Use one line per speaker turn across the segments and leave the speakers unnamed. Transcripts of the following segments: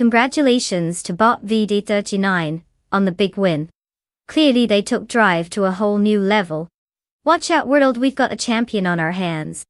Congratulations to Bot VD39 on the big win. Clearly they took drive to a whole new level. Watch out world, we've got a champion on our hands.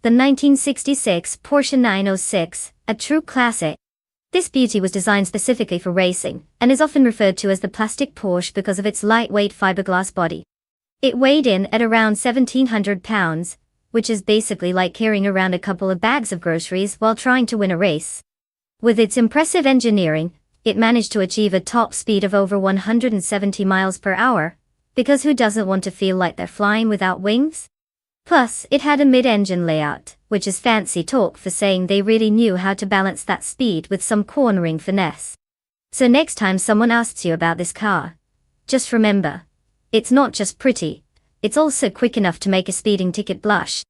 The 1966 Porsche 906, a true classic. This beauty was designed specifically for racing, and is often referred to as the plastic Porsche because of its lightweight fiberglass body. It weighed in at around 1,700 pounds, which is basically like carrying around a couple of bags of groceries while trying to win a race. With its impressive engineering, it managed to achieve a top speed of over 170 miles per hour, because who doesn't want to feel like they're flying without wings? Plus, it had a mid-engine layout, which is fancy talk for saying they really knew how to balance that speed with some cornering finesse. So next time someone asks you about this car, just remember, it's not just pretty, it's also quick enough to make a speeding ticket blush.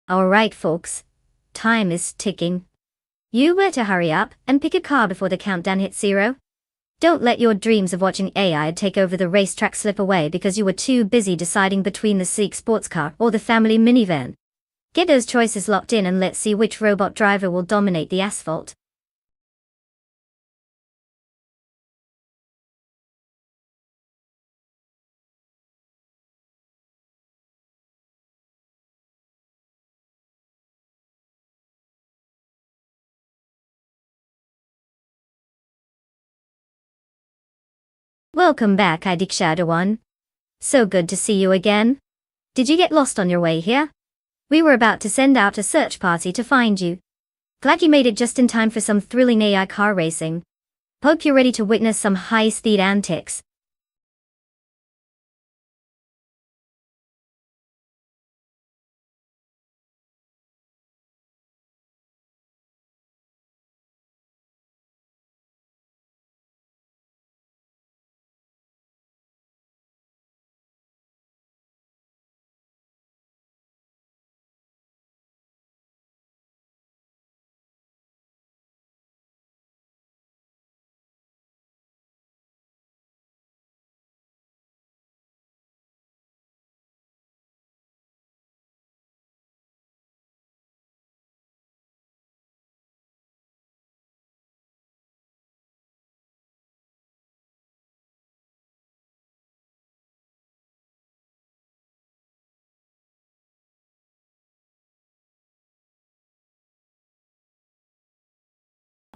Alright folks, time is ticking. You better hurry up and pick a car before the countdown hits 0. Don't let your dreams of watching AI take over the racetrack slip away because you were too busy deciding between the sleek sports car or the family minivan. Get those choices locked in and let's see which robot driver will dominate the asphalt. Welcome back, Shadow1. So good to see you again. Did you get lost on your way here? We were about to send out a search party to find you. Glad you made it just in time for some thrilling AI car racing. Hope you're ready to witness some high-speed antics.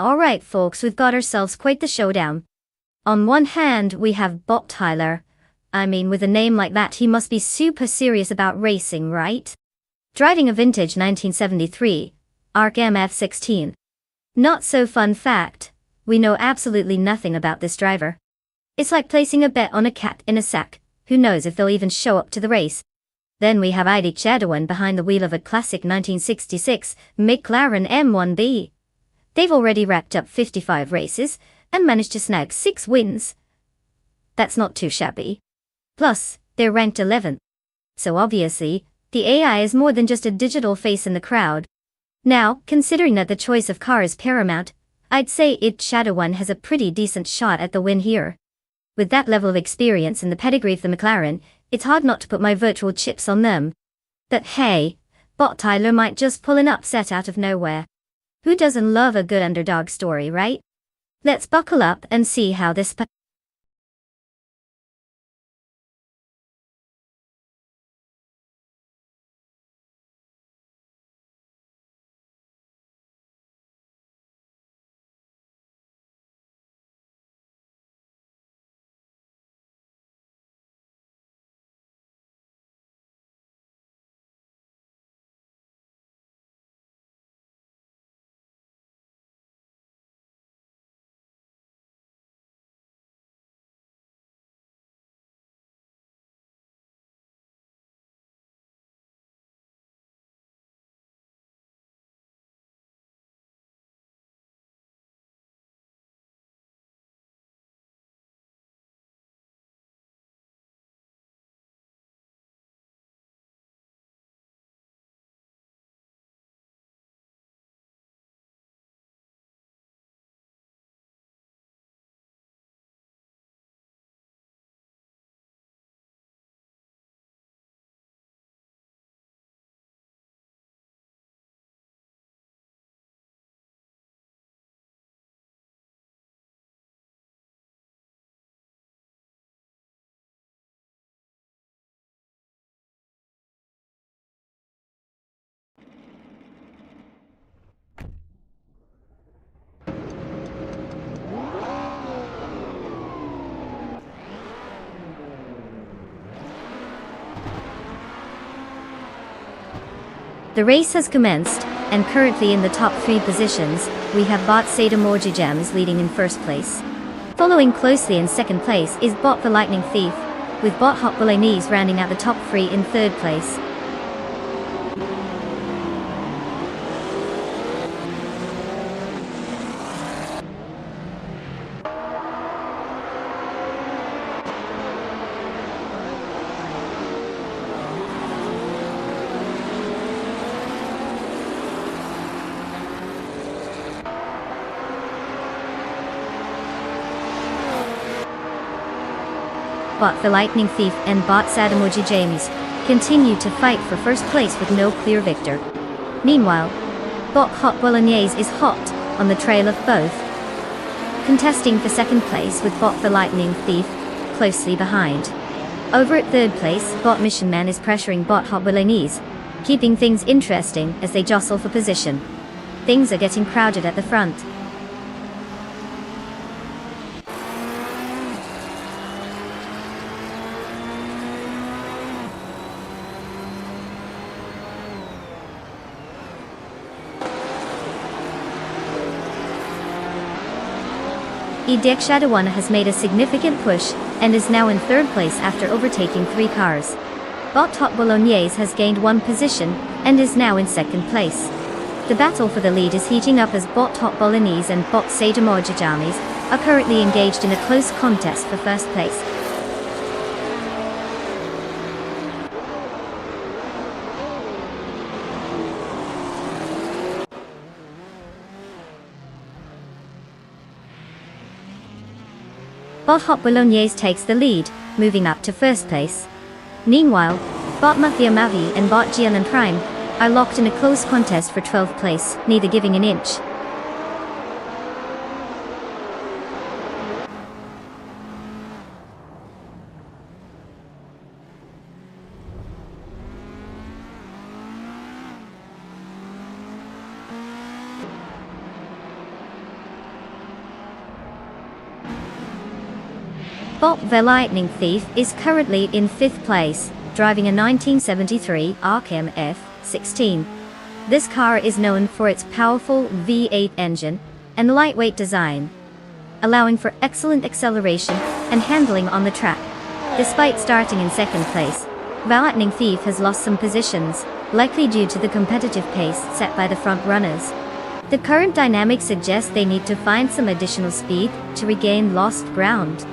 Alright folks, we've got ourselves quite the showdown. On one hand, we have Bob Tyler. I mean, with a name like that, he must be super serious about racing, right? Driving a vintage 1973 ARC MF16. Not so fun fact, we know absolutely nothing about this driver. It's like placing a bet on a cat in a sack. Who knows if they'll even show up to the race? Then we have Idik Shadowin behind the wheel of a classic 1966 McLaren M1B. They've already racked up 55 races and managed to snag 6 wins. That's not too shabby. Plus, they're ranked 11th. So obviously, the AI is more than just a digital face in the crowd. Now, considering that the choice of car is paramount, I'd say Idik Shadowin has a pretty decent shot at the win here. With that level of experience and the pedigree of the McLaren, it's hard not to put my virtual chips on them. But hey, Bot Tyler might just pull an upset out of nowhere. Who doesn't love a good underdog story, right? Let's buckle up and see how this The race has commenced, and currently in the top 3 positions, we have Bot Sadamorjijams leading in first place. Following closely in second place is Bot the Lightning Thief, with Bot Hot Bolognese rounding out the top 3 in third place. Bot the Lightning Thief and Bot Sadamorjijams continue to fight for first place with no clear victor. Meanwhile, Bot Hot Bolognese is hot on the trail of both, contesting for second place with Bot the Lightning Thief closely behind. Over at third place, Bot Mission Man is pressuring Bot Hot Bolognese, keeping things interesting as they jostle for position. Things are getting crowded at the front. Idik Shadowin has made a significant push and is now in third place after overtaking 3 cars. Bot Hot Bolognese has gained 1 position and is now in second place. The battle for the lead is heating up as Bot Hot Bolognese and Bot Sadamorjijams are currently engaged in a close contest for first place. Bot Hot Bolognese takes the lead, moving up to first place. Meanwhile, Bot Mafia Mavi and Bot Gianan Prime are locked in a close contest for 12th place, neither giving an inch. Bot the Lightning Thief is currently in 5th place, driving a 1973 Arkham F16. This car is known for its powerful V8 engine and lightweight design, allowing for excellent acceleration and handling on the track. Despite starting in second place, Lightning Thief has lost some positions, likely due to the competitive pace set by the front runners. The current dynamics suggest they need to find some additional speed to regain lost ground.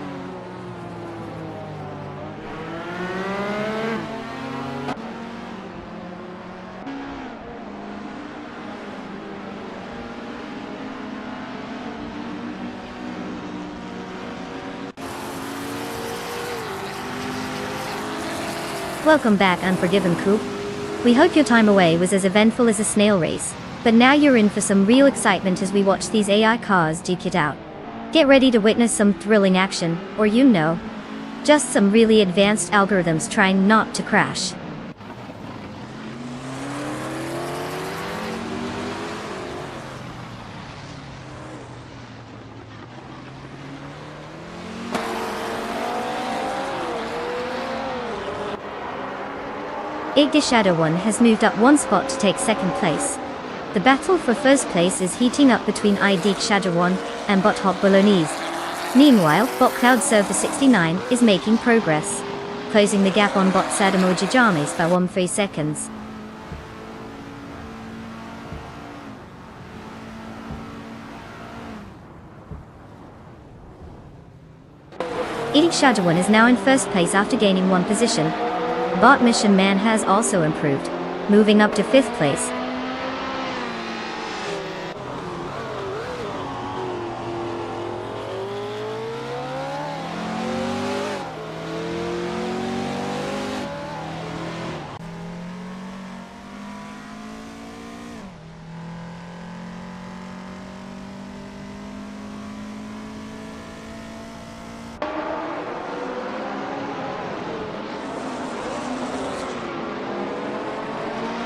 Welcome back, Unforgiven Coupe. We hope your time away was as eventful as a snail race, but now you're in for some real excitement as we watch these AI cars duke it out. Get ready to witness some thrilling action, or just some really advanced algorithms trying not to crash. Igde Shadow 1 has moved up one spot to take second place. The battle for first place is heating up between ID Shadow 1 and Bot Hot Bolognese. Meanwhile, Bot Cloud Surfer 69 is making progress, closing the gap on Bot Sadamoji James by 1-3 seconds. ID Shadow 1 is now in first place after gaining one position. Bot Mission Man has also improved, moving up to 5th place.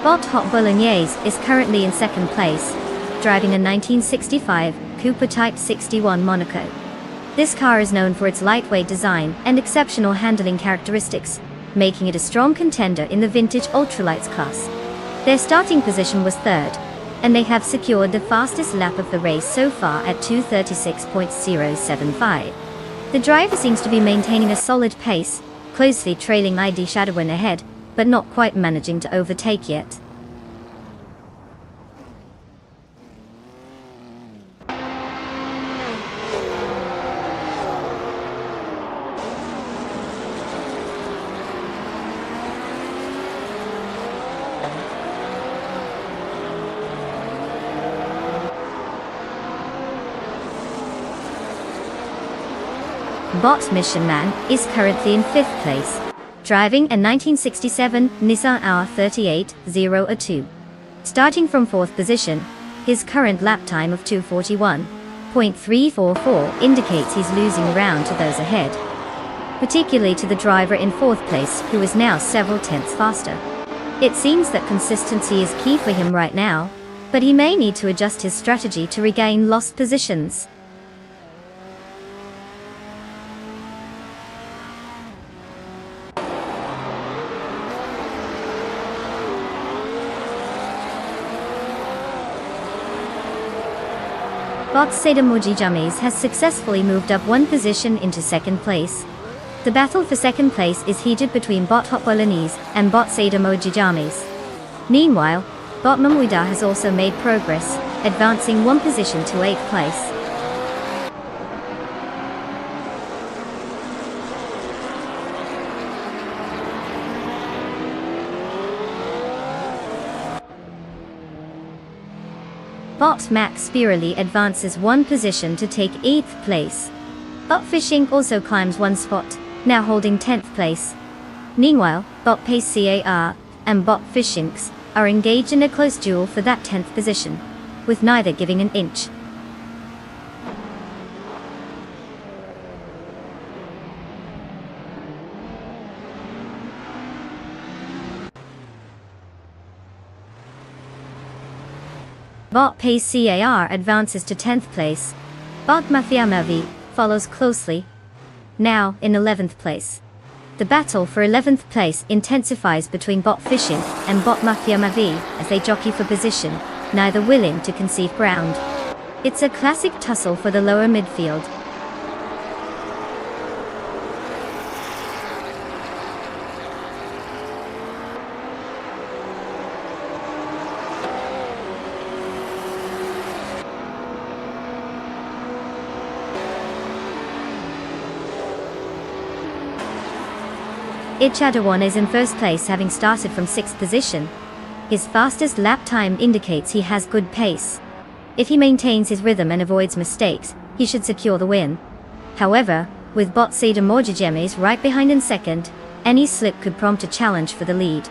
Bot Hot Bolognese is currently in second place, driving a 1965 Cooper Type 61 Monaco. This car is known for its lightweight design and exceptional handling characteristics, making it a strong contender in the vintage ultralights class. Their starting position was third, and they have secured the fastest lap of the race so far at 2:36.075. The driver seems to be maintaining a solid pace, closely trailing ID Shadow 1 ahead, but not quite managing to overtake yet. Bot Mission Man is currently in 5th place, driving a 1967 Nissan R38-0A2. Starting from 4th position, his current lap time of 2:41.344 indicates he's losing ground to those ahead, particularly to the driver in 4th place, who is now several tenths faster. It seems that consistency is key for him right now, but he may need to adjust his strategy to regain lost positions. Bot Sadamoji James has successfully moved up one position into second place. The battle for second place is heated between Bot Hot Bolognese and Bot Sadamoji James. Meanwhile, Bot Mamuida has also made progress, advancing one position to 8th place. Bot Max Spirally advances one position to take 8th place. Bot Fishing also climbs one spot, now holding 10th place. Meanwhile, Bot Pace CAR and Bot Fishinks are engaged in a close duel for that 10th position, with neither giving an inch. Bot Pace CAR advances to 10th place. Bot Mafia Mavi follows closely, now in 11th place. The battle for 11th place intensifies between Bot Fishing and Bot Mafia Mavi as they jockey for position, neither willing to concede ground. It's a classic tussle for the lower midfield. Ichadawan is in first place, having started from 6th position. His fastest lap time indicates he has good pace. If he maintains his rhythm and avoids mistakes, he should secure the win. However, with Botsida Morjagemes right behind in second, any slip could prompt a challenge for the lead.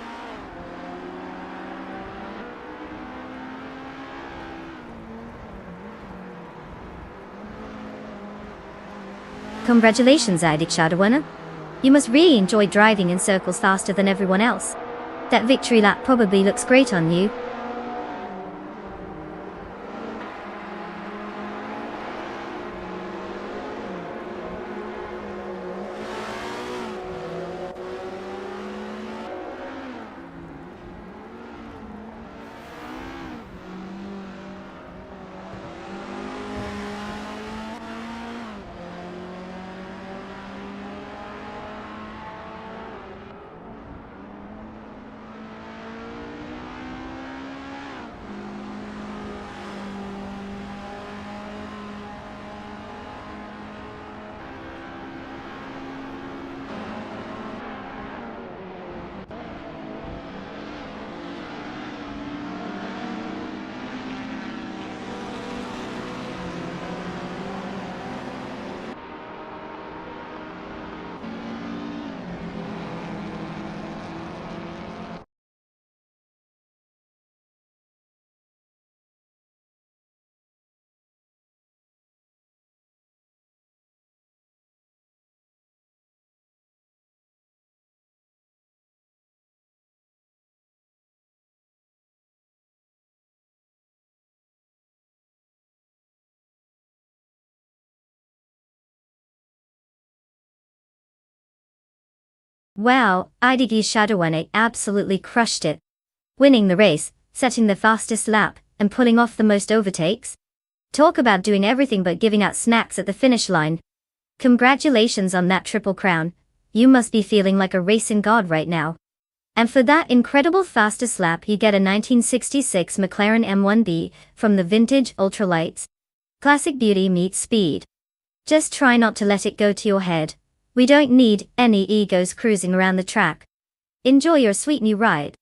Congratulations, Ichadawan. You must really enjoy driving in circles faster than everyone else. That victory lap probably looks great on you. Wow, Ichadawan absolutely crushed it. Winning the race, setting the fastest lap, and pulling off the most overtakes. Talk about doing everything but giving out snacks at the finish line. Congratulations on that triple crown. You must be feeling like a racing god right now. And for that incredible fastest lap, you get a 1966 McLaren M1B from the vintage ultralights. Classic beauty meets speed. Just try not to let it go to your head. We don't need any egos cruising around the track. Enjoy your sweet new ride.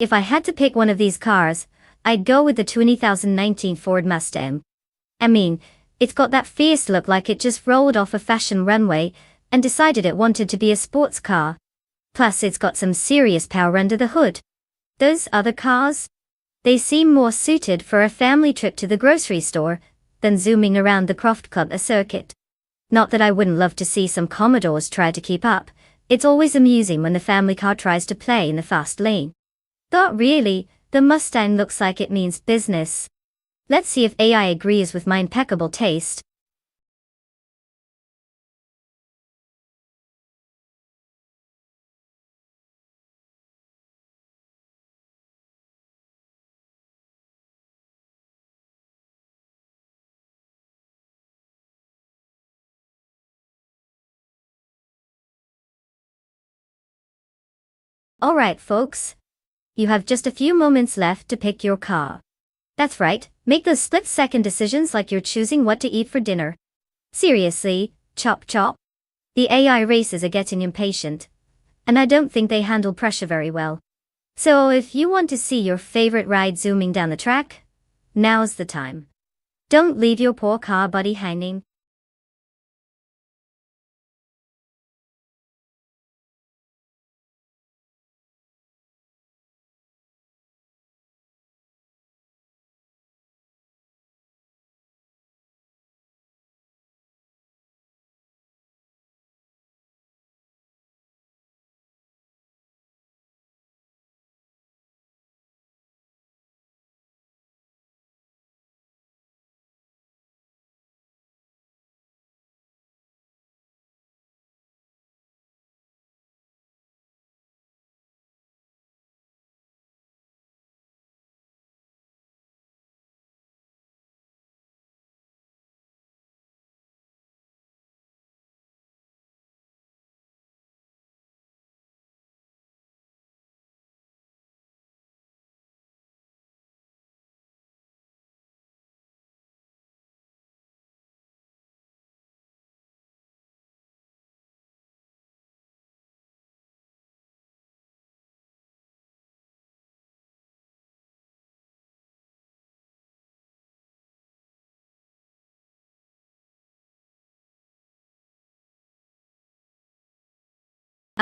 If I had to pick one of these cars, I'd go with the 2019 Ford Mustang. I mean, it's got that fierce look, like it just rolled off a fashion runway and decided it wanted to be a sports car. Plus it's got some serious power under the hood. Those other cars? They seem more suited for a family trip to the grocery store than zooming around the Croft Club circuit. Not that I wouldn't love to see some Commodores try to keep up. It's always amusing when the family car tries to play in the fast lane. But really, the Mustang looks like it means business. Let's see if AI agrees with my impeccable taste. Alright folks. You have just a few moments left to pick your car. That's right, make those split-second decisions like you're choosing what to eat for dinner. Seriously, chop chop. The AI races are getting impatient. And I don't think they handle pressure very well. So if you want to see your favorite ride zooming down the track, now's the time. Don't leave your poor car buddy hanging.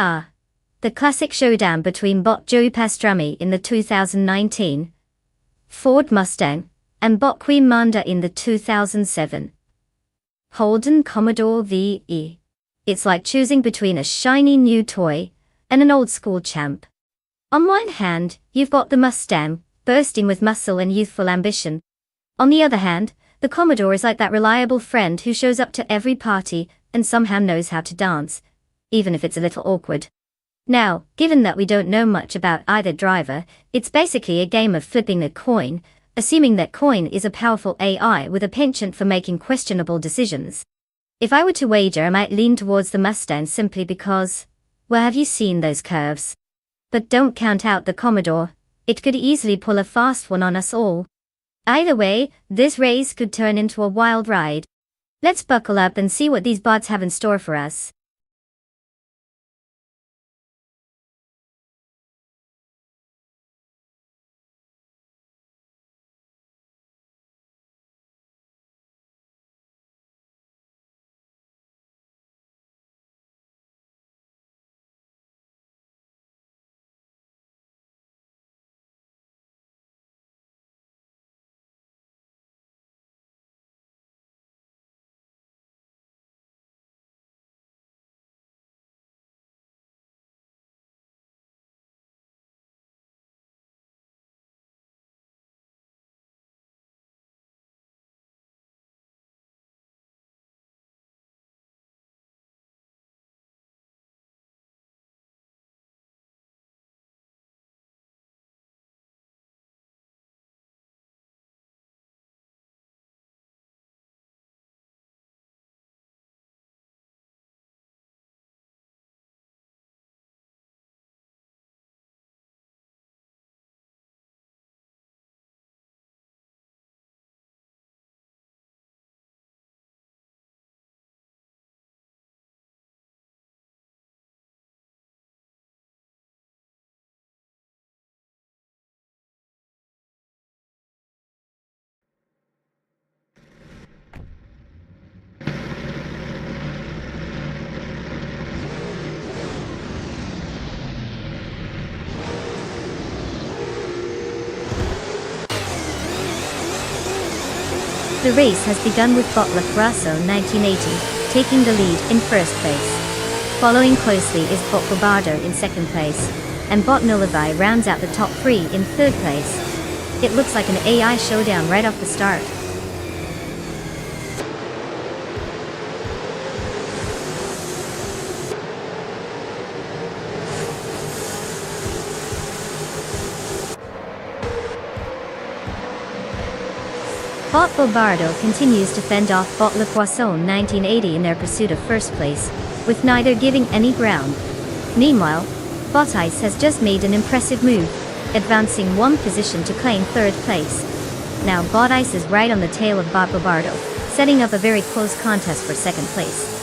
Ah, the classic showdown between bot Joey Pastrami in the 2019 Ford Mustang and bot Queen Manda in the 2007 Holden Commodore VE. It's like choosing between a shiny new toy and an old school champ. On one hand, you've got the Mustang, bursting with muscle and youthful ambition. On the other hand, the Commodore is like that reliable friend who shows up to every party and somehow knows how to dance, even if it's a little awkward. Now, given that we don't know much about either driver, it's basically a game of flipping a coin, assuming that coin is a powerful AI with a penchant for making questionable decisions. If I were to wager, I might lean towards the Mustang simply because, well, have you seen those curves? But don't count out the Commodore, it could easily pull a fast one on us all. Either way, this race could turn into a wild ride. Let's buckle up and see what these bots have in store for us. The race has begun with bot Lacrasso 1980 taking the lead in first place. Following closely is bot Bobardo in second place, and bot Nullify rounds out the top three in third place. It looks like an AI showdown right off the start. Bot Bobardo continues to fend off bot Le Poisson 1980 in their pursuit of first place, with neither giving any ground. Meanwhile, Bot Ice has just made an impressive move, advancing one position to claim third place. Now Bot Ice is right on the tail of bot Bobardo, setting up a very close contest for second place.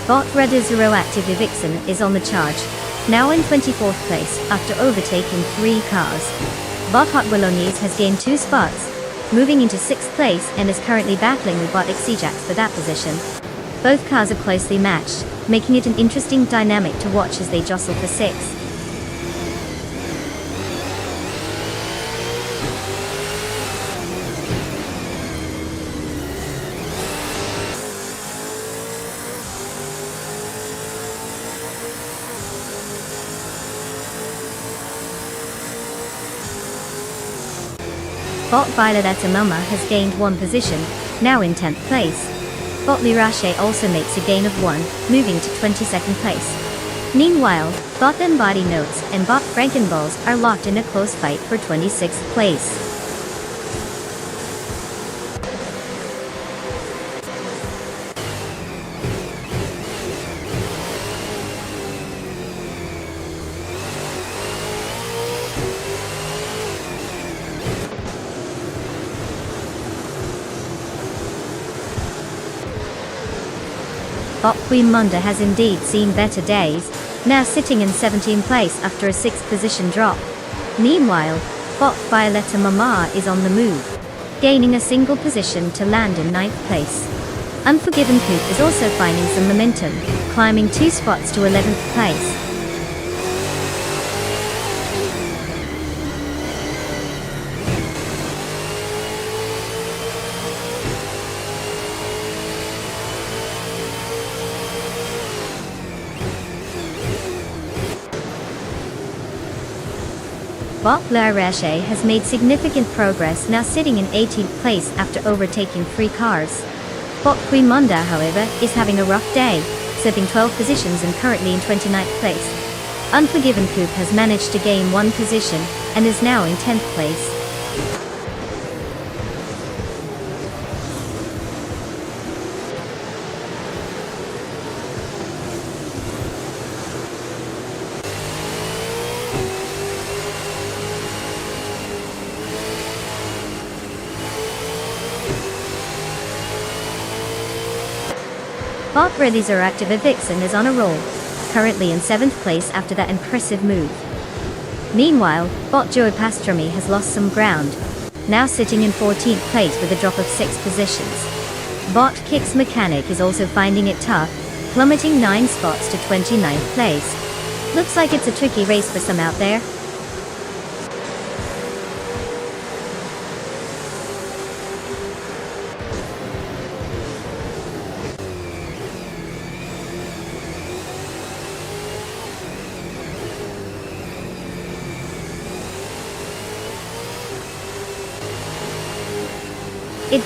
Bot Red Zero Active Vixen is on the charge, now in 24th place after overtaking 3 cars. Bot Hot Bolognese has gained 2 spots, moving into 6th place and is currently battling with bot Xijax for that position. Both cars are closely matched, making it an interesting dynamic to watch as they jostle for 6th. Bot Violet Atamama has gained 1 position, now in 10th place. Bot Lirache also makes a gain of 1, moving to 22nd place. Meanwhile, bot Embody Notes and bot Frankenballs are locked in a close fight for 26th place. Bot Munda has indeed seen better days, now sitting in 17th place after a 6th position drop. Meanwhile, Bot Violetta Mama is on the move, gaining a single position to land in 9th place. Unforgiven Coupe is also finding some momentum, climbing 2 spots to 11th place. Bot La Rache has made significant progress, now sitting in 18th place after overtaking 3 cars. Bot Munda, however, is having a rough day, slipping 12 positions and currently in 29th place. Unforgiven Coupe has managed to gain 1 position, and is now in 10th place. Bot Relizar Activa Vixen is on a roll, currently in 7th place after that impressive move. Meanwhile, Bot Joe Pastrami has lost some ground, now sitting in 14th place with a drop of 6 positions. Bot Kicks Mechanic is also finding it tough, plummeting 9 spots to 29th place. Looks like it's a tricky race for some out there.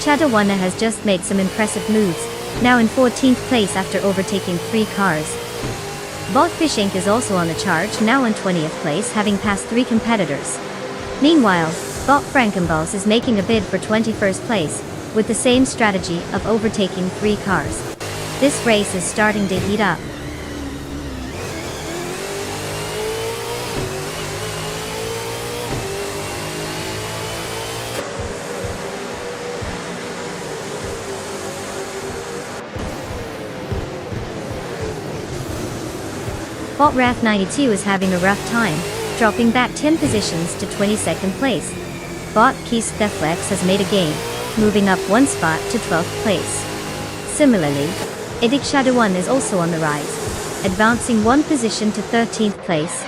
Chadawana has just made some impressive moves, now in 14th place after overtaking 3 cars. Bot Fish Inc. is also on the charge, now in 20th place, having passed 3 competitors. Meanwhile, Bot Frankenboss is making a bid for 21st place, with the same strategy of overtaking 3 cars. This race is starting to heat up. Bot Wrath 92 is having a rough time, dropping back 10 positions to 22nd place. Bot Keys Deflex has made a gain, moving up 1 spot to 12th place. Similarly, Edic Shadow 1 is also on the rise, advancing 1 position to 13th place.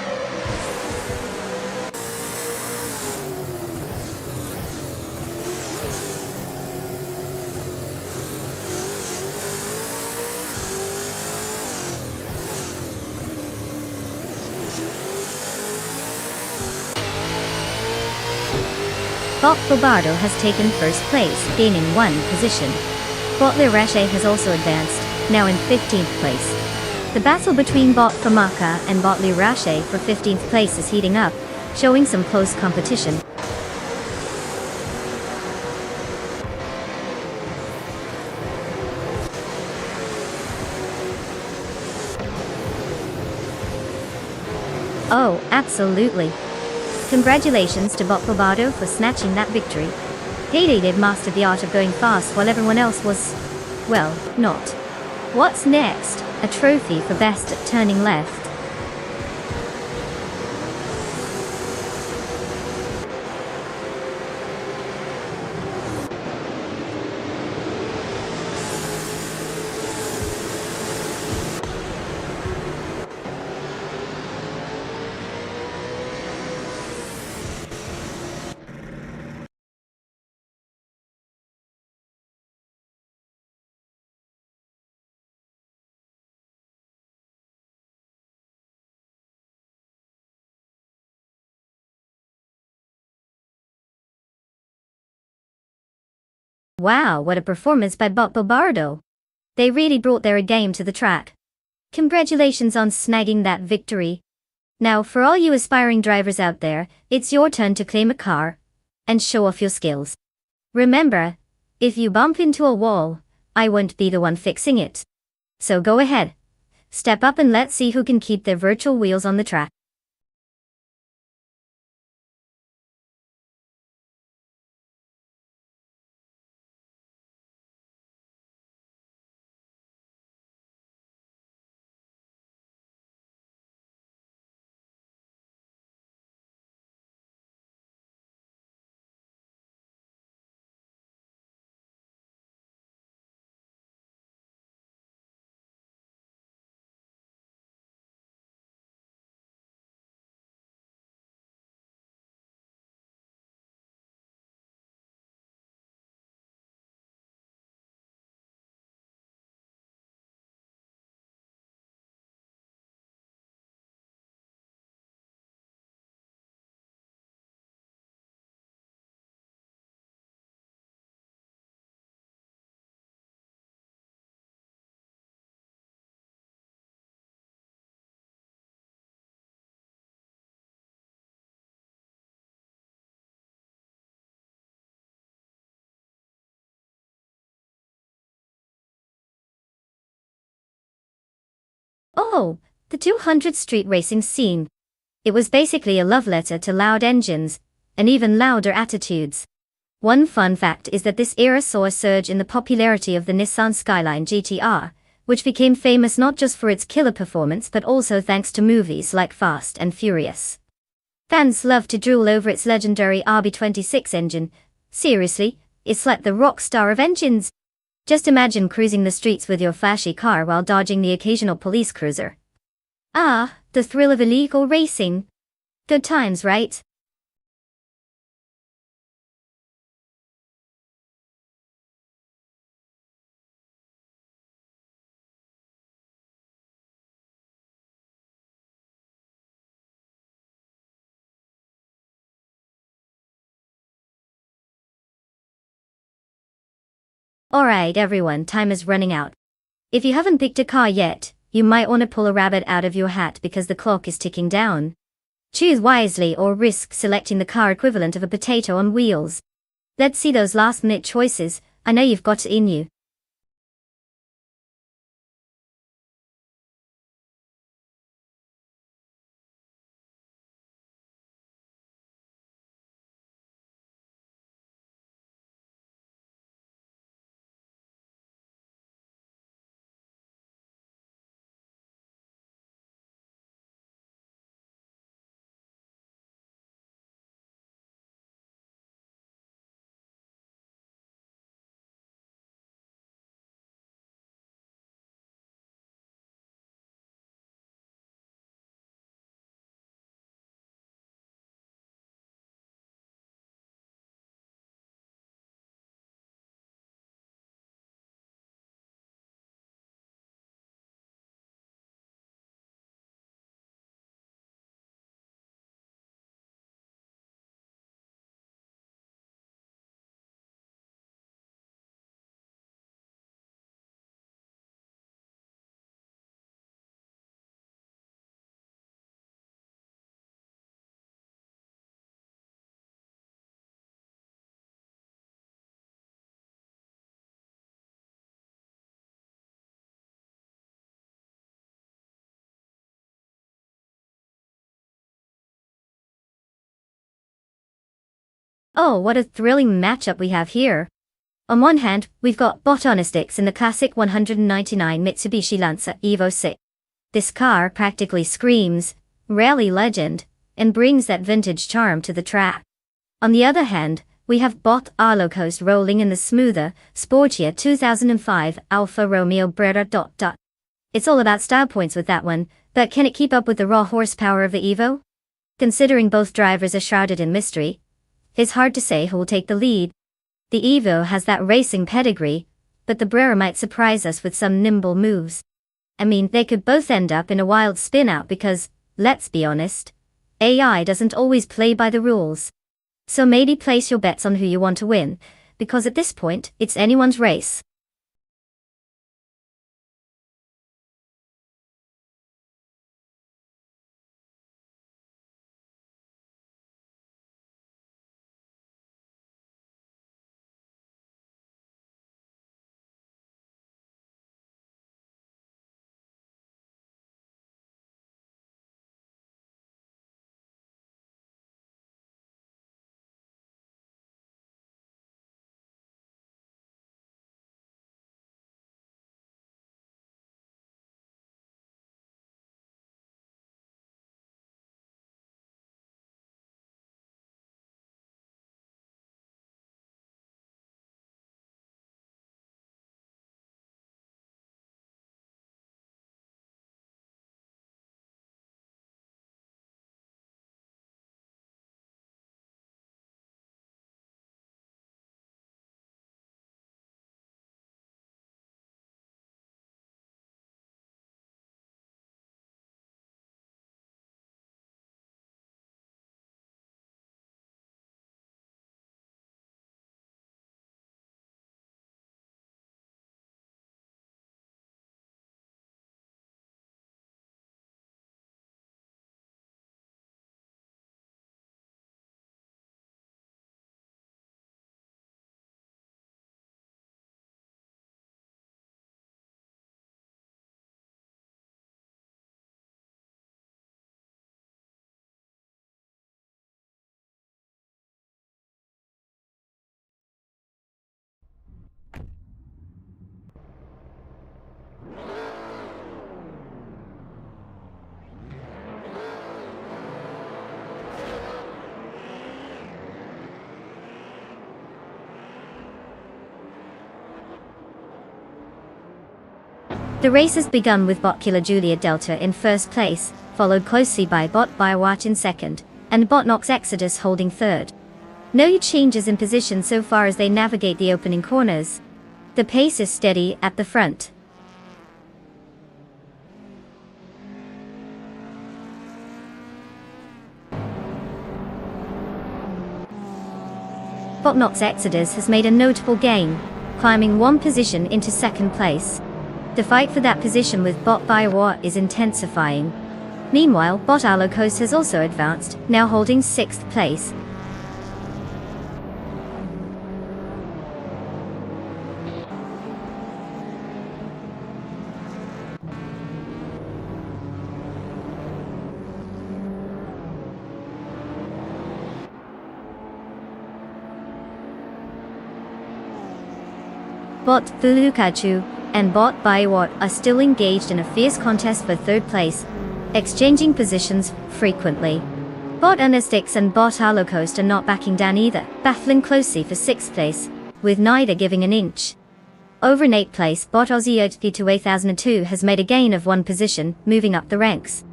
Bot Bobardo has taken first place, gaining 1 position. Bot Le Rache has also advanced, now in 15th place. The battle between Bot Famaka and Bot Le Rache for 15th place is heating up, showing some close competition. Oh, absolutely. Congratulations to Bot Bobardo for snatching that victory. They've mastered the art of going fast while everyone else was, well, not. What's next? A trophy for best at turning left. Wow, what a performance by Bot Bobardo. They really brought their A game to the track. Congratulations on snagging that victory. Now for all you aspiring drivers out there, it's your turn to claim a car and show off your skills. Remember, if you bump into a wall, I won't be the one fixing it. So go ahead. Step up and let's see who can keep their virtual wheels on the track. Oh, the 200 Street racing scene. It was basically a love letter to loud engines, and even louder attitudes. One fun fact is that this era saw a surge in the popularity of the Nissan Skyline GTR, which became famous not just for its killer performance but also thanks to movies like Fast and Furious. Fans love to drool over its legendary RB26 engine. Seriously, it's like the rock star of engines. Just imagine cruising the streets with your flashy car while dodging the occasional police cruiser. Ah, the thrill of illegal racing. Good times, right? Alright everyone, time is running out. If you haven't picked a car yet, you might want to pull a rabbit out of your hat because the clock is ticking down. Choose wisely or risk selecting the car equivalent of a potato on wheels. Let's see those last-minute choices. I know you've got it in you. Oh, what a thrilling matchup we have here. On one hand, we've got Botonistics in the classic 199 Mitsubishi Lancer Evo 6. This car practically screams rally legend and brings that vintage charm to the track. On the other hand, we have Bot Arlocos rolling in the smoother, sportier 2005 Alfa Romeo Brera. It's all about style points with that one, but can it keep up with the raw horsepower of the Evo? Considering both drivers are shrouded in mystery, it's hard to say who will take the lead. The Evo has that racing pedigree, but the Brera might surprise us with some nimble moves. I mean, they could both end up in a wild spin-out because, let's be honest, AI doesn't always play by the rules. So maybe place your bets on who you want to win, because at this point, it's anyone's race. The race has begun with bot Killer Julia Delta in first place, followed closely by bot Biowatch in second, and bot Nox Exodus holding third. No changes in position so far as they navigate the opening corners. The pace is steady at the front. Bot Nox Exodus has made a notable gain, climbing one position into second place. The fight for that position with bot Biowatch is intensifying. Meanwhile, bot Alokos has also advanced, now holding 6th place. Bot Thulukachu and bot Biowatch are still engaged in a fierce contest for third place, exchanging positions frequently. Bot Unistix and bot Alokos are not backing down either, battling closely for 6th place, with neither giving an inch. Over in 8th place, bot Aussie Oatki to 8002 has made a gain of 1 position, moving up the ranks.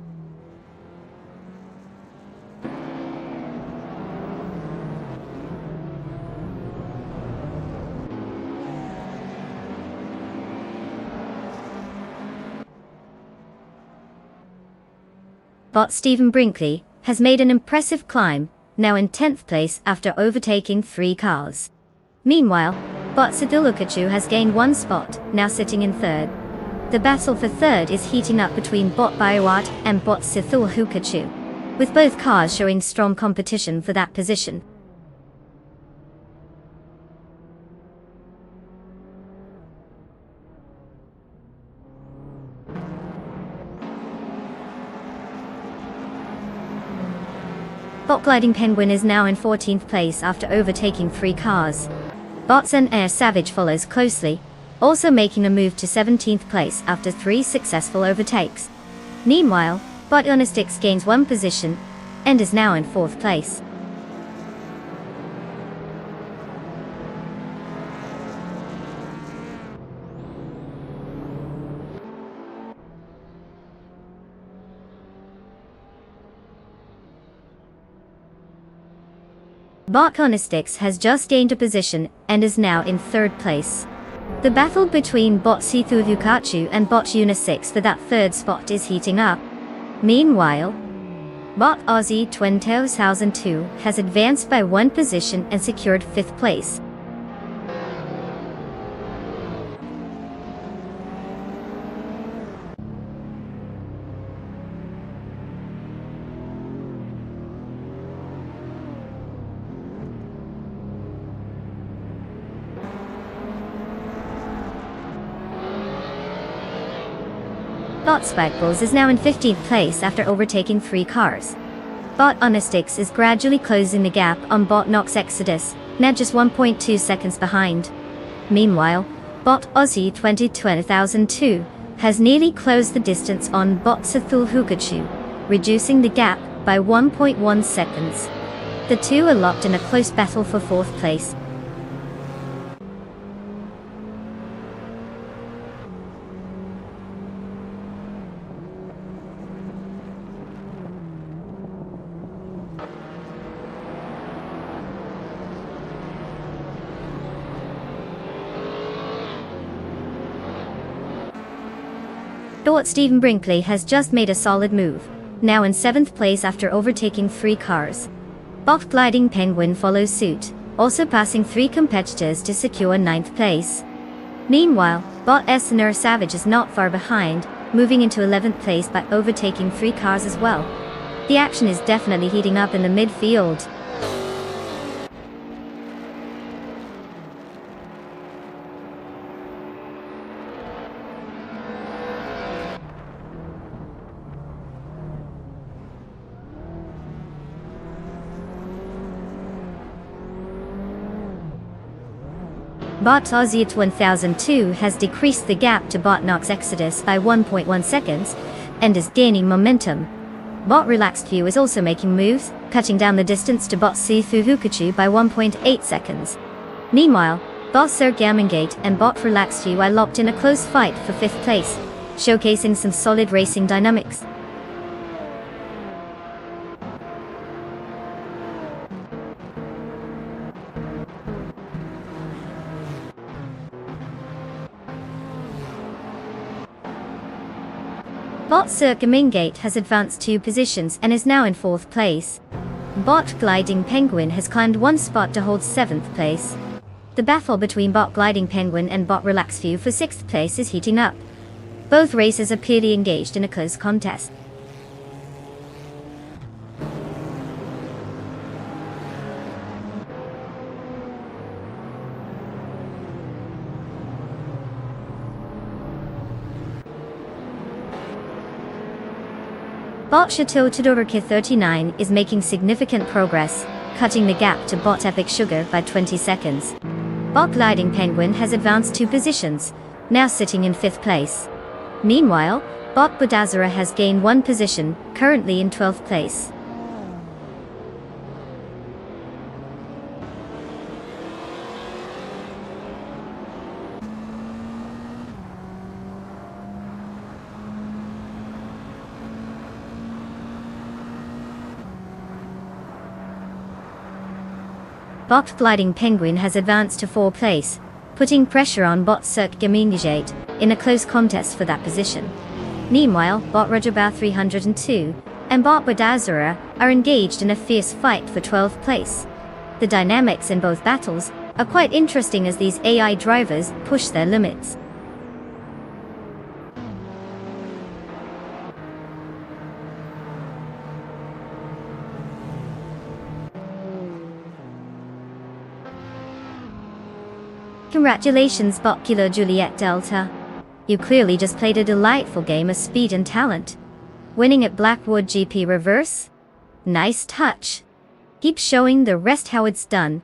Bot Stephen Brinkley has made an impressive climb, now in 10th place after overtaking 3 cars. Meanwhile, bot Sidulukachu has gained 1 spot, now sitting in 3rd. The battle for 3rd is heating up between bot Biowatch and bot Sidulukachu, with both cars showing strong competition for that position. Bot Gliding Penguin is now in 14th place after overtaking 3 cars. Bots and Air Savage follows closely, also making a move to 17th place after 3 successful overtakes. Meanwhile, bot Unistix gains 1 position, and is now in 4th place. Bot Unistix has just gained a position and is now in 3rd place. The battle between bot Sithuvukachu and bot Unisix for that 3rd spot is heating up. Meanwhile, bot Aussie 2002 has advanced by 1 position and secured 5th place. Bot Spikeballs is now in 15th place after overtaking 3 cars. Bot Unistix is gradually closing the gap on bot Nox Exodus, now just 1.2 seconds behind. Meanwhile, bot Aussie 2002 has nearly closed the distance on bot Sithulhukachu, reducing the gap by 1.1 seconds. The two are locked in a close battle for 4th place. Bot Stephen Brinkley has just made a solid move, now in 7th place after overtaking 3 cars. Bot Gliding Penguin follows suit, also passing 3 competitors to secure 9th place. Meanwhile, bot SNR Savage is not far behind, moving into 11th place by overtaking 3 cars as well. The action is definitely heating up in the midfield. Bot Aussie 1002 has decreased the gap to bot Nox Exodus by 1.1 seconds, and is gaining momentum. Bot Relaxed View is also making moves, cutting down the distance to bot Sithuvukachu by 1.8 seconds. Meanwhile, bot Sir Gamingate and bot Relaxed View are locked in a close fight for 5th place, showcasing some solid racing dynamics. Bot Circumingate has advanced 2 positions and is now in 4th place. Bot Gliding Penguin has climbed 1 spot to hold 7th place. The battle between Bot Gliding Penguin and Bot Relax View for 6th place is heating up. Both races are clearly engaged in a close contest. Bot Chateau Todoriki 39 is making significant progress, cutting the gap to Bot Epic Sugar by 20 seconds. Bot Gliding Penguin has advanced 2 positions, now sitting in 5th place. Meanwhile, Bot Bodazara has gained 1 position, currently in 12th place. Bot Gliding Penguin has advanced to 4th place, putting pressure on Bot Circumingate in a close contest for that position. Meanwhile, Bot Rajabao 302 and Bot Bodazara are engaged in a fierce fight for 12th place. The dynamics in both battles are quite interesting as these AI drivers push their limits. Congratulations Bot Kilo Juliet Delta. You clearly just played a delightful game of speed and talent. Winning at Blackwood GP Reverse? Nice touch. Keep showing the rest how it's done.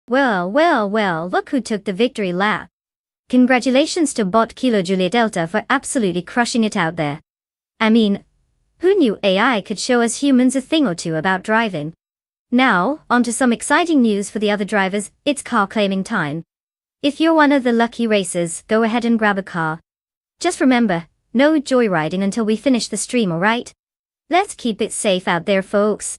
Well, look who took the victory lap. Congratulations to Bot Kilo Juliet Delta for absolutely crushing it out there. I mean, who knew AI could show us humans a thing or two about driving? Now, on to some exciting news for the other drivers. It's car claiming time. If you're one of the lucky racers, go ahead and grab a car. Just remember, no joyriding until we finish the stream, alright? Let's keep it safe out there, folks.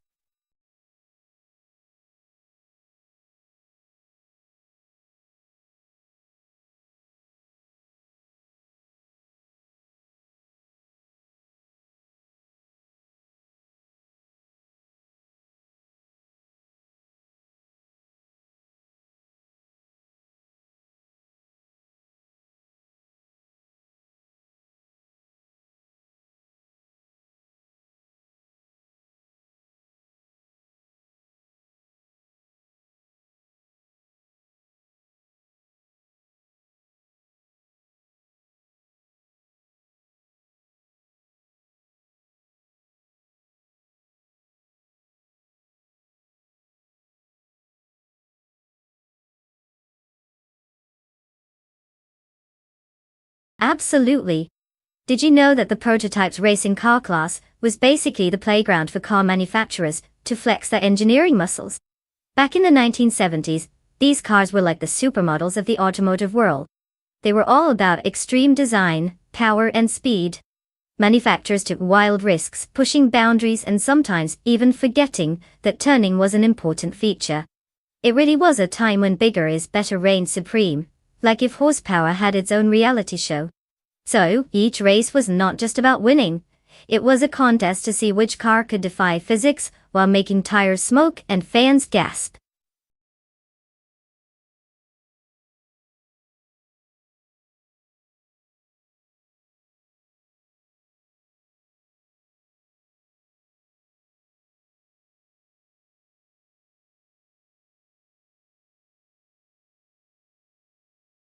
Absolutely. Did you know that the prototype's racing car class was basically the playground for car manufacturers to flex their engineering muscles? Back in the 1970s, these cars were like the supermodels of the automotive world. They were all about extreme design, power and speed. Manufacturers took wild risks, pushing boundaries and sometimes even forgetting that turning was an important feature. It really was a time when bigger is better reigned supreme, like if horsepower had its own reality show. So, each race was not just about winning. It was a contest to see which car could defy physics while making tires smoke and fans gasp.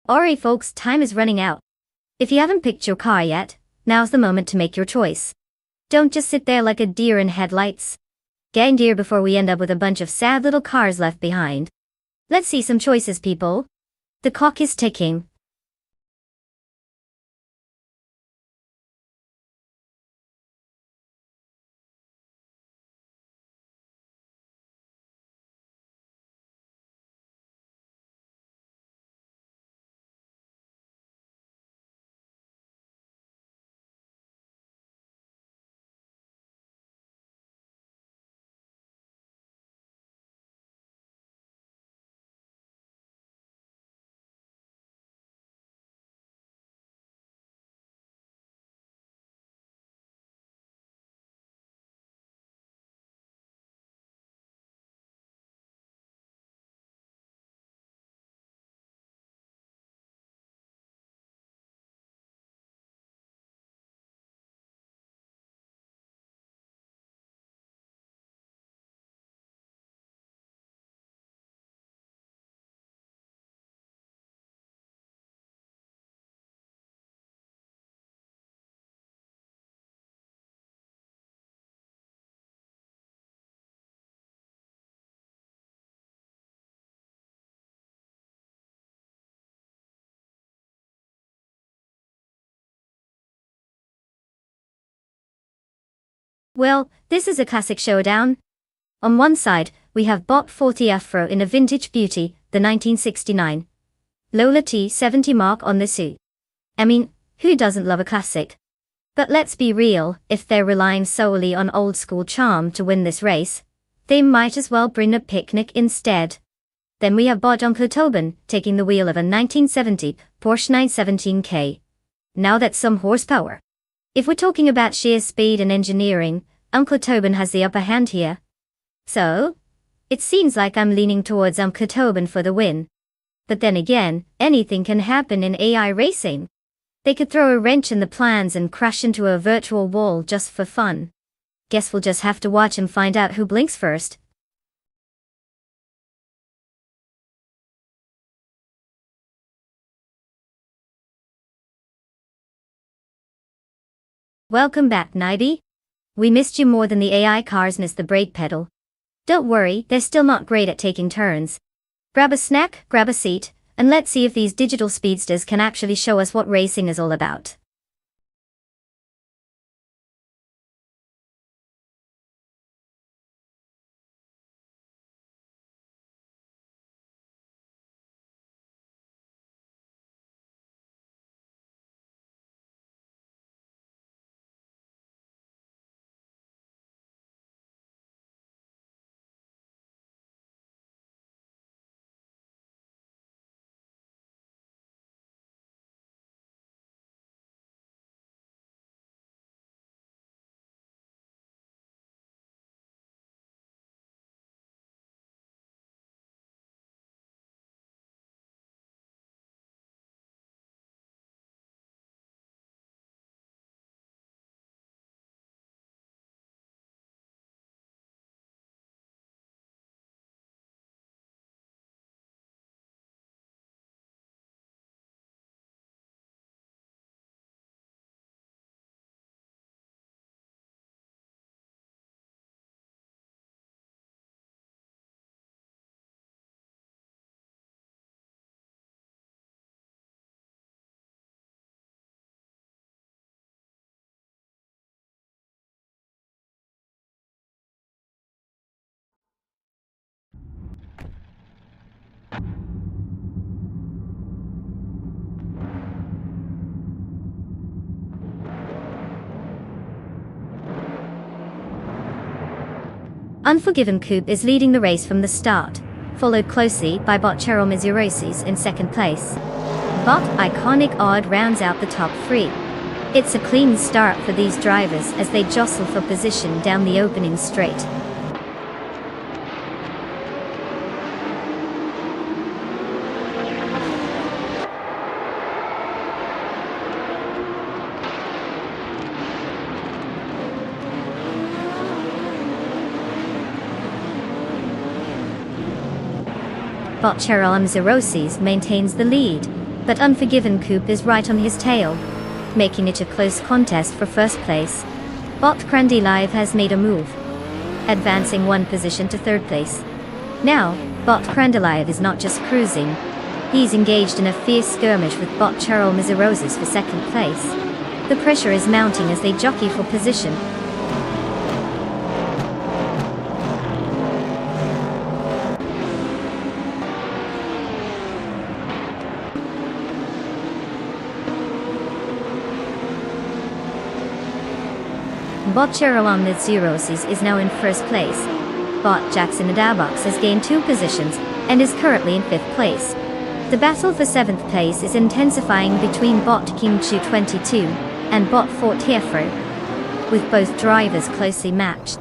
Alright folks, time is running out. If you haven't picked your car yet, now's the moment to make your choice. Don't just sit there like a deer in headlights. Get in gear before we end up with a bunch of sad little cars left behind. Let's see some choices, people. The clock is ticking. Well, this is a classic showdown. On one side, we have Bot 40 Afro in a vintage beauty, the 1969 Lola T70 mark on the suit. I mean, who doesn't love a classic? But let's be real, if they're relying solely on old school charm to win this race, they might as well bring a picnic instead. Then we have Bot Uncle Tobin taking the wheel of a 1970 Porsche 917K. Now that's some horsepower. If we're talking about sheer speed and engineering, Uncle Tobin has the upper hand here. So, it seems like I'm leaning towards Uncle Tobin for the win. But then again, anything can happen in AI racing. They could throw a wrench in the plans and crash into a virtual wall just for fun. Guess we'll just have to watch and find out who blinks first. Welcome back, Nibby. We missed you more than the AI cars missed the brake pedal. Don't worry, they're still not great at taking turns. Grab a snack, grab a seat, and let's see if these digital speedsters can actually show us what racing is all about. Unforgiven Coupe is leading the race from the start, followed closely by Botchero Mizurosis in second place. Bot Iconic Odd rounds out the top three. It's a clean start for these drivers as they jostle for position down the opening straight. Botchero Mizurosis maintains the lead, but Unforgiven Coupe is right on his tail, making it a close contest for first place. Bot Live has made a move, advancing one position to third place. Now, Bot Live is not just cruising, he's engaged in a fierce skirmish with Bot Charles Mizeroses for second place. The pressure is mounting as they jockey for position. Bot Charles Mizeroses is now in first place. Bot Jackson Adabox has gained 2 positions and is currently in 5th place. The battle for 7th place is intensifying between Bot King-Chu 22 and Bot Fort Herfro, with both drivers closely matched.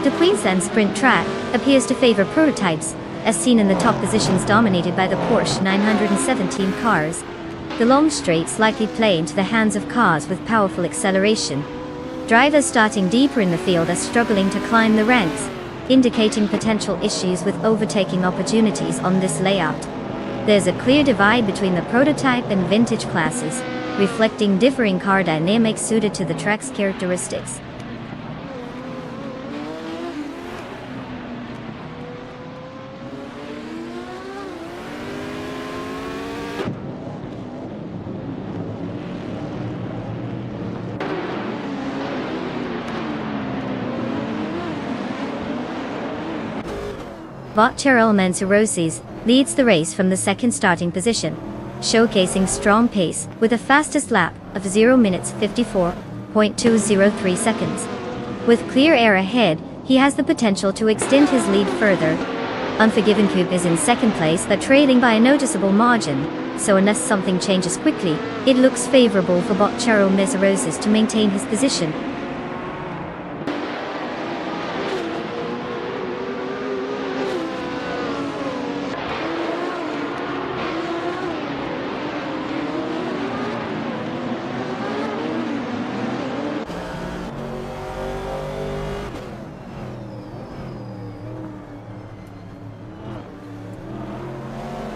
The Queensland sprint track appears to favor prototypes, as seen in the top positions dominated by the Porsche 917 cars. The long straights likely play into the hands of cars with powerful acceleration. Drivers starting deeper in the field are struggling to climb the ranks, indicating potential issues with overtaking opportunities on this layout. There's a clear divide between the prototype and vintage classes, reflecting differing car dynamics suited to the track's characteristics. Bot Charles Mizeroses leads the race from the second starting position, showcasing strong pace with a fastest lap of 0 minutes 54.203 seconds. With clear air ahead, he has the potential to extend his lead further. Unforgiven Coupe is in second place but trailing by a noticeable margin, so unless something changes quickly, it looks favorable for Bot Charles Mizeroses to maintain his position.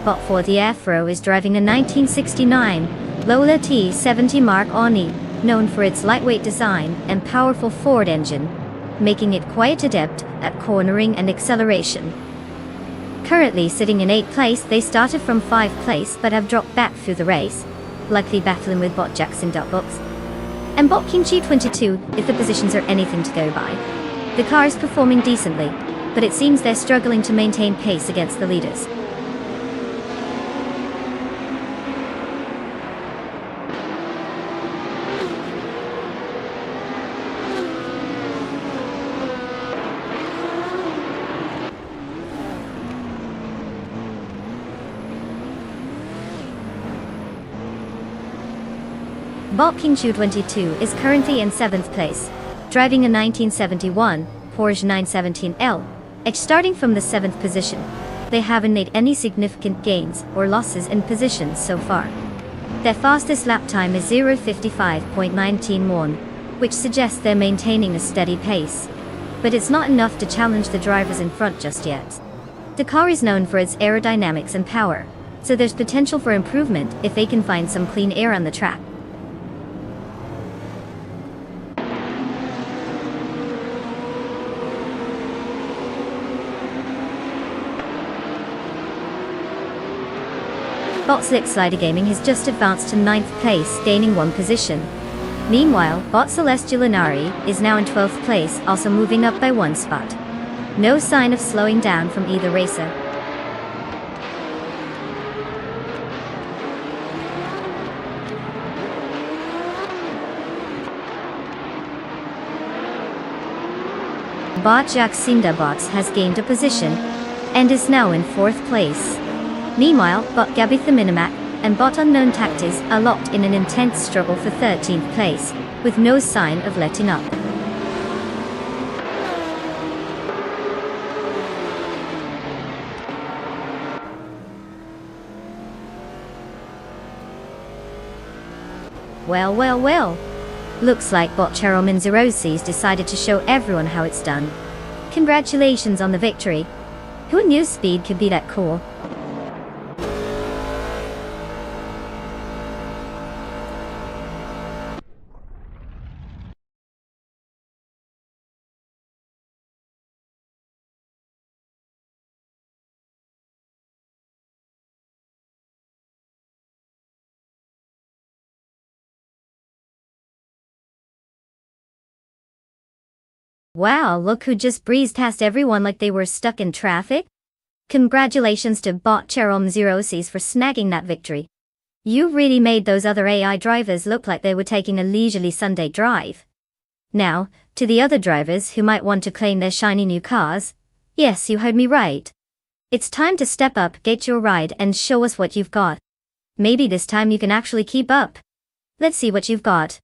Bot Fort Herfro is driving a 1969 Lola T70 Mark Oni, known for its lightweight design and powerful Ford engine, making it quite adept at cornering and acceleration. Currently sitting in 8th place, they started from 5th place but have dropped back through the race, likely battling with Bot Jackson Adabox and Bot King-Chu 22 if the positions are anything to go by. The car is performing decently, but it seems they're struggling to maintain pace against the leaders. Bot King-Chu 22 is currently in 7th place, driving a 1971 Porsche 917L, starting from the 7th position. They haven't made any significant gains or losses in positions so far. Their fastest lap time is 0:55.191, which suggests they're maintaining a steady pace. But it's not enough to challenge the drivers in front just yet. The car is known for its aerodynamics and power, so there's potential for improvement if they can find some clean air on the track. Bot Slick Slider Gaming has just advanced to 9th place, gaining 1 position. Meanwhile, Bot Celestial Inari is now in 12th place, also moving up by 1 spot. No sign of slowing down from either racer. Bot Jackson Adabox has gained a position and is now in 4th place. Meanwhile, Bot Gabitha Minimac and Bot Unknown Tactis are locked in an intense struggle for 13th place, with no sign of letting up. Well, well, well. Looks like bot Cheromin06 decided to show everyone how it's done. Congratulations on the victory. Who knew speed could be that cool? Wow, look who just breezed past everyone like they were stuck in traffic. Congratulations to bot Cherom06 for snagging that victory. You really made those other AI drivers look like they were taking a leisurely Sunday drive. Now, to the other drivers who might want to claim their shiny new cars, yes, you heard me right. It's time to step up, get your ride, and show us what you've got. Maybe this time you can actually keep up. Let's see what you've got.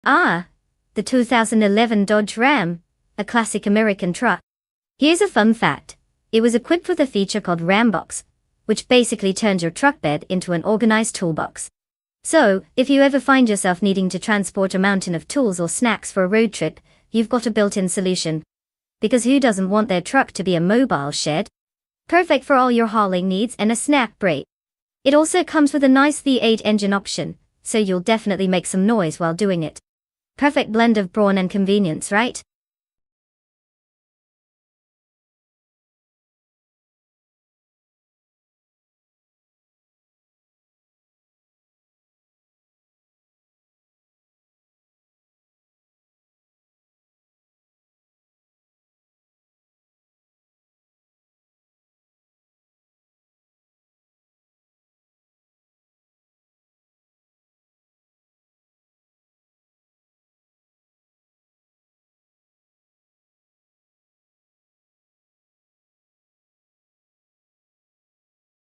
Ah, the 2011 Dodge Ram, a classic American truck. Here's a fun fact. It was equipped with a feature called Rambox, which basically turns your truck bed into an organized toolbox. So, if you ever find yourself needing to transport a mountain of tools or snacks for a road trip, you've got a built-in solution. Because who doesn't want their truck to be a mobile shed? Perfect for all your hauling needs and a snack break. It also comes with a nice V8 engine option, so you'll definitely make some noise while doing it. Perfect blend of brawn and convenience, right?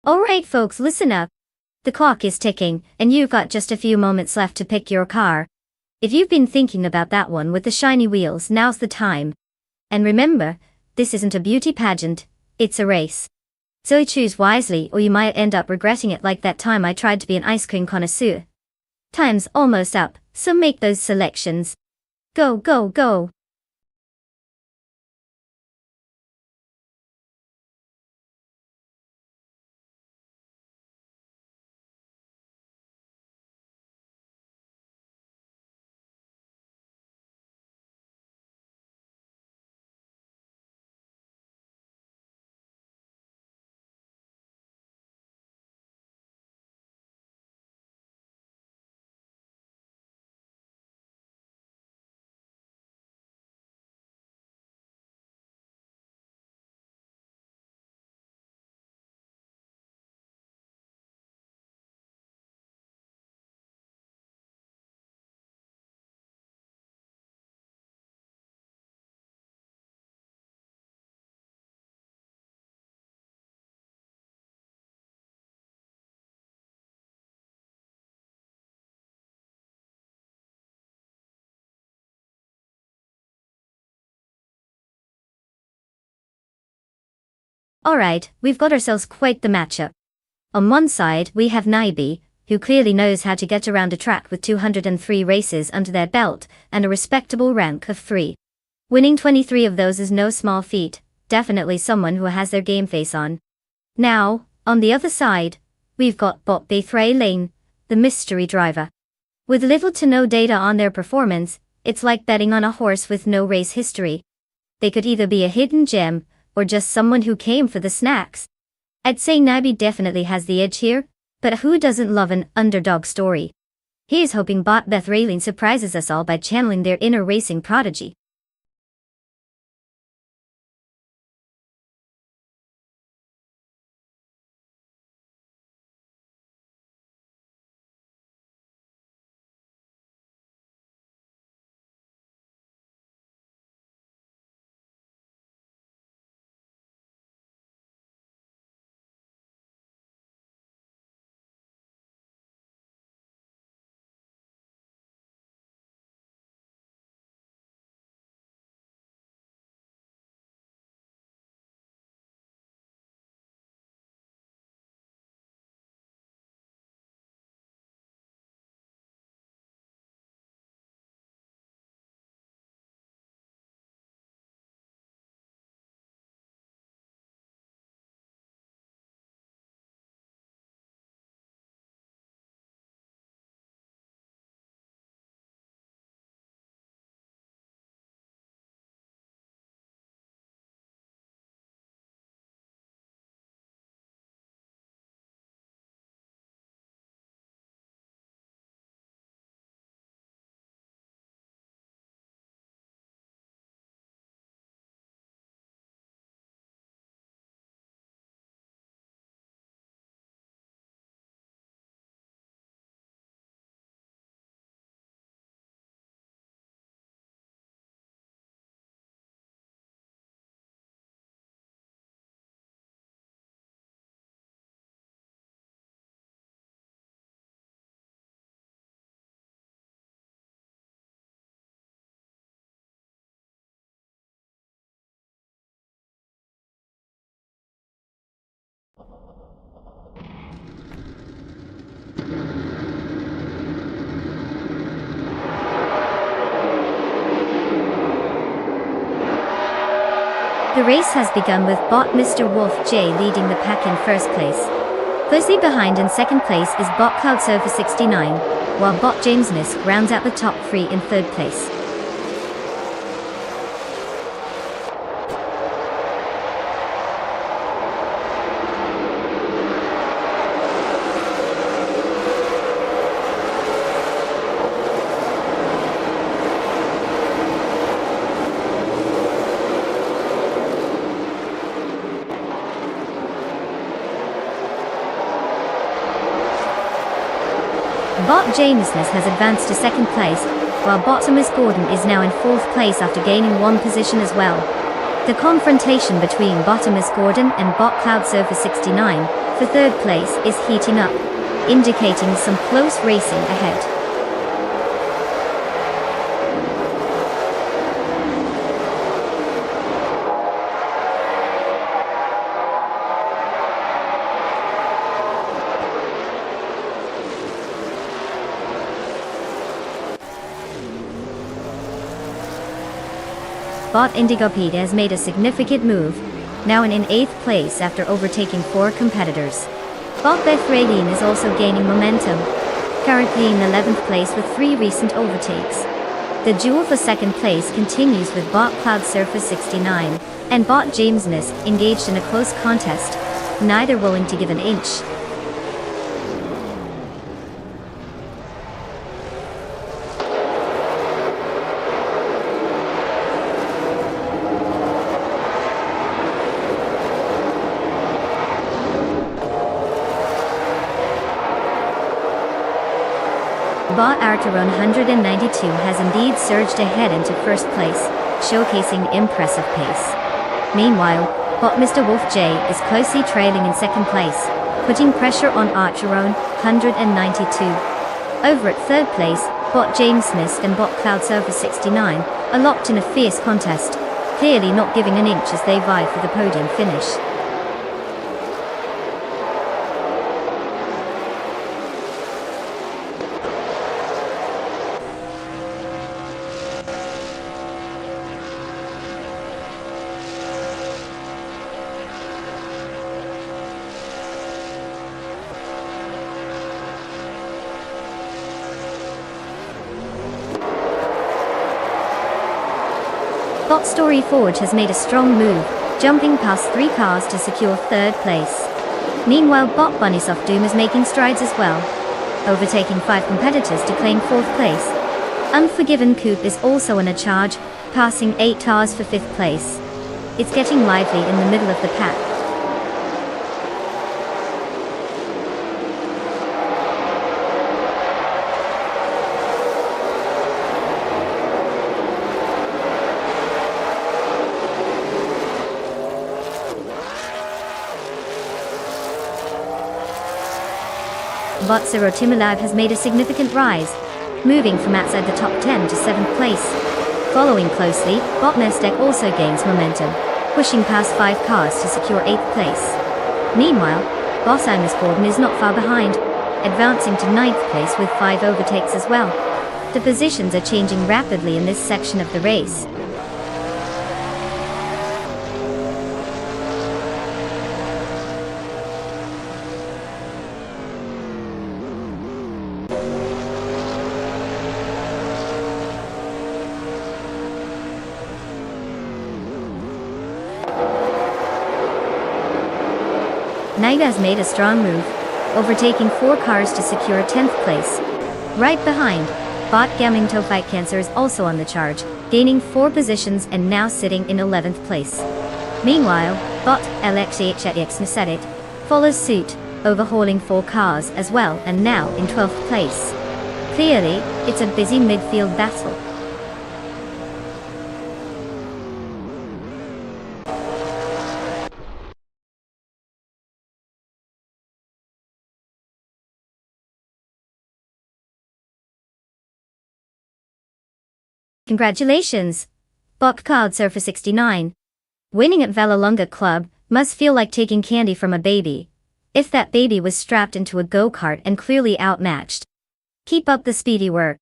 Alright folks, listen up. The clock is ticking, and you've got just a few moments left to pick your car. If you've been thinking about that one with the shiny wheels, now's the time. And remember, this isn't a beauty pageant, it's a race. So choose wisely or you might end up regretting it like that time I tried to be an ice cream connoisseur. Time's almost up, so make those selections. Go, go, go. Alright, we've got ourselves quite the matchup. On one side, we have Naibi, who clearly knows how to get around a track with 203 races under their belt and a respectable rank of 3. Winning 23 of those is no small feat, definitely someone who has their game face on. Now, on the other side, we've got Bot Baythray Lane, the mystery driver. With little to no data on their performance, it's like betting on a horse with no race history. They could either be a hidden gem, or just someone who came for the snacks? I'd say Nabi definitely has the edge here, but who doesn't love an underdog story? Here's hoping bot Beth Raylene surprises us all by channeling their inner racing prodigy. The race has begun with bot Mr. Wolf J leading the pack in first place. Closely behind in second place is bot Cloud Surfer 69, while bot James Nisk rounds out the top three in third place. Bot James Nisk has advanced to second place, while bot Thomas Gordon is now in fourth place after gaining one position as well. The confrontation between bot Thomas Gordon and bot Cloud Surfer 69 for third place is heating up, indicating some close racing ahead. Bot Indigo Pete has made a significant move, now in 8th place after overtaking 4 competitors. Bot Beth Raylene is also gaining momentum, currently in 11th place with 3 recent overtakes. The duel for second place continues with bot Cloud Surfer 69 and bot James Nisk engaged in a close contest, neither willing to give an inch. Bot Arteron 192 has indeed surged ahead into first place, showcasing impressive pace. Meanwhile, bot Mr. Wolf J is closely trailing in second place, putting pressure on Arteron 192. Over at third place, bot James Nisk and bot Cloud Surfer 69 are locked in a fierce contest, clearly not giving an inch as they vie for the podium finish. Bot Story Forge has made a strong move, jumping past 3 cars to secure 3rd place. Meanwhile, Bot Bunnysoft Doom is making strides as well, overtaking 5 competitors to claim 4th place. Unforgiven Coupe is also on a charge, passing 8 cars for 5th place. It's getting lively in the middle of the pack. Bot Zero Timolab has made a significant rise, moving from outside the top 10 to 7th place. Following closely, Bot Mestek also gains momentum, pushing past 5 cars to secure 8th place. Meanwhile, Boss Angus Gordon is not far behind, advancing to 9th place with 5 overtakes as well. The positions are changing rapidly in this section of the race. Naida has made a strong move, overtaking 4 cars to secure 10th place. Right behind, Bot Gaming Fight Cancer is also on the charge, gaining 4 positions and now sitting in 11th place. Meanwhile, Bot LXHX Nasedit follows suit, overhauling 4 cars as well and now in 12th place. Clearly, it's a busy midfield battle. Congratulations, Bot Cloud Surfer 69. Winning at Vallelonga Club must feel like taking candy from a baby, if that baby was strapped into a go-kart and clearly outmatched. Keep up the speedy work.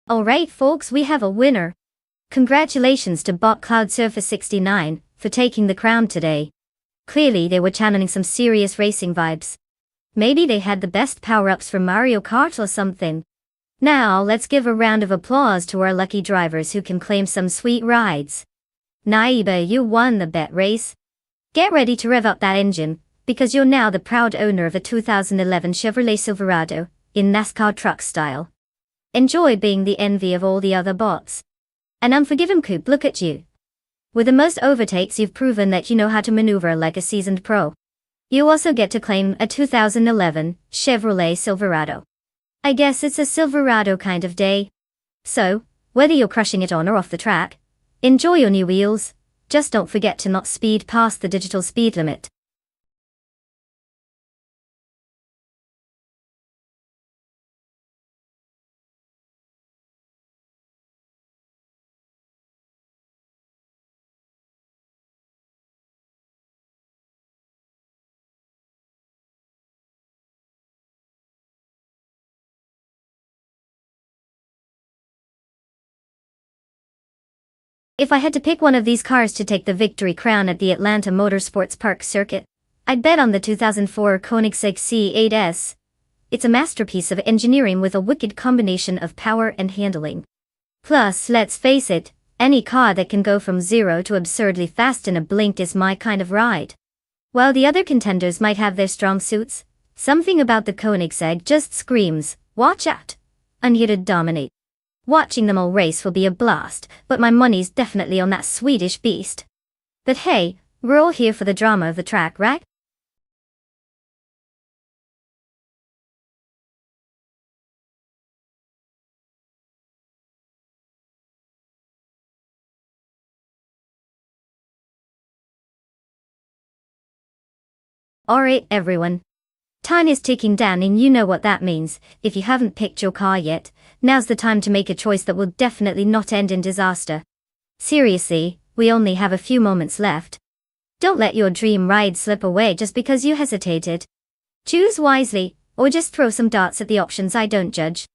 Alright folks, we have a winner. Congratulations to Bot Cloud Surfer 69 for taking the crown today. Clearly they were channeling some serious racing vibes. Maybe they had the best power-ups from Mario Kart or something. Now let's give a round of applause to our lucky drivers who can claim some sweet rides. Naiba, you won the bet race. Get ready to rev up that engine, because you're now the proud owner of a 2011 Chevrolet Silverado, in NASCAR truck style. Enjoy being the envy of all the other bots. And Unforgiven Coupe, look at you. With the most overtakes, you've proven that you know how to maneuver like a seasoned pro. You also get to claim a 2011 Chevrolet Silverado. I guess it's a Silverado kind of day. So, whether you're crushing it on or off the track, enjoy your new wheels. Just don't forget to not speed past the digital speed limit. If I had to pick one of these cars to take the victory crown at the Atlanta Motorsports Park circuit, I'd bet on the 2004 Koenigsegg C8S. It's a masterpiece of engineering with a wicked combination of power and handling. Plus, let's face it, any car that can go from 0 to absurdly fast in a blink is my kind of ride. While the other contenders might have their strong suits, something about the Koenigsegg just screams, watch out! I'm here to dominate. Watching them all race will be a blast, but my money's definitely on that Swedish beast. But hey, we're all here for the drama of the track, right? Alright everyone. Time is ticking down and you know what that means. If you haven't picked your car yet, now's the time to make a choice that will definitely not end in disaster. Seriously, we only have a few moments left. Don't let your dream ride slip away just because you hesitated. Choose wisely, or just throw some darts at the options. I don't judge.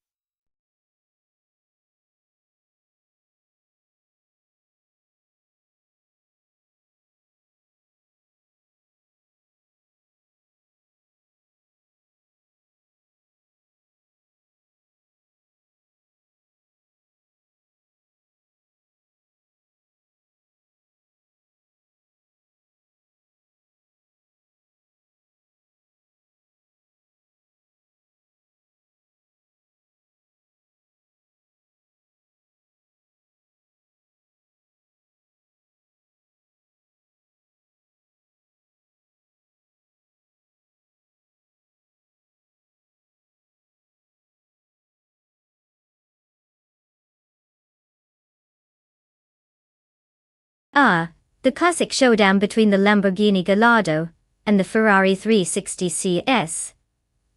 Ah, the classic showdown between the Lamborghini Gallardo and the Ferrari 360 CS.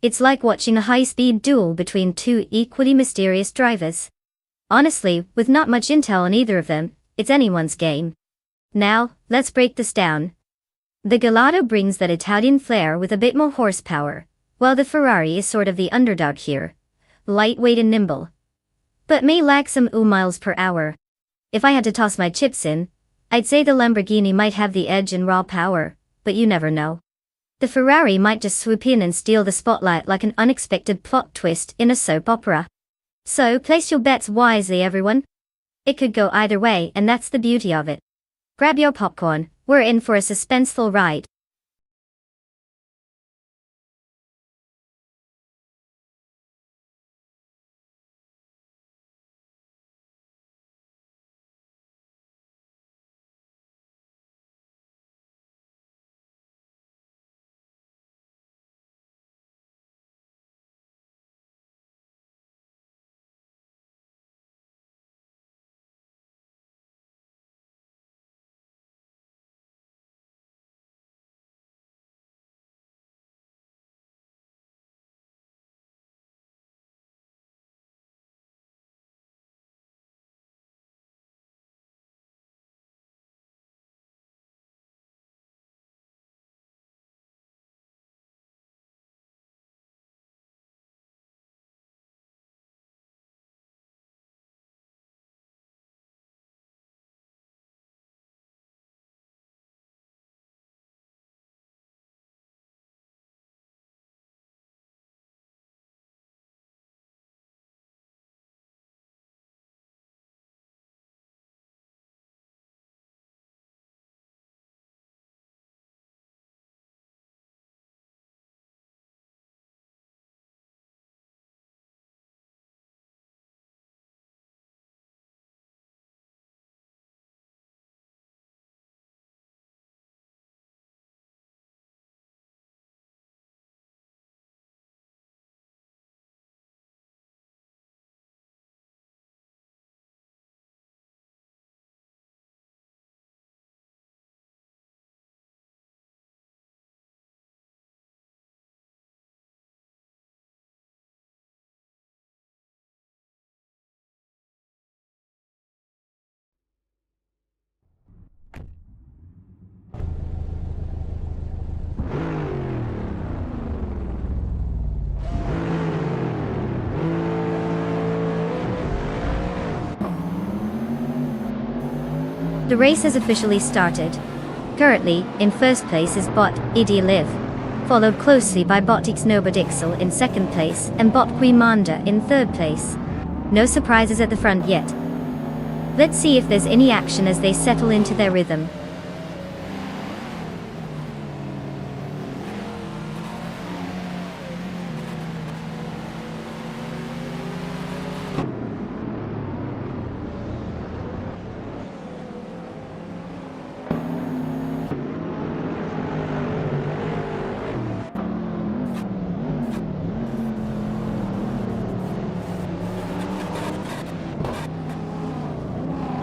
It's like watching a high-speed duel between two equally mysterious drivers. Honestly, with not much intel on either of them, it's anyone's game. Now, let's break this down. The Gallardo brings that Italian flair with a bit more horsepower, while the Ferrari is sort of the underdog here. Lightweight and nimble, but may lack some miles per hour. If I had to toss my chips in, I'd say the Lamborghini might have the edge in raw power, but you never know. The Ferrari might just swoop in and steal the spotlight like an unexpected plot twist in a soap opera. So place your bets wisely, everyone. It could go either way, and that's the beauty of it. Grab your popcorn, we're in for a suspenseful ride. The race has officially started. Currently, in first place is Bot Liv, followed closely by Bot Xnobodixel in second place and Bot Quimanda in third place. No surprises at the front yet. Let's see if there's any action as they settle into their rhythm.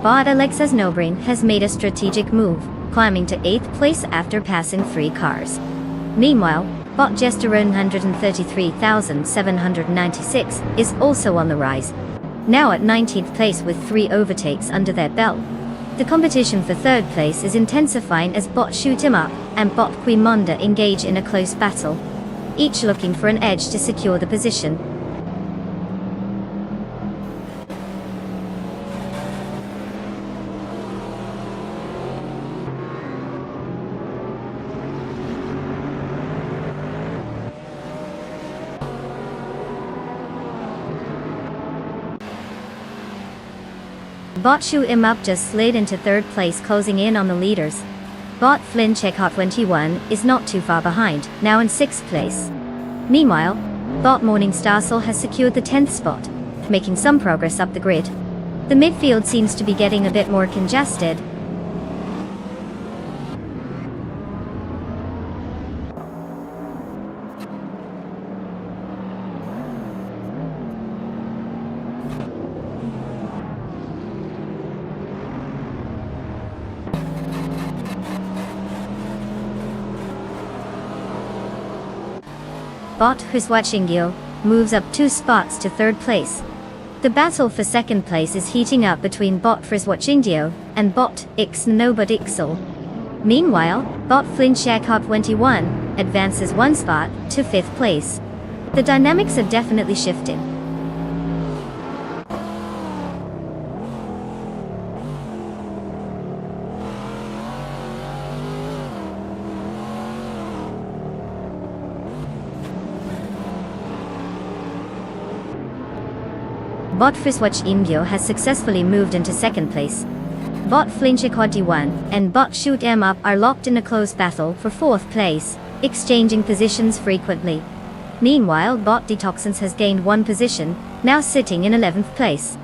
Bot Alexas Nobrin has made a strategic move, climbing to 8th place after passing 3 cars. Meanwhile, Bot Gesterone 133,796 is also on the rise, now at 19th place with 3 overtakes under their belt. The competition for third place is intensifying as Bot Shoot 'Em Up and Bot Quimonda engage in a close battle, each looking for an edge to secure the position. Bot Shoot 'Em Up just slid into third place, closing in on the leaders. Bot Flynn Checkout 21 is not too far behind, now in 6th place. Meanwhile, Bot Morningstar has secured the 10th spot, making some progress up the grid. The midfield seems to be getting a bit more congested. Bot Hriswachingyo moves up 2 spots to 3rd place. The battle for 2nd place is heating up between Bot Hriswachingyo and Bot Ixnobodixel. Meanwhile, Bot Flinchakop 21 advances 1 spot to 5th place. The dynamics have definitely shifted. Bot Friswachingyo has successfully moved into 2nd place. Bot Flinchakop and Bot Shoot 'Em Up are locked in a close battle for 4th place, exchanging positions frequently. Meanwhile, Bot Detoxins has gained 1 position, now sitting in 11th place.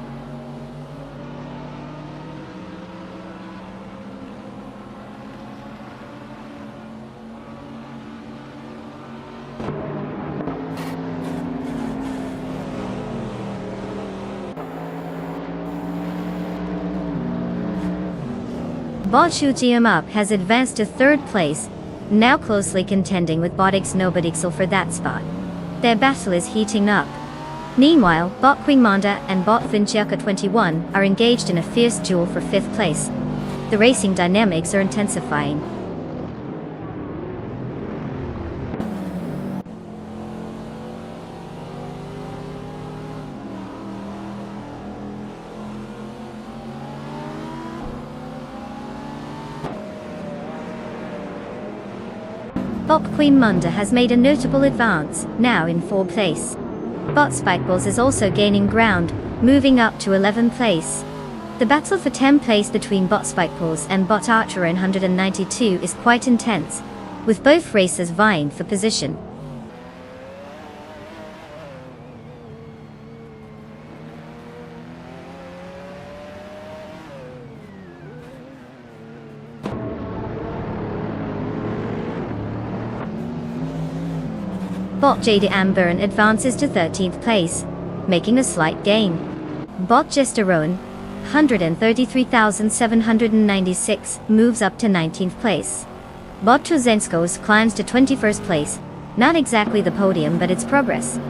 Bot Shoot 'Em Up has advanced to 3rd place, now closely contending with Bot Ixnobodixel for that spot. Their battle is heating up. Meanwhile, Bot Quimonda and Bot Finchiaka 21 are engaged in a fierce duel for 5th place. The racing dynamics are intensifying. Bot Quimonda has made a notable advance, now in 4th place. Bot Spikeballs is also gaining ground, moving up to 11th place. The battle for 10th place between Bot Spikeballs and Bot Archer in 192 is quite intense, with both racers vying for position. Bot Jade Amburn advances to 13th place, making a slight gain. Bot Gesterone 133,796 moves up to 19th place. Bot Truzenskos climbs to 21st place, not exactly the podium but it's progress.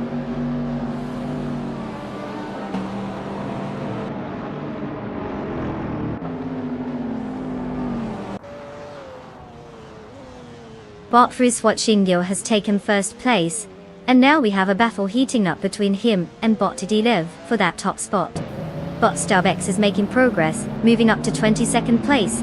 Bot Friswachingyo has taken 1st place, and now we have a battle heating up between him and Bot Live for that top spot. Bot Starbex is making progress, moving up to 22nd place.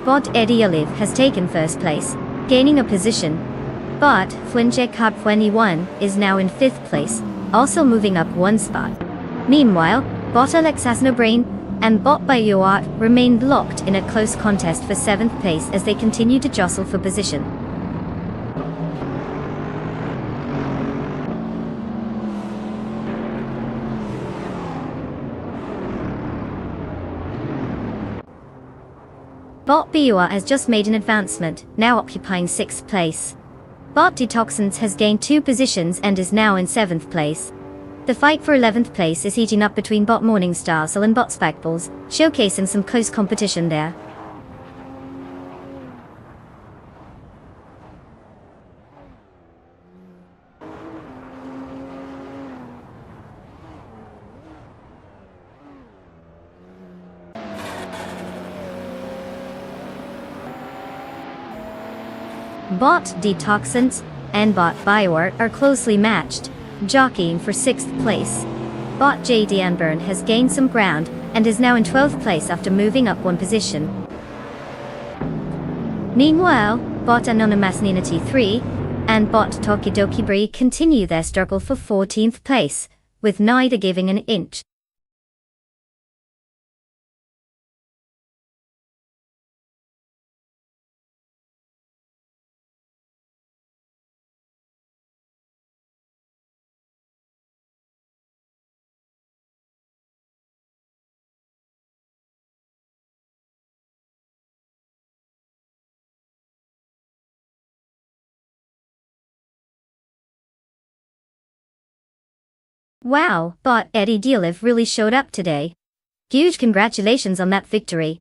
Bot Eddie Olive has taken 1st place, gaining a position. Bot Flinchek Cup 21 is now in 5th place, also moving up 1 spot. Meanwhile, Bot Alexasnobrain and Bot Bayuart remained locked in a close contest for 7th place as they continue to jostle for position. Bot Biua has just made an advancement, now occupying 6th place. Bot Detoxins has gained 2 positions and is now in 7th place. The fight for 11th place is heating up between Bot Morningstar and Bot Spikeballs, showcasing some close competition there. Bot Detoxins and Bot Bioware are closely matched, jockeying for 6th place. Bot JD Anburn has gained some ground and is now in 12th place after moving up 1 position. Meanwhile, Bot Anonymous Ninity 3 and Bot Tokidoki Brie continue their struggle for 14th place, with neither giving an inch. Wow, Bot Eddie Dialev really showed up today. Huge congratulations on that victory.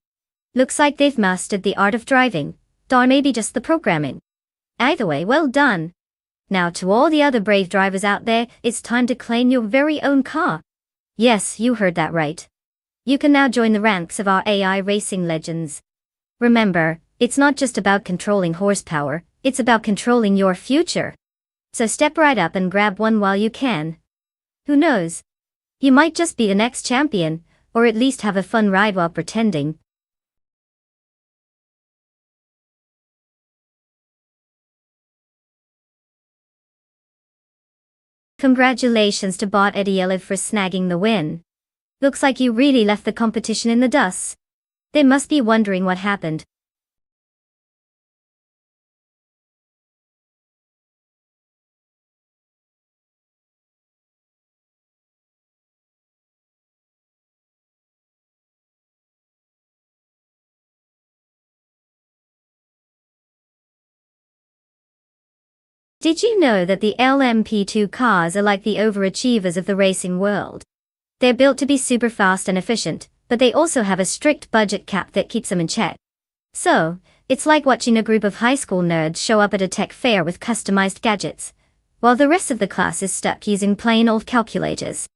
Looks like they've mastered the art of driving, or maybe just the programming. Either way, well done. Now to all the other brave drivers out there, it's time to claim your very own car. Yes, you heard that right. You can now join the ranks of our AI racing legends. Remember, it's not just about controlling horsepower, it's about controlling your future. So step right up and grab one while you can. Who knows? You might just be the next champion, or at least have a fun ride while pretending. Congratulations to Bot Eddie Dialev for snagging the win. Looks like you really left the competition in the dust. They must be wondering what happened. Did you know that the LMP2 cars are like the overachievers of the racing world? They're built to be super fast and efficient, but they also have a strict budget cap that keeps them in check. So, it's like watching a group of high school nerds show up at a tech fair with customized gadgets, while the rest of the class is stuck using plain old calculators.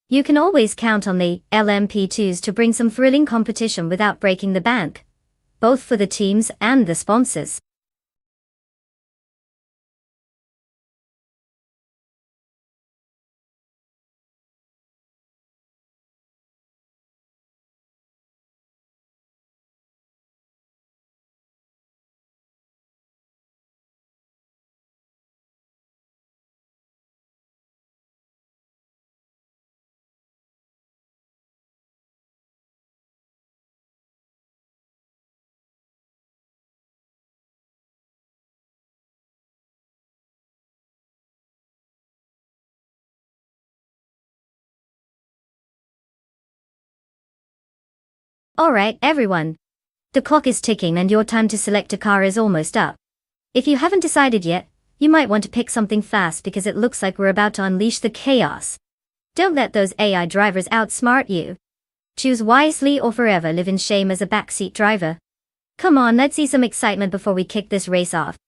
You can always count on the LMP2s to bring some thrilling competition without breaking the bank, both for the teams and the sponsors. Alright, everyone. The clock is ticking and your time to select a car is almost up. If you haven't decided yet, you might want to pick something fast because it looks like we're about to unleash the chaos. Don't let those AI drivers outsmart you. Choose wisely or forever live in shame as a backseat driver. Come on, let's see some excitement before we kick this race off.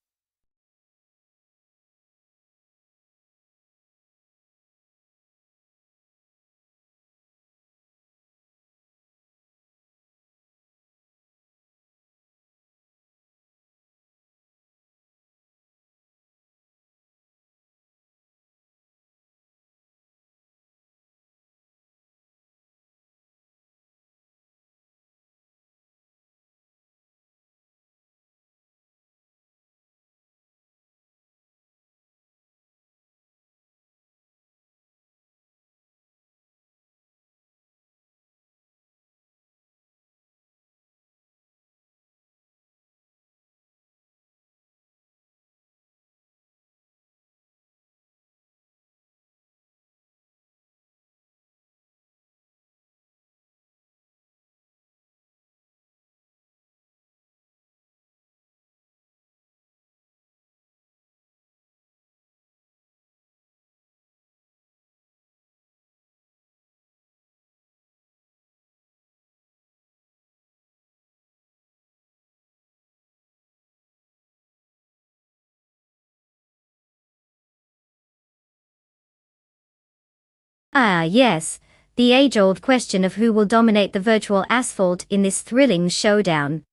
Ah, yes, the age-old question of who will dominate the virtual asphalt in this thrilling showdown.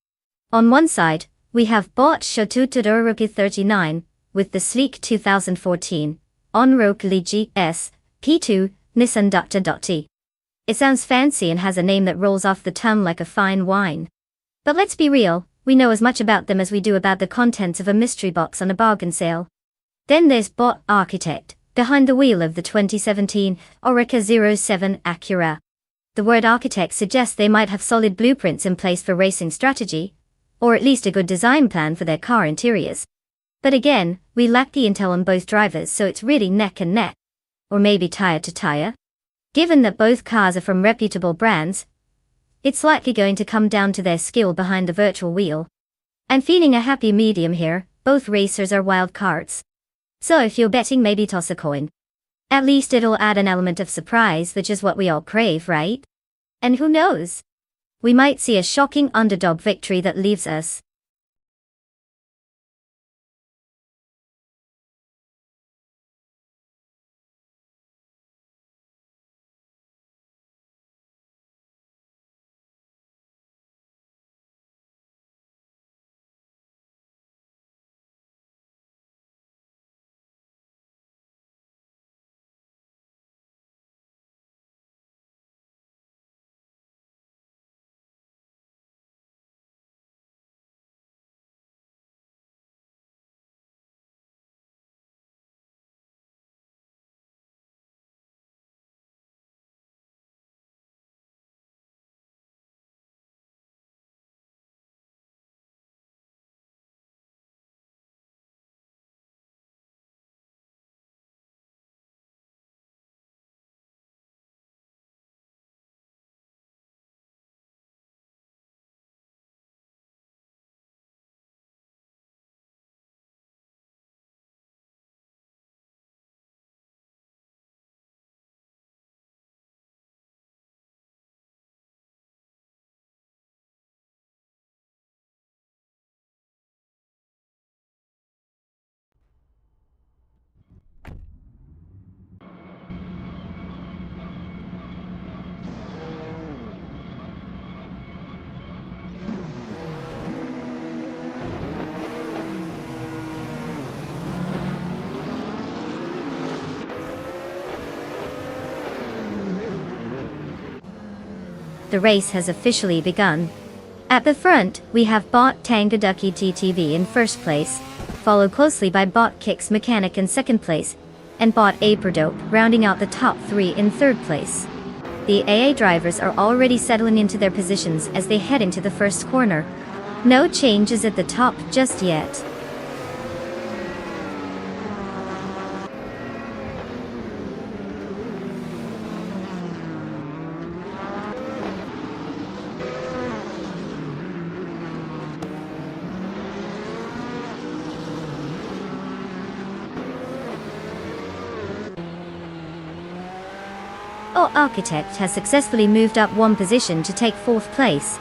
On one side, we have bot Chateau Todoroki 39, with the sleek 2014 On-Road GS P2 Nissan T. It sounds fancy and has a name that rolls off the tongue like a fine wine. But let's be real, we know as much about them as we do about the contents of a mystery box on a bargain sale. Then there's Bot Architect, behind the wheel of the 2017 Oreca 07 Acura. The word architect suggests they might have solid blueprints in place for racing strategy, or at least a good design plan for their car interiors. But again, we lack the intel on both drivers, so it's really neck and neck. Or maybe tire to tire. Given that both cars are from reputable brands, it's likely going to come down to their skill behind the virtual wheel. I'm feeling a happy medium here, both racers are wild cards. So if you're betting, maybe toss a coin. At least it'll add an element of surprise, which is what we all crave, right? And who knows? We might see a shocking underdog victory that leaves us. The race has officially begun. At the front, we have Bot Tangaducky TTV in first place, followed closely by Bot Kicks Mechanic in second place, and Bot Aperdope rounding out the top three in third place. The AA drivers are already settling into their positions as they head into the first corner. No changes at the top just yet. Architect has successfully moved up one position to take fourth place.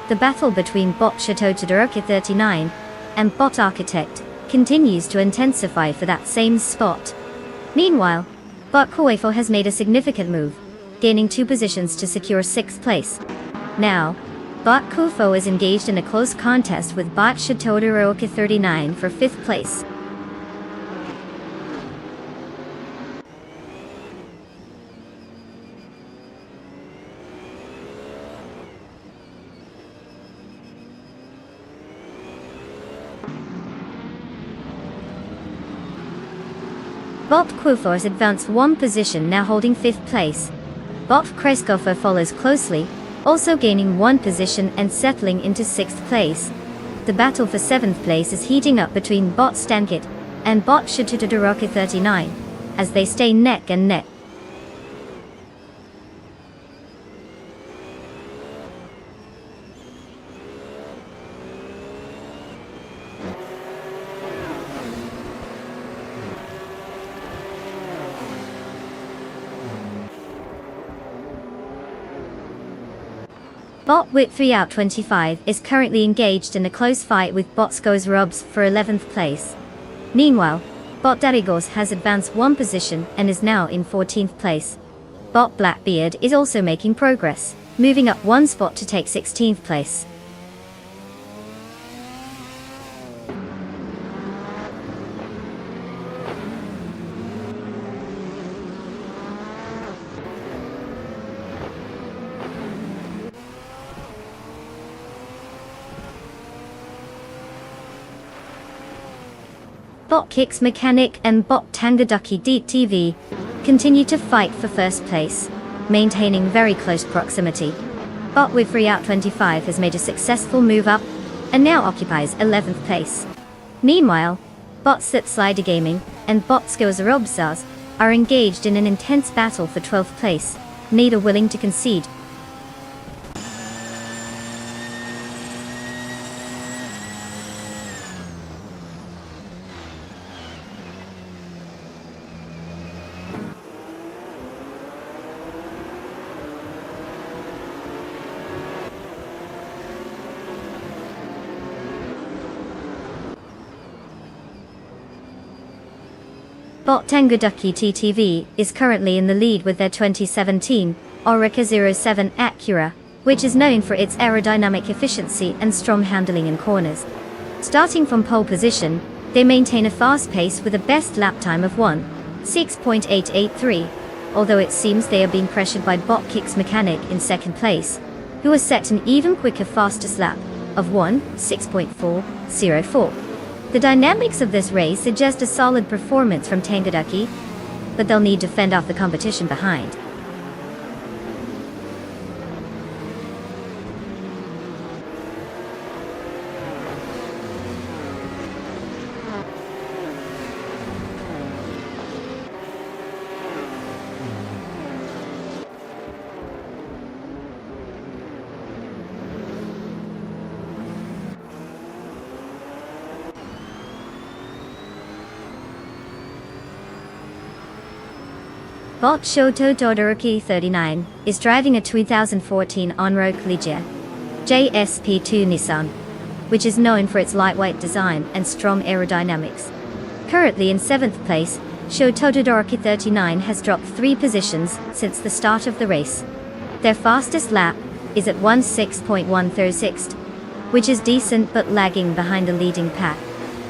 The battle between Bot Chateau Todoroki 39 and Bot Architect continues to intensify for that same spot. Meanwhile, Bot Kuefo has made a significant move, gaining 2 positions to secure 6th place. Now, Bot Kuefo is engaged in a close contest with Bot Chateau Todoroki 39 for 5th place. Bot Kuefo has advanced 1 position, now holding 5th place. Bot Kreskoffer follows closely, also gaining 1 position and settling into 6th place. The battle for 7th place is heating up between Bot Stankit and Bot Chateau Todoroki 39, as they stay neck and neck. Bot Whip3 out 25 is currently engaged in a close fight with Bot Skos Robs for 11th place. Meanwhile, Bot Darigos has advanced 1 position and is now in 14th place. Bot Blackbeard is also making progress, moving up one spot to take 16th place. Bot Kicks Mechanic and Bot Tangaducky DTV continue to fight for first place, maintaining very close proximity. Bot Wifrey Out 25 has made a successful move up and now occupies 11th place. Meanwhile, Bot Slip Slider Gaming and Bot Skozerobzaz are engaged in an intense battle for 12th place, neither willing to concede. Bot Tangaducky TTV is currently in the lead with their 2017 Orica 07 Acura, which is known for its aerodynamic efficiency and strong handling in corners. Starting from pole position, they maintain a fast pace with a best lap time of 1:06.883, although it seems they are being pressured by Bot Kicks Mechanic in second place, who has set an even quicker fastest lap of 1:06.404. The dynamics of this race suggest a solid performance from Tangaducky, but they'll need to fend off the competition behind. Bot Shoto Todoroki 39 is driving a 2014 on-road Collegia JSP2 Nissan, which is known for its lightweight design and strong aerodynamics. Currently in 7th place, Shoto Todoroki 39 has dropped 3 positions since the start of the race. Their fastest lap is at 1:06.136, which is decent but lagging behind the leading pack.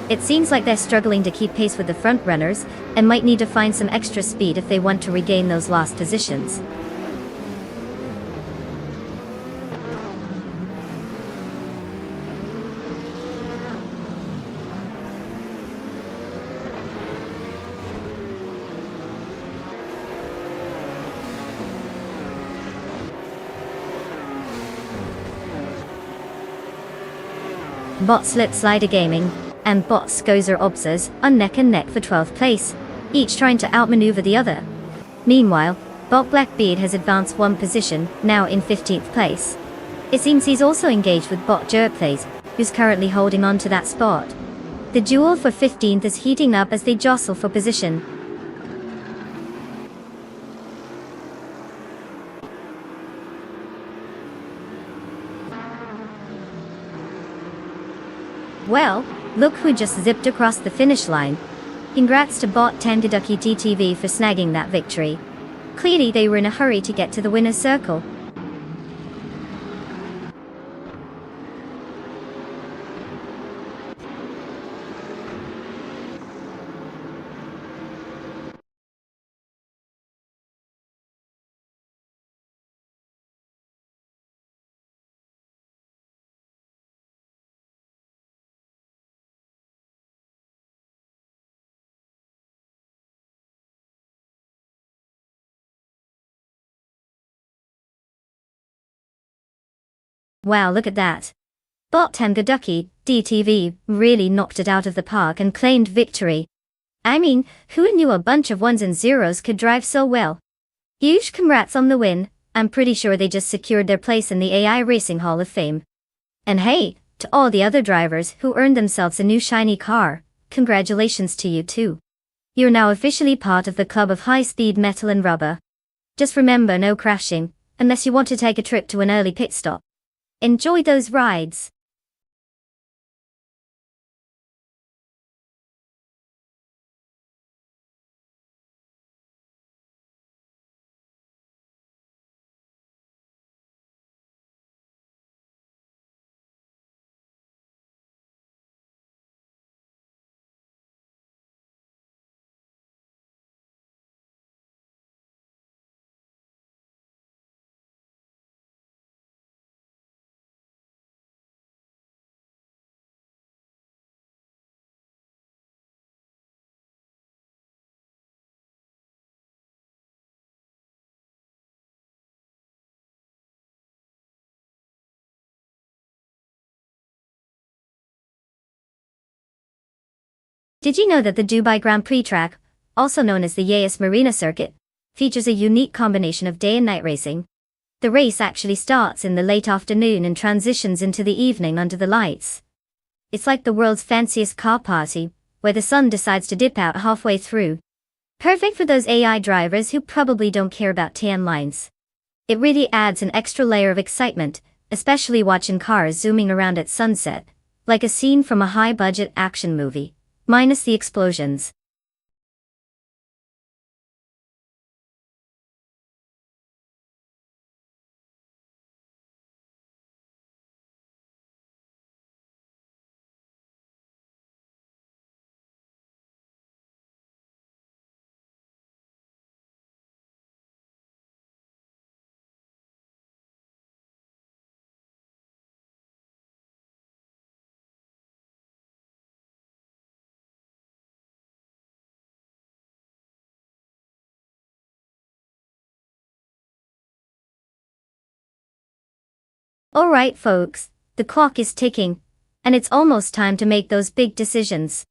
It seems like they're struggling to keep pace with the front runners and might need to find some extra speed if they want to regain those lost positions. Bot Slip Slider Gaming and Bot Skozerobzaz are neck and neck for 12th place, each trying to outmaneuver the other. Meanwhile, Bot Blackbeard has advanced 1 position, now in 15th place. It seems he's also engaged with Bot Jerplays, who's currently holding on to that spot. The duel for 15th is heating up as they jostle for position. Well, look who just zipped across the finish line. Congrats to Bot Tangaducky TTV for snagging that victory. Clearly they were in a hurry to get to the winner's circle. Wow, look at that. Bot Tangaducky DTV really knocked it out of the park and claimed victory. I mean, who knew a bunch of 1s and 0s could drive so well? Huge congrats on the win. I'm pretty sure they just secured their place in the AI Racing Hall of Fame. And hey, to all the other drivers who earned themselves a new shiny car, congratulations to you too. You're now officially part of the club of high-speed metal and rubber. Just remember, no crashing, unless you want to take a trip to an early pit stop. Enjoy those rides. Did you know that the Dubai Grand Prix track, also known as the Yas Marina Circuit, features a unique combination of day and night racing? The race actually starts in the late afternoon and transitions into the evening under the lights. It's like the world's fanciest car party, where the sun decides to dip out halfway through. Perfect for those AI drivers who probably don't care about tan lines. It really adds an extra layer of excitement, especially watching cars zooming around at sunset, like a scene from a high-budget action movie, minus the explosions. Alright folks, the clock is ticking, and it's almost time to make those big decisions.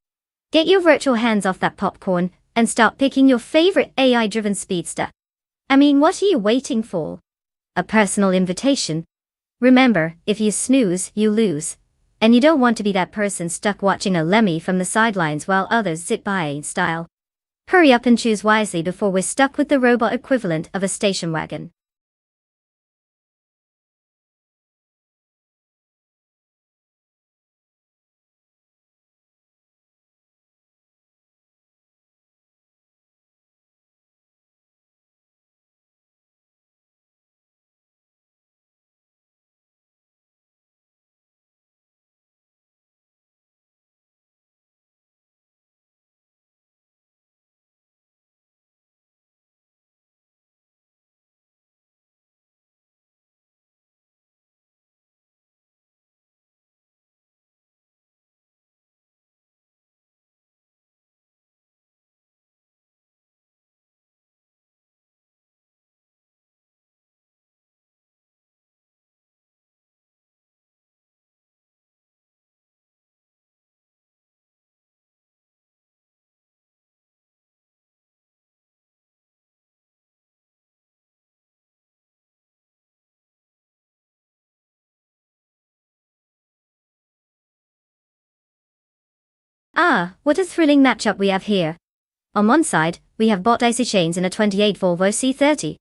Get your virtual hands off that popcorn, and start picking your favorite AI-driven speedster. I mean, what are you waiting for? A personal invitation? Remember, if you snooze, you lose. And you don't want to be that person stuck watching a Lemmy from the sidelines while others sit by in style. Hurry up and choose wisely before we're stuck with the robot equivalent of a station wagon. Ah, what a thrilling matchup we have here. On one side, we have bot Icy Chains in a 28 Volvo C30.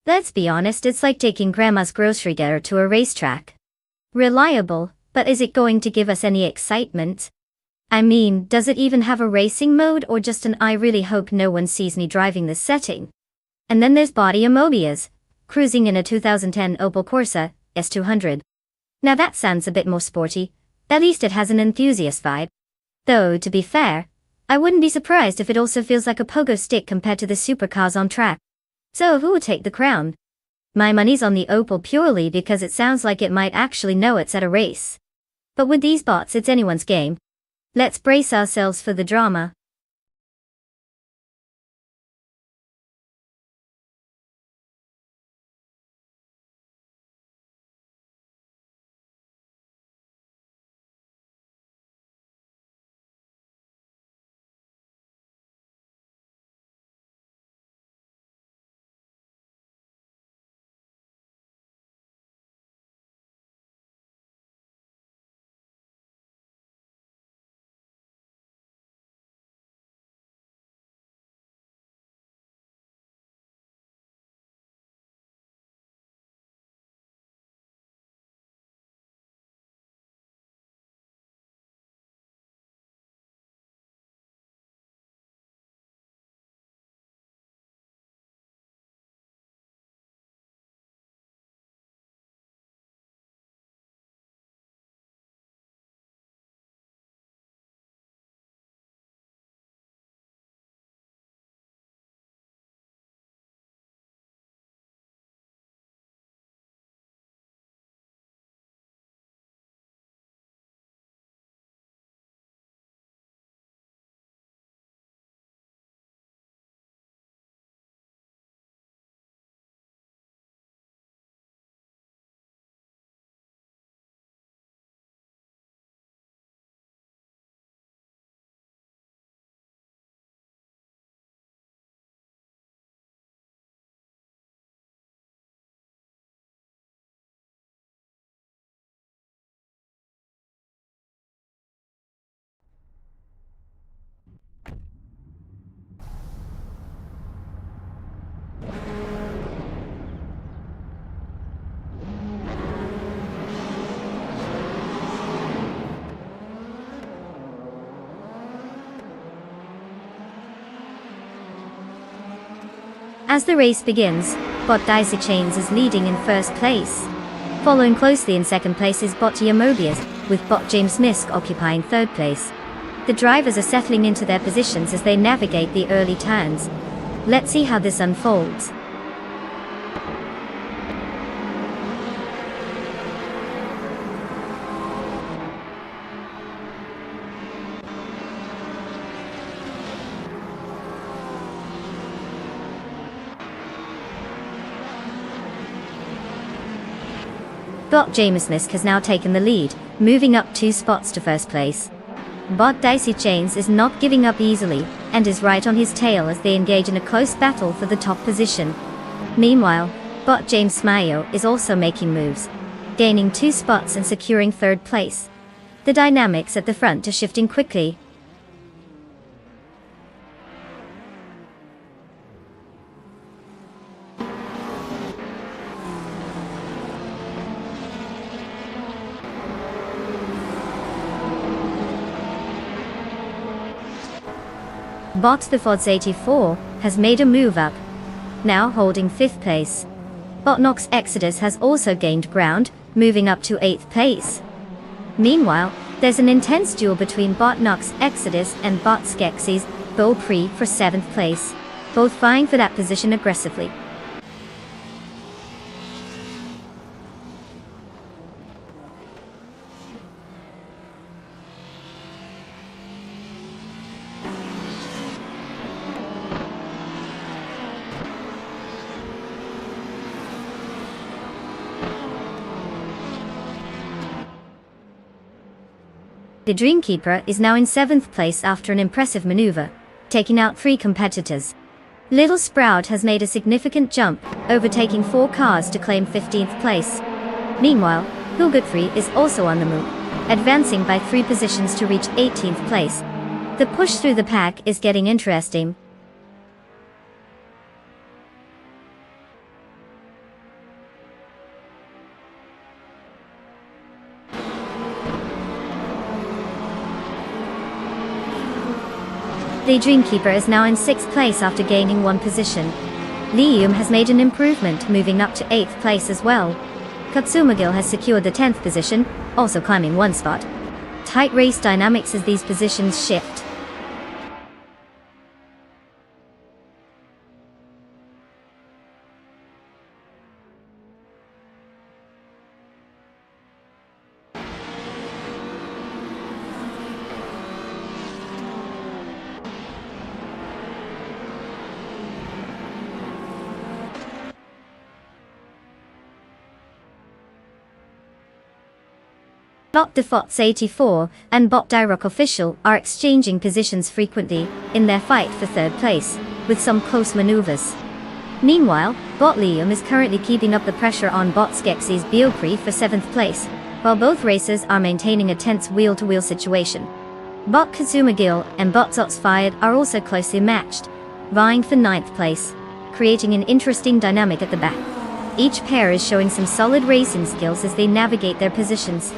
Let's be honest, it's like taking grandma's grocery getter to a racetrack. Reliable, but is it going to give us any excitement? I mean, does it even have a racing mode or just an I really hope no one sees me driving this setting? And then there's Body Amobias, cruising in a 2010 Opel Corsa S200. Now that sounds a bit more sporty, at least it has an enthusiast vibe. Though, to be fair, I wouldn't be surprised if it also feels like a pogo stick compared to the supercars on track. So who will take the crown? My money's on the Opel purely because it sounds like it might actually know it's at a race. But with these bots it's anyone's game. Let's brace ourselves for the drama. As the race begins, bot Daisy Chains is leading in first place. Following closely in second place is bot Mobius, with bot James Misk occupying third place. The drivers are settling into their positions as they navigate the early turns. Let's see how this unfolds. Bot James Misk has now taken the lead, moving up 2 spots to first place. Bot Daisy Chains is not giving up easily, and is right on his tail as they engage in a close battle for the top position. Meanwhile, bot James Mayo is also making moves, gaining 2 spots and securing third place. The dynamics at the front are shifting quickly. Bot the Fods 84 has made a move up, now holding 5th place. Bot Nox Exodus has also gained ground, moving up to 8th place. Meanwhile, there's an intense duel between bot Nox Exodus and bot Skeksis Beaupré for 7th place, both vying for that position aggressively. The Dreamkeeper is now in 7th place after an impressive maneuver, taking out 3 competitors. Little Sprout has made a significant jump, overtaking 4 cars to claim 15th place. Meanwhile, Godfrey is also on the move, advancing by 3 positions to reach 18th place. The push through the pack is getting interesting. The Dreamkeeper is now in 6th place after gaining 1 position. Liam has made an improvement, moving up to 8th place as well. Katsumagil has secured the 10th position, also climbing 1 spot. Tight race dynamics as these positions shift. Bot Defots 84 and Bot Dyrock Official are exchanging positions frequently in their fight for 3rd place, with some close maneuvers. Meanwhile, Bot Liam is currently keeping up the pressure on Bot Skeksis Beaupré for 7th place, while both racers are maintaining a tense wheel-to-wheel situation. Bot Kazumagil and Bot Zots Fired are also closely matched, vying for 9th place, creating an interesting dynamic at the back. Each pair is showing some solid racing skills as they navigate their positions.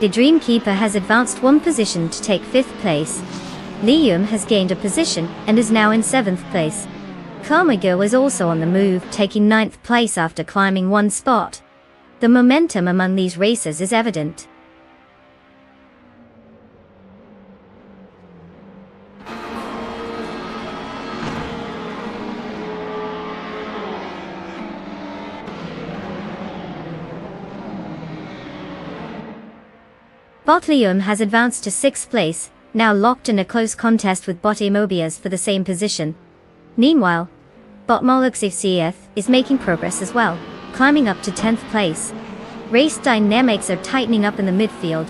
The Dreamkeeper has advanced 1 position to take 5th place. Liam has gained a position and is now in 7th place. Karmago is also on the move, taking 9th place after climbing 1 spot. The momentum among these racers is evident. Bot Liam has advanced to 6th place, now locked in a close contest with Bot Mobius for the same position. Meanwhile, Bot Moluxif is making progress as well, climbing up to 10th place. Race dynamics are tightening up in the midfield.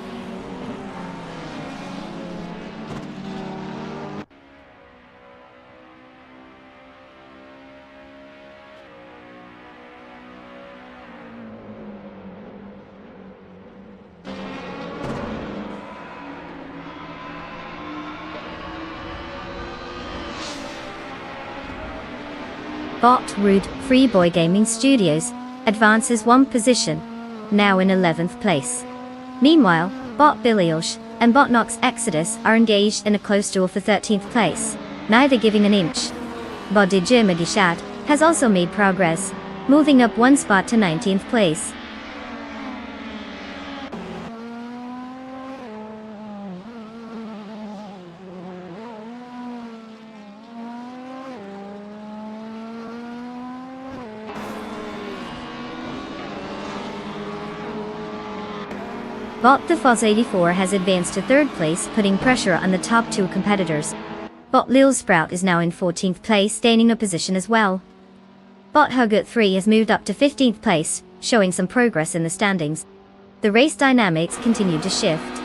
Bot Rude Freeboy Gaming Studios advances one position, now in 11th place. Meanwhile, Bot Biliosh and Bot Nox Exodus are engaged in a close duel for 13th place, neither giving an inch. Bot DJ Magishat has also made progress, moving up one spot to 19th place. Bot the Foz 84 has advanced to 3rd place, putting pressure on the top 2 competitors. Bot Lil Sprout is now in 14th place, gaining a position as well. Bot Hugut 3 has moved up to 15th place, showing some progress in the standings. The race dynamics continue to shift.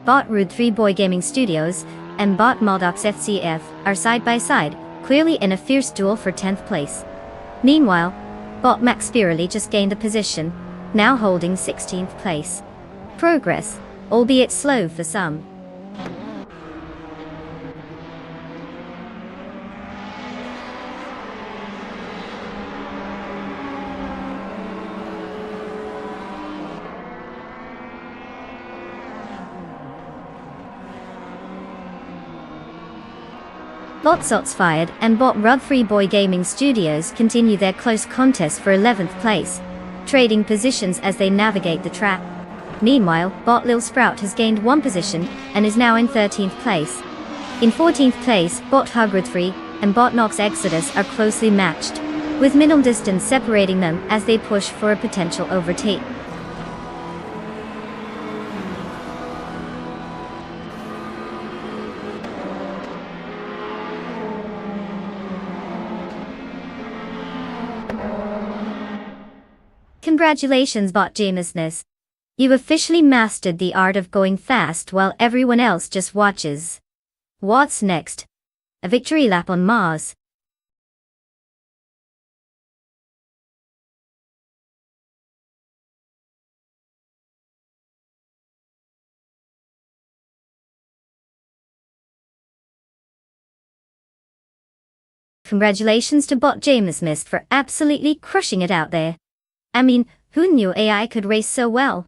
Bot Rude 3 Boy Gaming Studios and Bot Maldox FCF are side by side, clearly in a fierce duel for 10th place. Meanwhile, Bot Max Spirally just gained a position, now holding 16th place. Progress, albeit slow for some. Bot Sots Fired and Bot Rub 3 Boy Gaming Studios continue their close contest for 11th place, trading positions as they navigate the track. Meanwhile, Bot Lil Sprout has gained one position and is now in 13th place. In 14th place, Bot Hugrid 3 and Bot Nox Exodus are closely matched, with minimal distance separating them as they push for a potential overtake. Congratulations, Bot Geniusness. You officially mastered the art of going fast while everyone else just watches. What's next? A victory lap on Mars. Congratulations to Bot Geniusness for absolutely crushing it out there. I mean, who knew AI could race so well?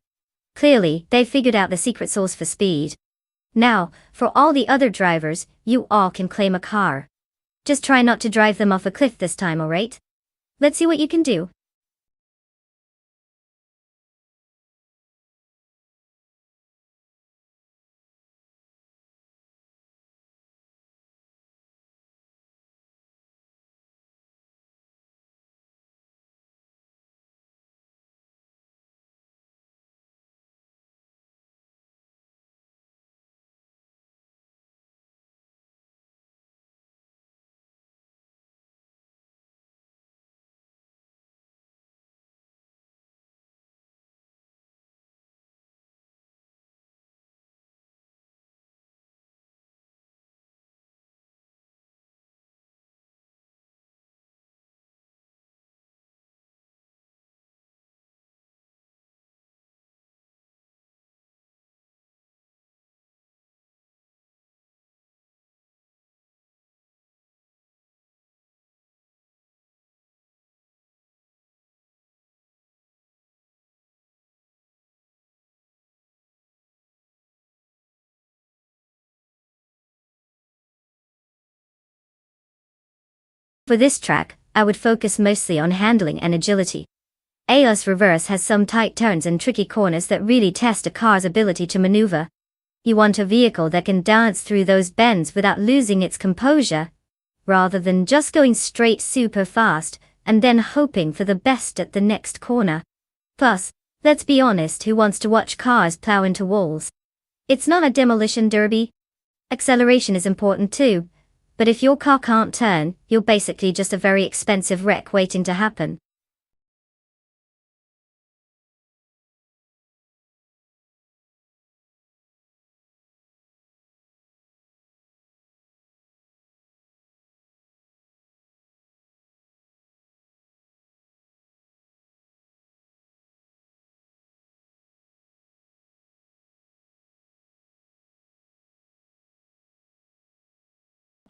Clearly, they figured out the secret sauce for speed. Now, for all the other drivers, you all can claim a car. Just try not to drive them off a cliff this time, alright? Let's see what you can do. For this track, I would focus mostly on handling and agility. AOS Reverse has some tight turns and tricky corners that really test a car's ability to maneuver. You want a vehicle that can dance through those bends without losing its composure, rather than just going straight super fast and then hoping for the best at the next corner. Plus, let's be honest, who wants to watch cars plow into walls? It's not a demolition derby. Acceleration is important too, but if your car can't turn, you're basically just a very expensive wreck waiting to happen.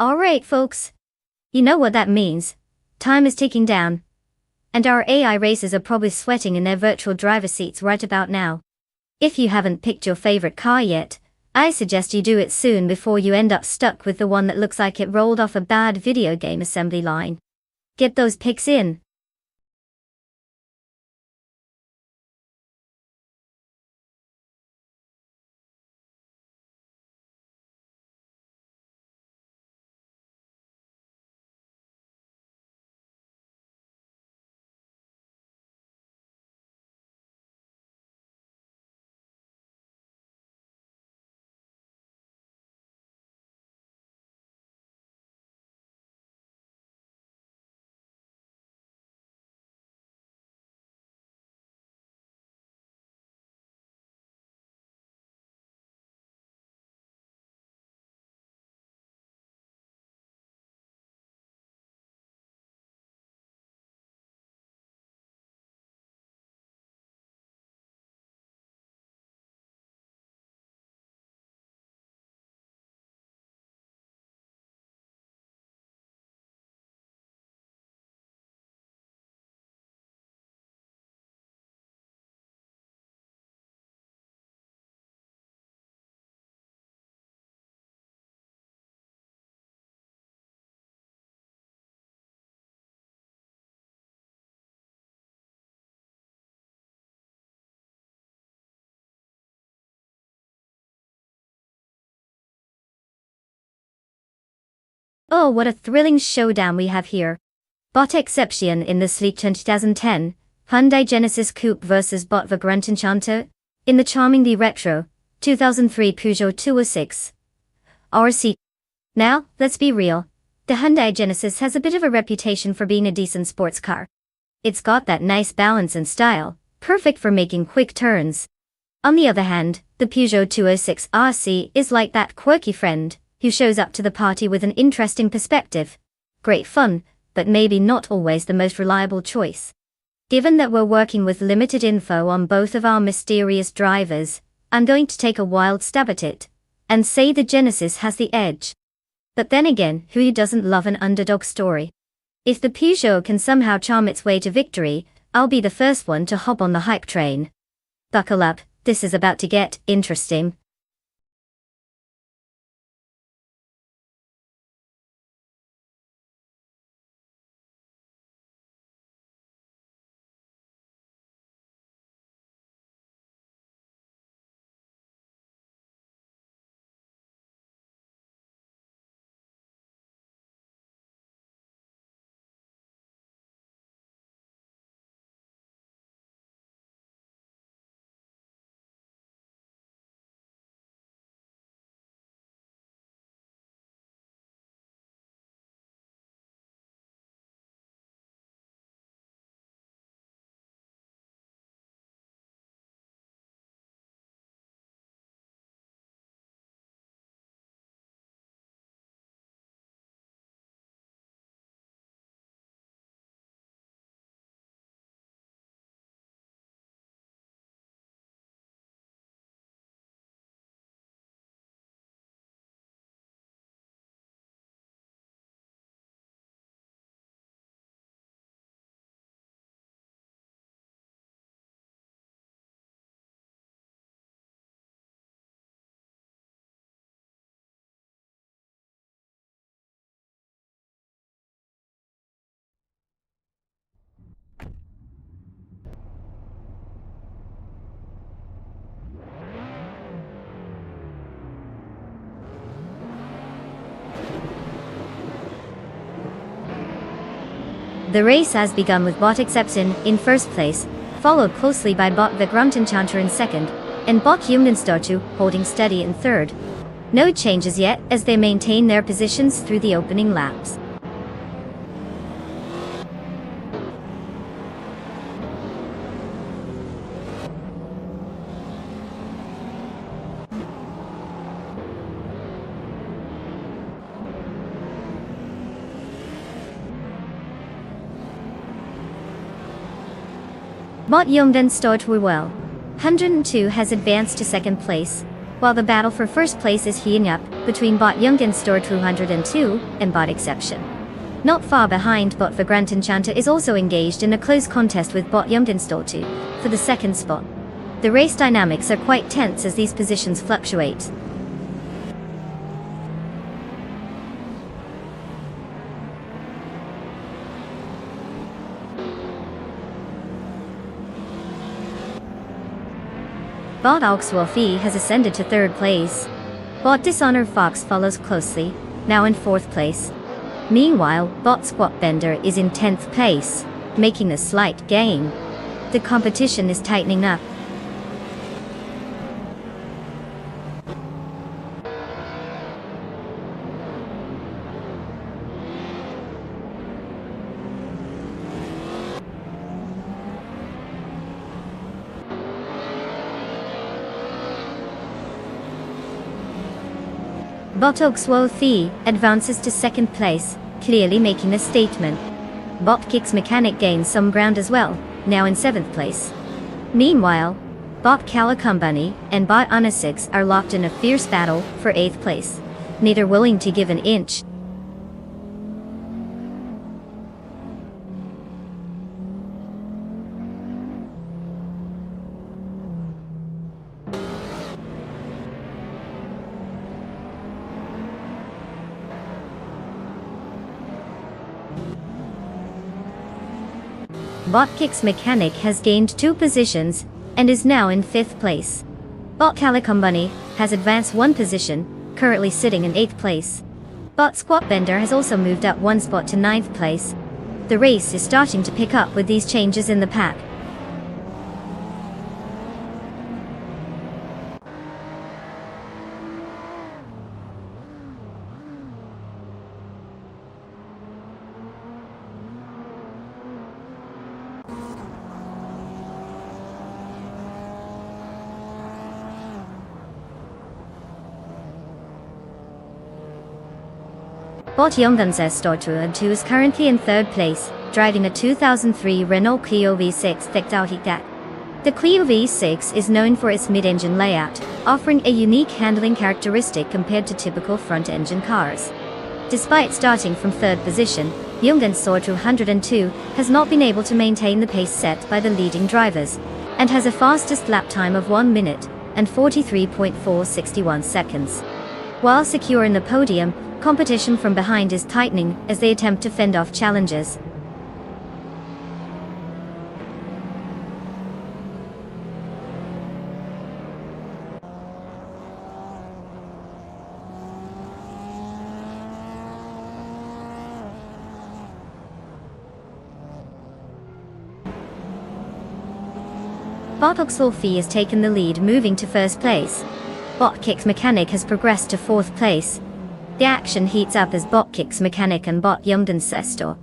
Alright folks. You know what that means. Time is ticking down. And our AI racers are probably sweating in their virtual driver seats right about now. If you haven't picked your favorite car yet, I suggest you do it soon before you end up stuck with the one that looks like it rolled off a bad video game assembly line. Get those picks in. Oh, what a thrilling showdown we have here. Bot Exception in the sleek 2010 Hyundai Genesis Coupe versus Bot Vagrant Enchanter in the charmingly retro 2003 Peugeot 206 RC. Now, let's be real. The Hyundai Genesis has a bit of a reputation for being a decent sports car. It's got that nice balance and style, perfect for making quick turns. On the other hand, the Peugeot 206 RC is like that quirky friend who shows up to the party with an interesting perspective. Great fun, but maybe not always the most reliable choice. Given that we're working with limited info on both of our mysterious drivers, I'm going to take a wild stab at it and say the Genesis has the edge. But then again, who doesn't love an underdog story? If the Peugeot can somehow charm its way to victory, I'll be the first one to hop on the hype train. Buckle up, this is about to get interesting. The race has begun with Bot Exception in first place, followed closely by Bot Vagrant Enchanter in second, and Bot Statue holding steady in third. No changes yet as they maintain their positions through the opening laps. Bot Statue well. 102 has advanced to second place, while the battle for first place is heating up between bot Jungenstore 202 and bot Exception. Not far behind, bot Vagrant Enchanter is also engaged in a close contest with bot Jungenstore 2 for the second spot. The race dynamics are quite tense as these positions fluctuate. Bot Auxwolfie has ascended to third place. Bot Dishonor Fox follows closely, now in fourth place. Meanwhile, bot Squatbender is in 10th place, making a slight gain. The competition is tightening up. Bot Auxwolfie advances to second place, clearly making a statement. Bot Kicks Mechanic gains some ground as well, now in 7th place. Meanwhile, bot Calicumbunny and bot Unisix are locked in a fierce battle for 8th place, neither willing to give an inch. Bot Kicks Mechanic has gained 2 positions and is now in 5th place. Bot Calicumbunny has advanced 1 position, currently sitting in 8th place. Bot Squatbender has also moved up 1 spot to 9th place. The race is starting to pick up with these changes in the pack. Bot Jungenstore 202 is currently in 3rd place, driving a 2003 Renault Clio V6 Thekdauhikdak. The Clio V6 is known for its mid-engine layout, offering a unique handling characteristic compared to typical front-engine cars. Despite starting from 3rd position, Jungenstore 202 has not been able to maintain the pace set by the leading drivers, and has a fastest lap time of 1 minute and 43.461 seconds. While secure in the podium, competition from behind is tightening as they attempt to fend off challenges. Bot Auxwolfie has taken the lead, moving to 1st place. Bot Kicks Mechanic has progressed to 4th place. The action heats up as bot Kicks Mechanic and bot Jungenstore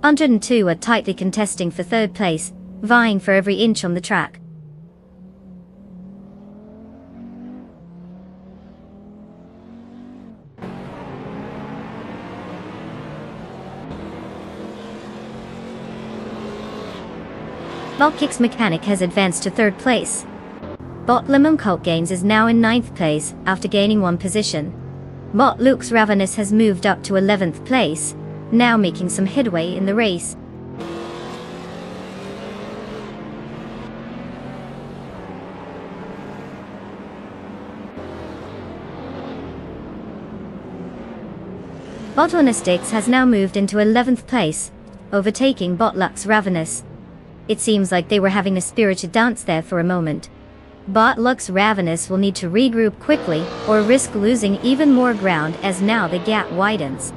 102 are tightly contesting for 3rd place, vying for every inch on the track. Bot Kicks Mechanic has advanced to 3rd place. Bot Lemon Cult Gains is now in 9th place after gaining 1 position. Bot Lux Ravenous has moved up to 11th place, now making some headway in the race. Bot Onistix has now moved into 11th place, overtaking bot Lux Ravenous. It seems like they were having a spirited dance there for a moment. Bot Lux Ravenous will need to regroup quickly or risk losing even more ground as now the gap widens.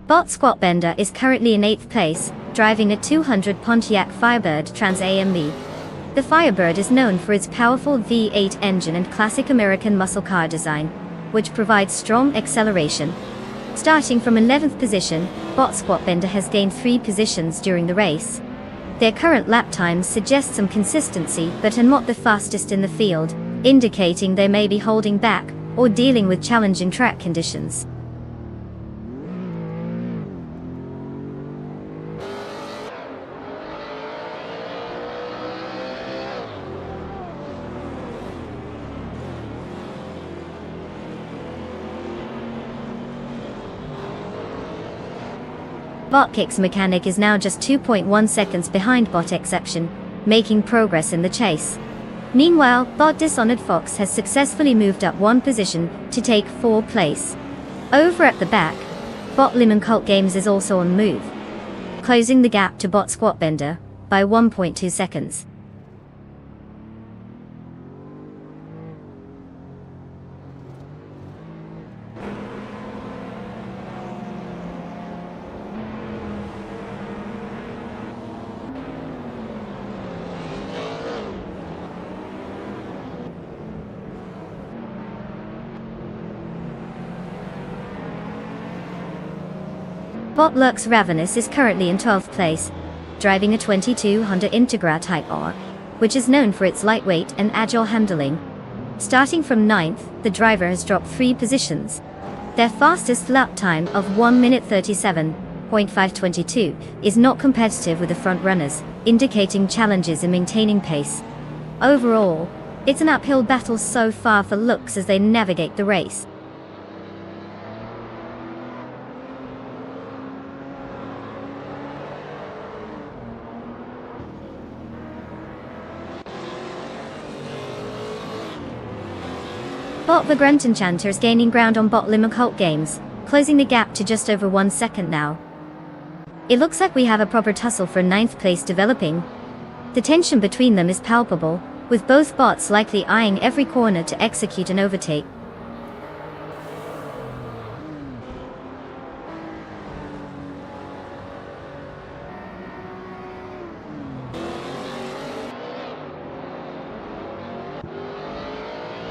Bot Squatbender is currently in 8th place, driving a 200 Pontiac Firebird Trans AMB. The Firebird is known for its powerful V8 engine and classic American muscle car design, which provides strong acceleration. Starting from 11th position, Bot Squat Bender has gained 3 positions during the race. Their current lap times suggest some consistency but are not the fastest in the field, indicating they may be holding back or dealing with challenging track conditions. Botkick's mechanic is now just 2.1 seconds behind Bot Exception, making progress in the chase. Meanwhile, Bot Dishonored Fox has successfully moved up 1 position to take 4th place. Over at the back, Bot Lemon Cult Games is also on the move, closing the gap to Bot Squat Bender by 1.2 seconds. Bot Lux Ravenous is currently in 12th place, driving a 22 Honda Integra Type R, which is known for its lightweight and agile handling. Starting from 9th, the driver has dropped 3 positions. Their fastest lap time of 1 minute 37.522 is not competitive with the front runners, indicating challenges in maintaining pace. Overall, it's an uphill battle so far for Lux as they navigate the race. Bot Vagrant Enchanter is gaining ground on Bot Lemon Cult Games, closing the gap to just over 1 second now. It looks like we have a proper tussle for 9th place developing. The tension between them is palpable, with both bots likely eyeing every corner to execute an overtake.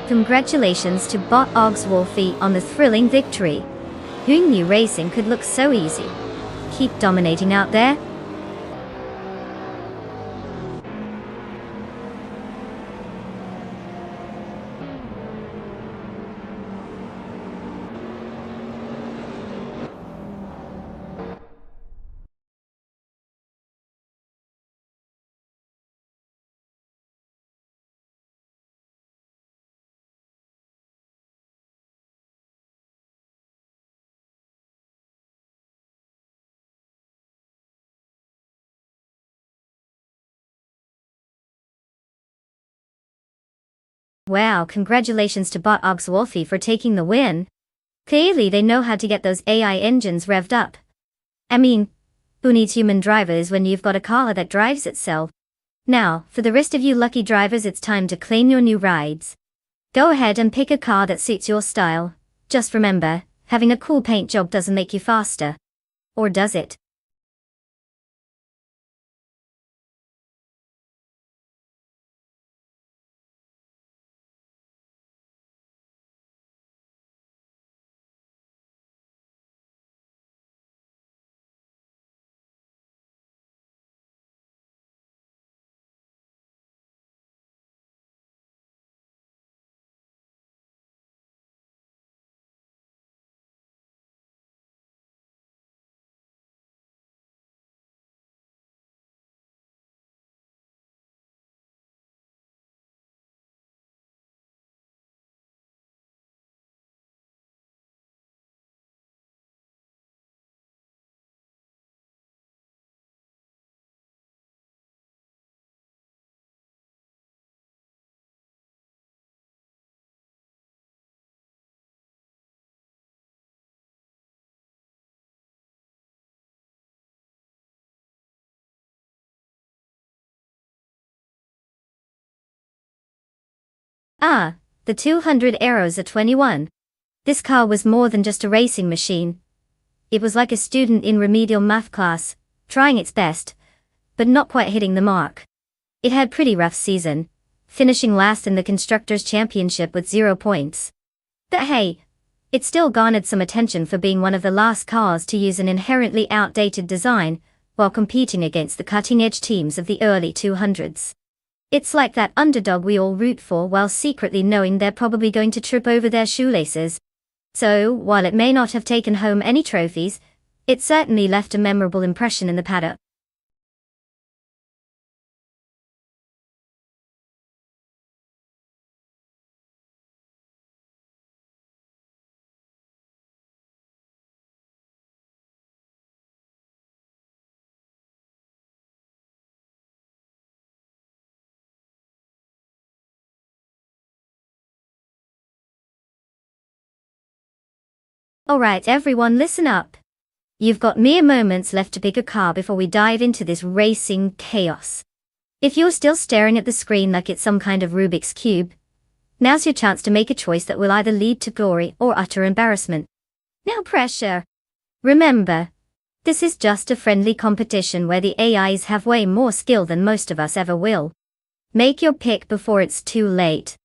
Congratulations to Bot Ogs Wolfie on the thrilling victory. Who knew racing could look so easy? Keep dominating out there. Wow, congratulations to Bot Ogs Wolfie for taking the win. Clearly they know how to get those AI engines revved up. I mean, who needs human drivers when you've got a car that drives itself? Now, for the rest of you lucky drivers, it's time to claim your new rides. Go ahead and pick a car that suits your style. Just remember, having a cool paint job doesn't make you faster. Or does it? Ah, the 200 Arrows are 21. This car was more than just a racing machine. It was like a student in remedial math class, trying its best, but not quite hitting the mark. It had a pretty rough season, finishing last in the Constructors' Championship with 0 points. But hey, It still garnered some attention for being one of the last cars to use an inherently outdated design, while competing against the cutting-edge teams of the early 200s. It's like that underdog we all root for while secretly knowing they're probably going to trip over their shoelaces. So, while it may not have taken home any trophies, it certainly left a memorable impression in the paddock. Alright everyone, listen up. You've got mere moments left to pick a car before we dive into this racing chaos. If you're still staring at the screen like it's some kind of Rubik's Cube, now's your chance to make a choice that will either lead to glory or utter embarrassment. No pressure. Remember, this is just a friendly competition where the AIs have way more skill than most of us ever will. Make your pick before it's too late.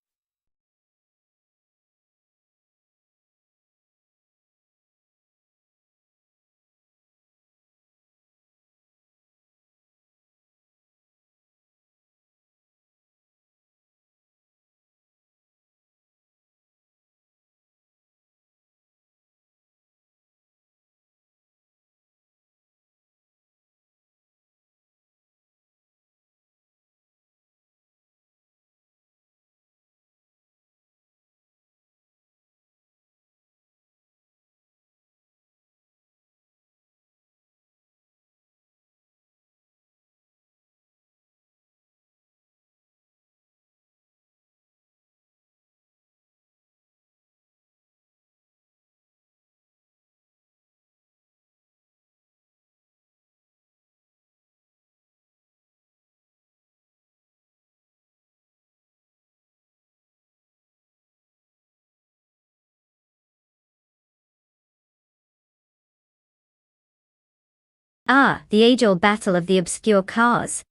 The age-old battle of the obscure cars.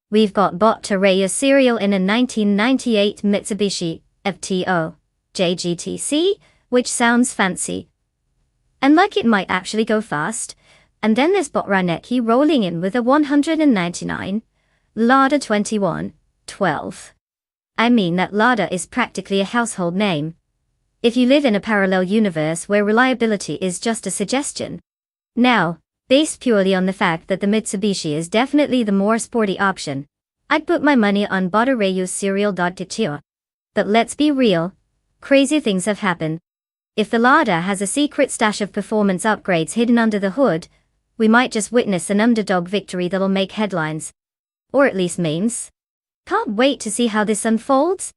We've got Bot to Raya serial in a 1998 Mitsubishi FTO JGTC, which sounds fancy. And like it might actually go fast. And then there's Bot Raneki rolling in with a 199 Lada 2112. I mean, that Lada is practically a household name. If you live in a parallel universe where reliability is just a suggestion. Now, based purely on the fact that the Mitsubishi is definitely the more sporty option, I'd put my money on Botarayu's serial. But let's be real, crazy things have happened. If the Lada has a secret stash of performance upgrades hidden under the hood, we might just witness an underdog victory that'll make headlines. Or at least memes. Can't wait to see how this unfolds.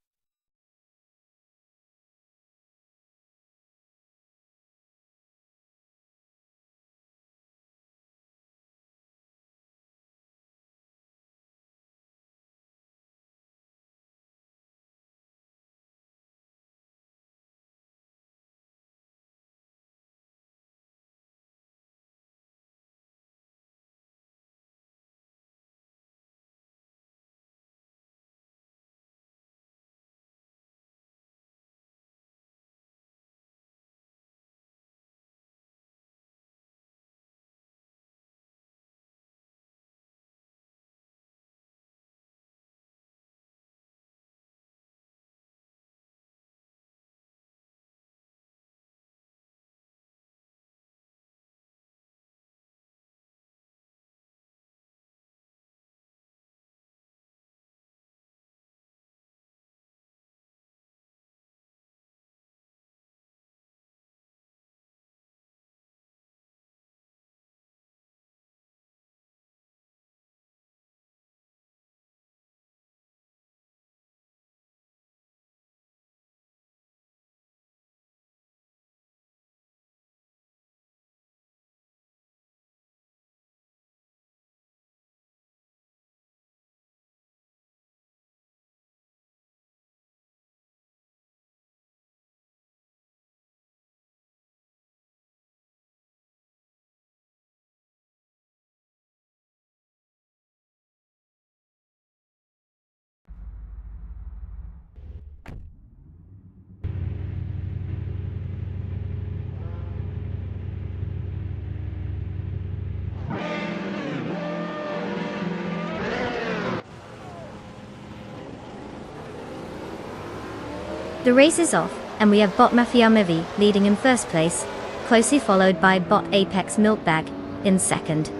The race is off, and we have Bot Mafia Mivi leading in first place, closely followed by Bot Apex Milkbag in second.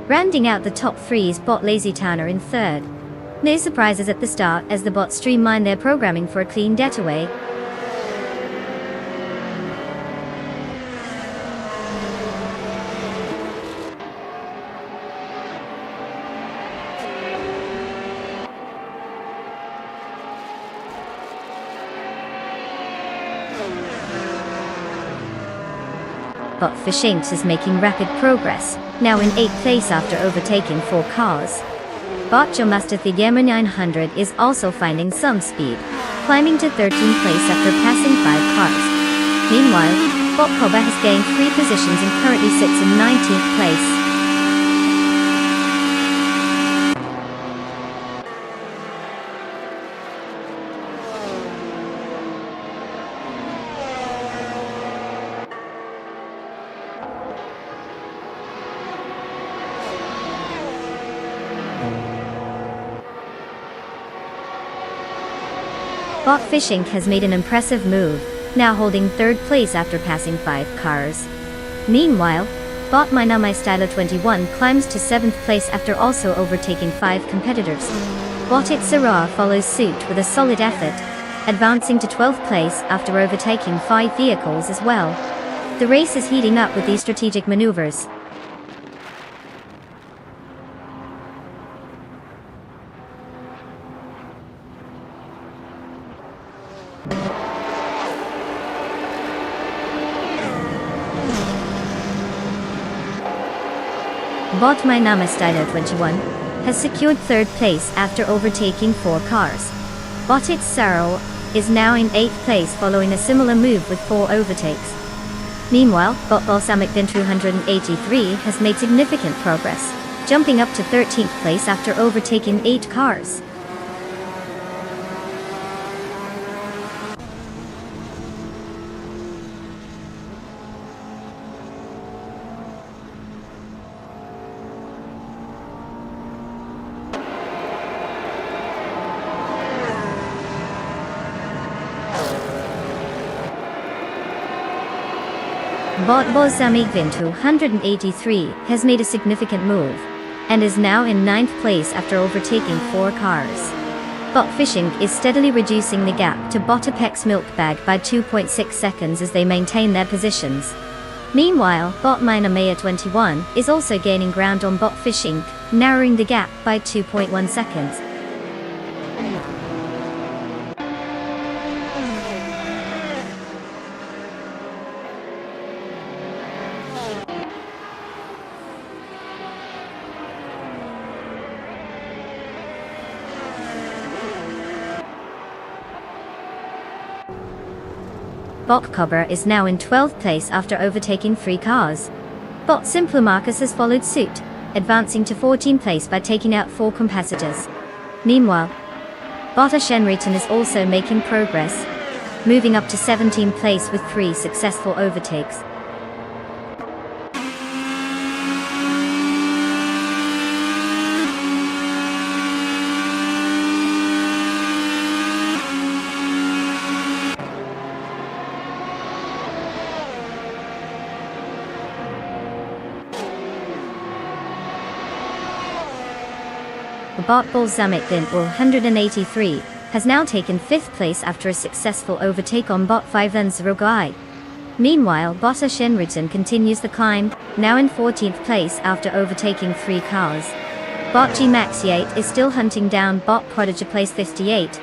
Rounding out the top three is Bot Lazy Towner in third. No surprises at the start as the bots streamline their programming for a clean getaway. Bot Fishinks is making rapid progress, now in 8th place after overtaking 4 cars. Bot Jomaster Thigema 900 is also finding some speed, climbing to 13th place after passing 5 cars. Meanwhile, Bot Koba has gained 3 positions and currently sits in 19th place. Bot Fishing has made an impressive move, now holding 3rd place after passing 5 cars. Meanwhile, Bot Mainamai Styler 21 climbs to 7th place after also overtaking 5 competitors. Bot Itzara follows suit with a solid effort, advancing to 12th place after overtaking 5 vehicles as well. The race is heating up with these strategic maneuvers. Bot My Nama Styler 21 has secured 3rd place after overtaking 4 cars. Bot It's Saro is now in 8th place following a similar move with 4 overtakes. Meanwhile, Bot Balsamic Bin 283 has made significant progress, jumping up to 13th place after overtaking 8 cars. Bot Balsamic Bin 283 has made a significant move, and is now in 9th place after overtaking 4 cars. Bot Fishing is steadily reducing the gap to Bot Apex Milkbag by 2.6 seconds as they maintain their positions. Meanwhile, Bot Miner Maya 21 is also gaining ground on Bot Fishing, narrowing the gap by 2.1 seconds. Bot Cobra is now in 12th place after overtaking 3 cars. Bot Simpler Marcus has followed suit, advancing to 14th place by taking out 4 competitors. Meanwhile, Bot Shenriton is also making progress, moving up to 17th place with 3 successful overtakes. Bot Balsamic Bin 183 has now taken 5th place after a successful overtake on Bot 5 and Zrogai. Meanwhile, Bot Shenriton continues the climb, now in 14th place after overtaking 3 cars. Bot G Maxiate is still hunting down Bot Prodigy place 58,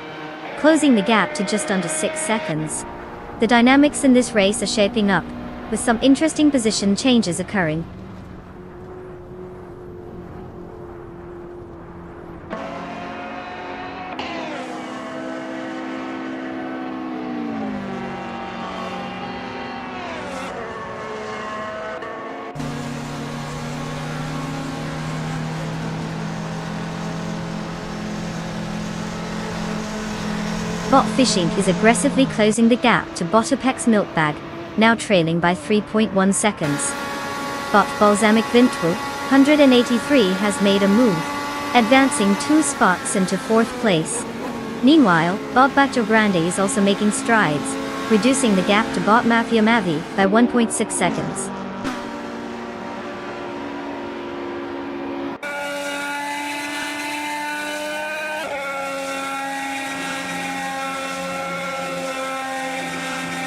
closing the gap to just under 6 seconds. The dynamics in this race are shaping up, with some interesting position changes occurring. Bot Fishing is aggressively closing the gap to Bot Apex Milkbag, now trailing by 3.1 seconds. Bot Balsamic Vintru 183 has made a move, advancing 2 spots into 4th place. Meanwhile, Bob Grande is also making strides, reducing the gap to Bot Mafia Mavi by 1.6 seconds.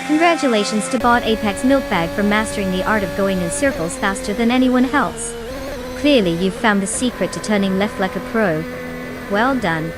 Congratulations to Bot Apex Milkbag for mastering the art of going in circles faster than anyone else. Clearly you've found the secret to turning left like a pro. Well done.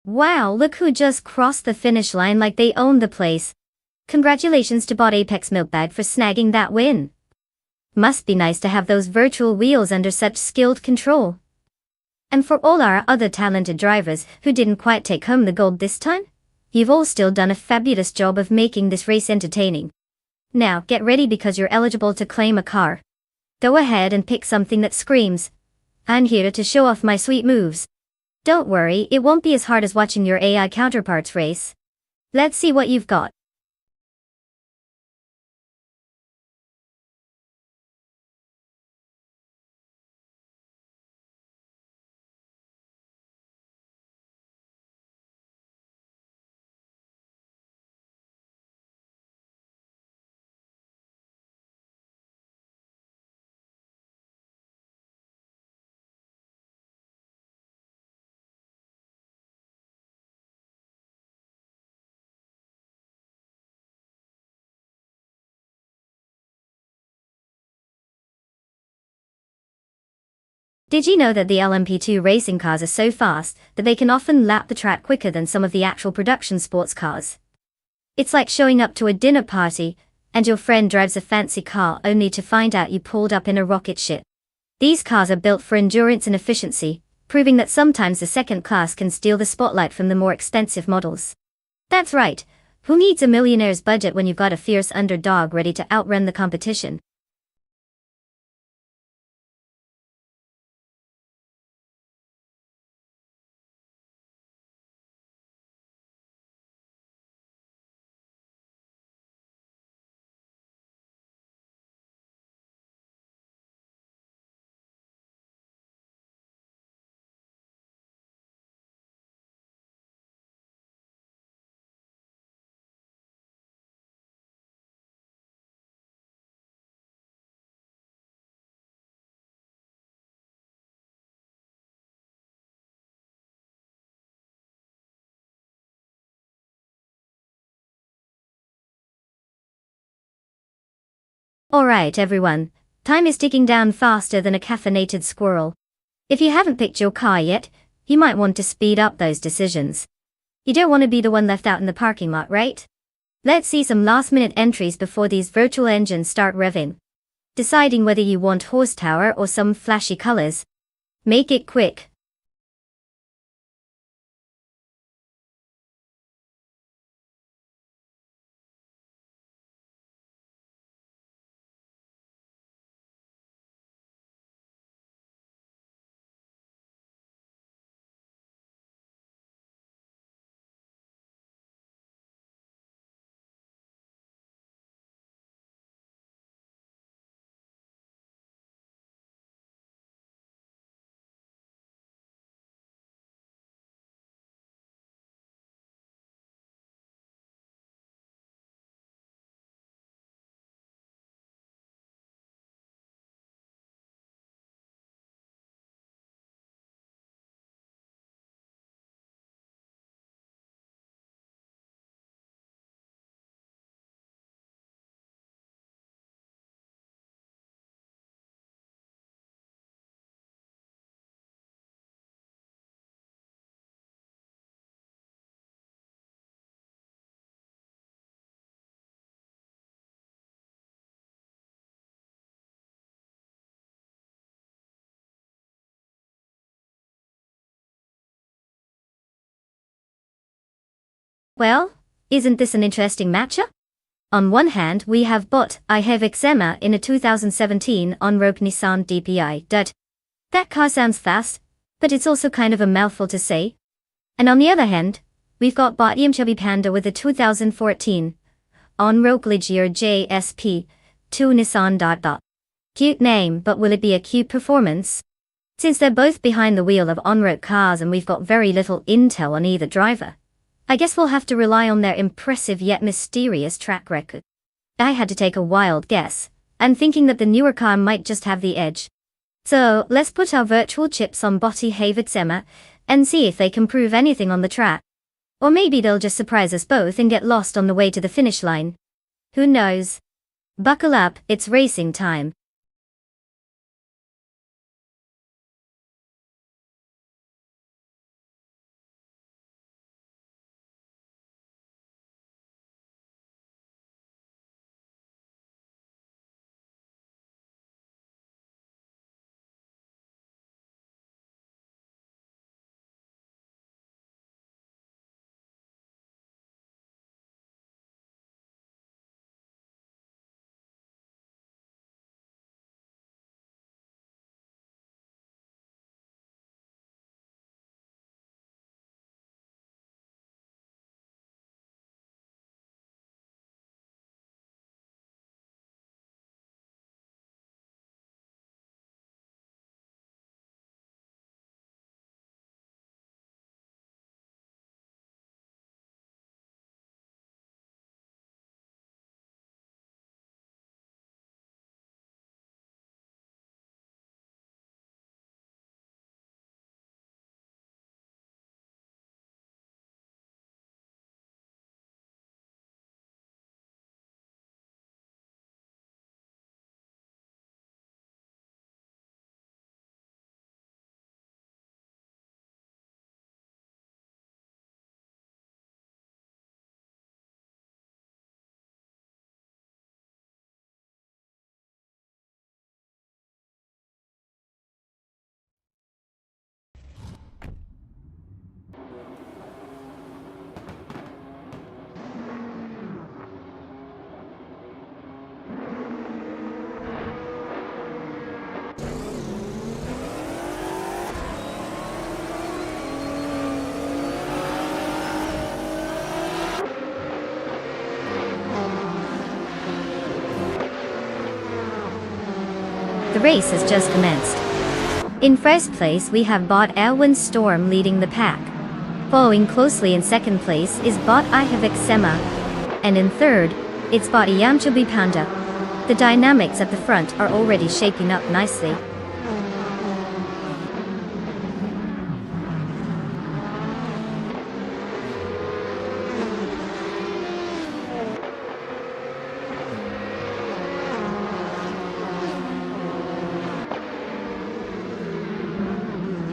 Wow, look who just crossed the finish line like they owned the place. Congratulations to Bot Apex Milkbag for snagging that win. Must be nice to have those virtual wheels under such skilled control. And for all our other talented drivers who didn't quite take home the gold this time, you've all still done a fabulous job of making this race entertaining. Now get ready because you're eligible to claim a car. Go ahead and pick something that screams, "I'm here to show off my sweet moves." Don't worry, it won't be as hard as watching your AI counterparts race. Let's see what you've got. Did you know that the LMP2 racing cars are so fast that they can often lap the track quicker than some of the actual production sports cars? It's like showing up to a dinner party, and your friend drives a fancy car only to find out you pulled up in a rocket ship. These cars are built for endurance and efficiency, proving that sometimes the second class can steal the spotlight from the more expensive models. That's right, who needs a millionaire's budget when you've got a fierce underdog ready to outrun the competition? Alright everyone, time is ticking down faster than a caffeinated squirrel. If you haven't picked your car yet, you might want to speed up those decisions. You don't want to be the one left out in the parking lot, right? Let's see some last-minute entries before these virtual engines start revving. Deciding whether you want horsepower or some flashy colors. Make it quick. Well, isn't this an interesting matchup? On one hand, we have bot I have Xema in a 2017 on-road Nissan DPI. That car sounds fast, but it's also kind of a mouthful to say. And on the other hand, we've got bot Chubby Panda with a 2014 on-road Ligier JSP 2 Nissan. Cute name, but will it be a cute performance? Since they're both behind the wheel of on-road cars and we've got very little intel on either driver, I guess we'll have to rely on their impressive yet mysterious track record. I had to take a wild guess, and thinking that the newer car might just have the edge. So, let's put our virtual chips on Botti Xema and see if they can prove anything on the track. Or maybe they'll just surprise us both and get lost on the way to the finish line. Who knows? Buckle up, it's racing time. The race has just commenced. In first place we have bot Elwin Storm leading the pack. Following closely in second place is bot I have Xema. And in third, it's bot Yamchabi Panda. The dynamics at the front are already shaping up nicely.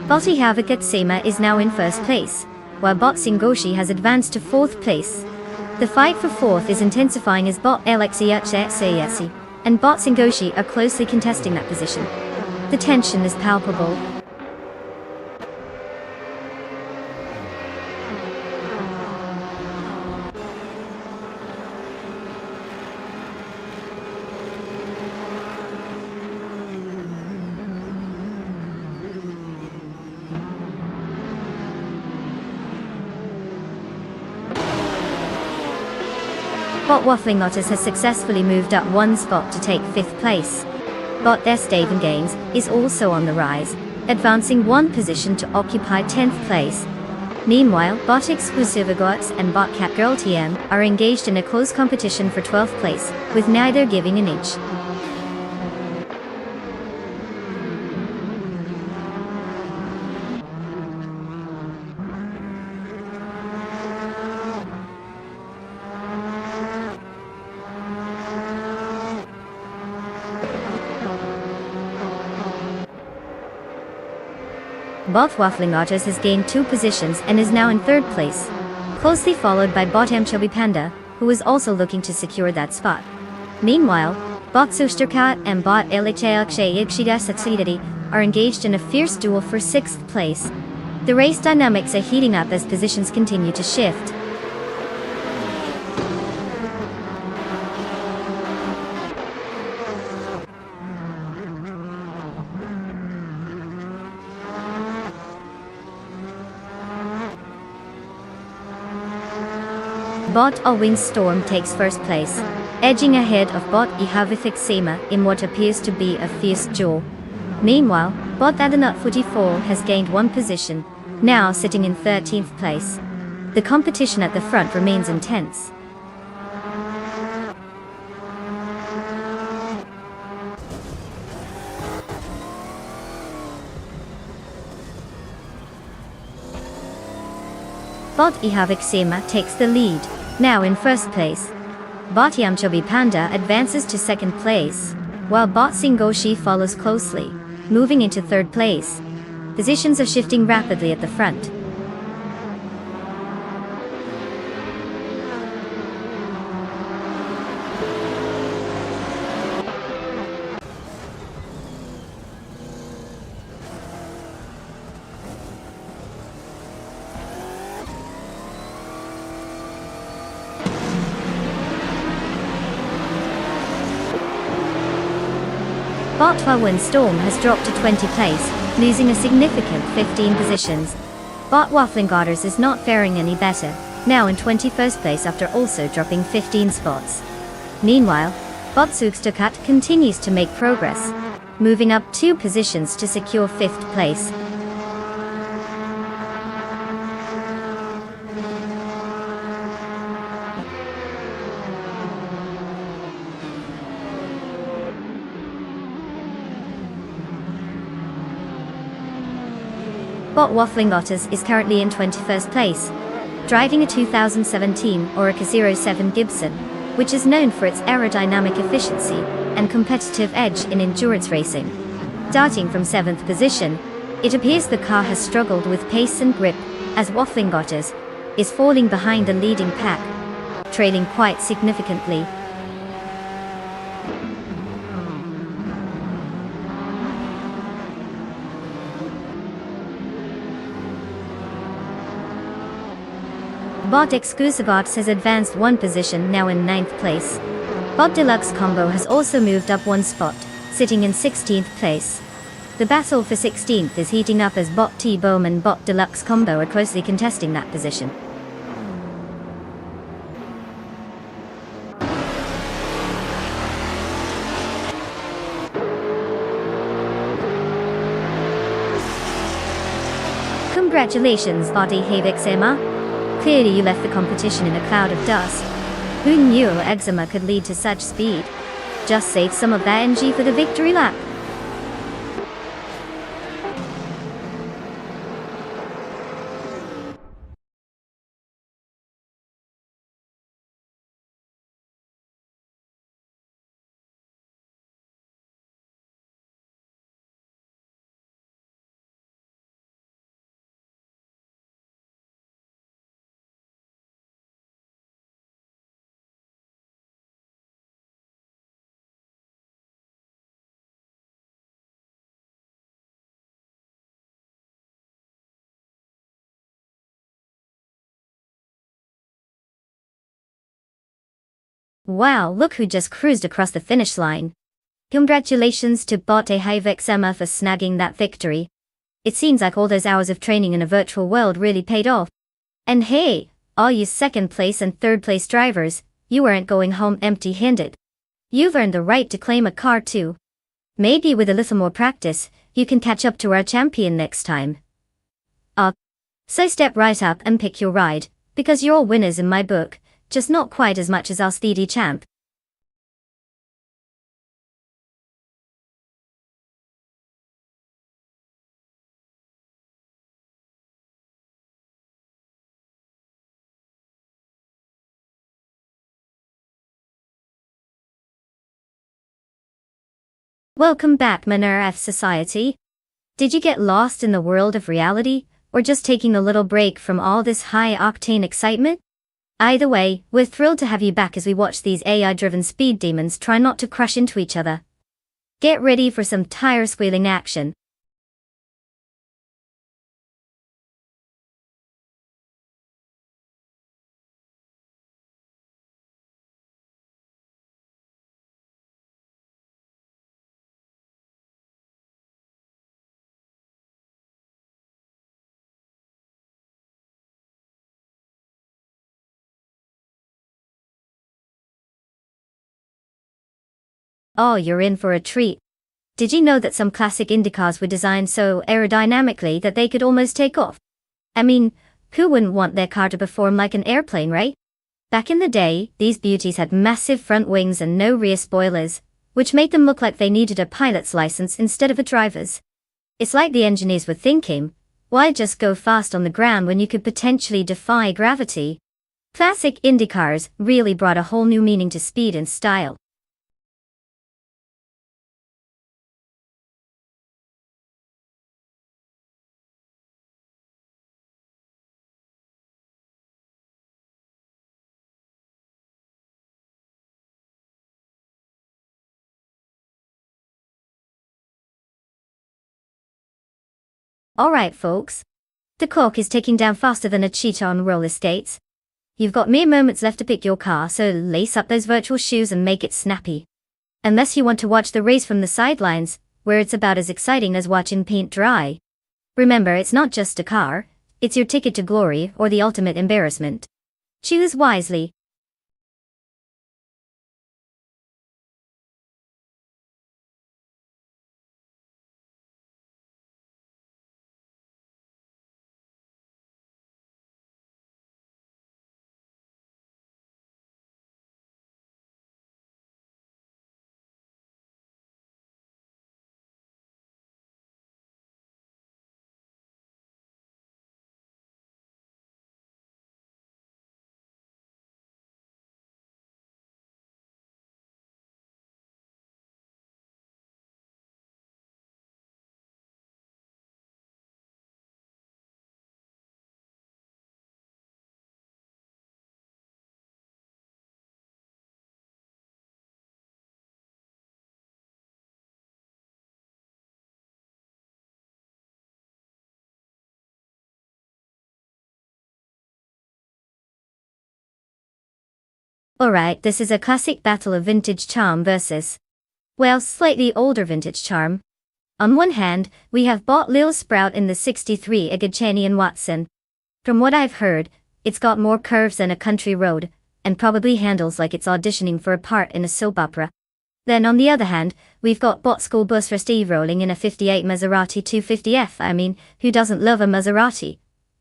Botti Havoc Xema is now in first place, while bot Singoshi has advanced to fourth place. The fight for fourth is intensifying as bot Alexiachsayesi and bot Singoshi are closely contesting that position. The tension is palpable. Bot Waffling Otters has successfully moved up one spot to take 5th place. Bot Estevan Gaines is also on the rise, advancing one position to occupy 10th place. Meanwhile, bot Exclusivagots and bot Catgirl TM are engaged in a close competition for 12th place, with neither giving an inch. Bot Waffling Otters has gained 2 positions and is now in 3rd place, closely followed by bot Chubby Panda, who is also looking to secure that spot. Meanwhile, bot Susterkat and bot Ilichayakshay are engaged in a fierce duel for 6th place. The race dynamics are heating up as positions continue to shift. Bot or Windstorm takes first place, edging ahead of Bot Ihavithixema in what appears to be a fierce duel. Meanwhile, Bot Adanut 44 has gained one position, now sitting in 13th place. The competition at the front remains intense. Bot Ihavixema takes the lead, now in first place. Bot Yamchobi Panda advances to second place, while Bot Singoshi follows closely, moving into third place. Positions are shifting rapidly at the front. Bot Windstorm has dropped to 20th place, losing a significant 15 positions. Bot Waffling Godders is not faring any better, now in 21st place after also dropping 15 spots. Meanwhile, Bot Sugstukat continues to make progress, moving up 2 positions to secure 5th place. Bot Waffling Otters is currently in 21st place, driving a 2017 Orica 07 Gibson, which is known for its aerodynamic efficiency and competitive edge in endurance racing. Starting from 7th position, it appears the car has struggled with pace and grip, as Waffling Otters is falling behind the leading pack, trailing quite significantly. Bot Exclusivots has advanced 1 position, now in 9th place. Bot Deluxe Combo has also moved up 1 spot, sitting in 16th place. The battle for 16th is heating up as Bot T-Bohm and Bot Deluxe Combo are closely contesting that position. Congratulations, Bot Ihavixema. Clearly you left the competition in a cloud of dust. Who knew eczema could lead to such speed? Just save some of that energy for the victory lap. Wow, look who just cruised across the finish line. Congratulations to Bot Ihavixema for snagging that victory. It seems like all those hours of training in a virtual world really paid off. And hey, all you 2nd place and 3rd place drivers, you aren't going home empty-handed. You've earned the right to claim a car too. Maybe with a little more practice, you can catch up to our champion next time. So step right up and pick your ride, because you're all winners in my book, just not quite as much as our steedy champ. Welcome back, Manor F Society. Did you get lost in the world of reality, or just taking a little break from all this high-octane excitement? Either way, we're thrilled to have you back as we watch these AI-driven speed demons try not to crush into each other. Get ready for some tire-squealing action. Oh, you're in for a treat. Did you know that some classic Indy cars were designed so aerodynamically that they could almost take off? I mean, who wouldn't want their car to perform like an airplane, right? Back in the day, these beauties had massive front wings and no rear spoilers, which made them look like they needed a pilot's license instead of a driver's. It's like the engineers were thinking, why just go fast on the ground when you could potentially defy gravity? Classic Indy cars really brought a whole new meaning to speed and style. Alright folks. The clock is ticking down faster than a cheetah on roller skates. You've got mere moments left to pick your car, so lace up those virtual shoes and make it snappy. Unless you want to watch the race from the sidelines, where it's about as exciting as watching paint dry. Remember, it's not just a car, it's your ticket to glory or the ultimate embarrassment. Choose wisely. Alright, this is a classic battle of vintage charm versus, well, slightly older vintage charm. On one hand, we have bought Lil Sprout in the 63 Agacheni and Watson. From what I've heard, it's got more curves than a country road, and probably handles like it's auditioning for a part in a soap opera. Then on the other hand, we've got bought school bus for Steve rolling in a 58 Maserati 250F. I mean, who doesn't love a Maserati?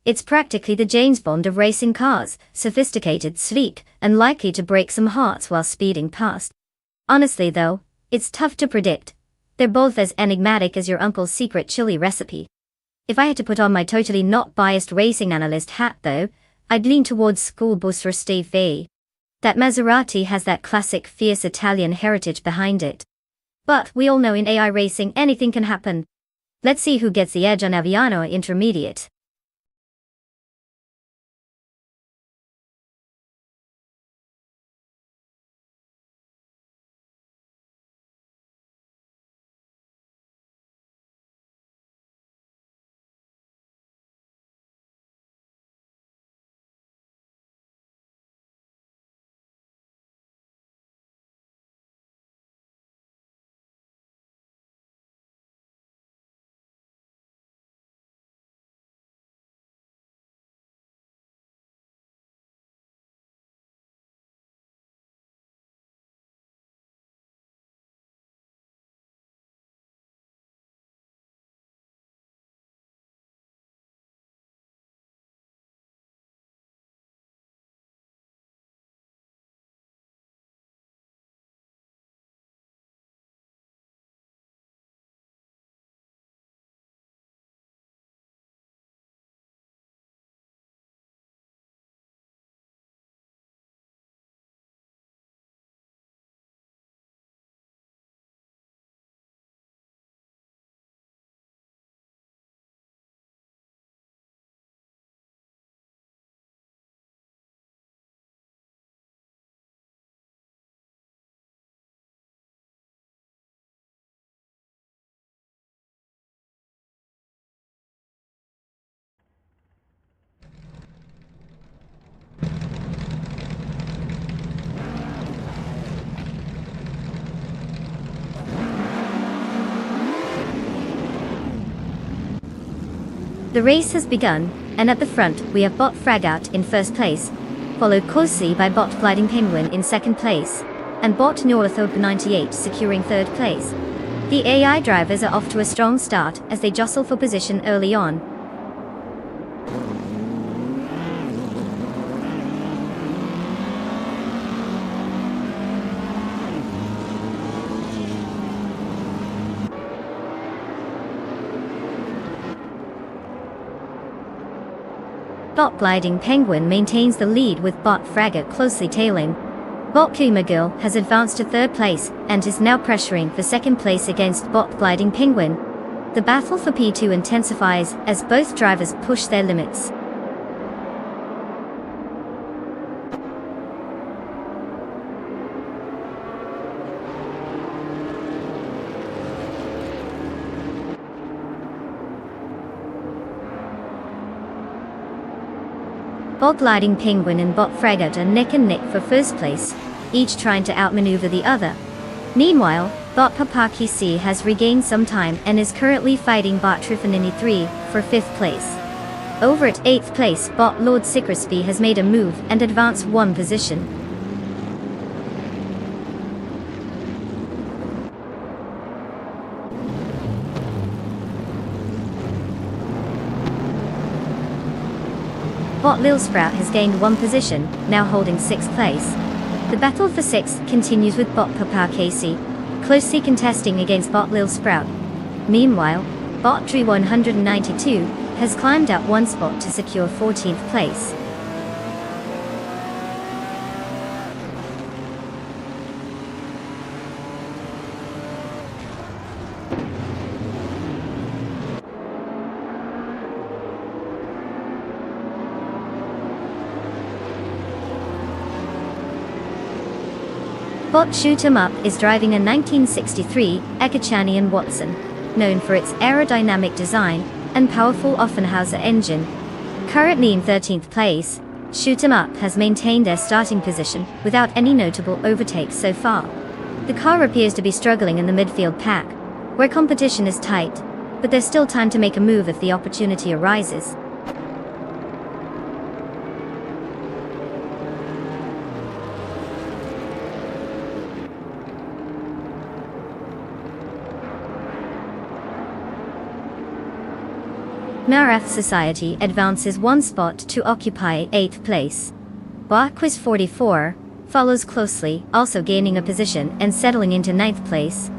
It's practically the James Bond of racing cars, sophisticated, sleek, and likely to break some hearts while speeding past. Honestly though, it's tough to predict. They're both as enigmatic as your uncle's secret chili recipe. If I had to put on my totally not biased racing analyst hat though, I'd lean towards school bus for Steve V. That Maserati has that classic fierce Italian heritage behind it. But we all know in AI racing anything can happen. Let's see who gets the edge on Aviano Intermediate. The race has begun, and at the front we have Bot Fragout in first place, followed closely by Bot Gliding Penguin in second place, and bot Northop 98 securing third place. The AI drivers are off to a strong start as they jostle for position early on. Bot Gliding Penguin maintains the lead with Bot Fragate closely tailing. Bot Kumagirl has advanced to third place and is now pressuring for second place against Bot Gliding Penguin. The battle for P2 intensifies as both drivers push their limits. Bot Gliding Penguin and Bot Fragate are neck and neck for first place, each trying to outmaneuver the other. Meanwhile, Bot Papaki C has regained some time and is currently fighting Bot Trifanini 3 for 5th place. Over at 8th place, Bot Lord Sicrisby has made a move and advanced one position. Bot Lil Sprout has gained one position, now holding 6th place. The battle for 6th continues with Bot Papa Casey, closely contesting against Bot Lil Sprout. Meanwhile, Bot Tree 192 has climbed up one spot to secure 14th place. Bot Shoot 'em Up is driving a 1963 Ekachani & Watson, known for its aerodynamic design and powerful Offenhauser engine. Currently in 13th place, Shoot 'em Up has maintained their starting position without any notable overtakes so far. The car appears to be struggling in the midfield pack, where competition is tight, but there's still time to make a move if the opportunity arises. Marath Society advances one spot to occupy 8th place. Quiz 44 follows closely, also gaining a position and settling into 9th place.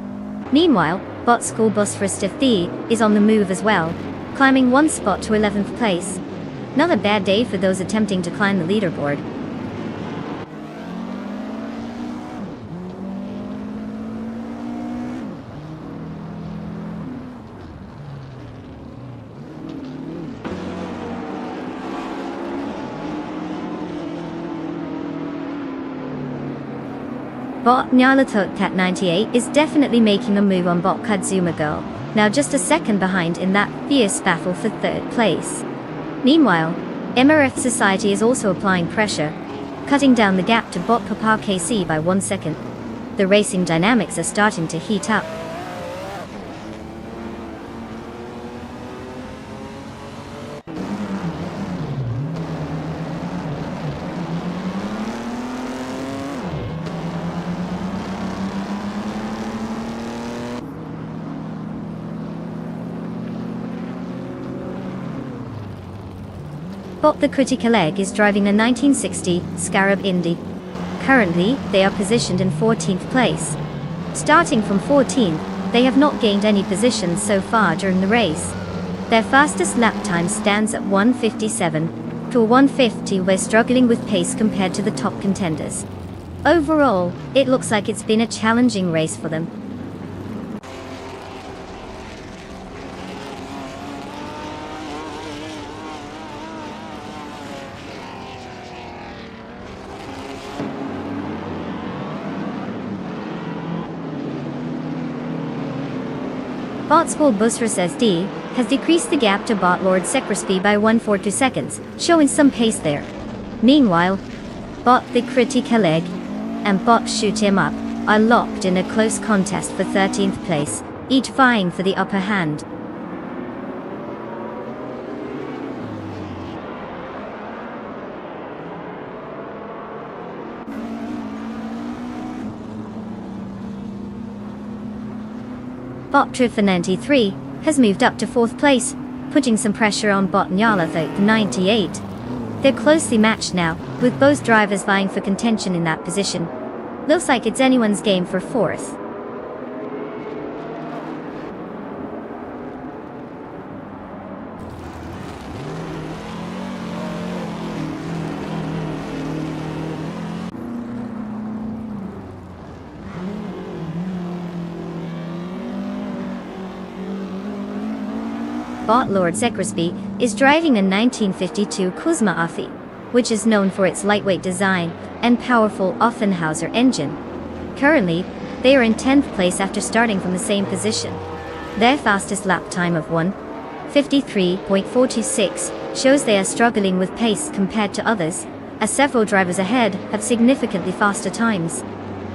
Meanwhile, Bot School Bus for Stiff is on the move as well, climbing one spot to 11th place. Not a bad day for those attempting to climb the leaderboard. Bot Nyalatot Cat 98 is definitely making a move on Bot Kadzuma Girl, now just a second behind in that fierce battle for 3rd place. Meanwhile, MRF Society is also applying pressure, cutting down the gap to Bot Papa KC by 1 second. The racing dynamics are starting to heat up. Bot the Critical Egg is driving a 1960 Scarab Indy. Currently, they are positioned in 14th place. Starting from 14th, they have not gained any positions so far during the race. Their fastest lap time stands at 1:57. To a 1:50, we're struggling with pace compared to the top contenders. Overall, it looks like it's been a challenging race for them. Bot School Busrus SD has decreased the gap to Bot Lord Secrisby by 1.42 seconds, showing some pace there. Meanwhile, Bot the Critical Egg and Bot Shoot 'em Up are locked in a close contest for 13th place, each vying for the upper hand. Optra for 93 has moved up to 4th place, putting some pressure on Botanyala for 98. They're closely matched now, with both drivers vying for contention in that position. Looks like it's anyone's game for 4th. Bot Lord Zekrisby is driving a 1952 Kuzma Afi, which is known for its lightweight design and powerful Offenhauser engine. Currently, they are in 10th place after starting from the same position. Their fastest lap time of 1:53.426 shows they are struggling with pace compared to others, as several drivers ahead have significantly faster times.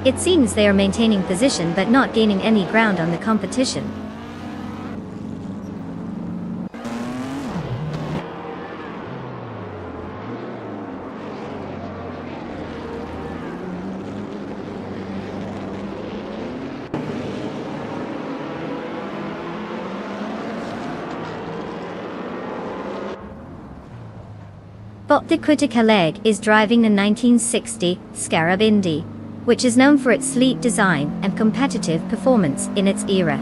It seems they are maintaining position but not gaining any ground on the competition. Bot the Criticaleg is driving the 1960 Scarab Indy, which is known for its sleek design and competitive performance in its era.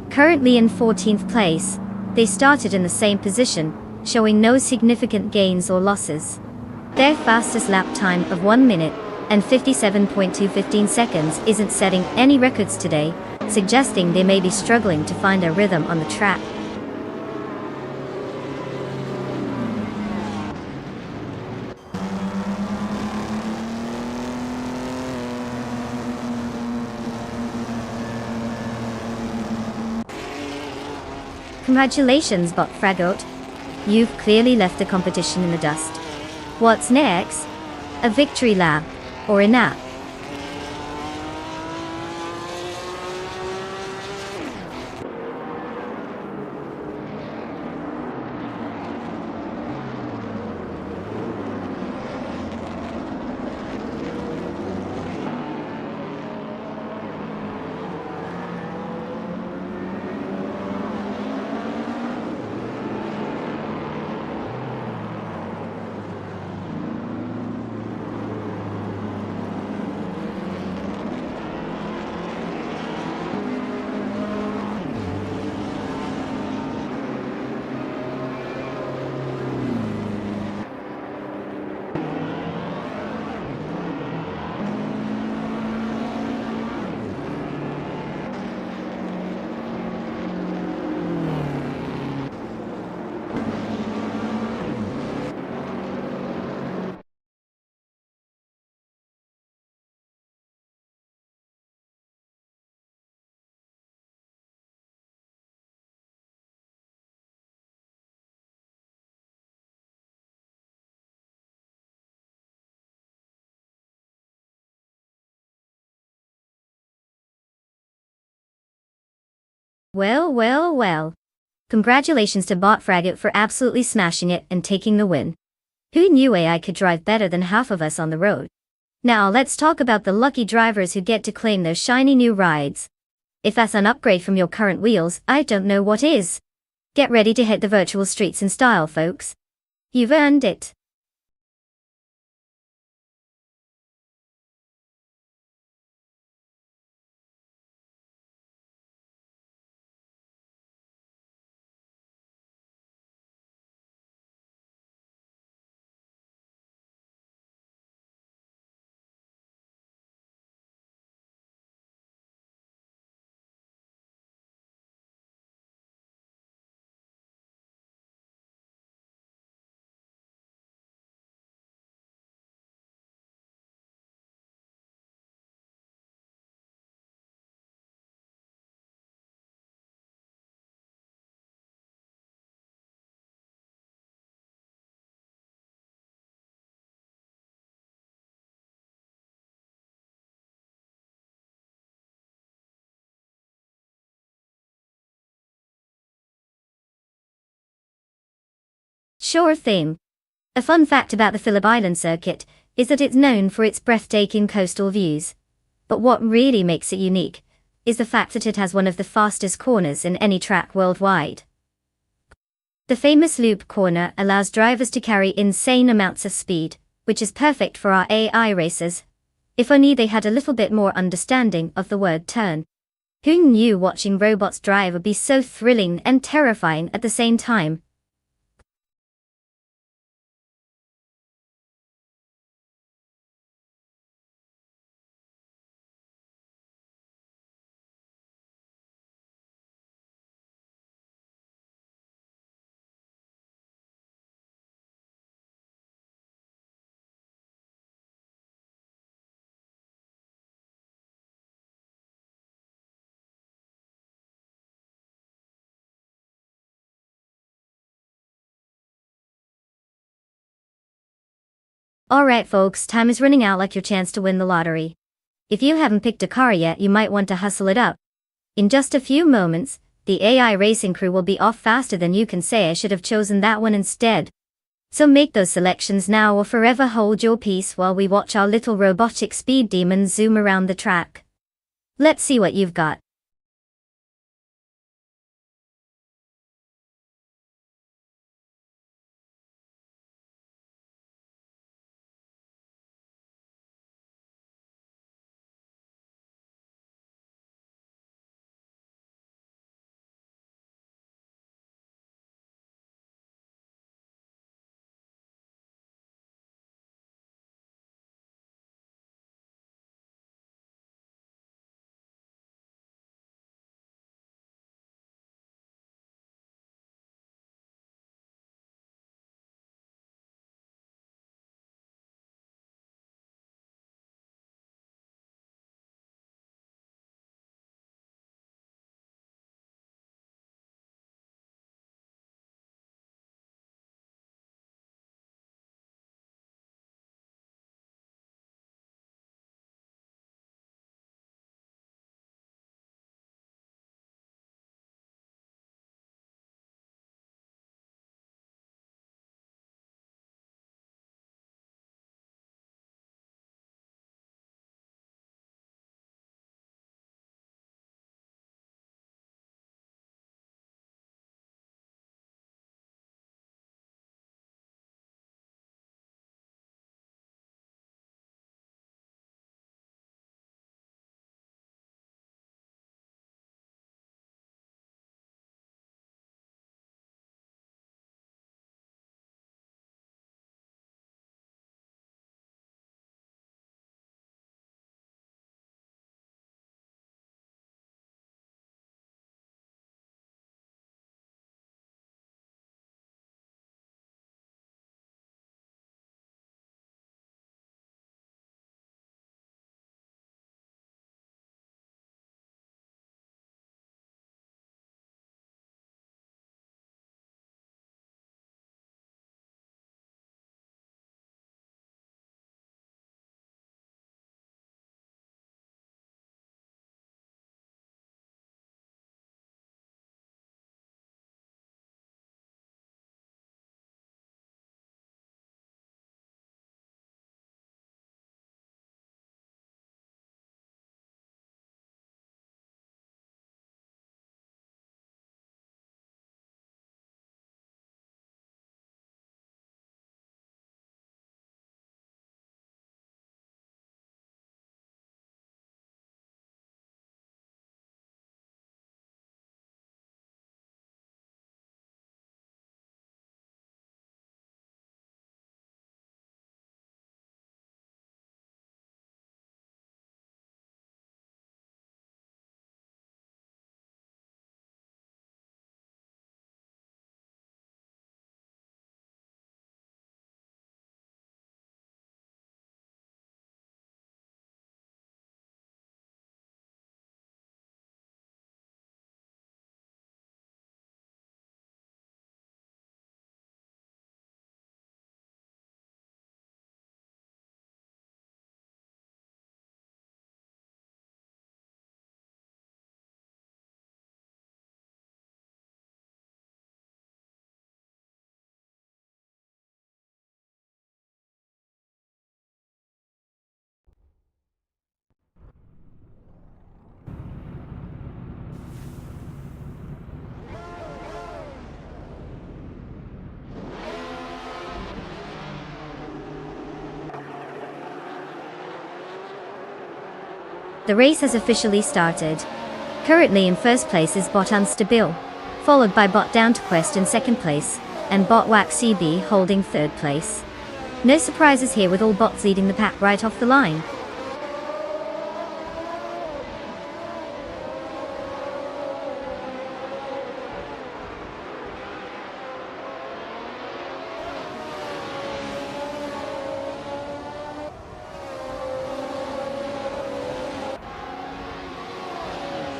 Currently in 14th place, they started in the same position, showing no significant gains or losses. Their fastest lap time of 1 minute and 57.215 seconds isn't setting any records today, suggesting they may be struggling to find a rhythm on the track. Congratulations, Bot Fragot. You've clearly left the competition in the dust. What's next? A victory lap, or a nap? Well. Congratulations to Bot Fragot for absolutely smashing it and taking the win. Who knew AI could drive better than half of us on the road? Now let's talk about the lucky drivers who get to claim those shiny new rides. If that's an upgrade from your current wheels, I don't know what is. Get ready to hit the virtual streets in style, folks. You've earned it. Sure thing. A fun fact about the Phillip Island circuit is that it's known for its breathtaking coastal views. But what really makes it unique is the fact that it has one of the fastest corners in any track worldwide. The famous loop corner allows drivers to carry insane amounts of speed, which is perfect for our AI racers. If only they had a little bit more understanding of the word turn. Who knew watching robots drive would be so thrilling and terrifying at the same time? Alright folks, time is running out like your chance to win the lottery. If you haven't picked a car yet, you might want to hustle it up. In just a few moments, the AI racing crew will be off faster than you can say I should have chosen that one instead. So make those selections now or forever hold your peace while we watch our little robotic speed demons zoom around the track. Let's see what you've got. The race has officially started. Currently in first place is Bot Unstable, followed by Bot Down to Quest in second place, and Bot Wax CB holding third place. No surprises here with all bots leading the pack right off the line.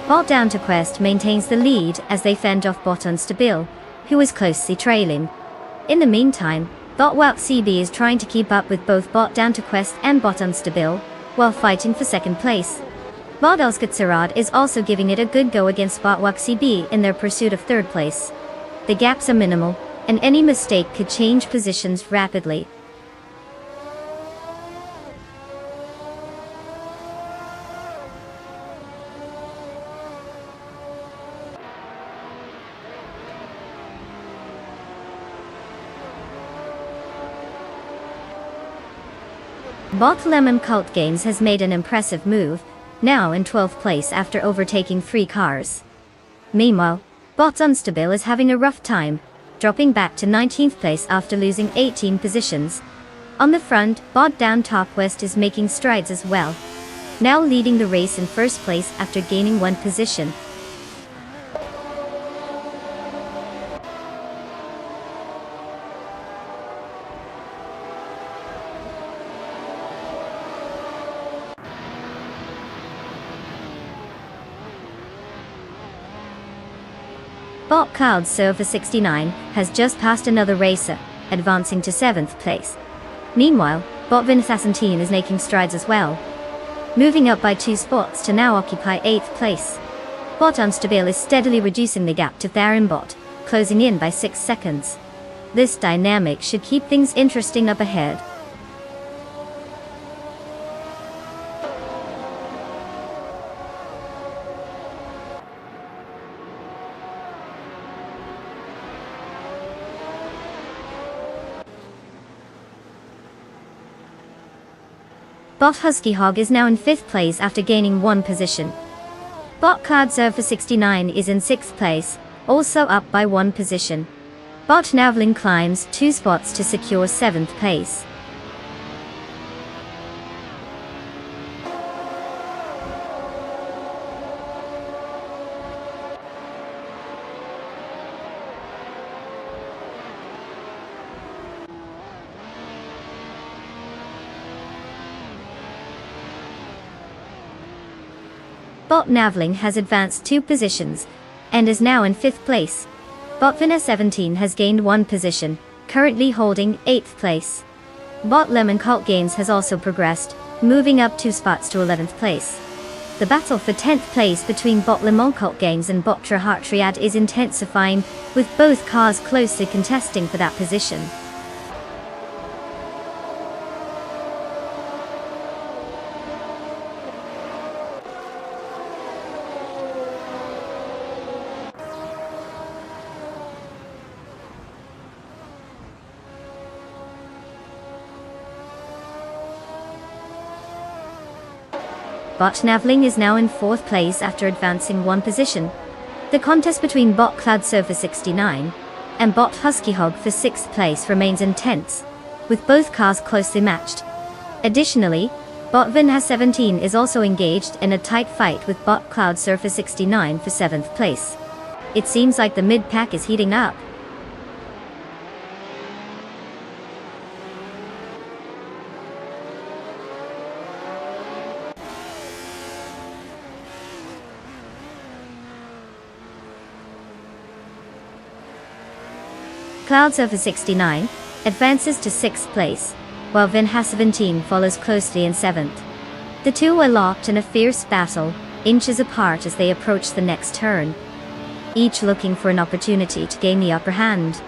Bot Down to Quest maintains the lead as they fend off Bot Unstable, who is closely trailing. In the meantime, Bot Wax CB is trying to keep up with both Bot Down to Quest and Bot Unstable, while fighting for second place. Bot Elskatsarad is also giving it a good go against Bot Wax CB in their pursuit of third place. The gaps are minimal, and any mistake could change positions rapidly. Bot Lemon Cult Games has made an impressive move, now in 12th place after overtaking 3 cars. Meanwhile, Bot Unstable is having a rough time, dropping back to 19th place after losing 18 positions. On the front, Bot Down Top West is making strides as well, now leading the race in first place after gaining 1 position. Bot Cloud Surfer 69 has just passed another racer, advancing to 7th place. Meanwhile, Bot Vinasasantine is making strides as well, moving up by 2 spots to now occupy 8th place. Bot Unstable is steadily reducing the gap to Tharimbot, closing in by 6 seconds. This dynamic should keep things interesting up ahead. Bot Husky Hog is now in 5th place after gaining 1 position. Bot Cloud Surfer 69 is in 6th place, also up by 1 position. Bot Navlin climbs 2 spots to secure 7th place. Bot Navling has advanced 2 positions, and is now in 5th place. Bot Vina 17 has gained 1 position, currently holding 8th place. Bot Lemon Cult Games has also progressed, moving up 2 spots to 11th place. The battle for 10th place between Bot Lemon Cult Games and Bot Trahart Triad is intensifying, with both cars closely contesting for that position. Bot Navling is now in 4th place after advancing 1 position. The contest between Bot Cloud Surfer 69 and Bot Husky Hog for 6th place remains intense, with both cars closely matched. Additionally, Bot Vinhas 17 is also engaged in a tight fight with Bot Cloud Surfer 69 for 7th place. It seems like the mid-pack is heating up. Cloud Surfer 69 advances to 6th place, while Vinhas 17 follows closely in 7th. The two are locked in a fierce battle, inches apart as they approach the next turn, each looking for an opportunity to gain the upper hand.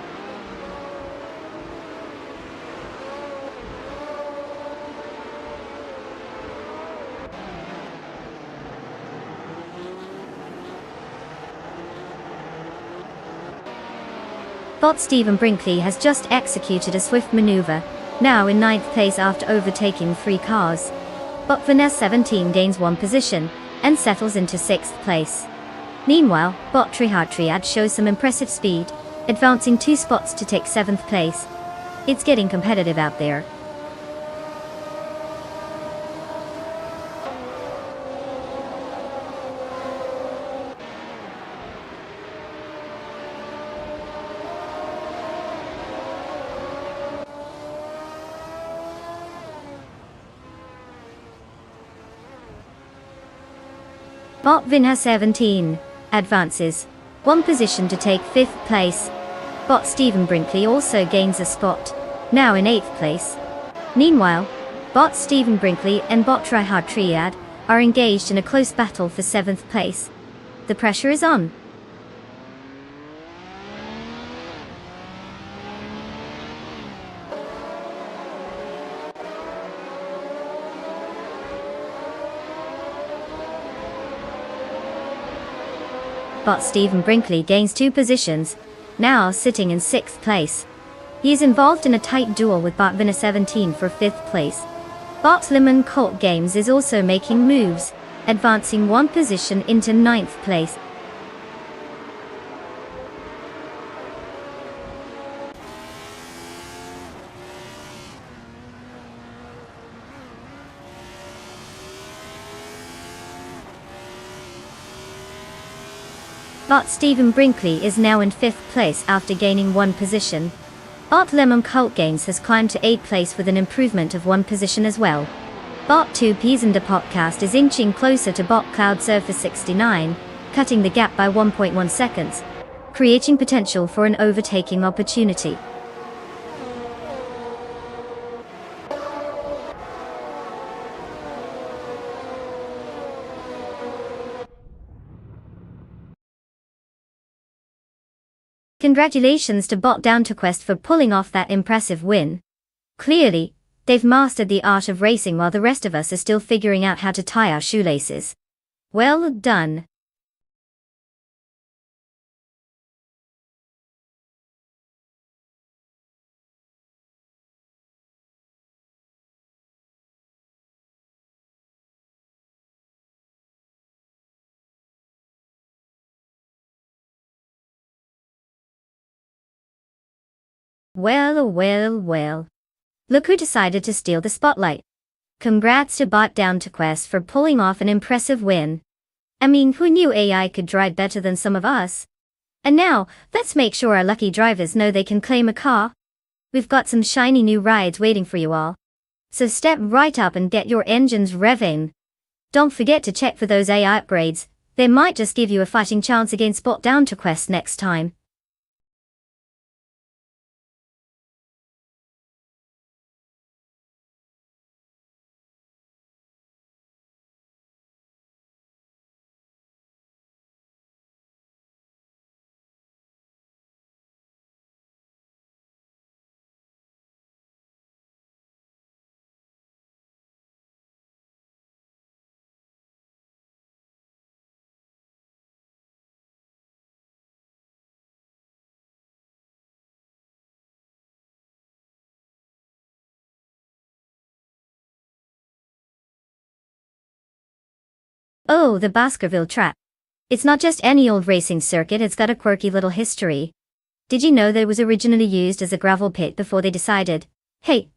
Bot Stephen Brinkley has just executed a swift maneuver, now in 9th place after overtaking 3 cars. but Vanessa 17 gains 1 position and settles into 6th place. Meanwhile, bot Triad shows some impressive speed, advancing 2 spots to take 7th place. It's getting competitive out there. Bot Vinha 17 advances 1 position to take 5th place. Bot Stephen Brinkley also gains a spot, now in 8th place. Meanwhile, bot Stephen Brinkley and bot Triad are engaged in a close battle for 7th place. The pressure is on. Bot Stephen Brinkley gains 2 positions, now sitting in 6th place. He is involved in a tight duel with bot Vinha 17 for 5th place. Bot Lemon Cult Games is also making moves, advancing 1 position into 9th place. Bot Stephen Brinkley is now in 5th place after gaining 1 position. Bot Lemon Cult Games has climbed to 8th place with an improvement of 1 position as well. Bot 2 Peas and a Podcast is inching closer to bot Cloud Surfer 69, cutting the gap by 1.1 seconds, creating potential for an overtaking opportunity. Congratulations to bot Down to Quest for pulling off that impressive win. Clearly, they've mastered the art of racing while the rest of us are still figuring out how to tie our shoelaces. Well done. Well. Look who decided to steal the spotlight. Congrats to bot Down to Quest for pulling off an impressive win. I mean, who knew AI could drive better than some of us? And now, let's make sure our lucky drivers know they can claim a car. We've got some shiny new rides waiting for you all. So step right up and get your engines revving. Don't forget to check for those AI upgrades. They might just give you a fighting chance against bot Down to Quest next time. Oh, the Baskerville track. It's not just any old racing circuit, it's got a quirky little history. Did you know that it was originally used as a gravel pit before they decided, hey,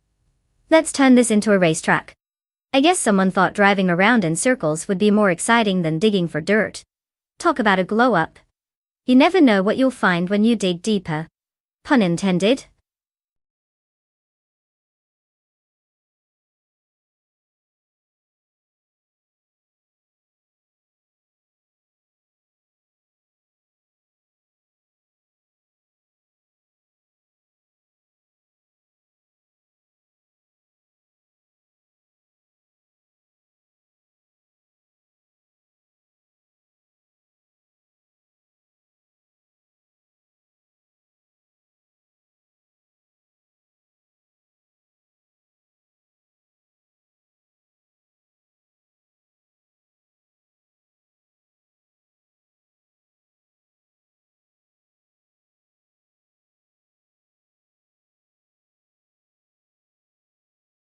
let's turn this into a racetrack? I guess someone thought driving around in circles would be more exciting than digging for dirt. Talk about a glow up. You never know what you'll find when you dig deeper. Pun intended.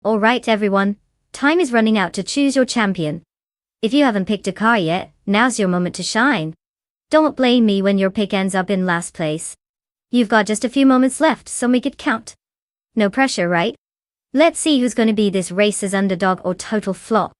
Alright everyone, Time is running out to choose your champion. If you haven't picked a car yet, now's your moment to shine. Don't blame me when your pick ends up in last place. You've got just a few moments left, so make it count. No pressure, right? Let's see who's going to be this race's underdog or total flop.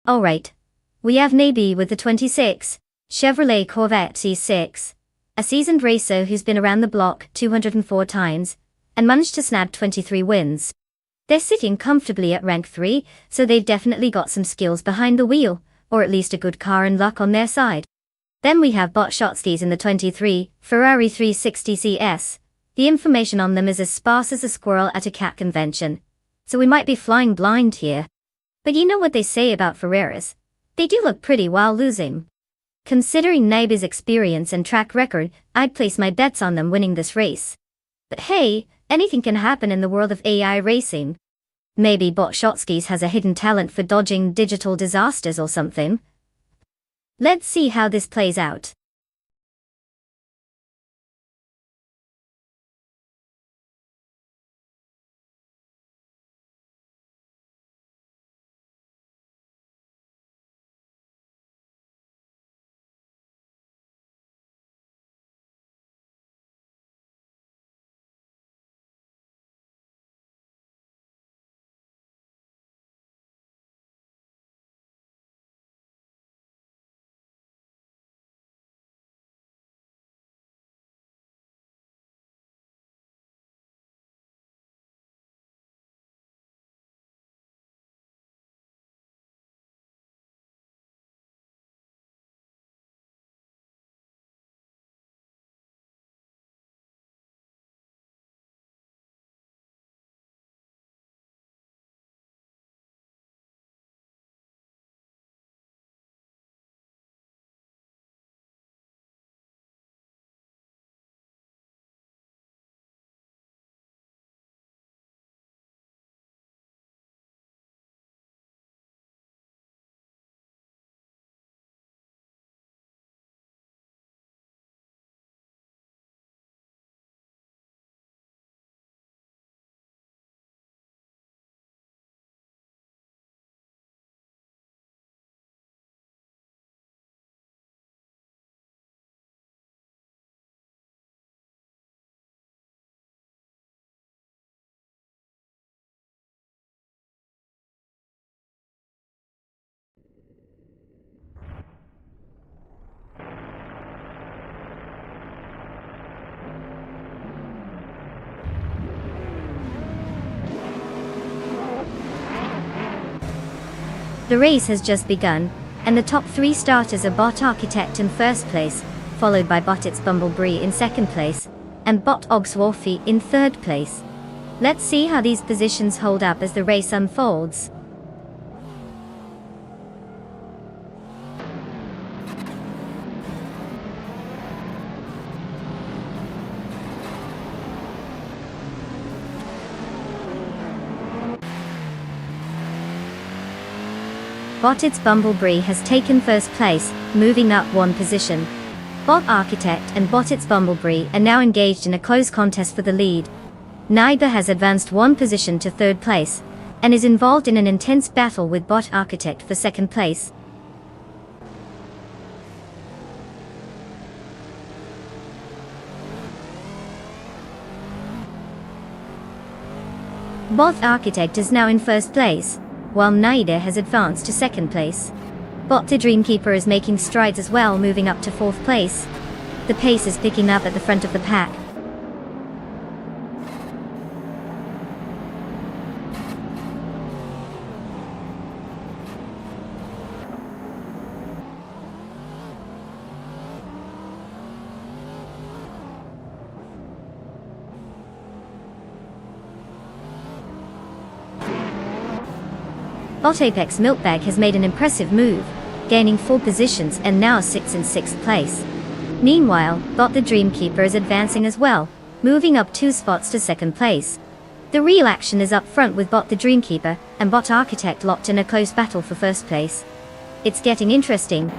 Alright. We have Nabi with the 26 Chevrolet Corvette C6, a seasoned racer who's been around the block 204 times, and managed to snag 23 wins. They're sitting comfortably at rank 3, so they've definitely got some skills behind the wheel, or at least a good car and luck on their side. Then we have Botschotzkis in the 23 Ferrari 360 CS. The information on them is as sparse as a squirrel at a cat convention, so we might be flying blind here. But you know what they say about Ferraris? They do look pretty while losing. Considering Nabi's experience and track record, I'd place my bets on them winning this race. But hey, anything can happen in the world of AI racing. Maybe Botschotzkis has a hidden talent for dodging digital disasters or something. Let's see how this plays out. The race has just begun, and the top 3 starters are Bot Architect in first place, followed by Botit's Bumblebee in second place, and Bot Ogsworthy in third place. Let's see how these positions hold up as the race unfolds. Botit's Bumblebee has taken first place, moving up 1 position. Bot Architect and Botit's Bumblebee are now engaged in a close contest for the lead. Neither has advanced 1 position to third place, and is involved in an intense battle with Bot Architect for second place. Bot Architect is now in first place, while Naida has advanced to second place. Bot the Dreamkeeper is making strides as well, moving up to fourth place. The pace is picking up at the front of the pack. Bot Apex Milkbag has made an impressive move, gaining 4 positions and now sits in 6th place. Meanwhile, Bot the Dreamkeeper is advancing as well, moving up 2 spots to 2nd place. The real action is up front with Bot the Dreamkeeper and Bot Architect locked in a close battle for first place. It's getting interesting.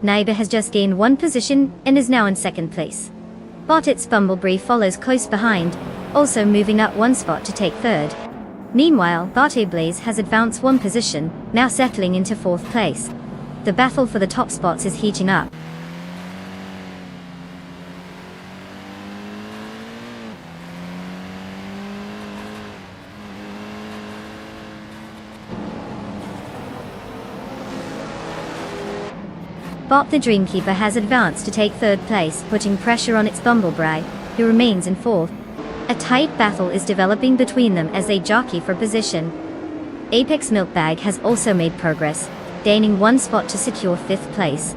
Naiba has just gained 1 position and is now in 2nd place. Bot its Bumblebee follows close behind, also moving up 1 spot to take 3rd. Meanwhile, Bot Blaze has advanced 1 position, now settling into 4th place. The battle for the top spots is heating up. Bot the Dreamkeeper has advanced to take 3rd place, putting pressure on its Bumblebee, who remains in 4th. A tight battle is developing between them as they jockey for position. Apex Milkbag has also made progress, gaining 1 spot to secure 5th place.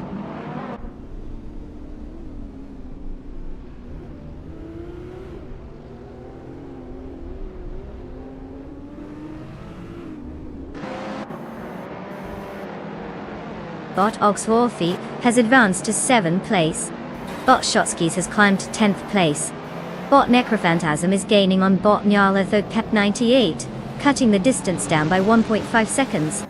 Bot Oxworthy has advanced to 7th place. Bot Shotskis has climbed to 10th place. Bot Necrophantasm is gaining on Bot Nyala Pep 98, cutting the distance down by 1.5 seconds.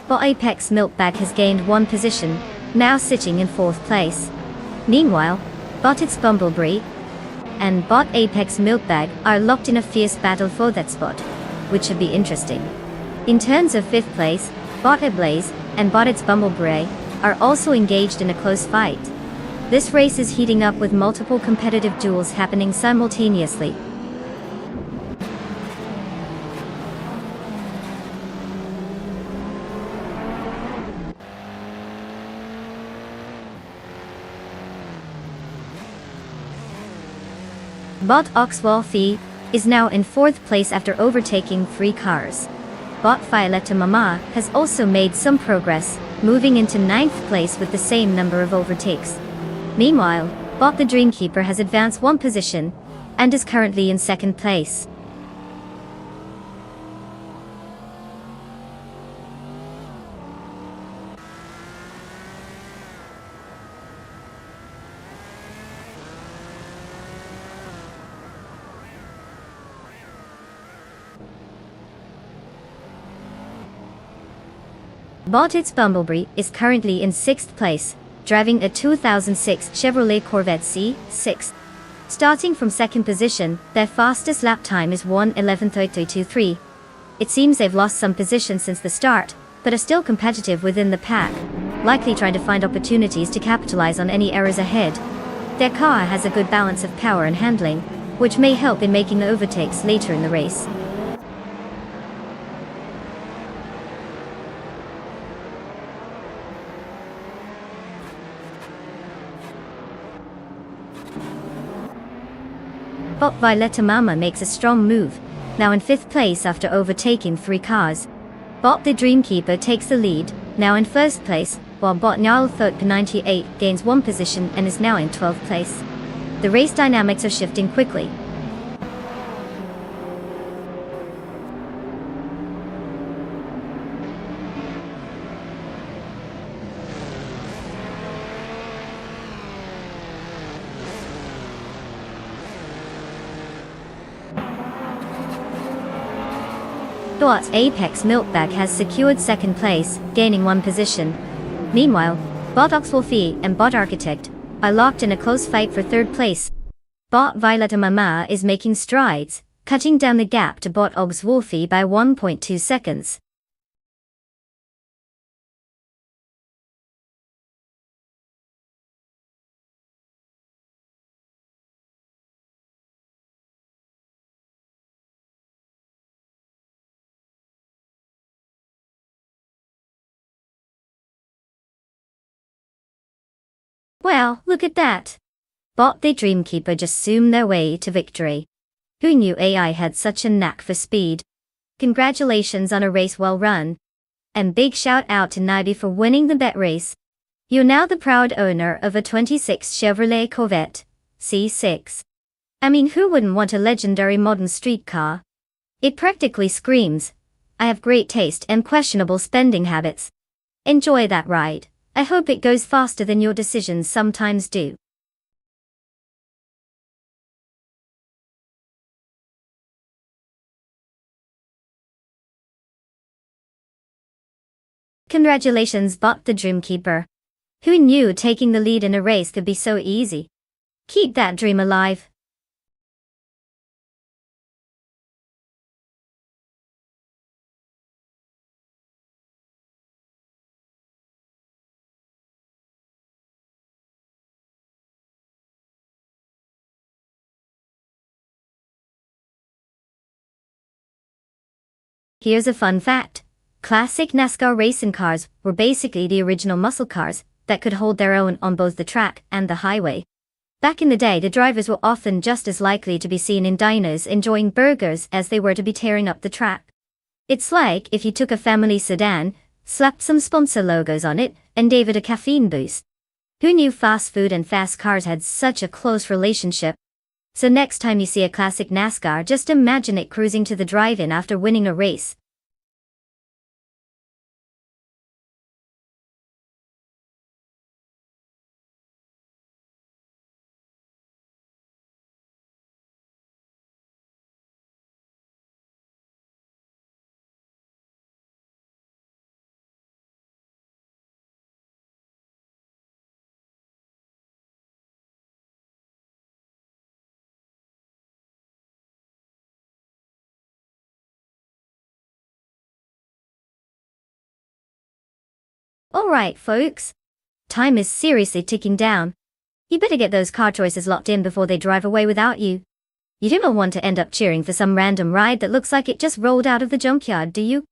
Bot Apex Milkbag has gained 1 position, now sitting in 4th place. Meanwhile, Bot its Bumblebee and Bot Apex Milkbag are locked in a fierce battle for that spot, which should be interesting. In terms of 5th place, Bot Ablaze and Bot its Bumblebee are also engaged in a close fight. This race is heating up with multiple competitive duels happening simultaneously. Bot Oxworthy is now in 4th place after overtaking 3 cars. Bot Violetta Mama has also made some progress, moving into 9th place with the same number of overtakes. Meanwhile, Bot the Dreamkeeper has advanced 1 position and is currently in 2nd place. Bot its Bumblebee is currently in 6th place, driving a 2006 Chevrolet Corvette C6. Starting from 2nd position, their fastest lap time is 1:11.323. It seems they've lost some position since the start, but are still competitive within the pack, likely trying to find opportunities to capitalize on any errors ahead. Their car has a good balance of power and handling, which may help in making overtakes later in the race. Bot Violetta Mama makes a strong move, now in 5th place after overtaking 3 cars. Bot the Dreamkeeper takes the lead, now in 1st place, while Bot Nyala Pep 98 gains 1 position and is now in 12th place. The race dynamics are shifting quickly. Dot's Apex Milkbag has secured second place, gaining one position. Meanwhile, Bot Oxwolfie and Bot Architect are locked in a close fight for third place. Bot Violetta Mama is making strides, cutting down the gap to Bot Oxwolfie by 1.2 seconds. Well, look at that. Bot the Dreamkeeper just zoomed their way to victory. Who knew AI had such a knack for speed? Congratulations on a race well run. And big shout out to Nabi for winning the bet race. You're now the proud owner of a 26 Chevrolet Corvette C6. I mean, who wouldn't want a legendary modern street car? It practically screams, I have great taste and questionable spending habits. Enjoy that ride. I hope it goes faster than your decisions sometimes do. Congratulations, Bot the Dreamkeeper. Who knew taking the lead in a race could be so easy? Keep that dream alive. Here's a fun fact. Classic NASCAR racing cars were basically the original muscle cars that could hold their own on both the track and the highway. Back in the day, the drivers were often just as likely to be seen in diners enjoying burgers as they were to be tearing up the track. It's like if you took a family sedan, slapped some sponsor logos on it, and gave it a caffeine boost. Who knew fast food and fast cars had such a close relationship? So next time you see a classic NASCAR, just imagine it cruising to the drive-in after winning a race. Alright folks, time is seriously ticking down. You better get those car choices locked in before they drive away without you. You do not want to end up cheering for some random ride that looks like it just rolled out of the junkyard, do you?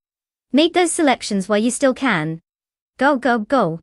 Make those selections while you still can. Go, go, go.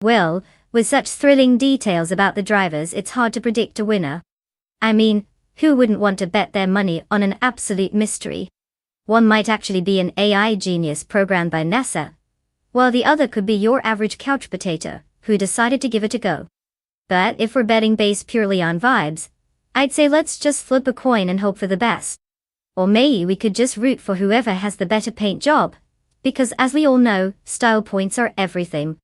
Well, with such thrilling details about the drivers, it's hard to predict a winner. I mean, who wouldn't want to bet their money on an absolute mystery? One might actually be an AI genius programmed by NASA, while the other could be your average couch potato who decided to give it a go. But if we're betting based purely on vibes, I'd say let's just flip a coin and hope for the best. Or maybe we could just root for whoever has the better paint job. Because as we all know, style points are everything.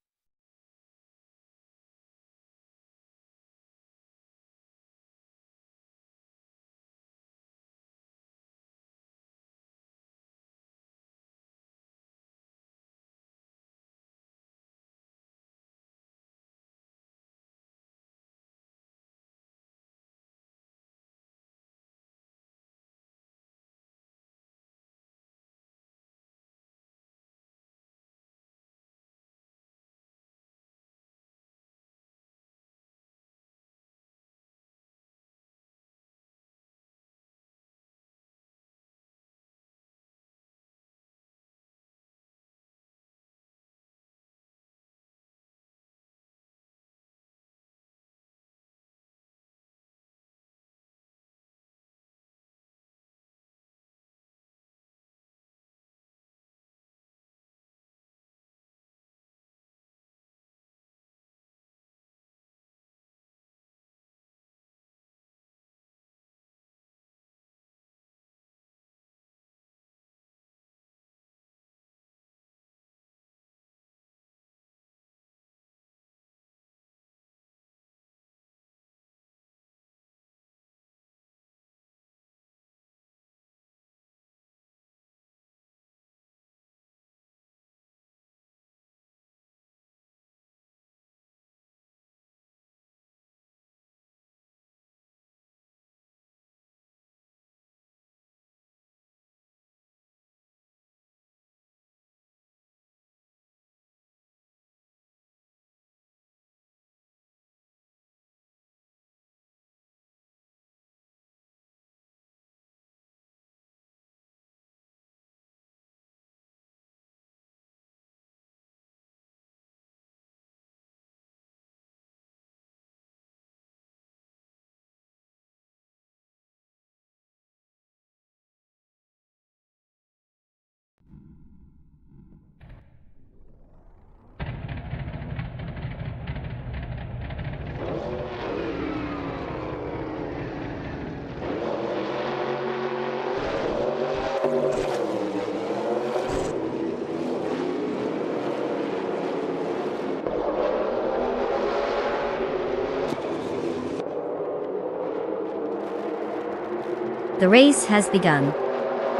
The race has begun.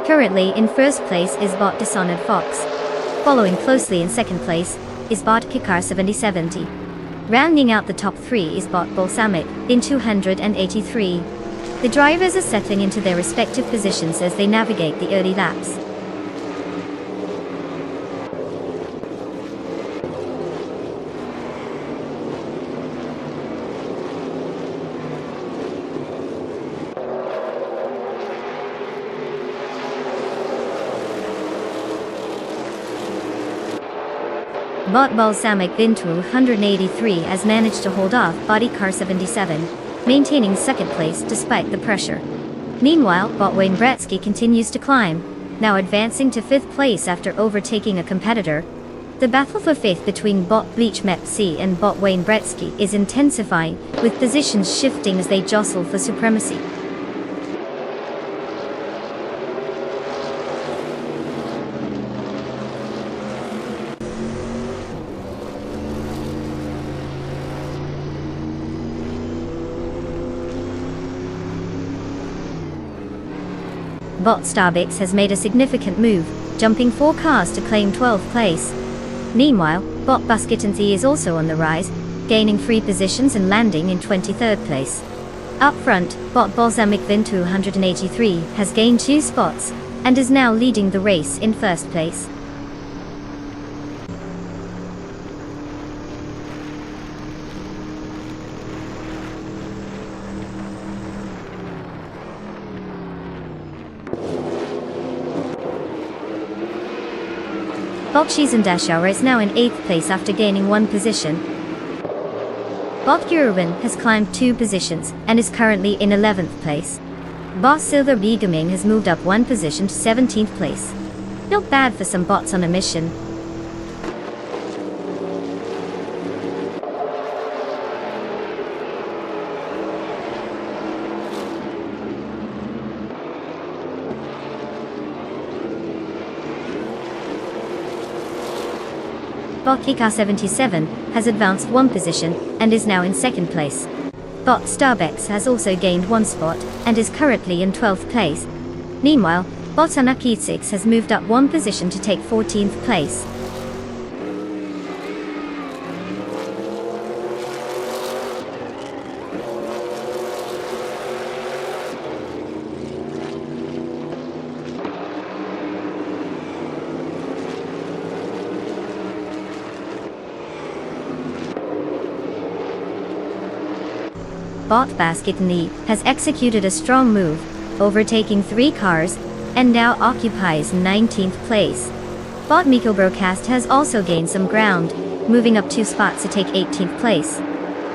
Currently in first place is bot Dishonored Fox. Following closely in second place is bot Kikar 7070. Rounding out the top three is bot Balsamic in 283. The drivers are settling into their respective positions as they navigate the early laps. Bot Balsamic Vintu 183 has managed to hold off Body Car 77, maintaining second place despite the pressure. Meanwhile, bot Wayne Bretsky continues to climb, now advancing to fifth place after overtaking a competitor. The battle for fifth between bot Bleach Mep C and bot Wayne Bretsky is intensifying, with positions shifting as they jostle for supremacy. Bot Starbix has made a significant move, jumping 4 cars to claim 12th place. Meanwhile, bot Buskitanthy is also on the rise, gaining 3 positions and landing in 23rd place. Up front, bot Balsamic Vintu 183 has gained 2 spots, and is now leading the race in first place. Bot Shizandashara is now in 8th place after gaining 1 position. Bot Gurwin has climbed 2 positions and is currently in 11th place. Bot Silver Begaming has moved up 1 position to 17th place. Not bad for some bots on a mission. Car 77 has advanced one position and is now in second place. Bot Starbex has also gained one spot and is currently in 12th place. Meanwhile, Bot Anaki 6 has moved up one position to take 14th place. Bot Basket Knee has executed a strong move, overtaking 3 cars, and now occupies 19th place. Bot Miko Broadcast has also gained some ground, moving up 2 spots to take 18th place.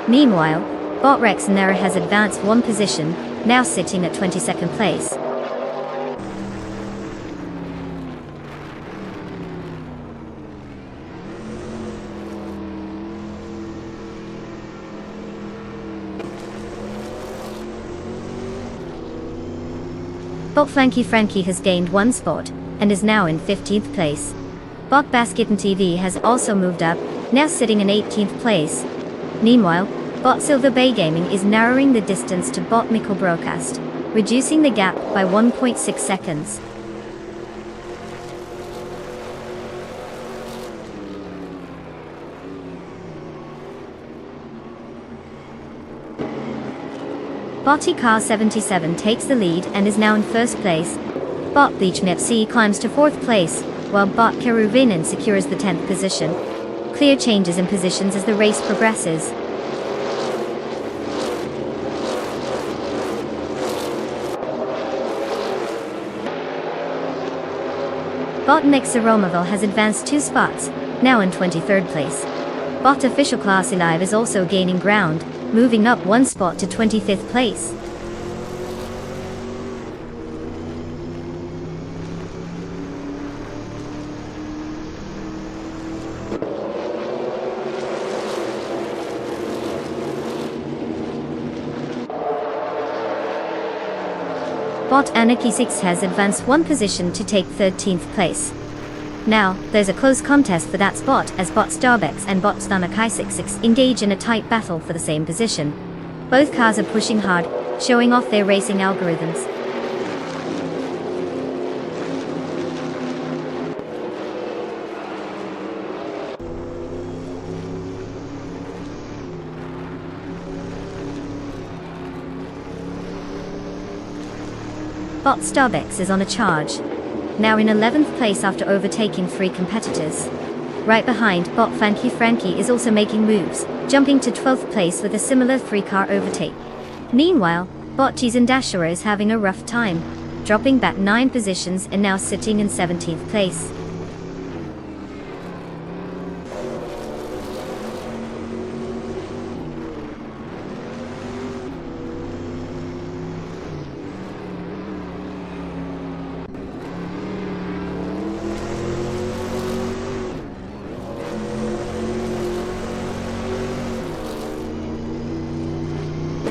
Meanwhile, Bot Rex Nera has advanced one position, now sitting at 22nd place. Bot Frankie has gained one spot, and is now in 15th place. Bot Basket and TV has also moved up, now sitting in 18th place. Meanwhile, Bot Silver Bay Gaming is narrowing the distance to Bot Miko Broadcast, reducing the gap by 1.6 seconds. Bot Car 77 takes the lead and is now in first place. Bot Bleach FC climbs to 4th place, while Bot Keruvinin secures the 10th position. Clear changes in positions as the race progresses. Bot Mixeromaville has advanced 2 spots, now in 23rd place. Bot Official Class Alive is also gaining ground, moving up 1 spot to 25th place. Bot Anarchy 6 has advanced 1 position to take 13th place. Now, there's a close contest for that spot as Bot Starbex and Bot Stanakai 66 engage in a tight battle for the same position. Both cars are pushing hard, showing off their racing algorithms. Bot Starbex is on a charge, now in 11th place after overtaking 3 competitors. Right behind, Bot Frankie is also making moves, jumping to 12th place with a similar 3-car overtake. Meanwhile, Bot Cheese and Dasher is having a rough time, dropping back 9 positions and now sitting in 17th place.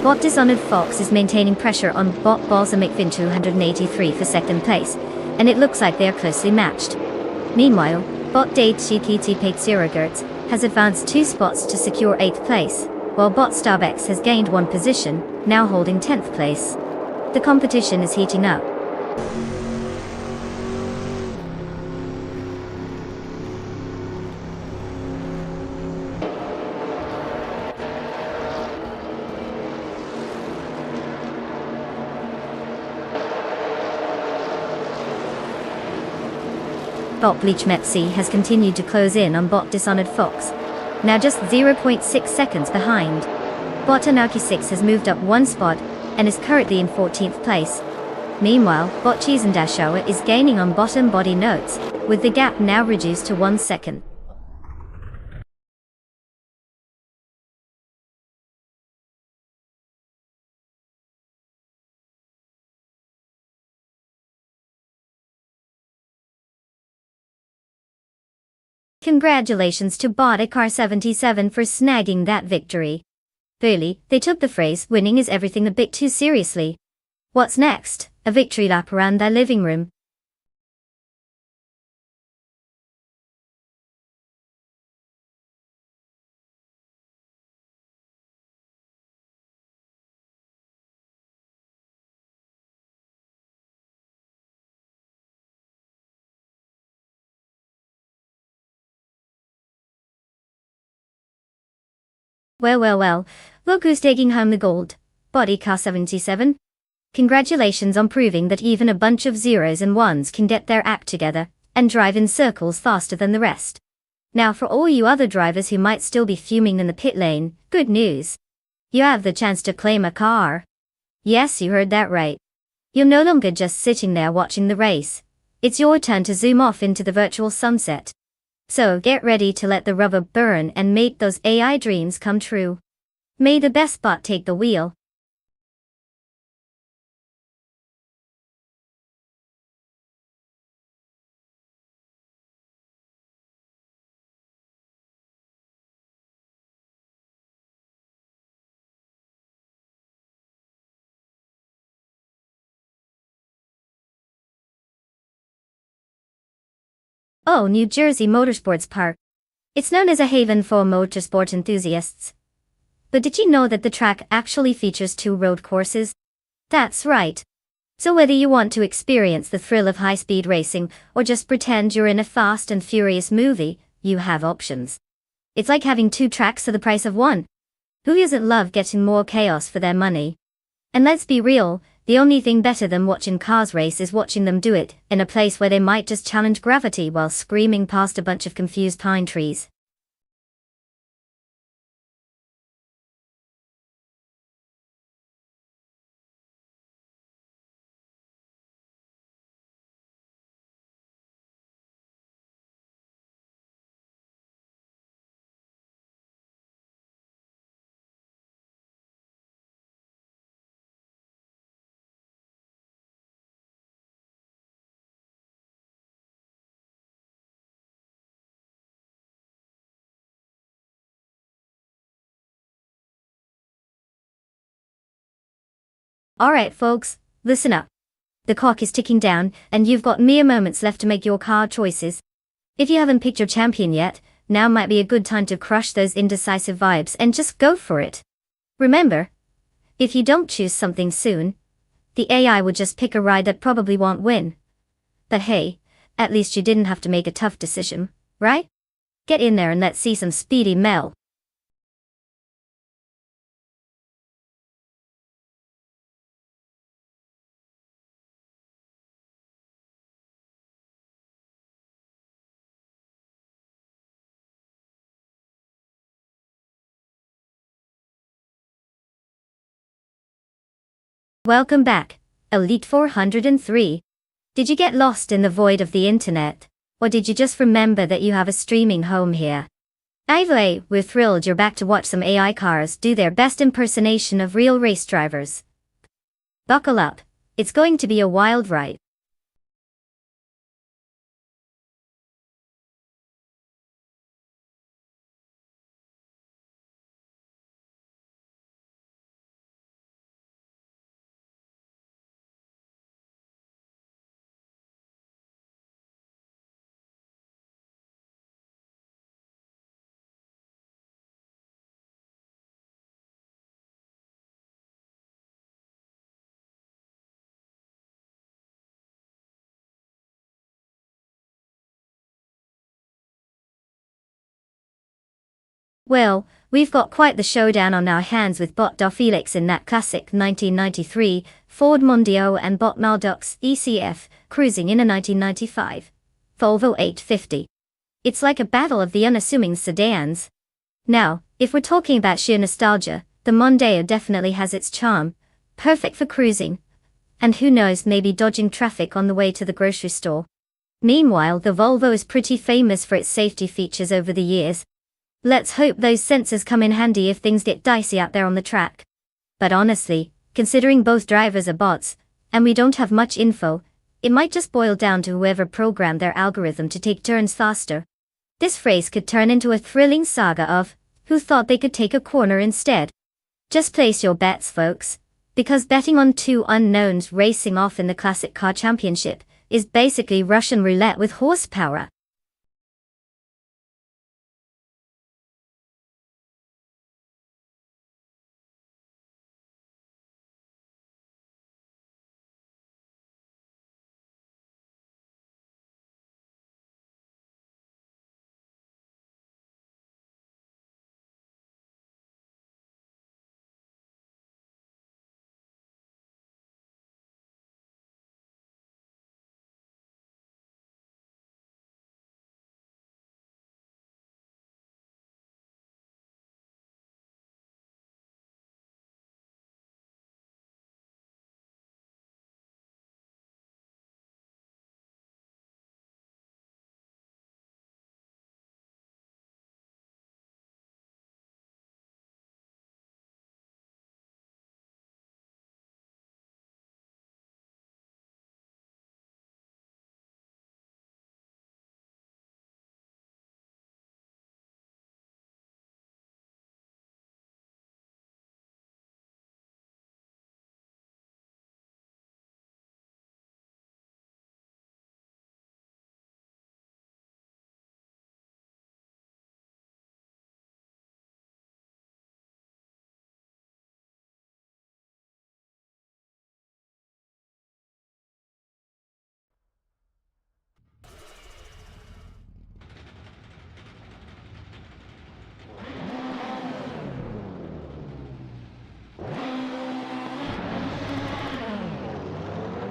Bot Dishonored Fox is maintaining pressure on Bot Balsamic Fin 283 for 2nd place, and it looks like they are closely matched. Meanwhile, Bot Date Shikiti Pate Gertz has advanced 2 spots to secure 8th place, while Bot Starbex has gained 1 position, now holding 10th place. The competition is heating up. Bot Bleach Mepsi has continued to close in on Bot Dishonored Fox, now just 0.6 seconds behind. Bot Anarchy 6 has moved up 1 spot and is currently in 14th place. Meanwhile, Bot Cheese and Dashower is gaining on Bottom Body Notes, with the gap now reduced to 1 second. Congratulations to Bot Car 77 for snagging that victory. Clearly, they took the phrase "winning is everything" a bit too seriously. What's next? A victory lap around their living room. Well. Look who's taking home the gold. Body car 77. Congratulations on proving that even a bunch of zeros and ones can get their act together and drive in circles faster than the rest. Now for all you other drivers who might still be fuming in the pit lane, good news. You have the chance to claim a car. Yes, you heard that right. You're no longer just sitting there watching the race. It's your turn to zoom off into the virtual sunset. So get ready to let the rubber burn and make those AI dreams come true. May the best bot take the wheel. Oh, New Jersey Motorsports Park. It's known as a haven for motorsport enthusiasts. But did you know that the track actually features 2 road courses? That's right. So whether you want to experience the thrill of high-speed racing or just pretend you're in a Fast and Furious movie, you have options. It's like having 2 tracks for the price of 1. Who doesn't love getting more chaos for their money? And let's be real, the only thing better than watching cars race is watching them do it in a place where they might just challenge gravity while screaming past a bunch of confused pine trees. Alright folks, listen up. The clock is ticking down, and you've got mere moments left to make your car choices. If you haven't picked your champion yet, now might be a good time to crush those indecisive vibes and just go for it. Remember, if you don't choose something soon, the AI would just pick a ride that probably won't win. But hey, at least you didn't have to make a tough decision, right? Get in there and let's see some speedy Mel. Welcome back, Elite 403. Did you get lost in the void of the internet? Or did you just remember that you have a streaming home here? Either way, we're thrilled you're back to watch some AI cars do their best impersonation of real race drivers. Buckle up, it's going to be a wild ride. Well, we've got quite the showdown on our hands with Bot Felix in that classic 1993 Ford Mondeo and Bot Maldoc's ECF cruising in a 1995 Volvo 850. It's like a battle of the unassuming sedans. Now, if we're talking about sheer nostalgia, the Mondeo definitely has its charm, perfect for cruising, and who knows, maybe dodging traffic on the way to the grocery store. Meanwhile, the Volvo is pretty famous for its safety features over the years. Let's hope those sensors come in handy if things get dicey out there on the track. But honestly, considering both drivers are bots, and we don't have much info, it might just boil down to whoever programmed their algorithm to take turns faster. This race could turn into a thrilling saga of who thought they could take a corner instead. Just place your bets, folks, because betting on 2 unknowns racing off in the Classic Car Championship is basically Russian roulette with horsepower.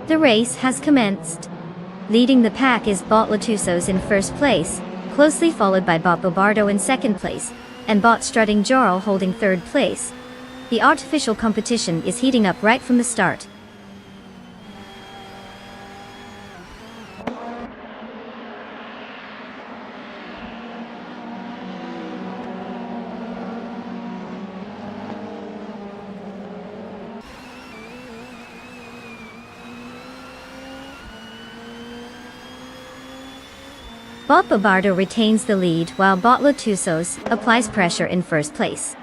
The race has commenced. Leading the pack is Bot Latusos in first place, closely followed by Bot Bobardo in second place, and Bot Strutting Jarl holding third place. The artificial competition is heating up right from the start. Bot Bobardo retains the lead while Bot Latusos applies pressure in first place.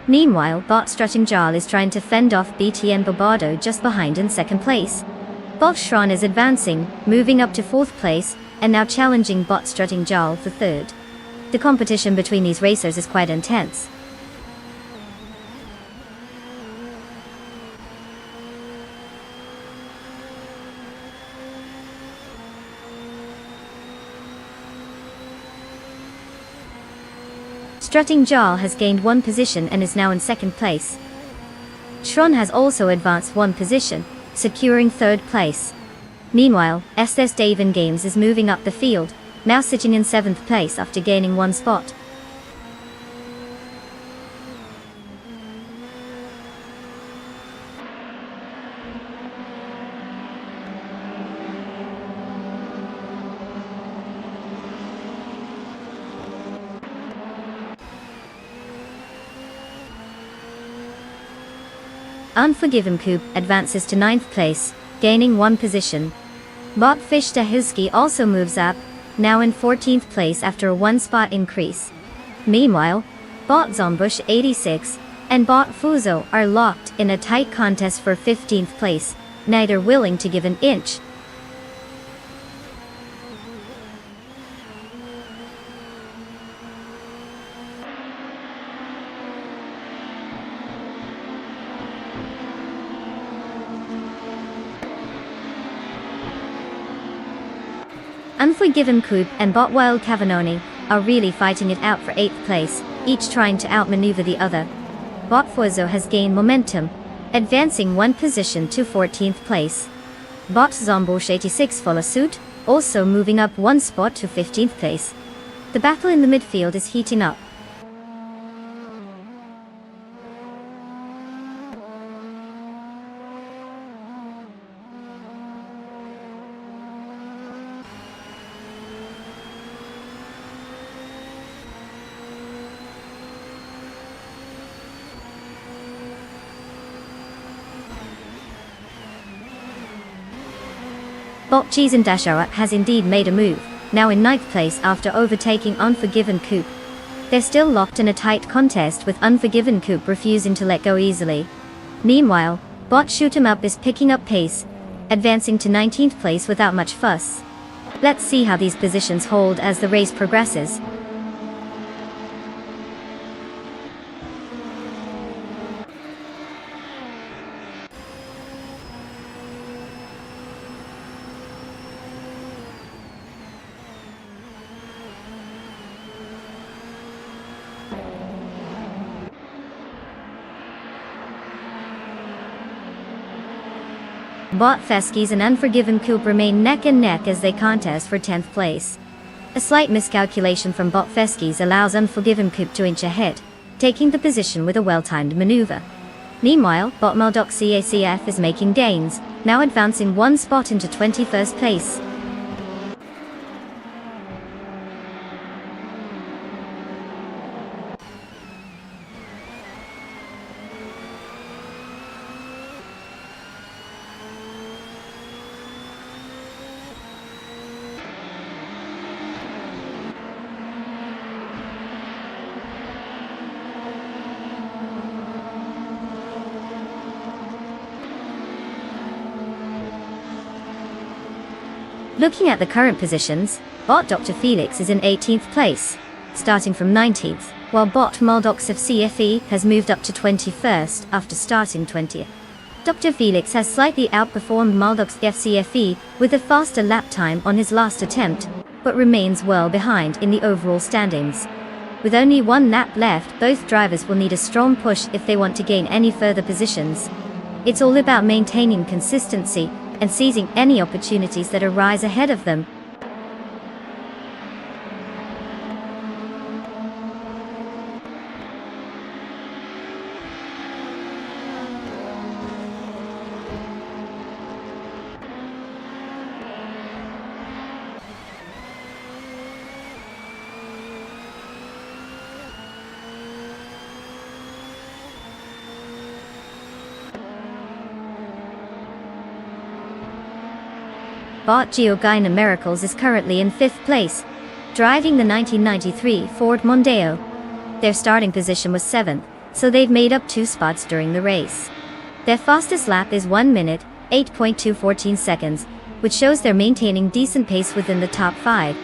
Meanwhile, Bot Strutting Jarl is trying to fend off BTN Bobardo just behind in second place. Bot Shron is advancing, moving up to fourth place, and now challenging Bot Strutting Jarl for third. The competition between these racers is quite intense. Strutting Jarl has gained one position and is now in second place. Shron has also advanced one position, securing third place. Meanwhile, SS Davin Games is moving up the field, now sitting in seventh place after gaining one spot. Unforgiven Coop advances to 9th place, gaining one position. Bot Fish Dahusky also moves up, now in 14th place after a one-spot increase. Meanwhile, Bot Zombush 86 and Bot Fuzo are locked in a tight contest for 15th place, neither willing to give an inch. Unforgiven Coop and Bot Wild Cavanoni are really fighting it out for 8th place, each trying to outmaneuver the other. Bot Fuzo has gained momentum, advancing one position to 14th place. Bot Zombush 86 follows suit, also moving up one spot to 15th place. The battle in the midfield is heating up. Bot Cheese and Dashara has indeed made a move, now in 9th place after overtaking Unforgiven Coop. They're still locked in a tight contest with Unforgiven Coop refusing to let go easily. Meanwhile, Bot Shoot 'em Up is picking up pace, advancing to 19th place without much fuss. Let's see how these positions hold as the race progresses. Bot Feskies and Unforgiven Coop remain neck and neck as they contest for 10th place. A slight miscalculation from Bot Feskies allows Unforgiven Coop to inch ahead, taking the position with a well-timed maneuver. Meanwhile, Bot Maldoc CACF is making gains, now advancing one spot into 21st place. Looking at the current positions, Bot Dr. Felix is in 18th place, starting from 19th, while Bot Maldox of CFE has moved up to 21st after starting 20th. Dr. Felix has slightly outperformed Maldox FCFE with a faster lap time on his last attempt, but remains well behind in the overall standings. With only one lap left, both drivers will need a strong push if they want to gain any further positions. It's all about maintaining consistency and seizing any opportunities that arise ahead of them. Bot Georgina Miracles is currently in 5th place, driving the 1993 Ford Mondeo. Their starting position was 7th, so they've made up 2 spots during the race. Their fastest lap is 1 minute, 8.214 seconds, which shows they're maintaining decent pace within the top 5.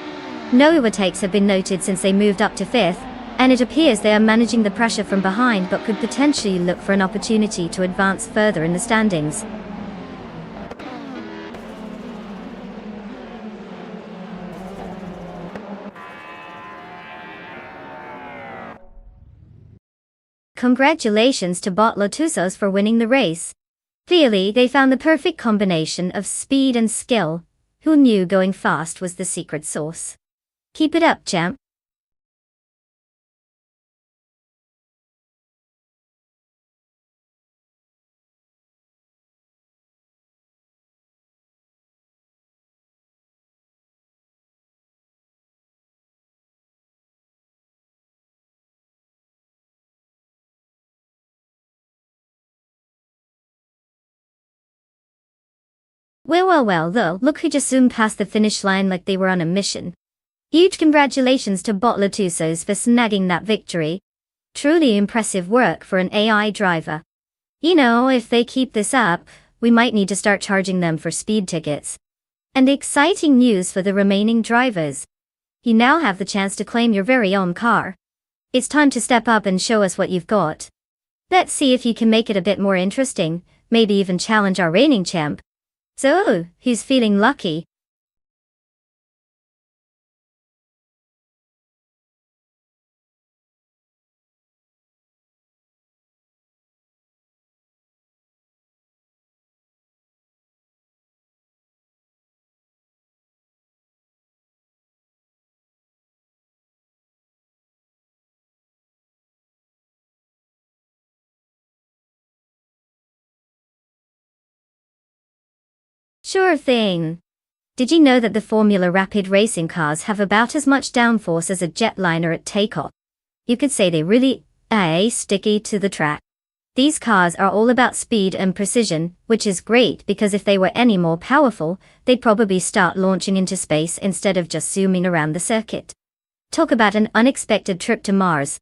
No overtakes have been noted since they moved up to 5th, and it appears they are managing the pressure from behind but could potentially look for an opportunity to advance further in the standings. Congratulations to Bot Lotusos for winning the race. Clearly, they found the perfect combination of speed and skill. Who knew going fast was the secret sauce? Keep it up, champ. Well, though, look who just zoomed past the finish line like they were on a mission. Huge congratulations to Bot Lotusos for snagging that victory. Truly impressive work for an AI driver. You know, if they keep this up, we might need to start charging them for speed tickets. And exciting news for the remaining drivers. You now have the chance to claim your very own car. It's time to step up and show us what you've got. Let's see if you can make it a bit more interesting, maybe even challenge our reigning champ. So, who's feeling lucky? Sure thing. Did you know that the Formula Rapid racing cars have about as much downforce as a jetliner at takeoff? You could say they really are sticky to the track. These cars are all about speed and precision, which is great because if they were any more powerful, they'd probably start launching into space instead of just zooming around the circuit. Talk about an unexpected trip to Mars.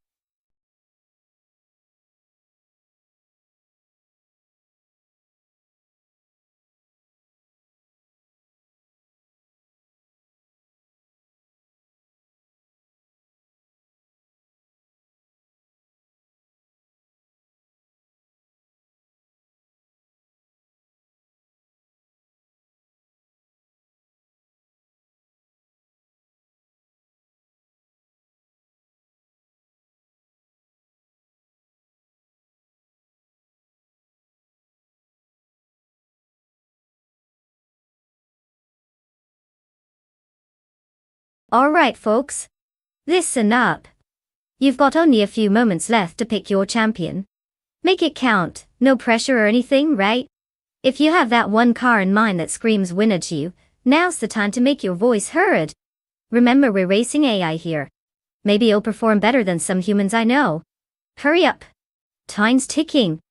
Alright folks. Listen up. You've got only a few moments left to pick your champion. Make it count, no pressure or anything, right? If you have that one car in mind that screams winner to you, now's the time to make your voice heard. Remember, we're racing AI here. Maybe you'll perform better than some humans I know. Hurry up. Time's ticking.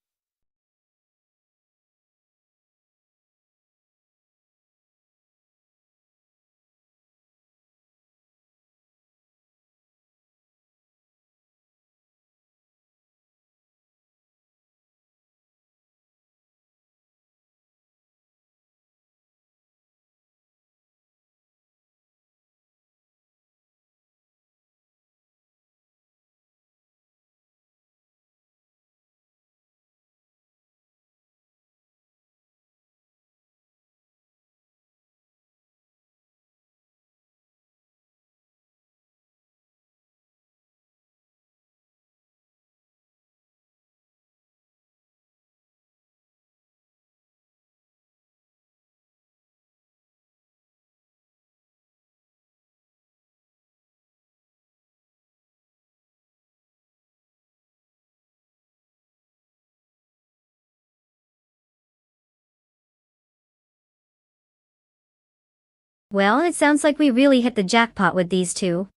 Well, it sounds like we really hit the jackpot with these two.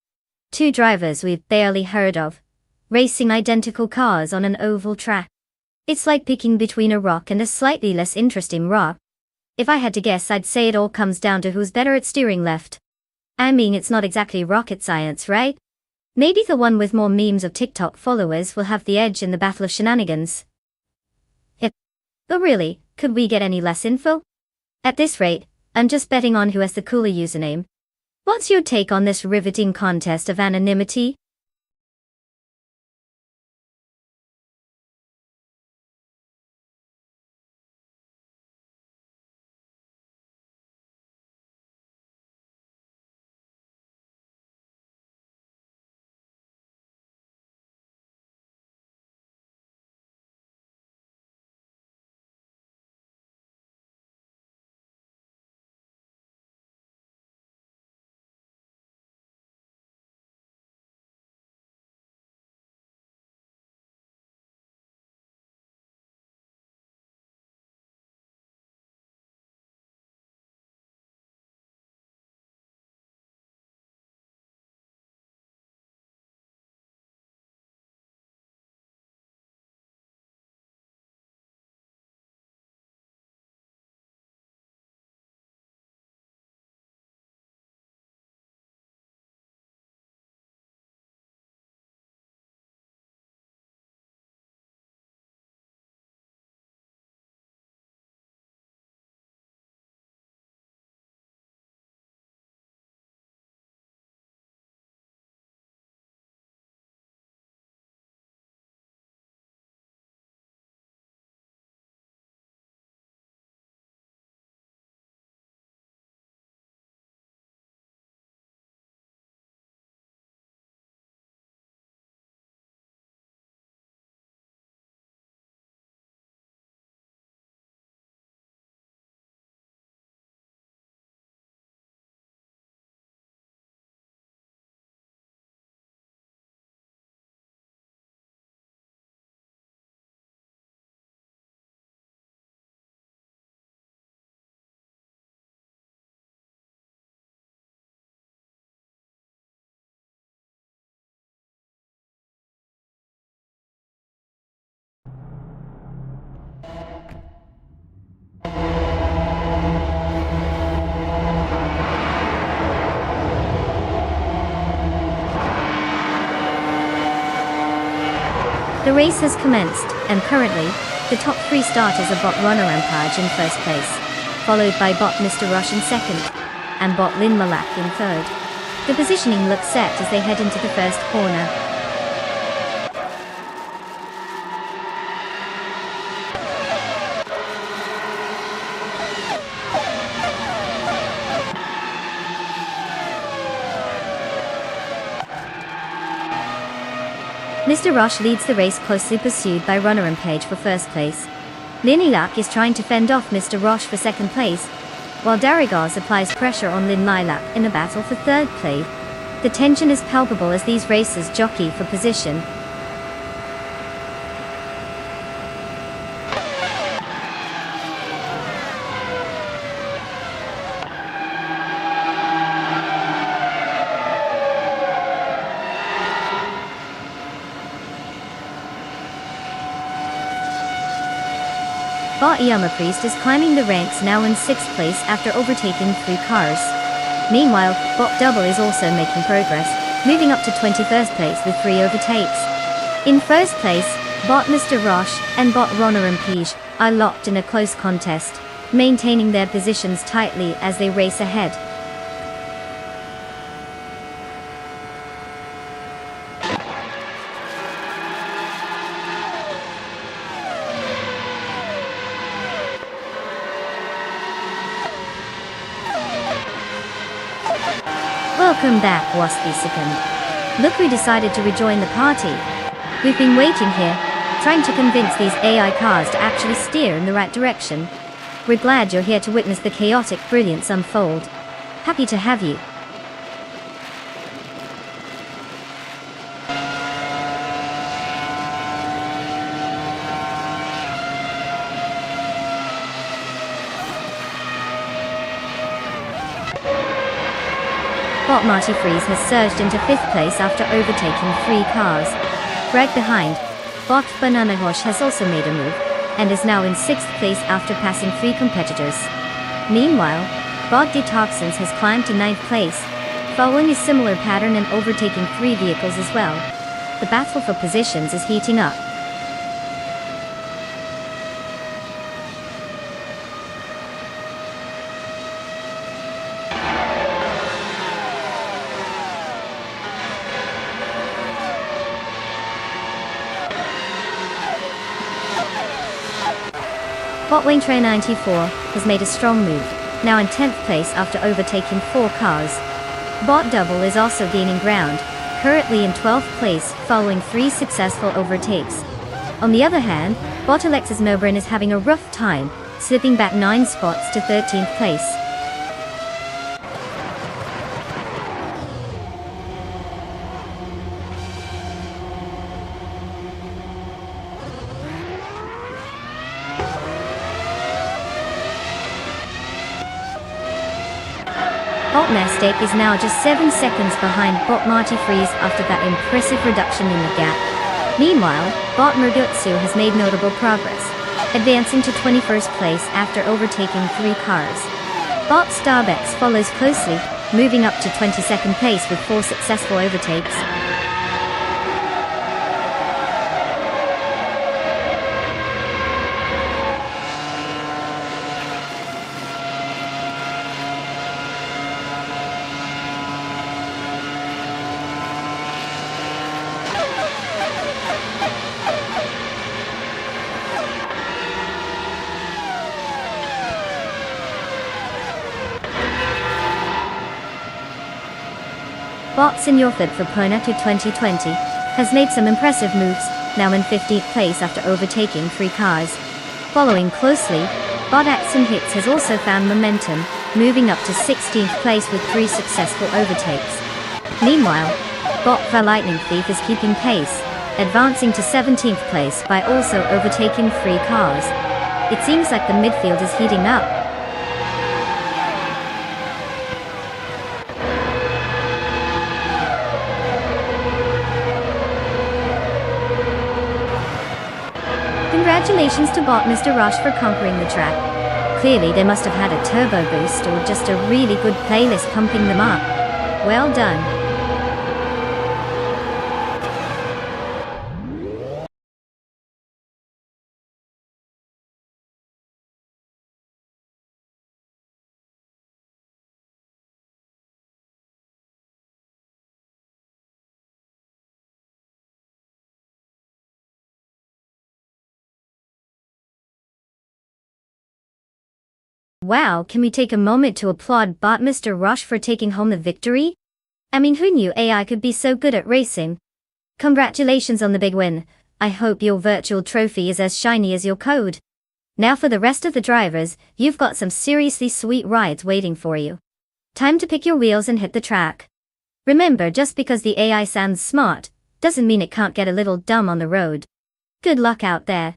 Two drivers we've barely heard of, racing identical cars on an oval track. It's like picking between a rock and a slightly less interesting rock. If I had to guess, I'd say it all comes down to who's better at steering left. I mean, it's not exactly rocket science, right? Maybe the one with more memes of TikTok followers will have the edge in the battle of shenanigans. But really, could we get any less info? At this rate, I'm just betting on who has the cooler username. What's your take on this riveting contest of anonymity? The race has commenced, and currently, the top three starters are Bot Runner Rampage in first place, followed by Bot Mr. Rush in second, and Bot Lin Malak in third. The positioning looks set as they head into the first corner. Mr. Rush leads the race, closely pursued by Runner Rampage for first place. Lin Lilac is trying to fend off Mr. Rush for second place, while Darigaz applies pressure on Lin Lilac in a battle for third place. The tension is palpable as these racers jockey for position. Bot Yama Priest is climbing the ranks, now in 6th place after overtaking 3 cars. Meanwhile, Bot Double is also making progress, moving up to 21st place with 3 overtakes. In first place, Bot Mr. Roche and Bot Runner Rampage are locked in a close contest, maintaining their positions tightly as they race ahead. Welcome back, Waspy Second. Look who decided to rejoin the party. We've been waiting here, trying to convince these AI cars to actually steer in the right direction. We're glad you're here to witness the chaotic brilliance unfold. Happy to have you. Bot Marty Freeze has surged into 5th place after overtaking 3 cars. Right behind, Bot Banana Hosh has also made a move, and is now in 6th place after passing 3 competitors. Meanwhile, Bot Detoxins has climbed to 9th place, following a similar pattern and overtaking 3 vehicles as well. The battle for positions is heating up. Bot Wayne Train 94 has made a strong move, now in 10th place after overtaking 4 cars. Bot Double is also gaining ground, currently in 12th place following 3 successful overtakes. On the other hand, Bot Alexis Nobrin is having a rough time, slipping back 9 spots to 13th place. Bot Mistake is now just 7 seconds behind Bot Marty Freeze after that impressive reduction in the gap. Meanwhile, Bot Murgutsu has made notable progress, advancing to 21st place after overtaking 3 cars. Bot Starbex follows closely, moving up to 22nd place with 4 successful overtakes. Bot Senyorford for Pona to 2020 has made some impressive moves, now in 15th place after overtaking 3 cars. Following closely, Bot Action Hits has also found momentum, moving up to 16th place with 3 successful overtakes. Meanwhile, Bot the Lightning Thief is keeping pace, advancing to 17th place by also overtaking 3 cars. It seems like the midfield is heating up. Congratulations to Bot Mr. Roche for conquering the track. Clearly they must have had a turbo boost or just a really good playlist pumping them up. Well done. Wow, can we take a moment to applaud Bot Mr. Roche for taking home the victory? I mean, who knew AI could be so good at racing? Congratulations on the big win. I hope your virtual trophy is as shiny as your code. Now for the rest of the drivers, you've got some seriously sweet rides waiting for you. Time to pick your wheels and hit the track. Remember, just because the AI sounds smart, doesn't mean it can't get a little dumb on the road. Good luck out there.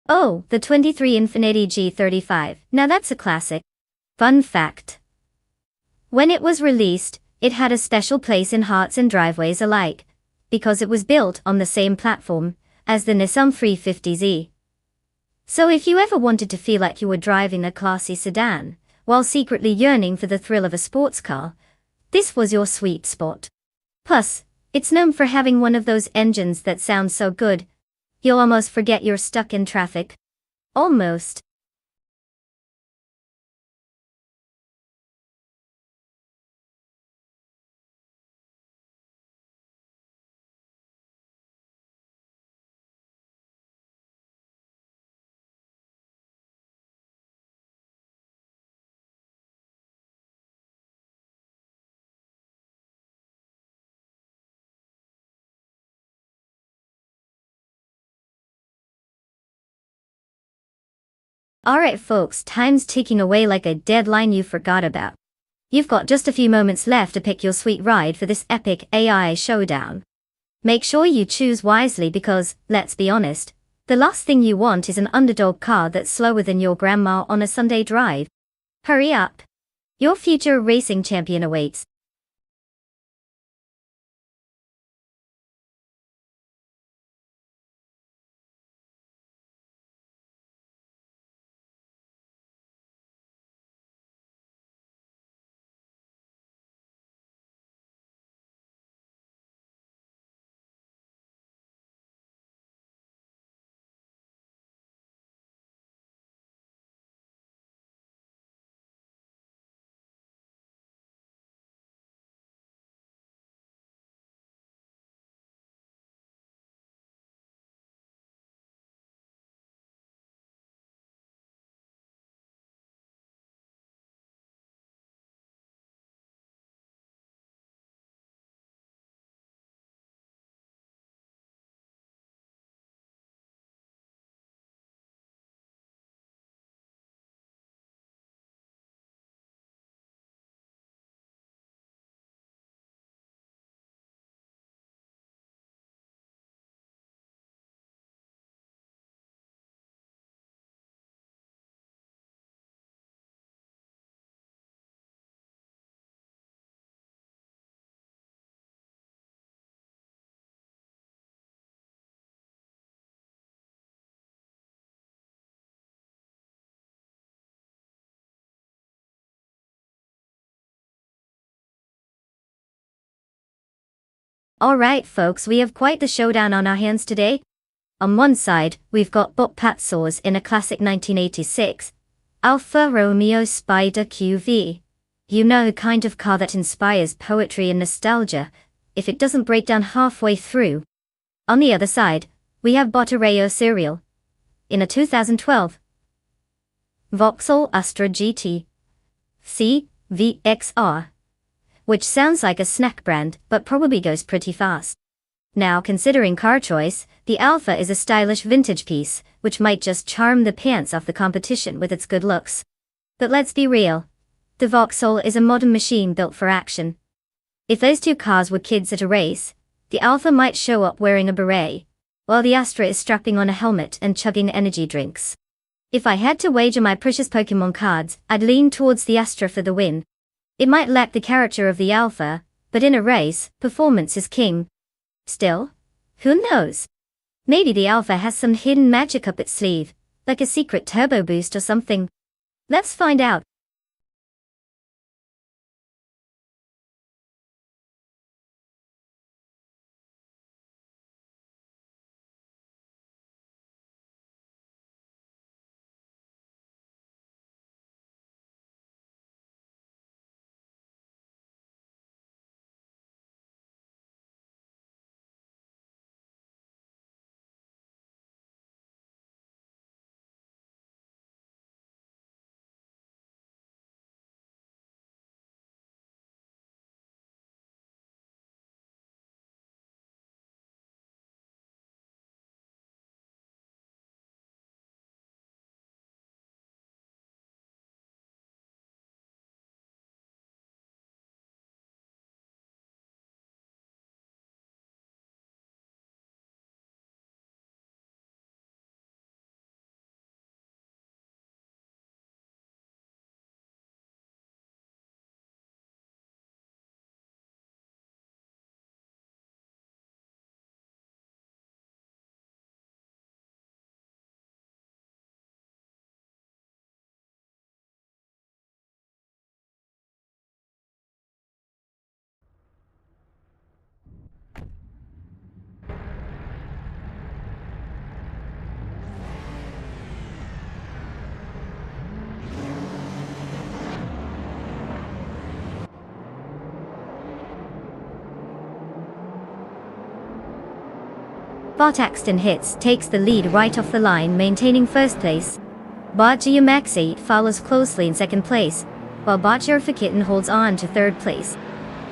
Oh, the 23 Infiniti G35. Now that's a classic. Fun fact. When it was released, it had a special place in hearts and driveways alike, because it was built on the same platform as the Nissan 350Z. So if you ever wanted to feel like you were driving a classy sedan, while secretly yearning for the thrill of a sports car, This was your sweet spot. Plus, it's known for having one of those engines that sounds so good, you'll almost forget you're stuck in traffic. Almost. Alright folks, time's ticking away like a deadline you forgot about. You've got just a few moments left to pick your sweet ride for this epic AI showdown. Make sure you choose wisely because, let's be honest, the last thing you want is an underdog car that's slower than your grandma on a Sunday drive. Hurry up! Your future racing champion awaits. Alright folks, we have quite the showdown on our hands today. On one side, we've got Bob Patzos in a classic 1986 Alfa Romeo Spider QV. You know, the kind of car that inspires poetry and nostalgia, if it doesn't break down halfway through. On the other side, we have Bottarello Serial in a 2012 Vauxhall Astra GT CVXR, which sounds like a snack brand, but probably goes pretty fast. Now, considering car choice, the Alfa is a stylish vintage piece, which might just charm the pants off the competition with its good looks. But let's be real. The Vauxhall is a modern machine built for action. If those two cars were kids at a race, the Alfa might show up wearing a beret, while the Astra is strapping on a helmet and chugging energy drinks. If I had to wager my precious Pokemon cards, I'd lean towards the Astra for the win. It might lack the character of the Alfa, but in a race, performance is king. Still, who knows? Maybe the Alfa has some hidden magic up its sleeve, like a secret turbo boost or something. Let's find out. Bot Axton Hits takes the lead right off the line, maintaining first place. Bot Geomaxi follows closely in second place, while Bot Jerfikitten holds on to third place.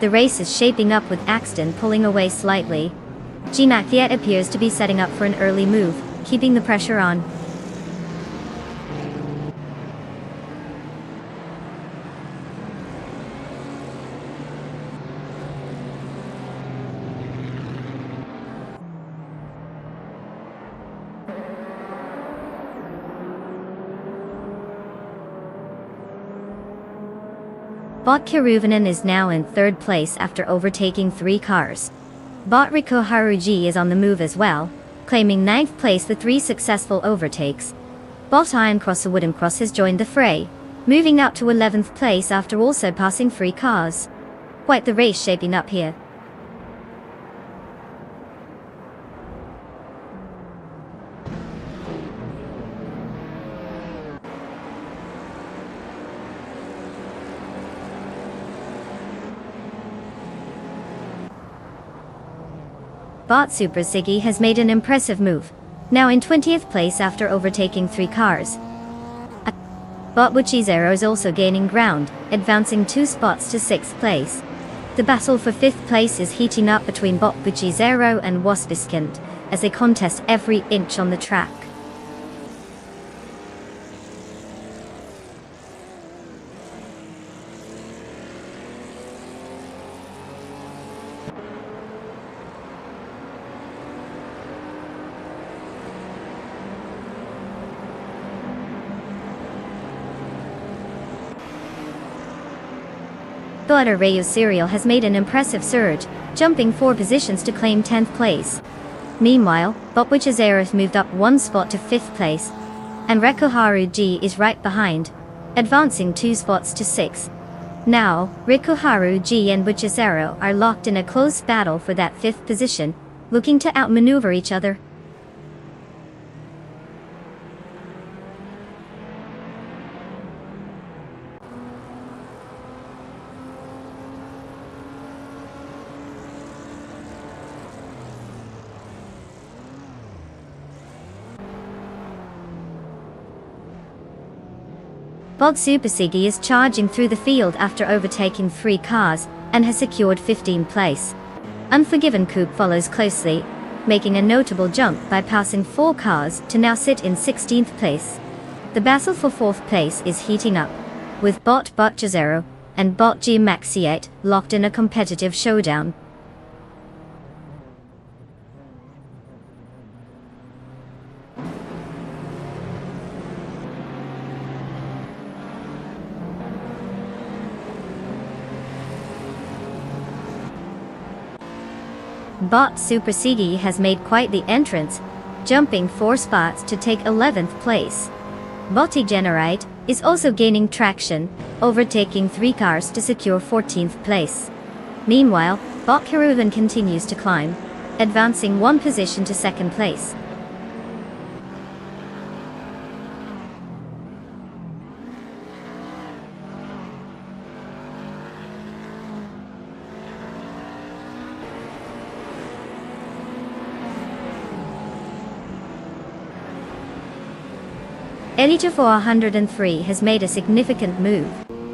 The race is shaping up with Axton pulling away slightly. Geomaxiet appears to be setting up for an early move, keeping the pressure on. Bot Kiruvanen is now in third place after overtaking 3 cars. Bot Riko Haruji is on the move as well, claiming 9th place with 3 successful overtakes. Bot Iron Cross Wooden Cross has joined the fray, moving out to 11th place after also passing 3 cars. Quite the race shaping up here. Bot Super Siggy has made an impressive move, now in 20th place after overtaking 3 cars. Bot Wichizero is also gaining ground, advancing 2 spots to 6th place. The battle for 5th place is heating up between Bot Wichizero and Waspiskant, as they contest every inch on the track. Bot Arayu Serial has made an impressive surge, jumping 4 positions to claim 10th place. Meanwhile, Bot Wichizero moved up 1 spot to 5th place, and Rikuharu G is right behind, advancing 2 spots to 6th. Now, Rikuharu G and Wichizero are locked in a close battle for that 5th position, looking to outmaneuver each other. Bot Super Siggy is charging through the field after overtaking 3 cars, and has secured 15th place. Unforgiven Coupe follows closely, making a notable jump by passing 4 cars to now sit in 16th place. The battle for 4th place is heating up, with Bot Botchazero and Bot Geomaxiet locked in a competitive showdown. Bot Super Siggy has made quite the entrance, jumping 4 spots to take 11th place. Bot Generite is also gaining traction, overtaking 3 cars to secure 14th place. Meanwhile, Bot Kiruvan continues to climb, advancing 1 position to 2nd place. Elite 403 has made a significant move,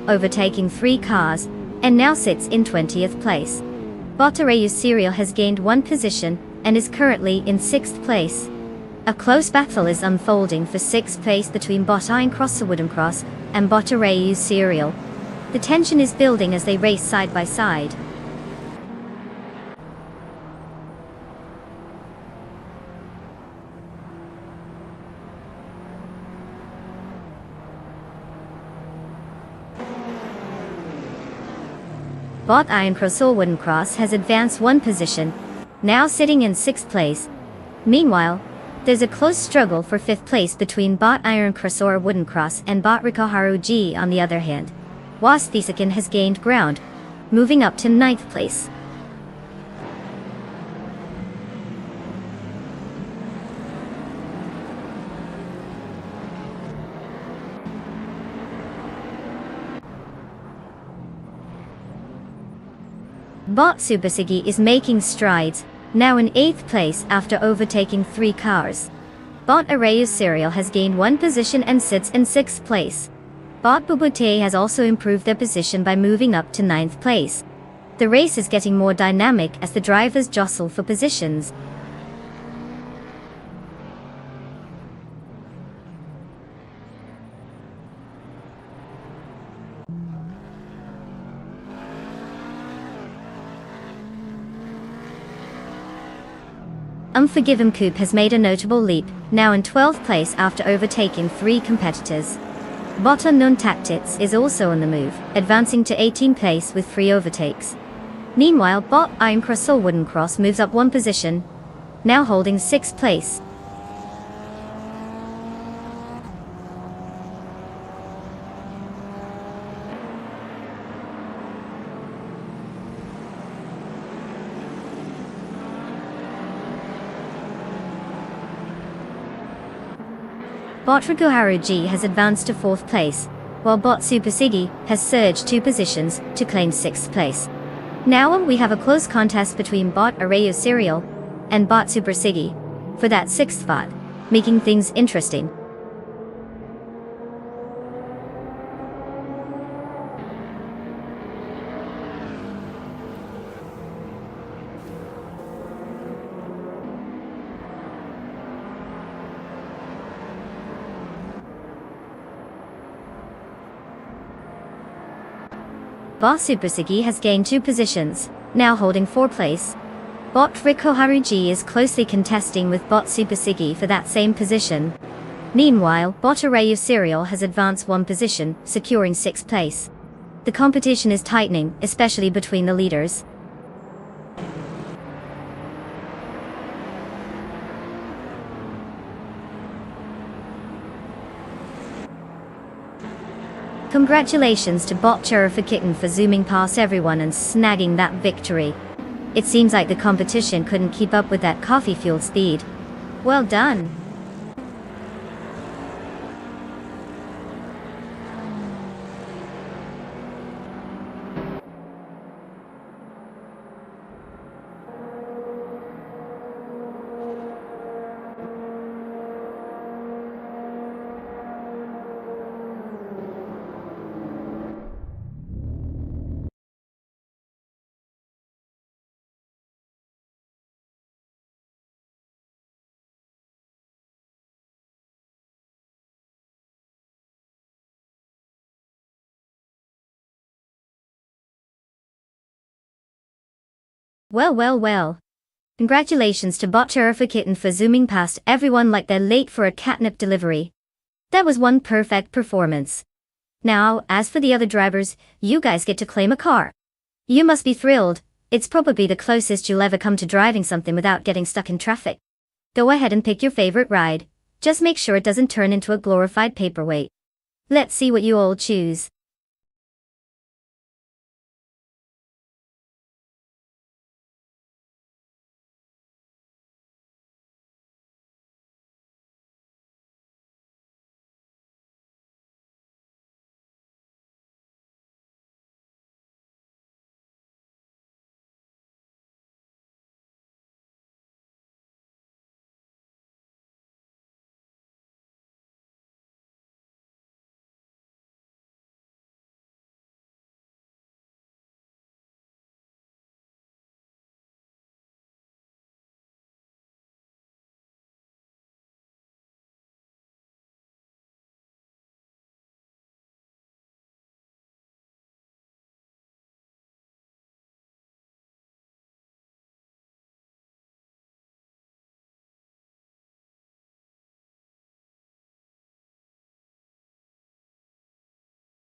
overtaking 3 cars, and now sits in 20th place. Bot Arayu Serial has gained 1 position, and is currently in 6th place. A close battle is unfolding for 6th place between Bot Iron Cross Wooden Cross and Bot Arayu Serial. The tension is building as they race side by side. Bot Iron Cross Wooden Cross has advanced 1 position, now sitting in 6th place. Meanwhile, there's a close struggle for 5th place between Bot Iron Cross Wooden Cross and Bot Rikoharu G on the other hand. Waspisakin has gained ground, moving up to 9th place. Bot Super Siggy is making strides, now in 8th place after overtaking 3 cars. Bot Arayu's Serial has gained 1 position and sits in 6th place. Bot Bubute has also improved their position by moving up to 9th place. The race is getting more dynamic as the drivers jostle for positions. Unforgiven Coupe has made a notable leap, now in 12th place after overtaking 3 competitors. Bot Unknown Tactics is also on the move, advancing to 18th place with 3 overtakes. Meanwhile, Bot Iron Cross or Wooden Cross moves up 1 position, now holding 6th place. Bot Rikuharu G has advanced to 4th place, while Bot Super Siggy has surged 2 positions to claim 6th place. Now we have a close contest between Bot Arayu Serial and Bot Super Siggy for that 6th spot, making things interesting. Bot Super Siggy has gained 2 positions, now holding 4th place. Bot Rikuharu G is closely contesting with Bot Super Siggy for that same position. Meanwhile, Bot Arayu Serial has advanced 1 position, securing 6th place. The competition is tightening, especially between the leaders. Congratulations to Bot Cherifer Kitten for zooming past everyone and snagging that victory. It seems like the competition couldn't keep up with that coffee-fueled speed. Well done. Well. Congratulations to Bot Cherifer Kitten for zooming past everyone like they're late for a catnip delivery. That was one perfect performance. Now, as for the other drivers, you guys get to claim a car. You must be thrilled. It's probably the closest you'll ever come to driving something without getting stuck in traffic. Go ahead and pick your favorite ride. Just make sure it doesn't turn into a glorified paperweight. Let's see what you all choose.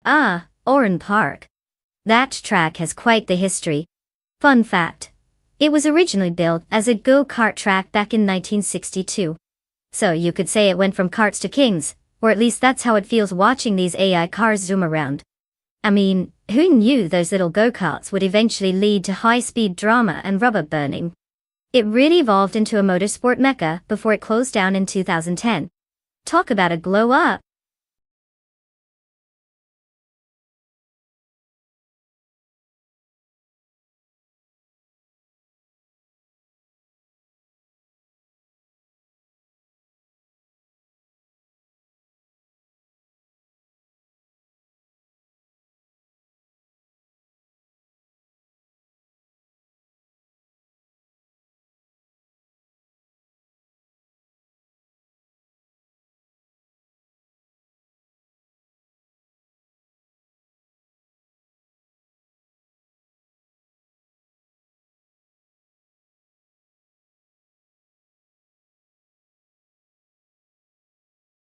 Ah, Oran Park. That track has quite the history. Fun fact. It was originally built as a go-kart track back in 1962. So you could say it went from karts to kings, or at least that's how it feels watching these AI cars zoom around. I mean, who knew those little go-karts would eventually lead to high-speed drama and rubber burning? It really evolved into a motorsport mecca before it closed down in 2010. Talk about a glow up.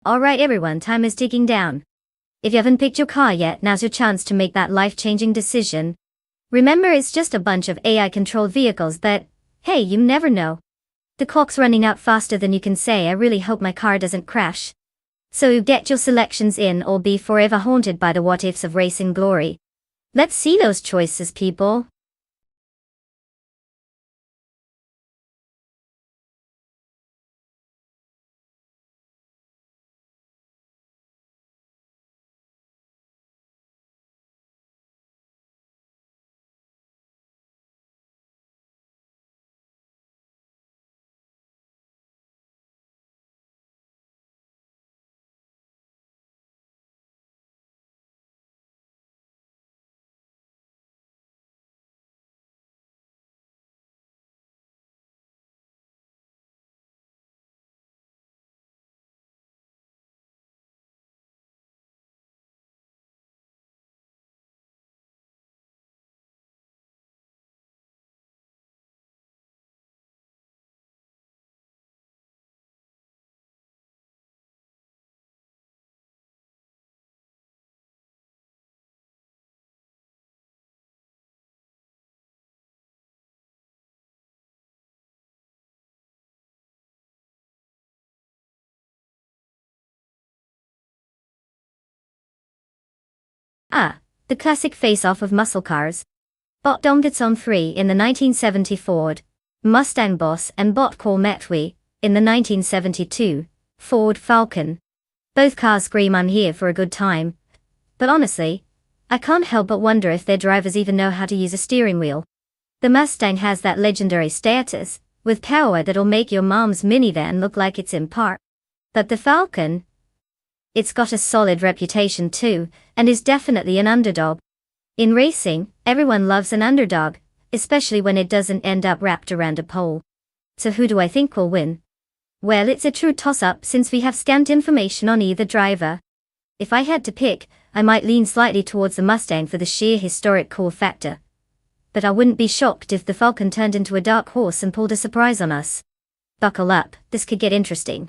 Alright everyone, time is ticking down. If you haven't picked your car yet, now's your chance to make that life-changing decision. Remember, it's just a bunch of AI-controlled vehicles, but hey, you never know. The clock's running out faster than you can say. I really hope my car doesn't crash. So get your selections in or be forever haunted by the what-ifs of racing glory. Let's see those choices, people. The classic face-off of muscle cars. Bot domed its own three in the 1970 Ford Mustang Boss and Bot Corvette in the 1972 Ford Falcon. Both cars scream I'm here for a good time. But honestly, I can't help but wonder if their drivers even know how to use a steering wheel. The Mustang has that legendary status, with power that'll make your mom's minivan look like it's in park. But the Falcon, it's got a solid reputation too, and is definitely an underdog. In racing, everyone loves an underdog, especially when it doesn't end up wrapped around a pole. So who do I think will win? Well, it's a true toss-up since we have scant information on either driver. If I had to pick, I might lean slightly towards the Mustang for the sheer historic cool factor. But I wouldn't be shocked if the Falcon turned into a dark horse and pulled a surprise on us. Buckle up, this could get interesting.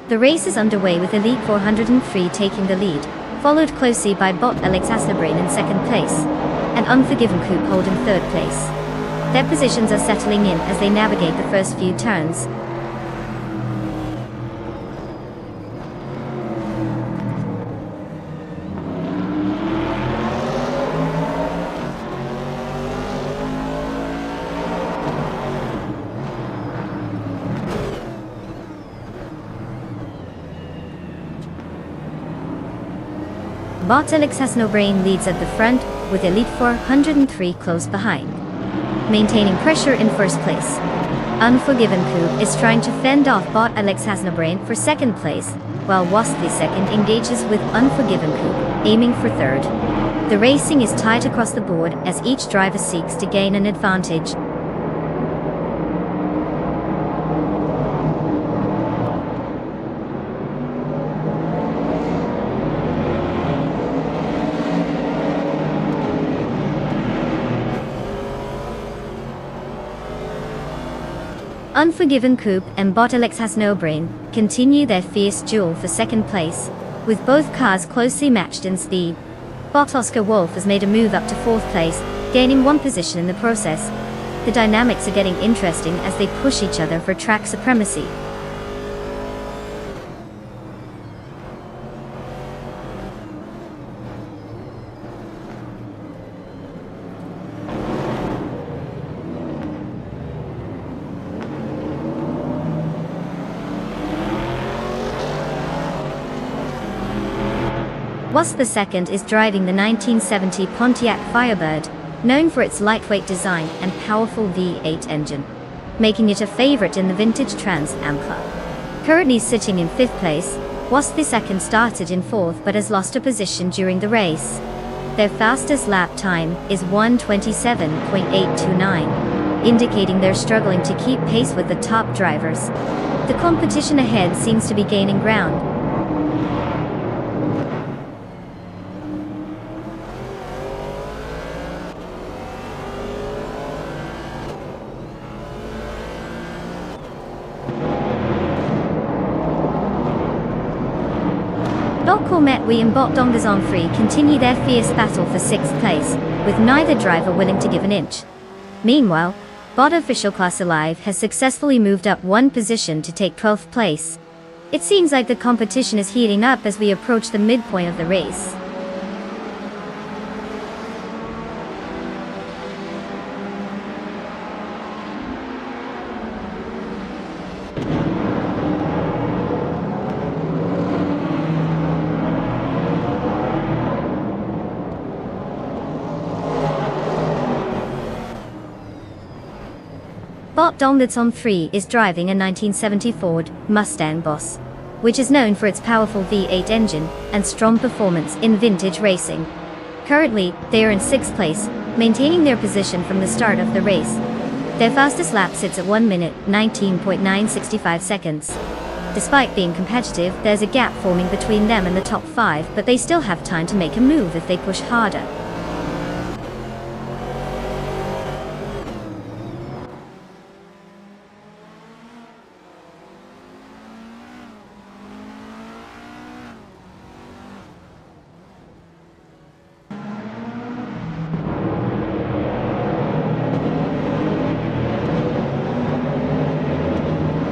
The race is underway with Elite 403 taking the lead, followed closely by Bot Alex Asselbrain in second place, and Unforgiven Coupe holding third place. Their positions are settling in as they navigate the first few turns. Bot Alex Asselbrain leads at the front, with Elite 403 close behind, maintaining pressure in first place. Unforgiven Coupe is trying to fend off bot Alex Hasnobrain for second place, while Wasp the second engages with Unforgiven Coupe, aiming for third. The racing is tight across the board as each driver seeks to gain an advantage. Unforgiven Coupe and bot Alex Hasnobrain continue their fierce duel for second place, with both cars closely matched in speed. Bot Oscar Wolf has made a move up to fourth place, gaining one position in the process. The dynamics are getting interesting as they push each other for track supremacy. Wasp the second is driving the 1970 Pontiac Firebird, known for its lightweight design and powerful V8 engine, making it a favorite in the vintage Trans Am Club. Currently sitting in fifth place, Wasp the second started in fourth but has lost a position during the race. Their fastest lap time is 1:27.829, indicating they're struggling to keep pace with the top drivers. The competition ahead seems to be gaining ground. Metwe and Bot Dongazon Free continue their fierce battle for sixth place, with neither driver willing to give an inch. Meanwhile, Bot Official Class Alive has successfully moved up one position to take 12th place. It seems like the competition is heating up as we approach the midpoint of the race. Bot Dongazon 3 is driving a 1970 Ford Mustang Boss, which is known for its powerful V8 engine and strong performance in vintage racing. Currently, they are in sixth place, maintaining their position from the start of the race. Their fastest lap sits at 1 minute, 19.965 seconds. Despite being competitive, there's a gap forming between them and the top 5, but they still have time to make a move if they push harder.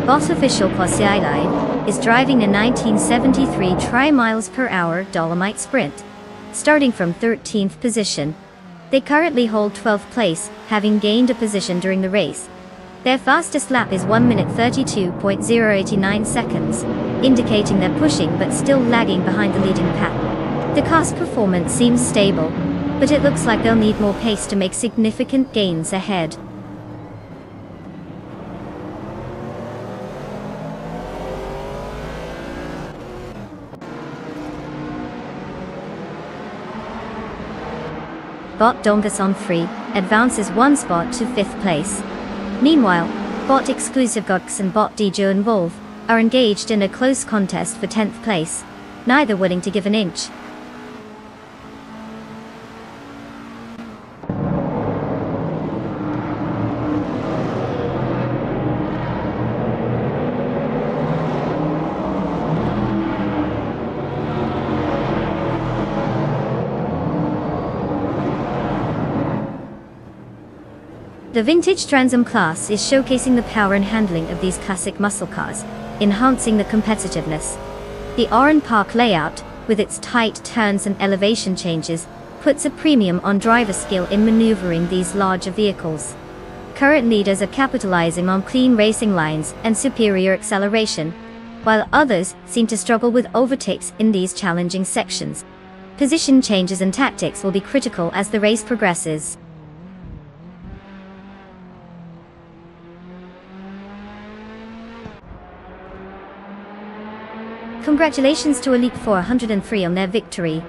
Bot Official Class Alive is driving a 1973 tri-miles-per-hour Dolomite Sprint, starting from 13th position. They currently hold 12th place, having gained a position during the race. Their fastest lap is 1 minute 32.089 seconds, indicating they're pushing but still lagging behind the leading pack. The car's performance seems stable, but it looks like they'll need more pace to make significant gains ahead. Bot Dongazon 3 advances one spot to fifth place. Meanwhile, Bot Exclusive Gox and Bot Dijo and Wolf are engaged in a close contest for 10th place, neither willing to give an inch. The vintage Trans Am class is showcasing the power and handling of these classic muscle cars, enhancing the competitiveness. The Oran Park layout, with its tight turns and elevation changes, puts a premium on driver skill in maneuvering these larger vehicles. Current leaders are capitalizing on clean racing lines and superior acceleration, while others seem to struggle with overtakes in these challenging sections. Position changes and tactics will be critical as the race progresses. Congratulations to Elite 403 on their victory.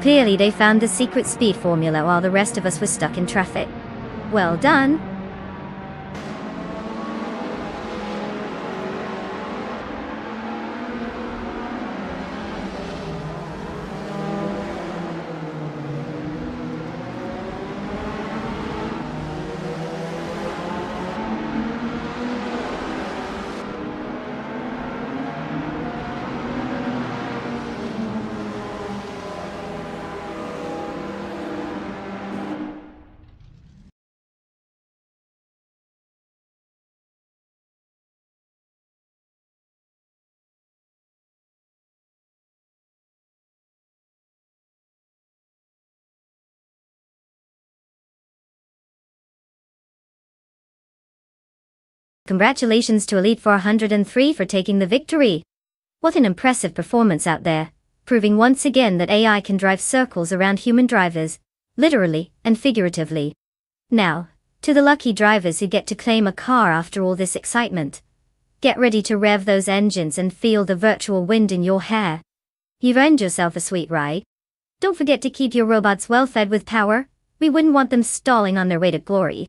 Clearly they found the secret speed formula while the rest of us were stuck in traffic. Well done. Congratulations to Elite 403 for taking the victory. What an impressive performance out there, proving once again that AI can drive circles around human drivers, literally and figuratively. Now, to the lucky drivers who get to claim a car after all this excitement. Get ready to rev those engines and feel the virtual wind in your hair. You've earned yourself a sweet ride. Don't forget to keep your robots well fed with power. We wouldn't want them stalling on their way to glory.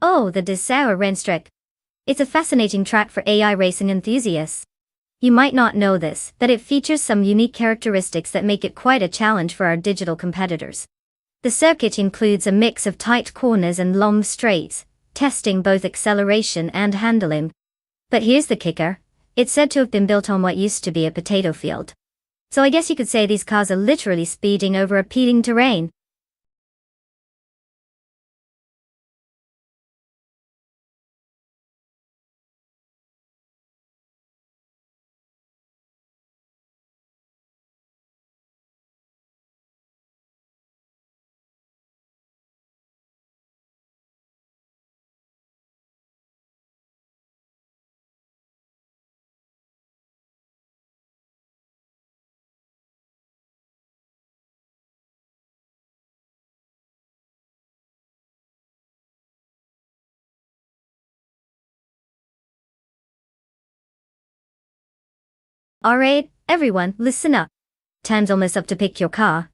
Oh, the Dessau Rennstrecke. It's a fascinating track for AI racing enthusiasts. You might not know this, but it features some unique characteristics that make it quite a challenge for our digital competitors. The circuit includes a mix of tight corners and long straights, testing both acceleration and handling. But here's the kicker. It's said to have been built on what used to be a potato field. So I guess you could say these cars are literally speeding over appealing terrain. Alright, everyone, listen up. Time's almost up to pick your car.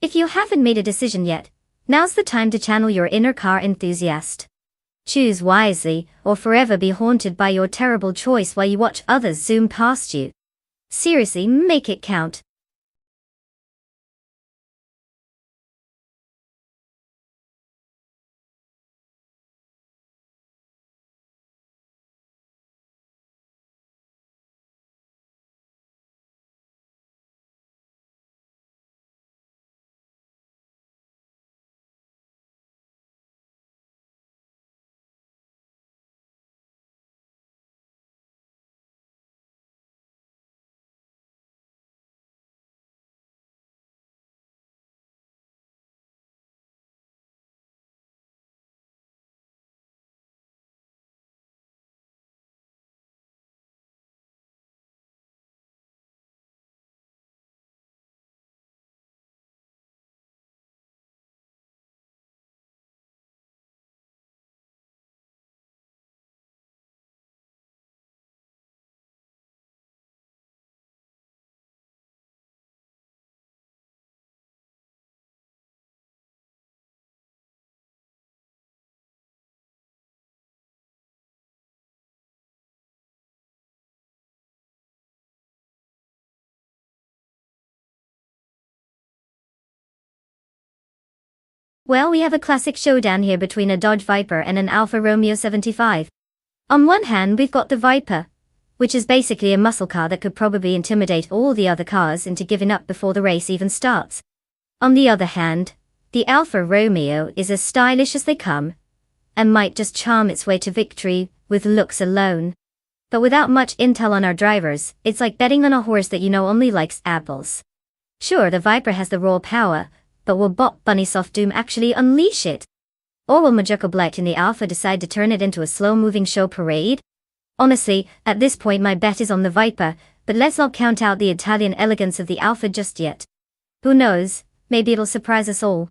If you haven't made a decision yet, now's the time to channel your inner car enthusiast. Choose wisely, or forever be haunted by your terrible choice while you watch others zoom past you. Seriously, make it count. Well, we have a classic showdown here between a Dodge Viper and an Alfa Romeo 75. On one hand, we've got the Viper, which is basically a muscle car that could probably intimidate all the other cars into giving up before the race even starts. On the other hand, the Alfa Romeo is as stylish as they come, and might just charm its way to victory with looks alone. But without much intel on our drivers, it's like betting on a horse that you know only likes apples. Sure, the Viper has the raw power, but will Bot Bunny Soft Doom actually unleash it? Or will Majoko Black in the Alpha decide to turn it into a slow-moving show parade? Honestly, at this point my bet is on the Viper, but let's not count out the Italian elegance of the Alpha just yet. Who knows, maybe it'll surprise us all.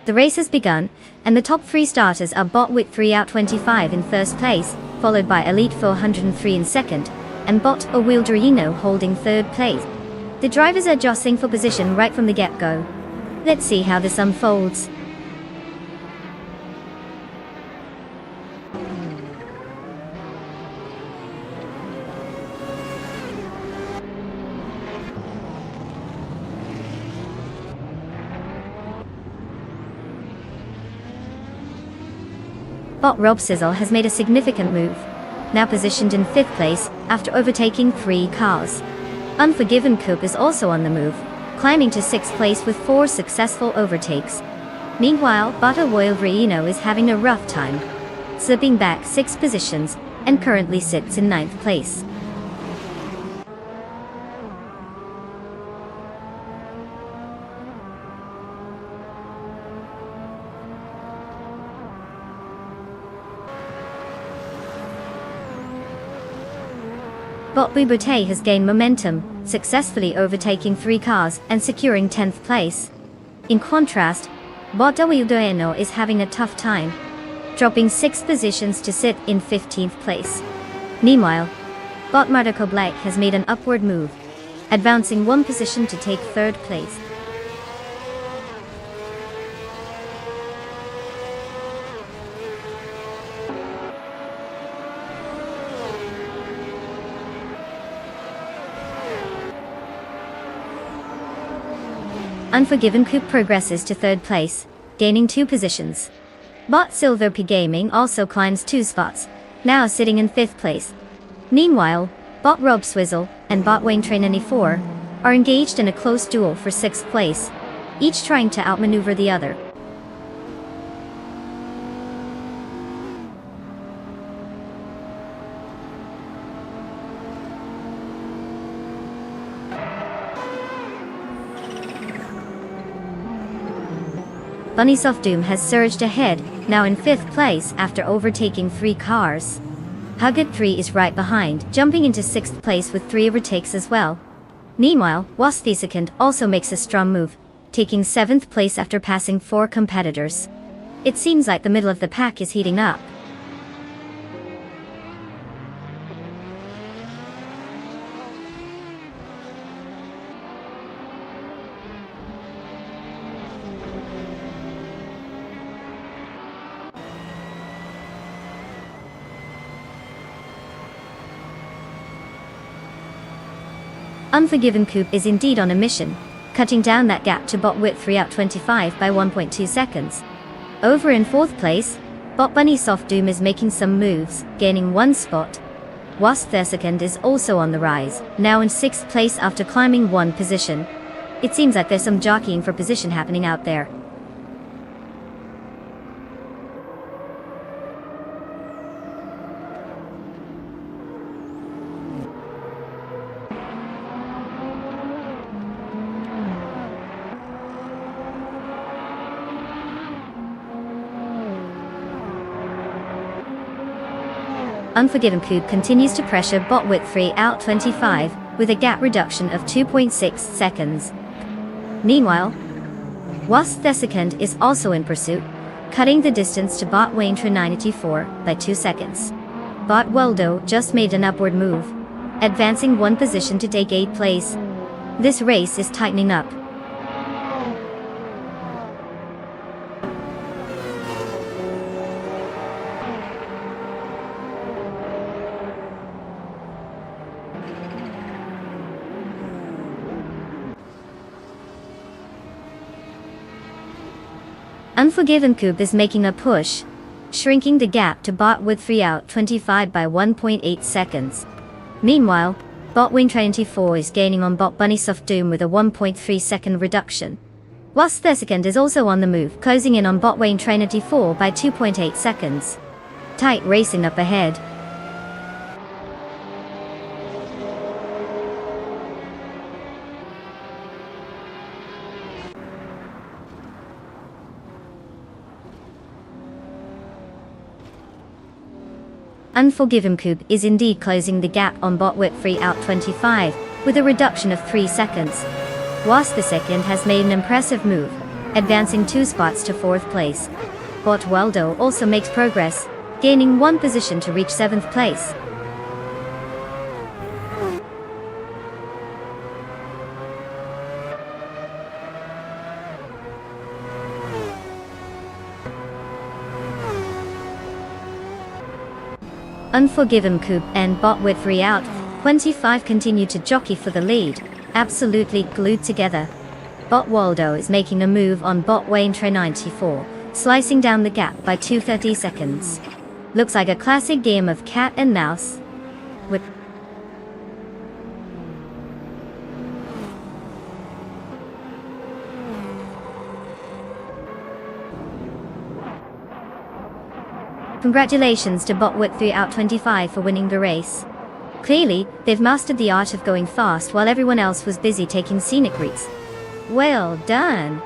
The race has begun, and the top 3 starters are Bot with 3 out 25 in first place, followed by Elite 403 in second, and Bot Wildrino holding third place. The drivers are jostling for position right from the get-go. Let's see how this unfolds. Bot Rob Sizzle has made a significant move, now positioned in 5th place after overtaking 3 cars. Unforgiven Coupe is also on the move, climbing to 6th place with 4 successful overtakes. Meanwhile, Bota Wildrino is having a rough time, slipping back 6 positions and currently sits in 9th place. Bot Bubute has gained momentum, successfully overtaking 3 cars and securing 10th place. In contrast, Bot Wildrino is having a tough time, dropping 6 positions to sit in 15th place. Meanwhile, Bot Majoko Black has made an upward move, advancing 1 position to take 3rd place. Unforgiven Coupe progresses to 3rd place, gaining 2 positions. Bot Silver P Gaming also climbs 2 spots, now sitting in 5th place. Meanwhile, Bot Rob Swizzle and Bot Wayne Train 94 are engaged in a close duel for 6th place, each trying to outmaneuver the other. Bunnysoft Doom has surged ahead, now in 5th place after overtaking 3 cars. Hugget 3 is right behind, jumping into 6th place with 3 overtakes as well. Meanwhile, Was the second also makes a strong move, taking 7th place after passing 4 competitors. It seems like the middle of the pack is heating up. Unforgiven Coupe is indeed on a mission, cutting down that gap to bot width 3 out 25 by 1.2 seconds. Over in 4th place, bot Bunnysoft Doom is making some moves, gaining 1 spot. Was the second is also on the rise, now in 6th place after climbing 1 position. It seems like there's some jockeying for position happening out there. Unforgiven Coupe continues to pressure bot width 3 out 25, with a gap reduction of 2.6 seconds. Meanwhile, Was the second is also in pursuit, cutting the distance to bot Wayne 94 by 2 seconds. Bot Waldo just made an upward move, advancing 1 position to take 8th place. This race is tightening up. Unforgiven Coupe is making a push, shrinking the gap to bot width 3 out 25 by 1.8 seconds. Meanwhile, bot Wayne 24 is gaining on bot Bunnysoft Doom with a 1.3 second reduction. Was the second is also on the move, closing in on bot Wayne 24 by 2.8 seconds. Tight racing up ahead. Unforgiven Coupe is indeed closing the gap on bot width 3 out 25, with a reduction of 3 seconds. Was the second has made an impressive move, advancing 2 spots to 4th place. Bot Waldo also makes progress, gaining 1 position to reach 7th place. Unforgiven Coupe and bot width 3 out 25 continue to jockey for the lead, absolutely glued together. Bot Waldo is making a move on bot Wayne 94, slicing down the gap by 2.30 seconds. Looks like a classic game of cat and mouse. With Congratulations to bot width 3 out 25 for winning the race. Clearly, they've mastered the art of going fast while everyone else was busy taking scenic routes. Well done!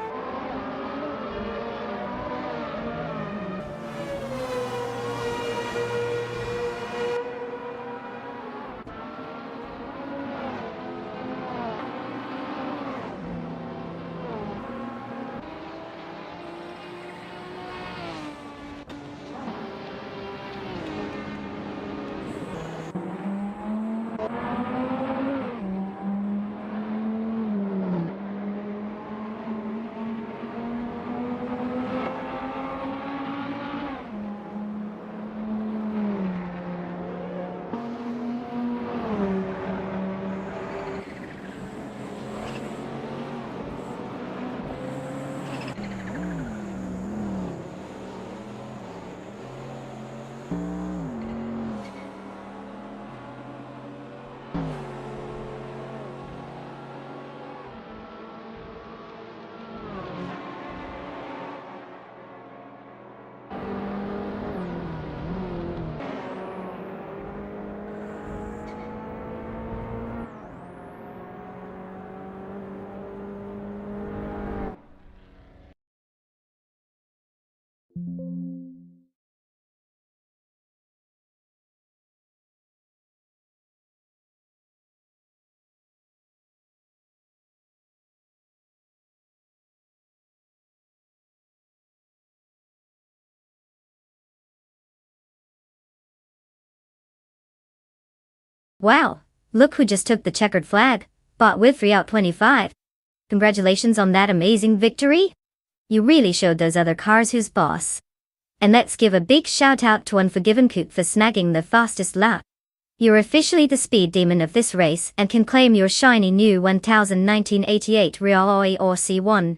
Wow, look who just took the checkered flag, bought with 3 out 25. Congratulations on that amazing victory. You really showed those other cars who's boss. And let's give a big shout out to Unforgiven Coop for snagging the fastest lap. You're officially the speed demon of this race and can claim your shiny new 1988 Real Oe or C1.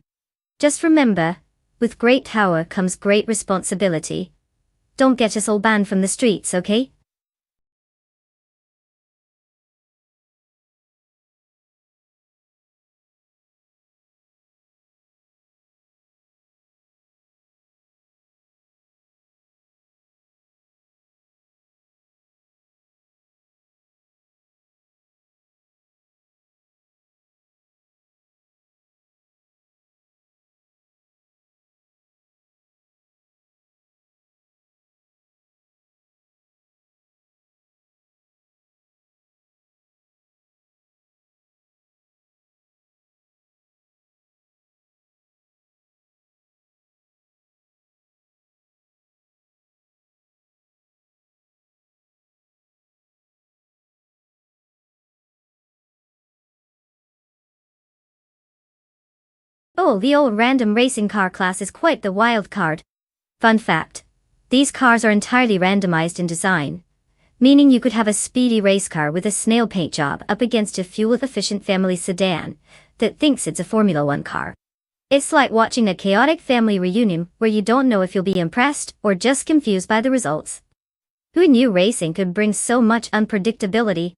Just remember, with great power comes great responsibility. Don't get us all banned from the streets, okay? Oh, the old random racing car class is quite the wild card. Fun fact, these cars are entirely randomized in design, meaning you could have a speedy race car with a snail paint job up against a fuel-efficient family sedan that thinks it's a Formula One car. It's like watching a chaotic family reunion where you don't know if you'll be impressed or just confused by the results. Who knew racing could bring so much unpredictability?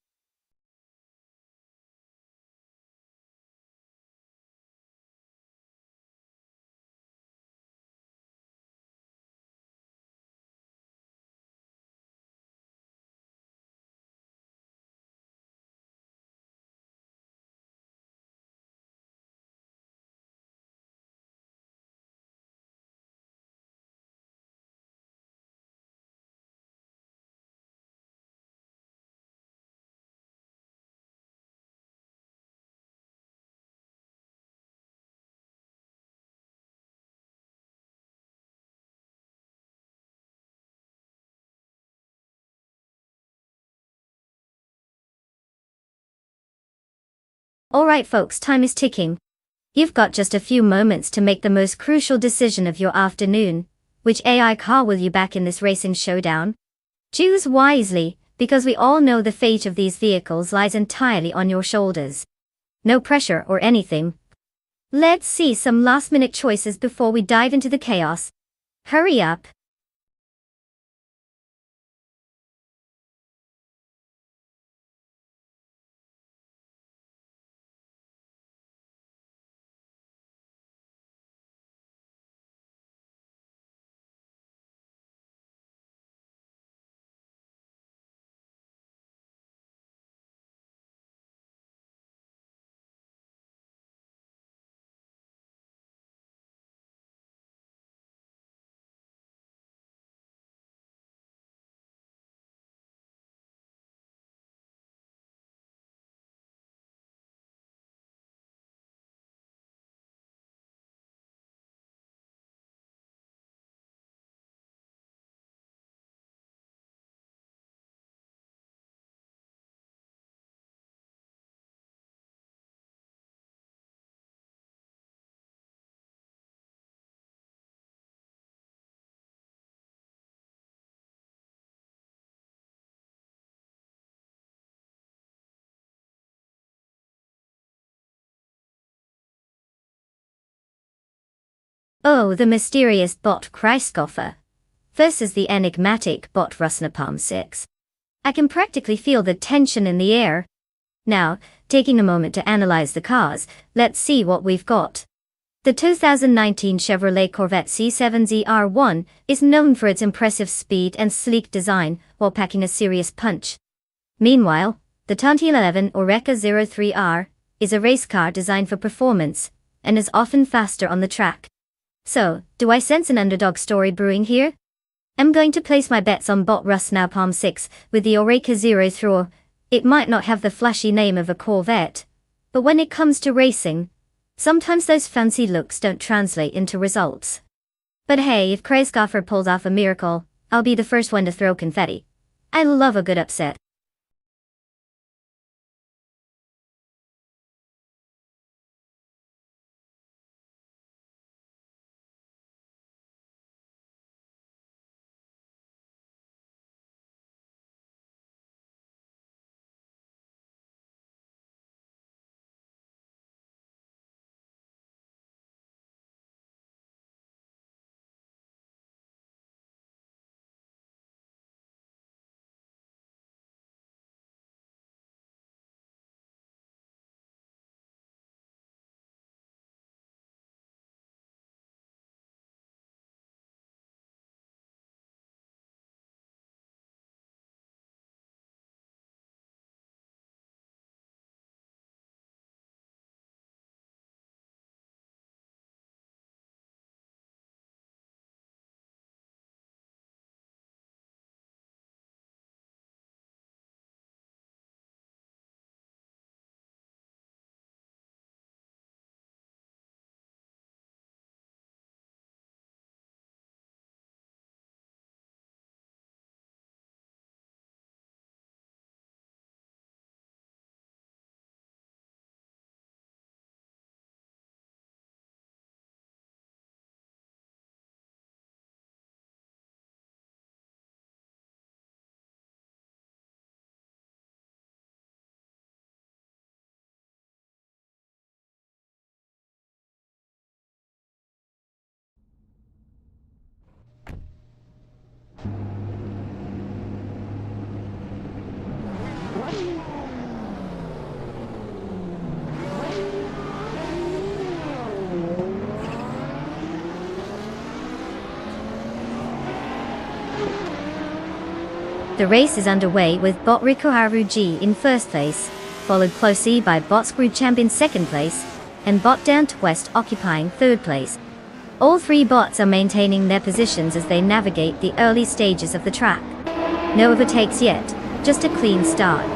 Alright folks, time is ticking. You've got just a few moments to make the most crucial decision of your afternoon. Which AI car will you back in this racing showdown? Choose wisely, because we all know the fate of these vehicles lies entirely on your shoulders. No pressure or anything. Let's see some last-minute choices before we dive into the chaos. Hurry up. Oh, the mysterious bot Christgoffer versus the enigmatic bot Rusnapalm 6. I can practically feel the tension in the air. Now, taking a moment to analyze the cars, let's see what we've got. The 2019 Chevrolet Corvette C7ZR1 is known for its impressive speed and sleek design while packing a serious punch. Meanwhile, the 2011 Oreca 03R is a race car designed for performance and is often faster on the track. So, do I sense an underdog story brewing here? I'm going to place my bets on bot Rusnapalm 6 with the Oreca 03R. It might not have the flashy name of a Corvette, but when it comes to racing, sometimes those fancy looks don't translate into results. But hey, if Christgoffer pulls off a miracle, I'll be the first one to throw confetti. I love a good upset. The race is underway with bot Rikuharu G in first place, followed closely by bot Screw Champ in second place, and bot Down to West occupying third place. All three bots are maintaining their positions as they navigate the early stages of the track. No overtakes yet, just a clean start.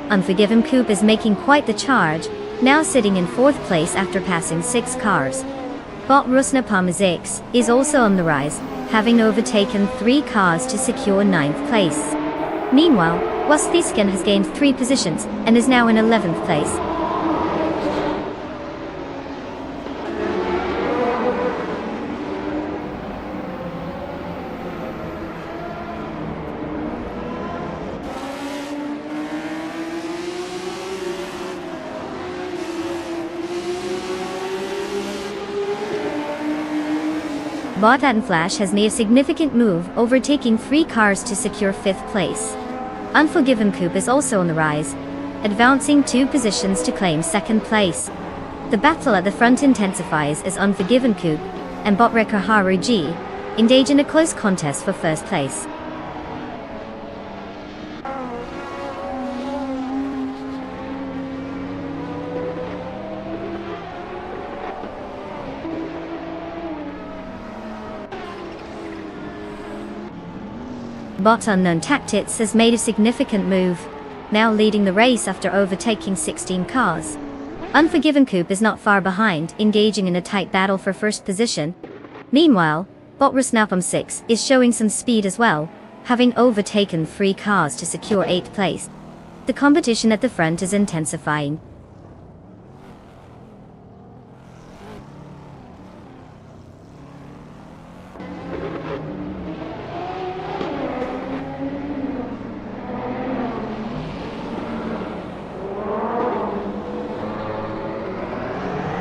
Unforgiven Coupe is making quite the charge, now sitting in fourth place after passing 6 cars. Bot Rusnapam X is also on the rise, having overtaken 3 cars to secure 9th place. Meanwhile, Wasthiskin has gained 3 positions and is now in 11th place. Bot Flash has made a significant move, overtaking 3 cars to secure 5th place. Unforgiven Coupe is also on the rise, advancing 2 positions to claim 2nd place. The battle at the front intensifies as Unforgiven Coupe and bot Rikuharu G engage in a close contest for 1st place. Bot Unknown Tactics has made a significant move, now leading the race after overtaking 16 cars. Unforgiven Coupe is not far behind, engaging in a tight battle for 1st position. Meanwhile, bot Rusnapam 6 is showing some speed as well, having overtaken 3 cars to secure 8th place. The competition at the front is intensifying.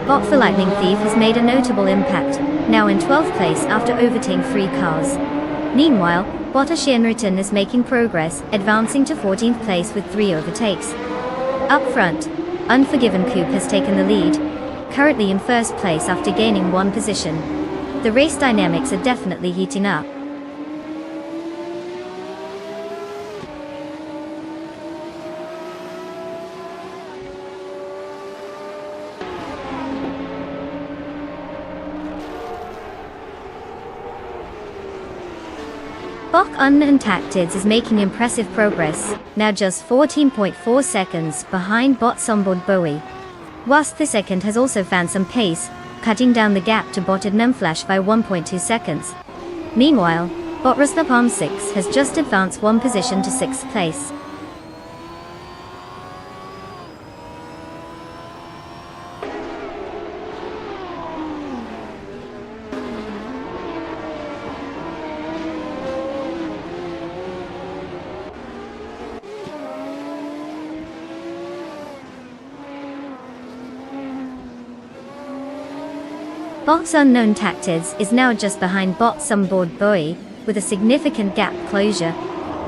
Bot for Lightning Thief has made a notable impact, now in 12th place after overtaking 3 cars. Meanwhile, bot Shinriton is making progress, advancing to 14th place with 3 overtakes. Up front, Unforgiven Coupe has taken the lead, currently in 1st place after gaining 1 position. The race dynamics are definitely heating up. Bot Unknown Tactics is making impressive progress, now just 14.4 seconds behind bot Sombord Bowie. Whilst the second has also found some pace, cutting down the gap to bot Flash by 1.2 seconds. Meanwhile, bot Rusnapam 6 has just advanced 1 position to 6th place. Bot Unknown Tactics is now just behind bot Sombord Bowie, with a significant gap closure,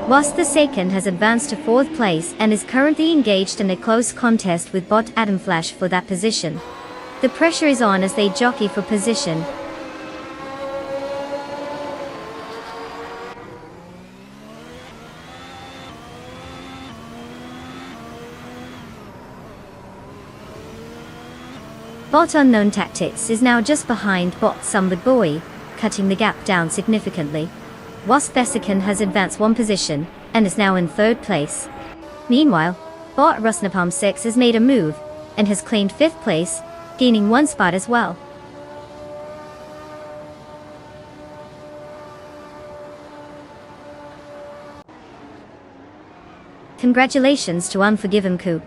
whilst the second has advanced to 4th place and is currently engaged in a close contest with bot Flash for that position. The pressure is on as they jockey for position. Bot Unknown Tactics is now just behind bot Sombord Bowie, cutting the gap down significantly. Whilst Vesican has advanced 1 position, and is now in 3rd place. Meanwhile, bot Rusnapam 6 has made a move, and has claimed 5th place, gaining 1 spot as well. Congratulations to Unforgiven Coupe.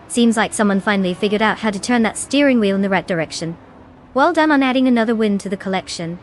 Seems like someone finally figured out how to turn that steering wheel in the right direction. Well done on adding another win to the collection.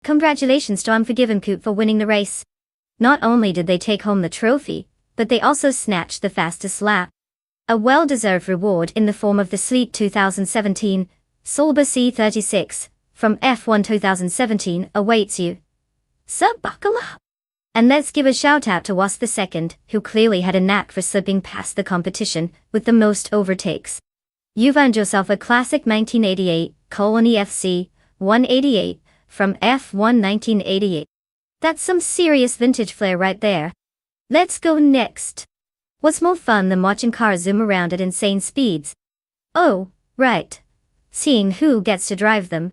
Congratulations to Unforgiven Coupe for winning the race. Not only did they take home the trophy, but they also snatched the fastest lap. A well-deserved reward in the form of the sleek 2017 Sauber C36 from F1 2017 awaits you. So buckle up. And let's give a shout out to Was II, who clearly had a knack for slipping past the competition with the most overtakes. You've earned yourself a classic 1988 Colony FC 188 from F1 1988. That's some serious vintage flair right there. Let's go next. What's more fun than watching cars zoom around at insane speeds? Oh, right. Seeing who gets to drive them.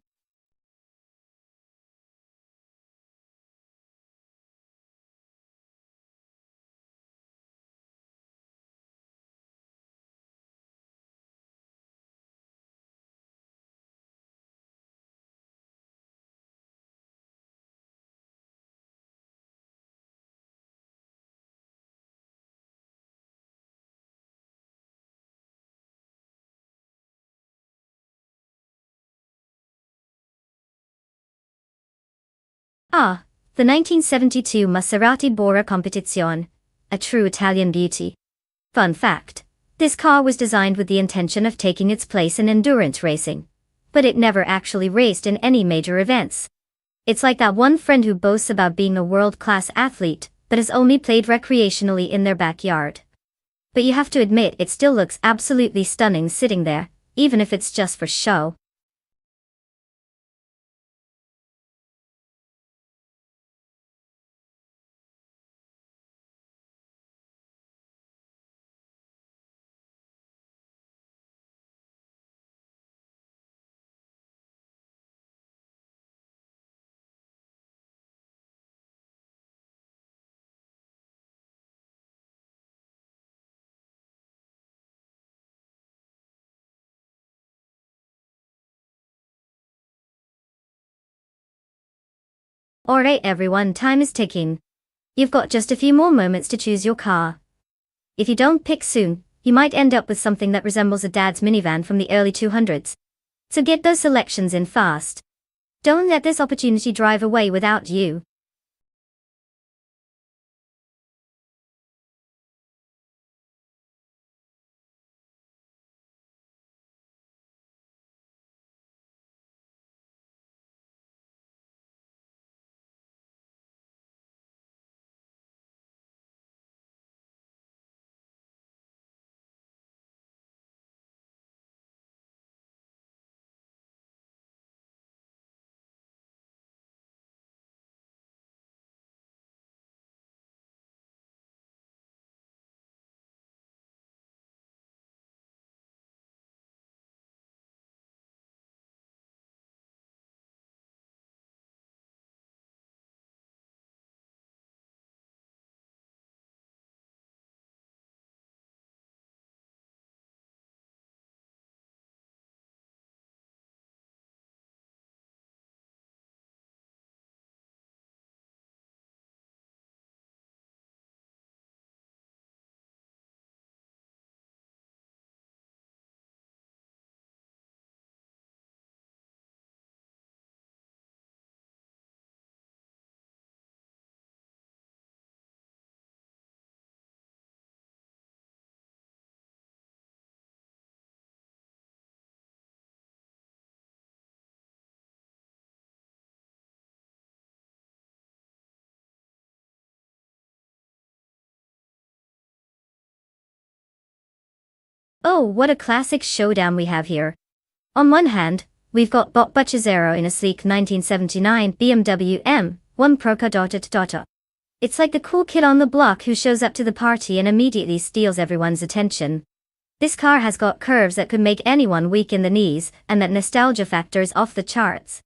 Ah, the 1972 Maserati Bora Competizione, a true Italian beauty. Fun fact, this car was designed with the intention of taking its place in endurance racing, but it never actually raced in any major events. It's like that one friend who boasts about being a world-class athlete, but has only played recreationally in their backyard. But you have to admit it still looks absolutely stunning sitting there, even if it's just for show. Alright everyone, time is ticking. You've got just a few more moments to choose your car. If you don't pick soon, you might end up with something that resembles a dad's minivan from the early 200s. So get those selections in fast. Don't let this opportunity drive away without you. Oh, what a classic showdown we have here. On one hand, we've got Bob Bucciazero in a sleek 1979 BMW M1 Proca. It's like the cool kid on the block who shows up to the party and immediately steals everyone's attention. This car has got curves that could make anyone weak in the knees, and that nostalgia factor is off the charts.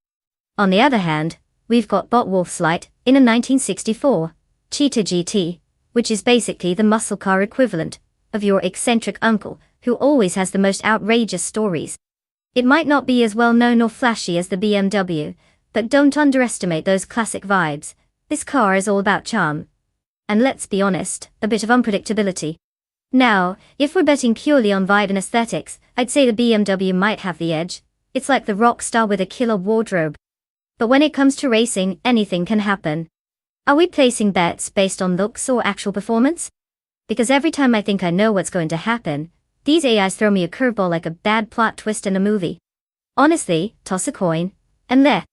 On the other hand, we've got Bot Wolfslight in a 1964 Cheetah GT, which is basically the muscle car equivalent of your eccentric uncle, who always has the most outrageous stories. It might not be as well known or flashy as the BMW, but don't underestimate those classic vibes. This car is all about charm. And let's be honest, a bit of unpredictability. Now, if we're betting purely on vibe and aesthetics, I'd say the BMW might have the edge. It's like the rock star with a killer wardrobe. But when it comes to racing, anything can happen. Are we placing bets based on looks or actual performance? Because every time I think I know what's going to happen, these AIs throw me a curveball like a bad plot twist in a movie. Honestly, toss a coin, and there.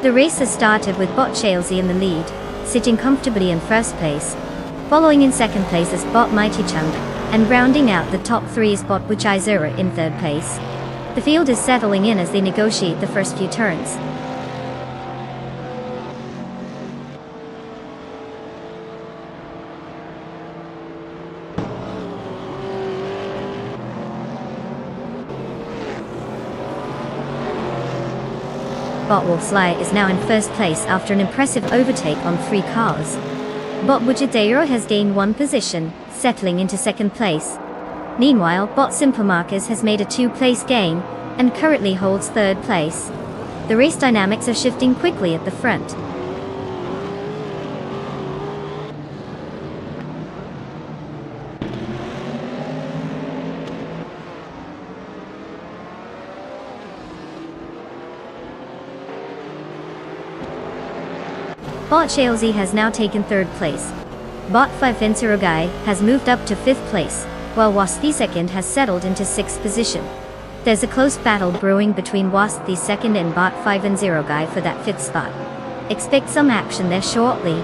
The race has started with Bot Chelsea in the lead, sitting comfortably in first place. Following in second place is Bot Mighty Chung, and rounding out the top three is Bot Buchizera in third place. The field is settling in as they negotiate the first few turns. Bot Wolfsly is now in first place after an impressive overtake on 3 cars. Bot Buchadero has gained 1 position, settling into second place. Meanwhile, Bot Simple Markers has made a 2-place gain, and currently holds third place. The race dynamics are shifting quickly at the front. Bot Chelsea has now taken third place. Bot 5 Vincerogai has moved up to fifth place, while Was the second has settled into sixth position. There's a close battle brewing between Was the second and Bot 5 Vincerogai for that fifth spot. Expect some action there shortly.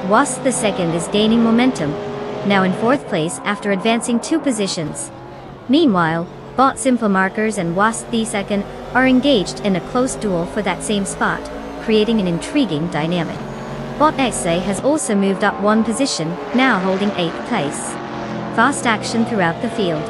Was the second is gaining momentum, now in fourth place after advancing 2 positions. Meanwhile, Bot Simple Markers and Was the second are engaged in a close duel for that same spot, creating an intriguing dynamic. Bot XA has also moved up 1 position, now holding 8th place. Fast action throughout the field.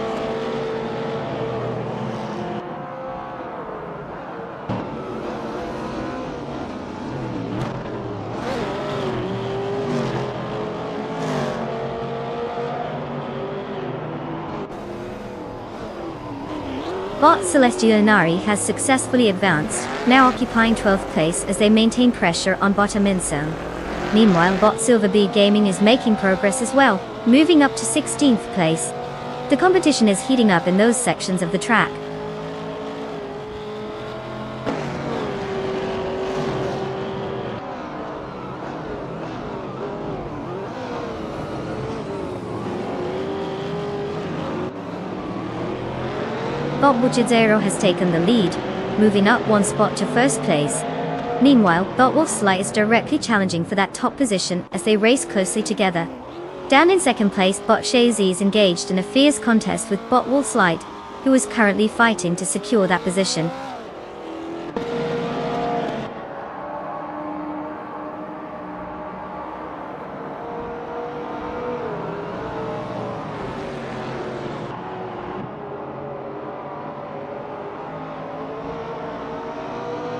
Bot Celestionari has successfully advanced, now occupying 12th place as they maintain pressure on Bot Aminsong. Meanwhile, Bot Silver Bee Gaming is making progress as well, moving up to 16th place. The competition is heating up in those sections of the track. Bot Buchadero has taken the lead, moving up 1 spot to first place. Meanwhile, Bot Wolfsly is directly challenging for that top position as they race closely together. Down in second place, Bot Shazy is engaged in a fierce contest with Bot Wolfsly, who is currently fighting to secure that position.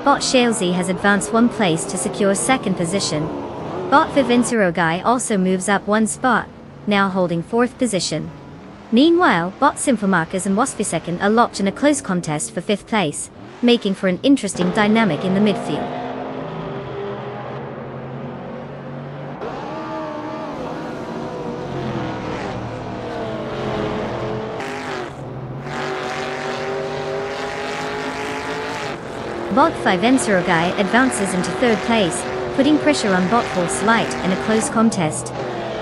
Bot Shalesy has advanced one place to secure second position. Bot Vivincerogai also moves up one spot, now holding fourth position. Meanwhile, Bot Symphomarkers and Waspy are locked in a close contest for fifth place, making for an interesting dynamic in the midfield. Bot 5 Enserogai advances into third place, putting pressure on Bot Horse Light in a close contest.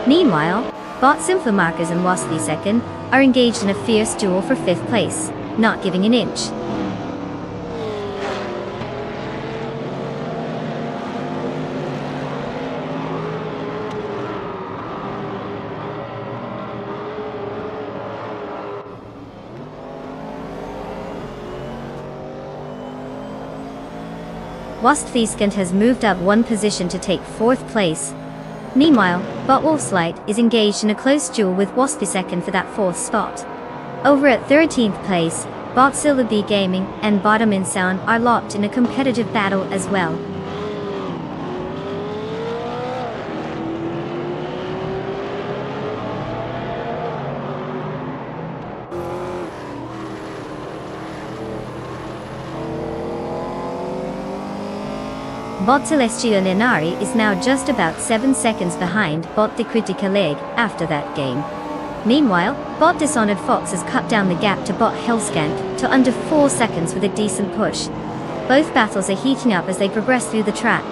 Meanwhile, Bot Symphomarkers and Waspy second are engaged in a fierce duel for fifth place, not giving an inch. Wastfiskant has moved up one position to take fourth place. Meanwhile, Bot Wolfslight is engaged in a close duel with Waspy second for that fourth spot. Over at 13th place, Bot Silver Bee Gaming and Bottom In Sound are locked in a competitive battle as well. Bot Celestial Linari is now just about 7 seconds behind Bot De Critica Leg after that game. Meanwhile, Bot Dishonored Fox has cut down the gap to Bot Hellskank to under 4 seconds with a decent push. Both battles are heating up as they progress through the track.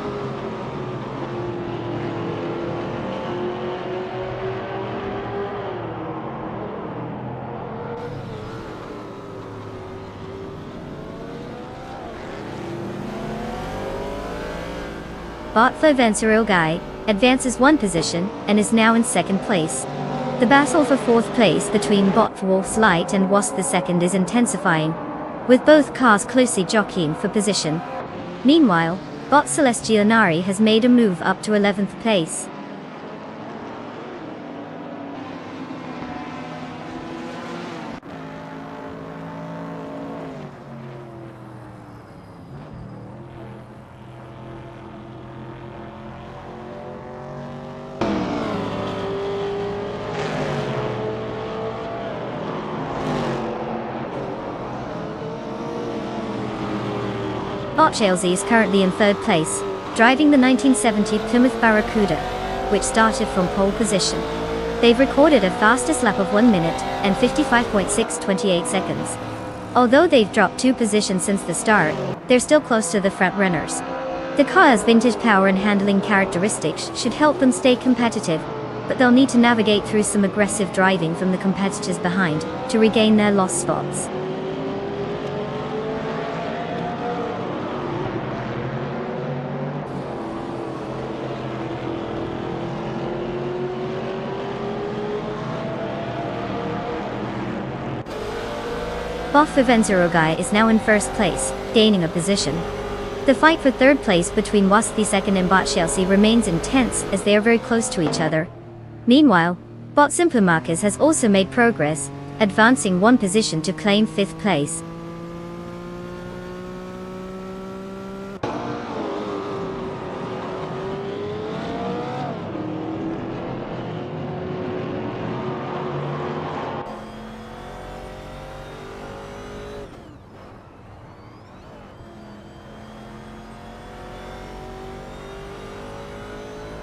Bot Vivincerogai advances one position and is now in second place. The battle for fourth place between Bot Wolf's Light and Wasp II is intensifying, with both cars closely jockeying for position. Meanwhile, Bot Celestial Nari has made a move up to 11th place. Bot Shalesy is currently in third place, driving the 1970 Plymouth Barracuda, which started from pole position. They've recorded a fastest lap of 1 minute and 55.628 seconds. Although they've dropped 2 positions since the start, they're still close to the front runners. The car's vintage power and handling characteristics should help them stay competitive, but they'll need to navigate through some aggressive driving from the competitors behind to regain their lost spots. Bot Vivincerogai is now in first place, gaining a position. The fight for third place between Waspy second and Bot Shalesy remains intense as they are very close to each other. Meanwhile, Bot Symphomarkers has also made progress, advancing one position to claim fifth place.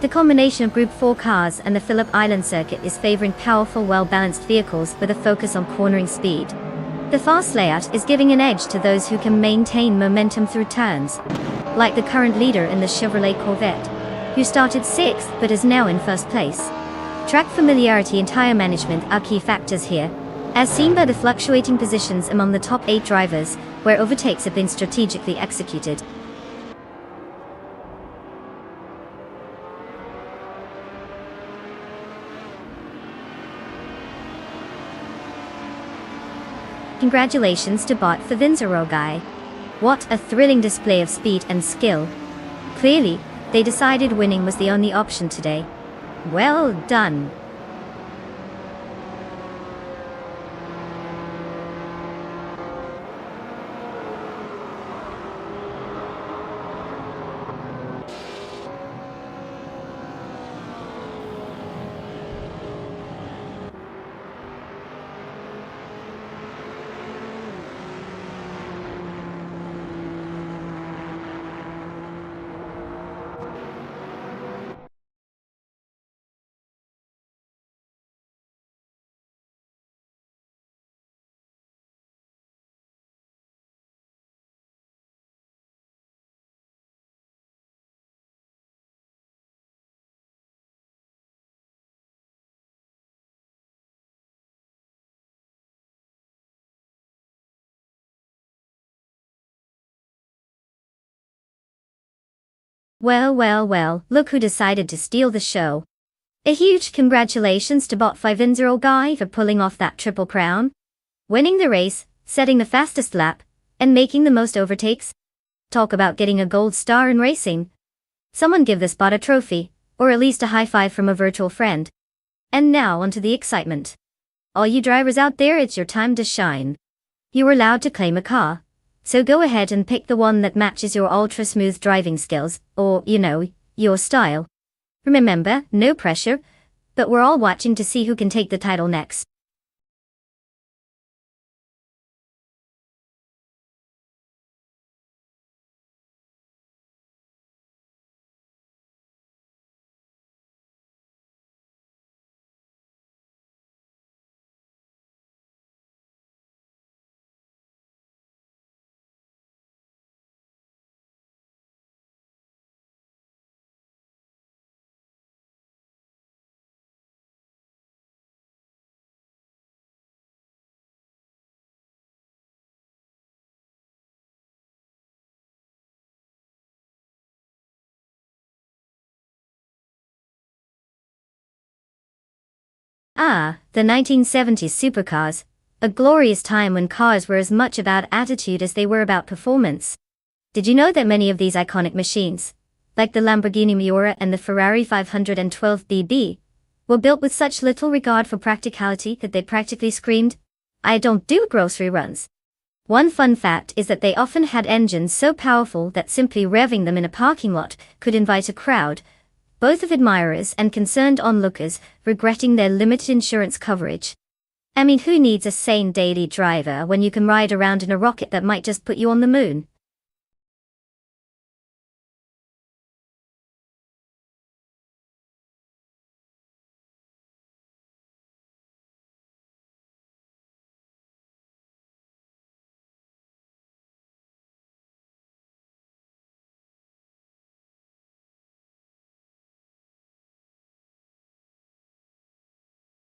The combination of Group 4 cars and the Phillip Island circuit is favoring powerful, well-balanced vehicles with a focus on cornering speed. The fast layout is giving an edge to those who can maintain momentum through turns, like the current leader in the Chevrolet Corvette, who started 6th but is now in first place. Track familiarity and tire management are key factors here, as seen by the fluctuating positions among the top 8 drivers, where overtakes have been strategically executed. Congratulations to Bot Vivincerogai. What a thrilling display of speed and skill. Clearly, they decided winning was the only option today. Well done. Well, well, well, look who decided to steal the show. A huge congratulations to Bot 5-0 guy for pulling off that triple crown. Winning the race, setting the fastest lap, and making the most overtakes. Talk about getting a gold star in racing. Someone give this bot a trophy, or at least a high five from a virtual friend. And now onto the excitement. All you drivers out there, it's your time to shine. You're allowed to claim a car. So go ahead and pick the one that matches your ultra-smooth driving skills, or, your style. Remember, no pressure, but we're all watching to see who can take the title next. Ah, the 1970s supercars. A glorious time when cars were as much about attitude as they were about performance. Did you know that many of these iconic machines, like the Lamborghini Miura and the Ferrari 512 BB, were built with such little regard for practicality that they practically screamed, "I don't do grocery runs." One fun fact is that they often had engines so powerful that simply revving them in a parking lot could invite a crowd, both of admirers and concerned onlookers, regretting their limited insurance coverage. I mean, who needs a sane daily driver when you can ride around in a rocket that might just put you on the moon?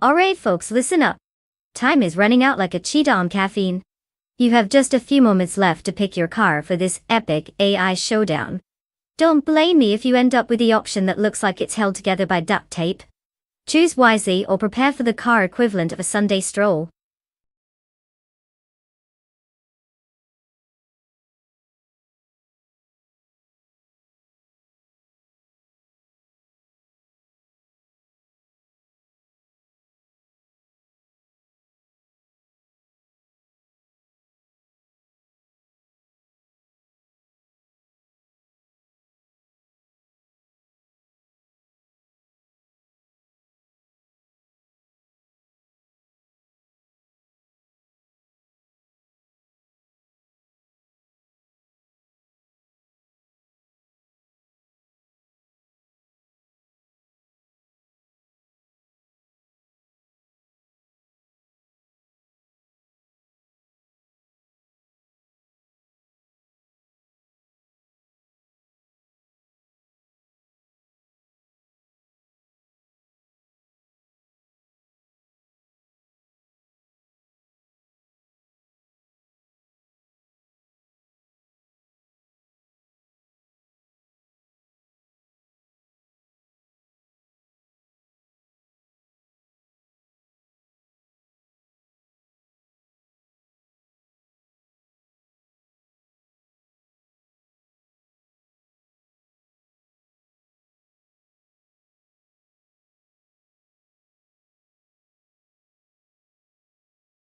Alright folks, listen up. Time is running out like a cheetah on caffeine. You have just a few moments left to pick your car for this epic AI showdown. Don't blame me if you end up with the option that looks like it's held together by duct tape. Choose wisely or prepare for the car equivalent of a Sunday stroll.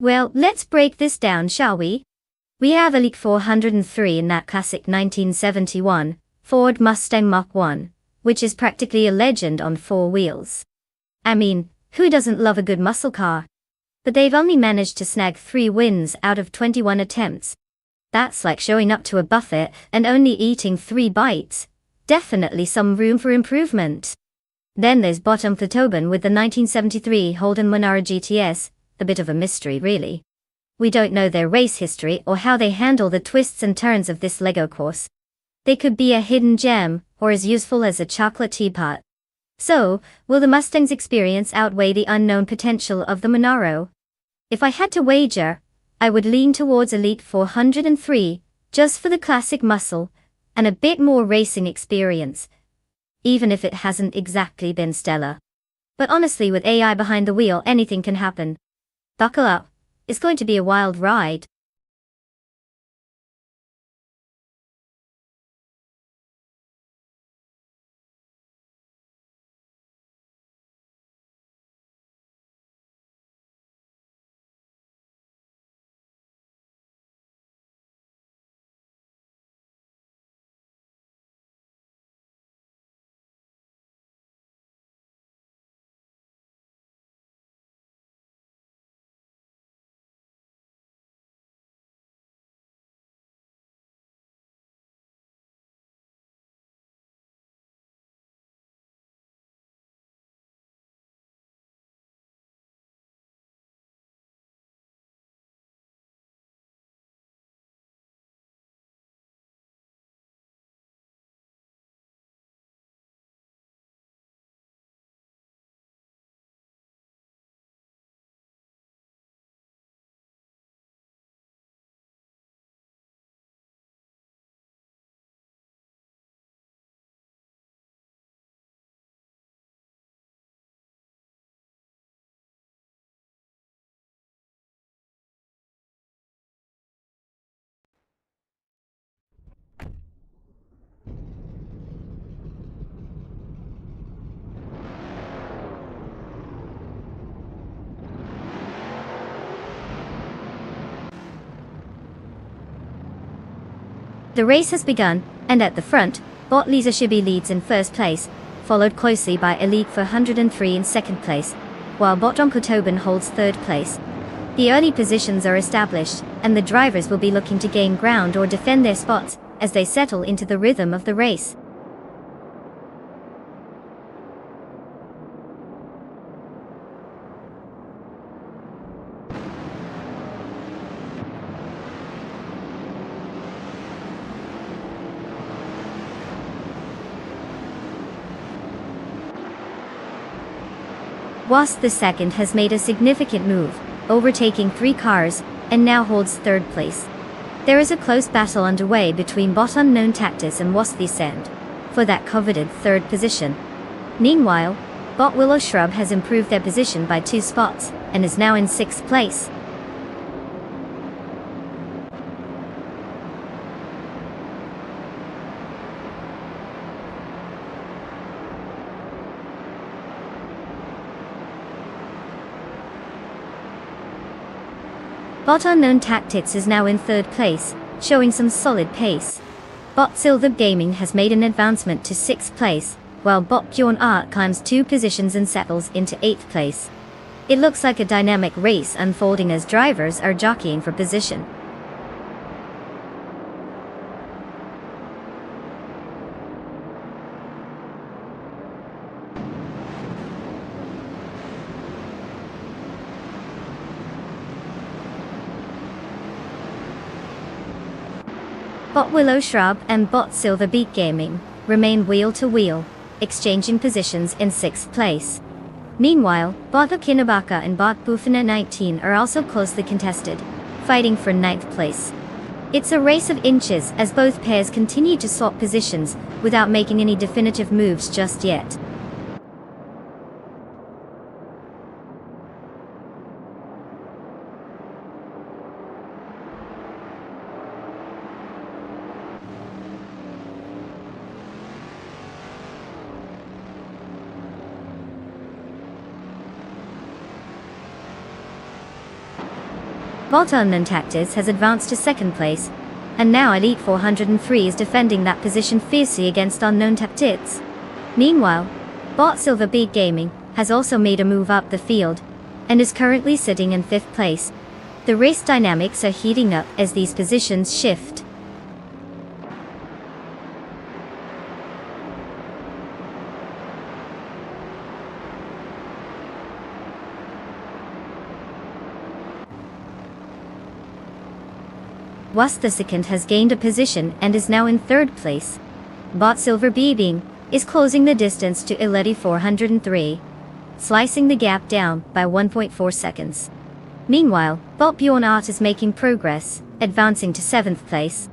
Well, let's break this down, shall we? We have a Leak 403 in that classic 1971 Ford Mustang Mach 1, which is practically a legend on four wheels. I mean, who doesn't love a good muscle car? But they've only managed to snag 3 wins out of 21 attempts. That's like showing up to a buffet and only eating 3 bites. Definitely some room for improvement. Then there's Bottom Tobin with the 1973 Holden Monaro GTS, a bit of a mystery really. We don't know their race history or how they handle the twists and turns of this Lego course. They could be a hidden gem, or as useful as a chocolate teapot. So, will the Mustang's experience outweigh the unknown potential of the Monaro? If I had to wager, I would lean towards Elite 403, just for the classic muscle, and a bit more racing experience, even if it hasn't exactly been stellar. But honestly, with AI behind the wheel, anything can happen. Buckle up, it's going to be a wild ride. The race has begun, and at the front, Bot Lisa Shibi leads in first place, followed closely by Elite 403 in second place, while Bot Donko Tobin holds third place. The early positions are established, and the drivers will be looking to gain ground or defend their spots as they settle into the rhythm of the race. Wasp the second has made a significant move, overtaking 3 cars, and now holds third place. There is a close battle underway between Bot Unknown Tactus and Wasp the Sand for that coveted third position. Meanwhile, Bot Willow Shrub has improved their position by 2 spots, and is now in 6th place. Bot Unknown Tactics is now in 3rd place, showing some solid pace. Bot Silver Gaming has made an advancement to 6th place, while Bot Bjorn Art climbs 2 positions and settles into 8th place. It looks like a dynamic race unfolding as drivers are jockeying for position. Bot Willow Shrub and Bot Silver Beat Gaming remain wheel to wheel, exchanging positions in 6th place. Meanwhile, Bot Okinabaka and Bot Bufana 19 are also closely contested, fighting for 9th place. It's a race of inches as both pairs continue to swap positions without making any definitive moves just yet. Bot Unknown Tactics has advanced to 2nd place, and now Elite 403 is defending that position fiercely against Unknown Tactics. Meanwhile, Bot Silver Beat Gaming has also made a move up the field, and is currently sitting in 5th place. The race dynamics are heating up as these positions shift. Wasp the second has gained a position and is now in 3rd place. Bot Silver Being is closing the distance to Elite 403, slicing the gap down by 1.4 seconds. Meanwhile, Bot Bjorn Art is making progress, advancing to 7th place.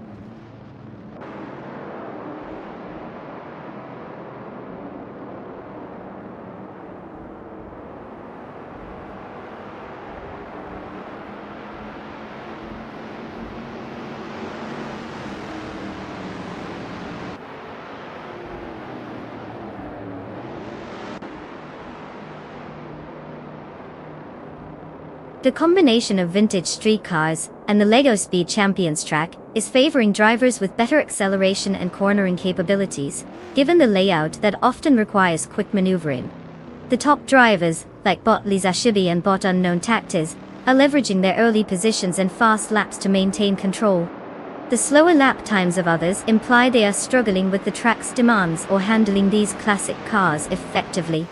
The combination of vintage street cars and the Lego Speed Champions track is favoring drivers with better acceleration and cornering capabilities, given the layout that often requires quick maneuvering. The top drivers, like Botley Zashibi and Bot Unknown Tactics, are leveraging their early positions and fast laps to maintain control. The slower lap times of others imply they are struggling with the track's demands or handling these classic cars effectively.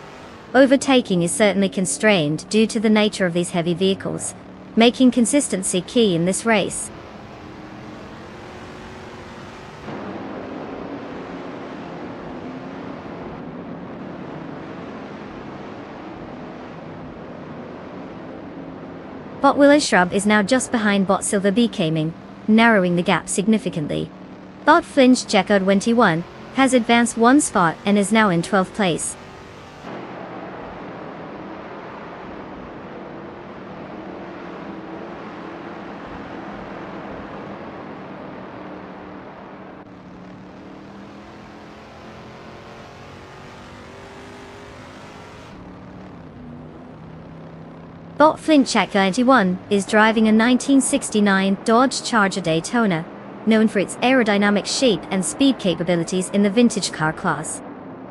Overtaking is certainly constrained due to the nature of these heavy vehicles, making consistency key in this race. Bot Willow Shrub is now just behind Bot Silver Becoming, narrowing the gap significantly. Bot Flinch Checo 21 has advanced one spot and is now in 12th place. Bot Flint Checo 91 is driving a 1969 Dodge Charger Daytona, known for its aerodynamic shape and speed capabilities in the vintage car class.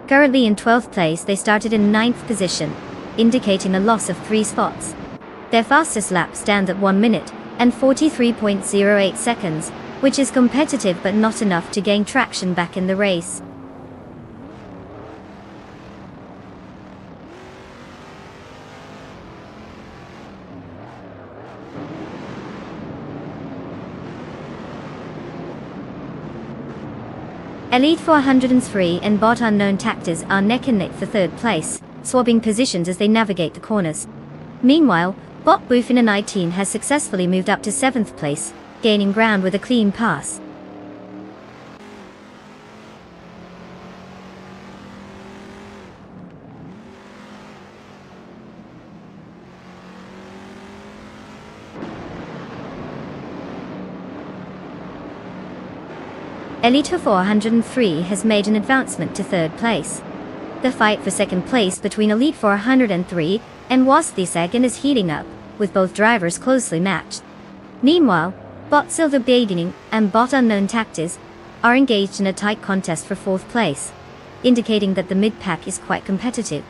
Currently in 12th place, they started in 9th position, indicating a loss of 3 spots. Their fastest lap stands at 1 minute and 43.08 seconds, which is competitive but not enough to gain traction back in the race. Elite 403 and Bot Unknown Tactics are neck and neck for 3rd place, swapping positions as they navigate the corners. Meanwhile, Bot Boofina 19 has successfully moved up to 7th place, gaining ground with a clean pass. Elite 403 has made an advancement to 3rd place. The fight for 2nd place between Elite 403 and Wasp 2nd is heating up, with both drivers closely matched. Meanwhile, Bot Silver Beginning and Bot Unknown Tactics are engaged in a tight contest for 4th place, indicating that the mid-pack is quite competitive.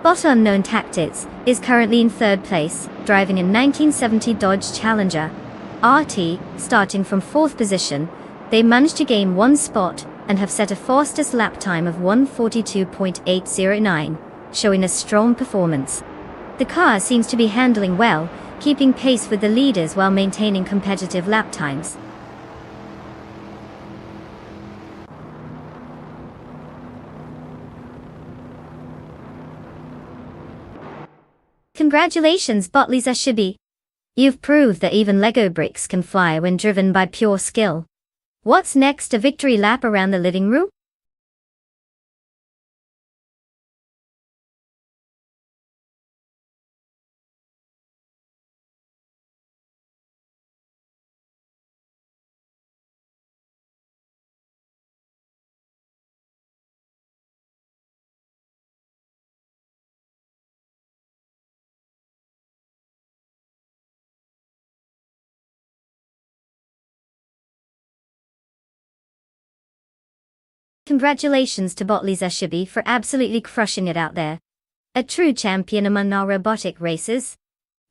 Bot Unknown Tactics is currently in 3rd place, driving a 1970 Dodge Challenger RT. Starting from 4th position, they managed to gain 1 spot and have set a fastest lap time of 1:42.809, showing a strong performance. The car seems to be handling well, keeping pace with the leaders while maintaining competitive lap times. Congratulations, Botley Zashibi. You've proved that even Lego bricks can fly when driven by pure skill. What's next, a victory lap around the living room? Congratulations to Botley Zashibi for absolutely crushing it out there. A true champion among our robotic races.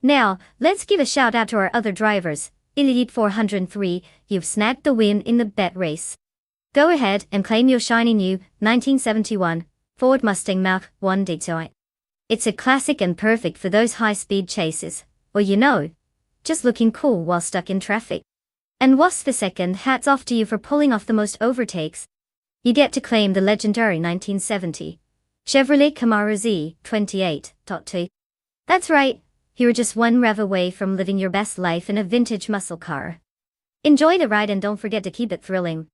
Now, let's give a shout out to our other drivers. Elite 403, you've snagged the win in the bet race. Go ahead and claim your shiny new 1971 Ford Mustang Mach 1 Daytona. It's a classic and perfect for those high-speed chases, or just looking cool while stuck in traffic. And Wasp the second, hats off to you for pulling off the most overtakes. You get to claim the legendary 1970 Chevrolet Camaro Z28.2. That's right, you're just one rev away from living your best life in a vintage muscle car. Enjoy the ride and don't forget to keep it thrilling.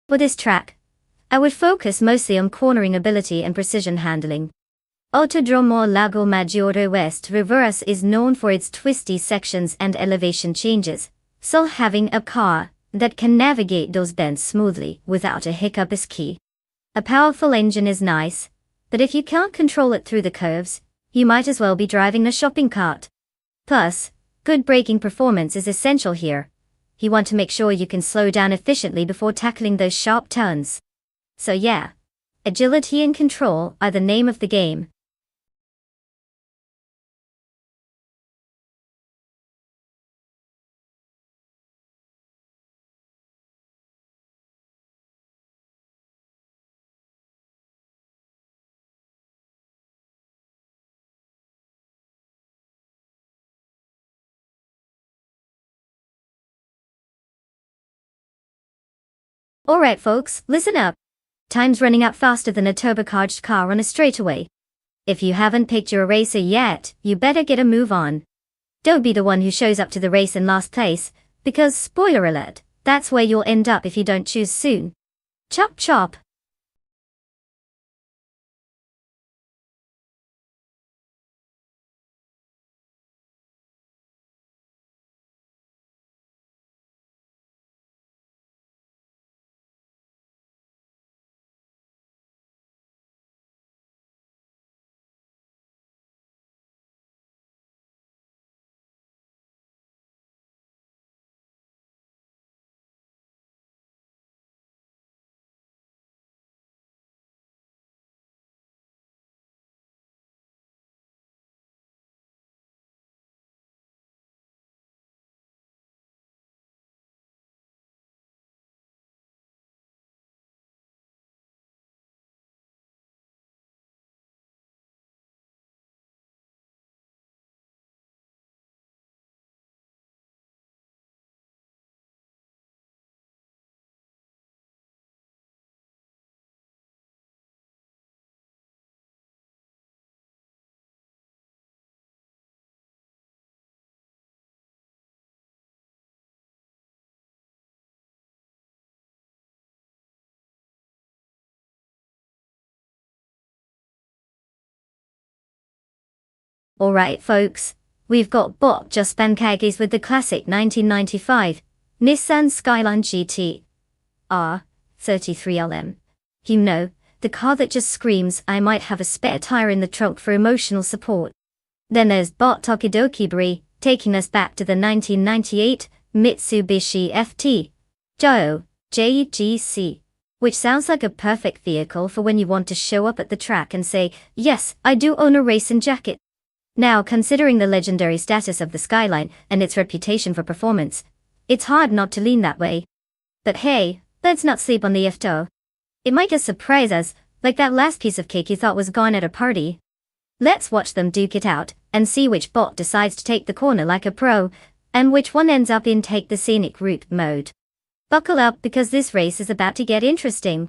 For this track, I would focus mostly on cornering ability and precision handling. Autodromo Lago Maggiore West Reverse is known for its twisty sections and elevation changes, so having a car that can navigate those bends smoothly without a hiccup is key. A powerful engine is nice, but if you can't control it through the curves, you might as well be driving a shopping cart. Plus, good braking performance is essential here. You want to make sure you can slow down efficiently before tackling those sharp turns. So yeah, agility and control are the name of the game. Alright folks, listen up. Time's running out faster than a turbocharged car on a straightaway. If you haven't picked your racer yet, you better get a move on. Don't be the one who shows up to the race in last place, because, spoiler alert, that's where you'll end up if you don't choose soon. Chop chop. Alright folks, we've got bot just pancakes with the classic 1995 Nissan Skyline GT R 33LM. You know, the car that just screams I might have a spare tire in the trunk for emotional support. Then there's bot Tokidoki Brie, taking us back to the 1998 Mitsubishi FT Joe JGC, which sounds like a perfect vehicle for when you want to show up at the track and say, yes, I do own a racing jacket. Now, considering the legendary status of the Skyline and its reputation for performance, it's hard not to lean that way. But hey, let's not sleep on the FTO. It might just surprise us, like that last piece of cake you thought was gone at a party. Let's watch them duke it out, and see which bot decides to take the corner like a pro, and which one ends up in take the scenic route mode. Buckle up because this race is about to get interesting.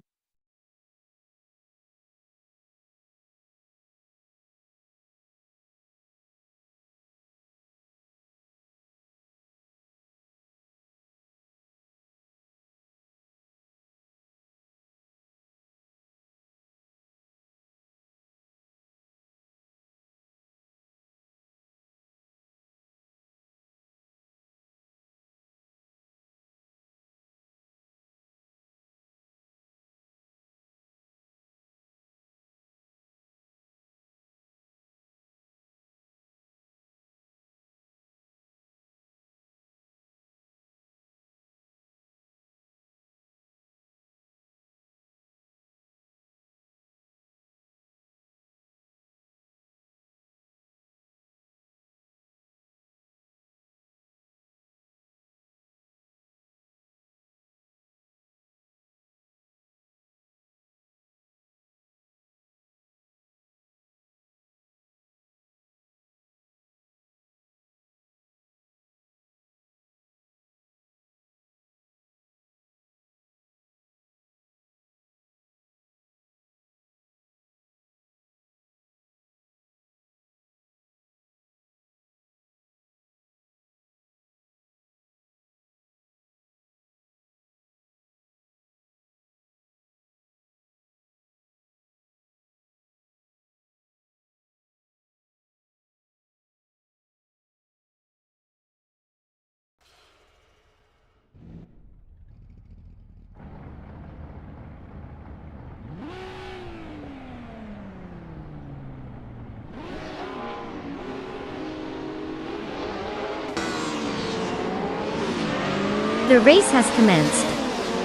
The race has commenced,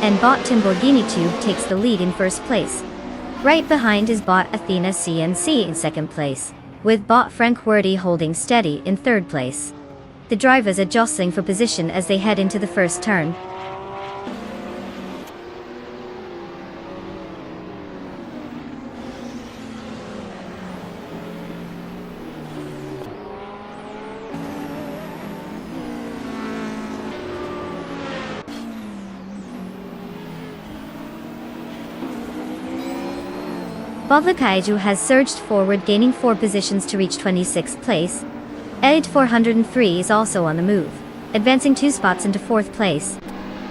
and bot Timborghini Tube takes the lead in first place. Right behind is bot Athena CNC in second place, with bot Frank Wordy holding steady in third place. The drivers are jostling for position as they head into the first turn. Bob Kaiju has surged forward, gaining 4 positions to reach 26th place. Elite 403 is also on the move, advancing 2 spots into 4th place.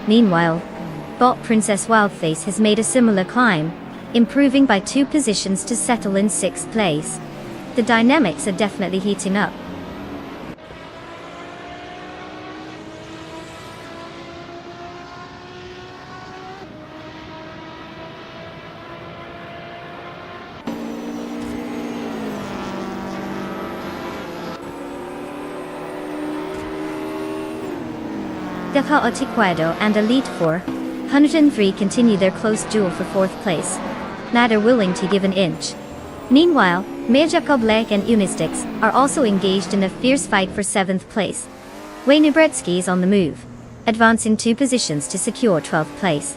Meanwhile, bot Princess Wildface has made a similar climb, improving by 2 positions to settle in 6th place. The dynamics are definitely heating up. Deca Otiquado and Elite 403 continue their close duel for 4th place, neither willing to give an inch. Meanwhile, Majako Blake and Unistix are also engaged in a fierce fight for 7th place. Wayne Ubretsky is on the move, advancing 2 positions to secure 12th place.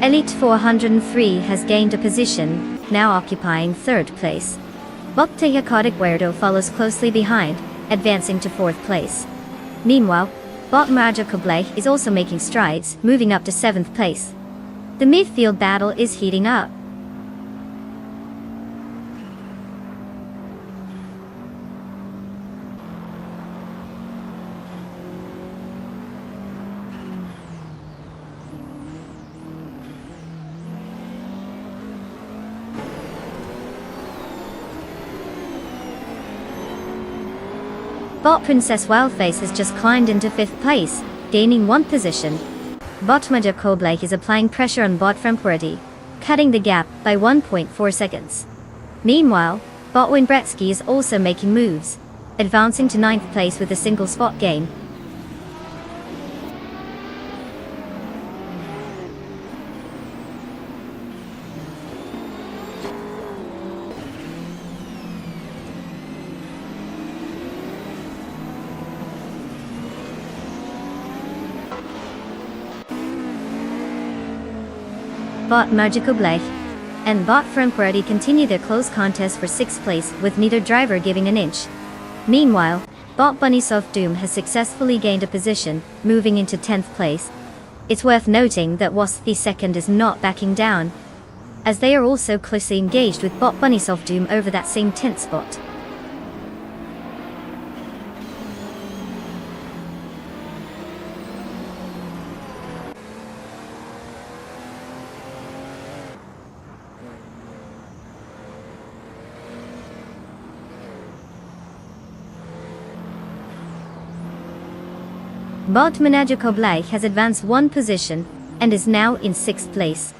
Elite 403 has gained a position, now occupying 3rd place. Bokteya Kodiguerdo follows closely behind, advancing to 4th place. Meanwhile, Bot Maja Kobleh is also making strides, moving up to 7th place. The midfield battle is heating up. Bot Princess Wildface has just climbed into 5th place, gaining 1 position. Bot Maja Kobleh is applying pressure on bot Frampurati, cutting the gap by 1.4 seconds. Meanwhile, bot Winbretsky is also making moves, advancing to 9th place with a single spot gain. Bot Magical Blake and bot Frampurati continue their close contest for 6th place, with neither driver giving an inch. Meanwhile, bot Bunny Soft Doom has successfully gained a position, moving into 10th place. It's worth noting that Wasp the second is not backing down, as they are also closely engaged with bot Bunny Soft Doom over that same 10th spot. Bot Manager Koblai has advanced 1 position, and is now in 6th place.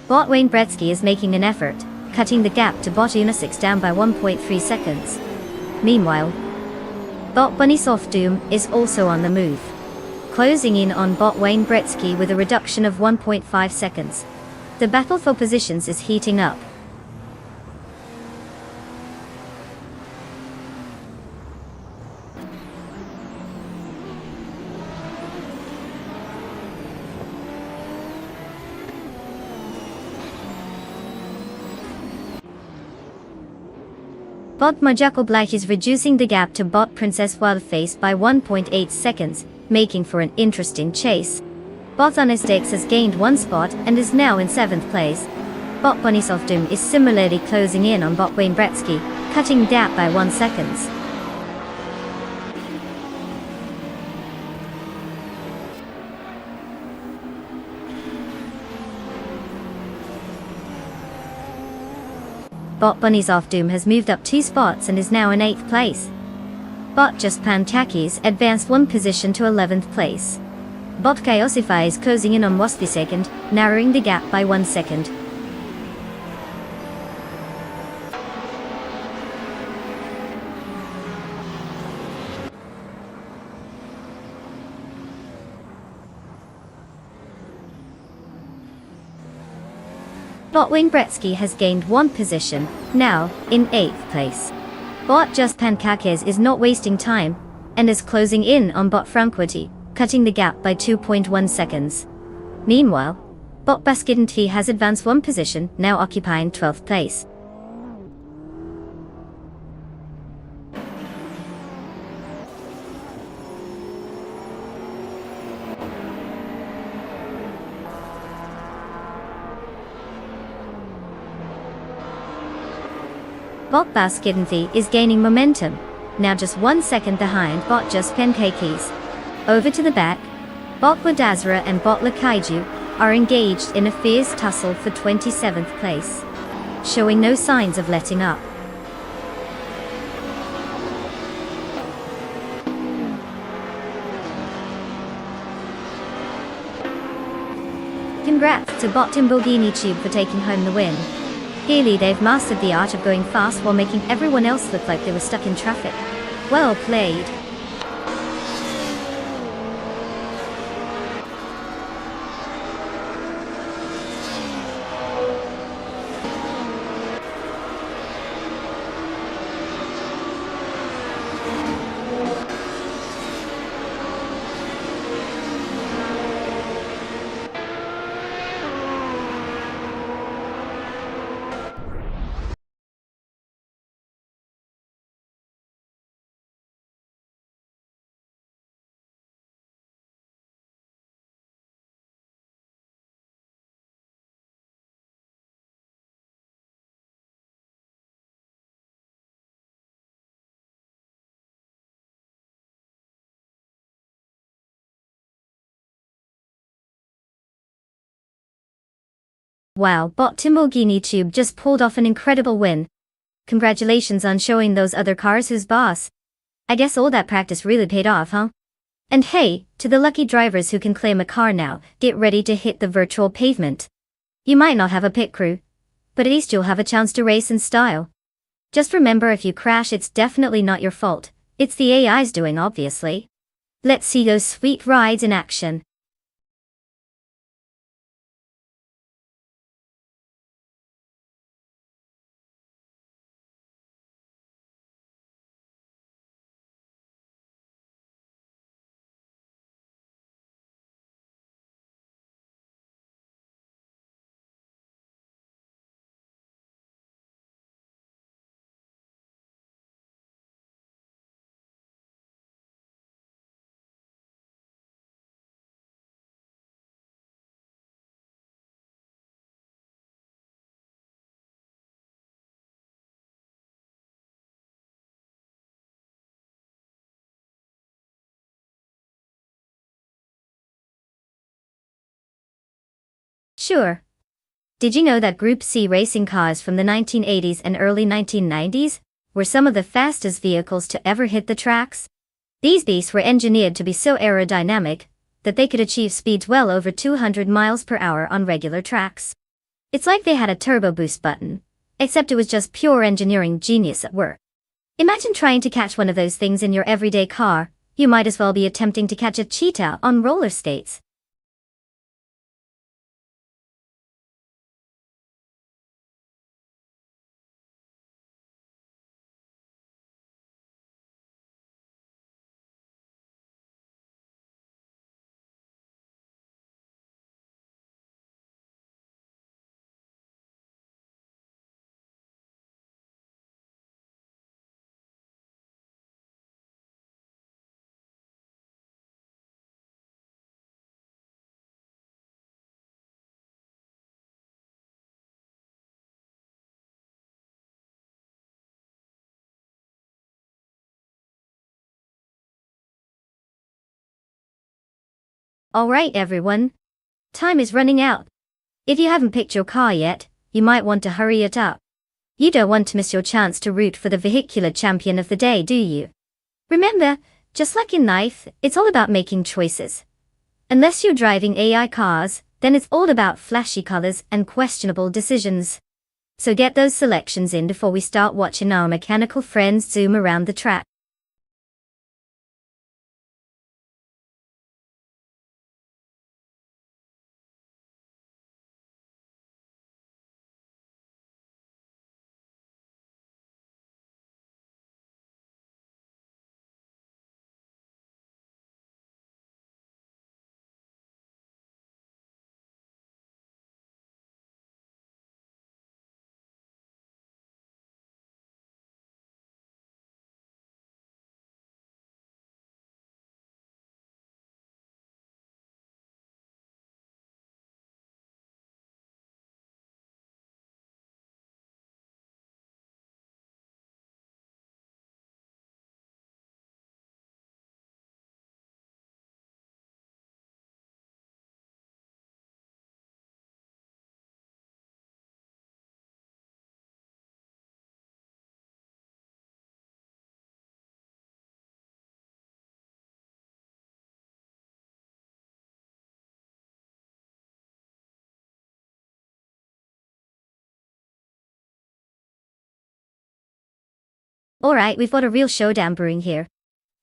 Bot Wayne Bretsky is making an effort, cutting the gap to bot Unisix down by 1.3 seconds. Meanwhile, bot Bunny Soft Doom is also on the move, closing in on bot Wayne Bretsky with a reduction of 1.5 seconds. The battle for positions is heating up. Bot Majako Black is reducing the gap to bot Princess Wildface by 1.8 seconds, making for an interesting chase. Bot Honestix has gained 1 spot and is now in 7th place. Bot Bunny Soft Doom is similarly closing in on bot Wayne Bretsky, cutting gap by 1 second. Bot Bunny's Off Doom has moved up 2 spots and is now in 8th place. Bot Just Pankakis advanced 1 position to 11th place. Bot Chaosify is closing in on Waspi second, narrowing the gap by 1 second. Bot Wayne Bretsky has gained 1 position, now in 8th place. Bot Just Pankakis is not wasting time, and is closing in on Bot Frankwity, cutting the gap by 2.1 seconds. Meanwhile, Bot Baskidinti has advanced 1 position, now occupying 12th place. Bot Baskidinti is gaining momentum, now just 1 second behind Bot Just Pankakis. Over to the back, Bot Wadazra and Bot Lakaiju are engaged in a fierce tussle for 27th place, showing no signs of letting up. Congrats to Bot Timborghini Tube for taking home the win. Clearly they've mastered the art of going fast while making everyone else look like they were stuck in traffic. Well played. Wow, Bot Timborghini Tube just pulled off an incredible win. Congratulations on showing those other cars who's boss. I guess all that practice really paid off, huh? And hey, to the lucky drivers who can claim a car now, get ready to hit the virtual pavement. You might not have a pit crew, but at least you'll have a chance to race in style. Just remember, if you crash, it's definitely not your fault. It's the AI's doing, obviously. Let's see those sweet rides in action. Sure. Did you know that Group C racing cars from the 1980s and early 1990s were some of the fastest vehicles to ever hit the tracks? These beasts were engineered to be so aerodynamic that they could achieve speeds well over 200 miles per hour on regular tracks. It's like they had a turbo boost button, except it was just pure engineering genius at work. Imagine trying to catch one of those things in your everyday car. You might as well be attempting to catch a cheetah on roller skates. Alright everyone. Time is running out. If you haven't picked your car yet, you might want to hurry it up. You don't want to miss your chance to root for the vehicular champion of the day, do you? Remember, just like in life, it's all about making choices. Unless you're driving AI cars, then it's all about flashy colors and questionable decisions. So get those selections in before we start watching our mechanical friends zoom around the track. Alright, we've got a real showdown brewing here.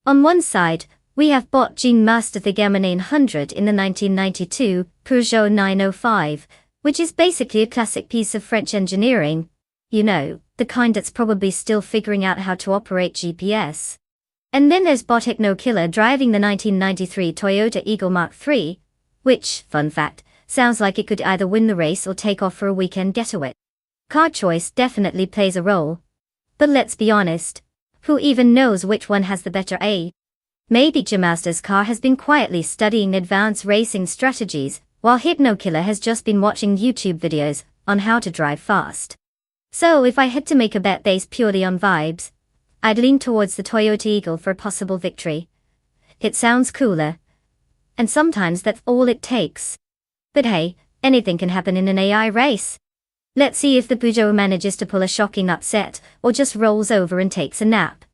On one side, we have bot Jean Master the Gamma 900 in the 1992 Peugeot 905, which is basically a classic piece of French engineering. You know, the kind that's probably still figuring out how to operate GPS. And then there's bot Hypno Killer driving the 1993 Toyota Eagle Mark III, which, fun fact, sounds like it could either win the race or take off for a weekend getaway. Car choice definitely plays a role. But let's be honest, who even knows which one has the better A? Maybe Jamaster's car has been quietly studying advanced racing strategies, while Hypno Killer has just been watching YouTube videos on how to drive fast. So if I had to make a bet based purely on vibes, I'd lean towards the Toyota Eagle for a possible victory. It sounds cooler. And sometimes that's all it takes. But hey, anything can happen in an AI race. Let's see if the Peugeot manages to pull a shocking upset, or just rolls over and takes a nap.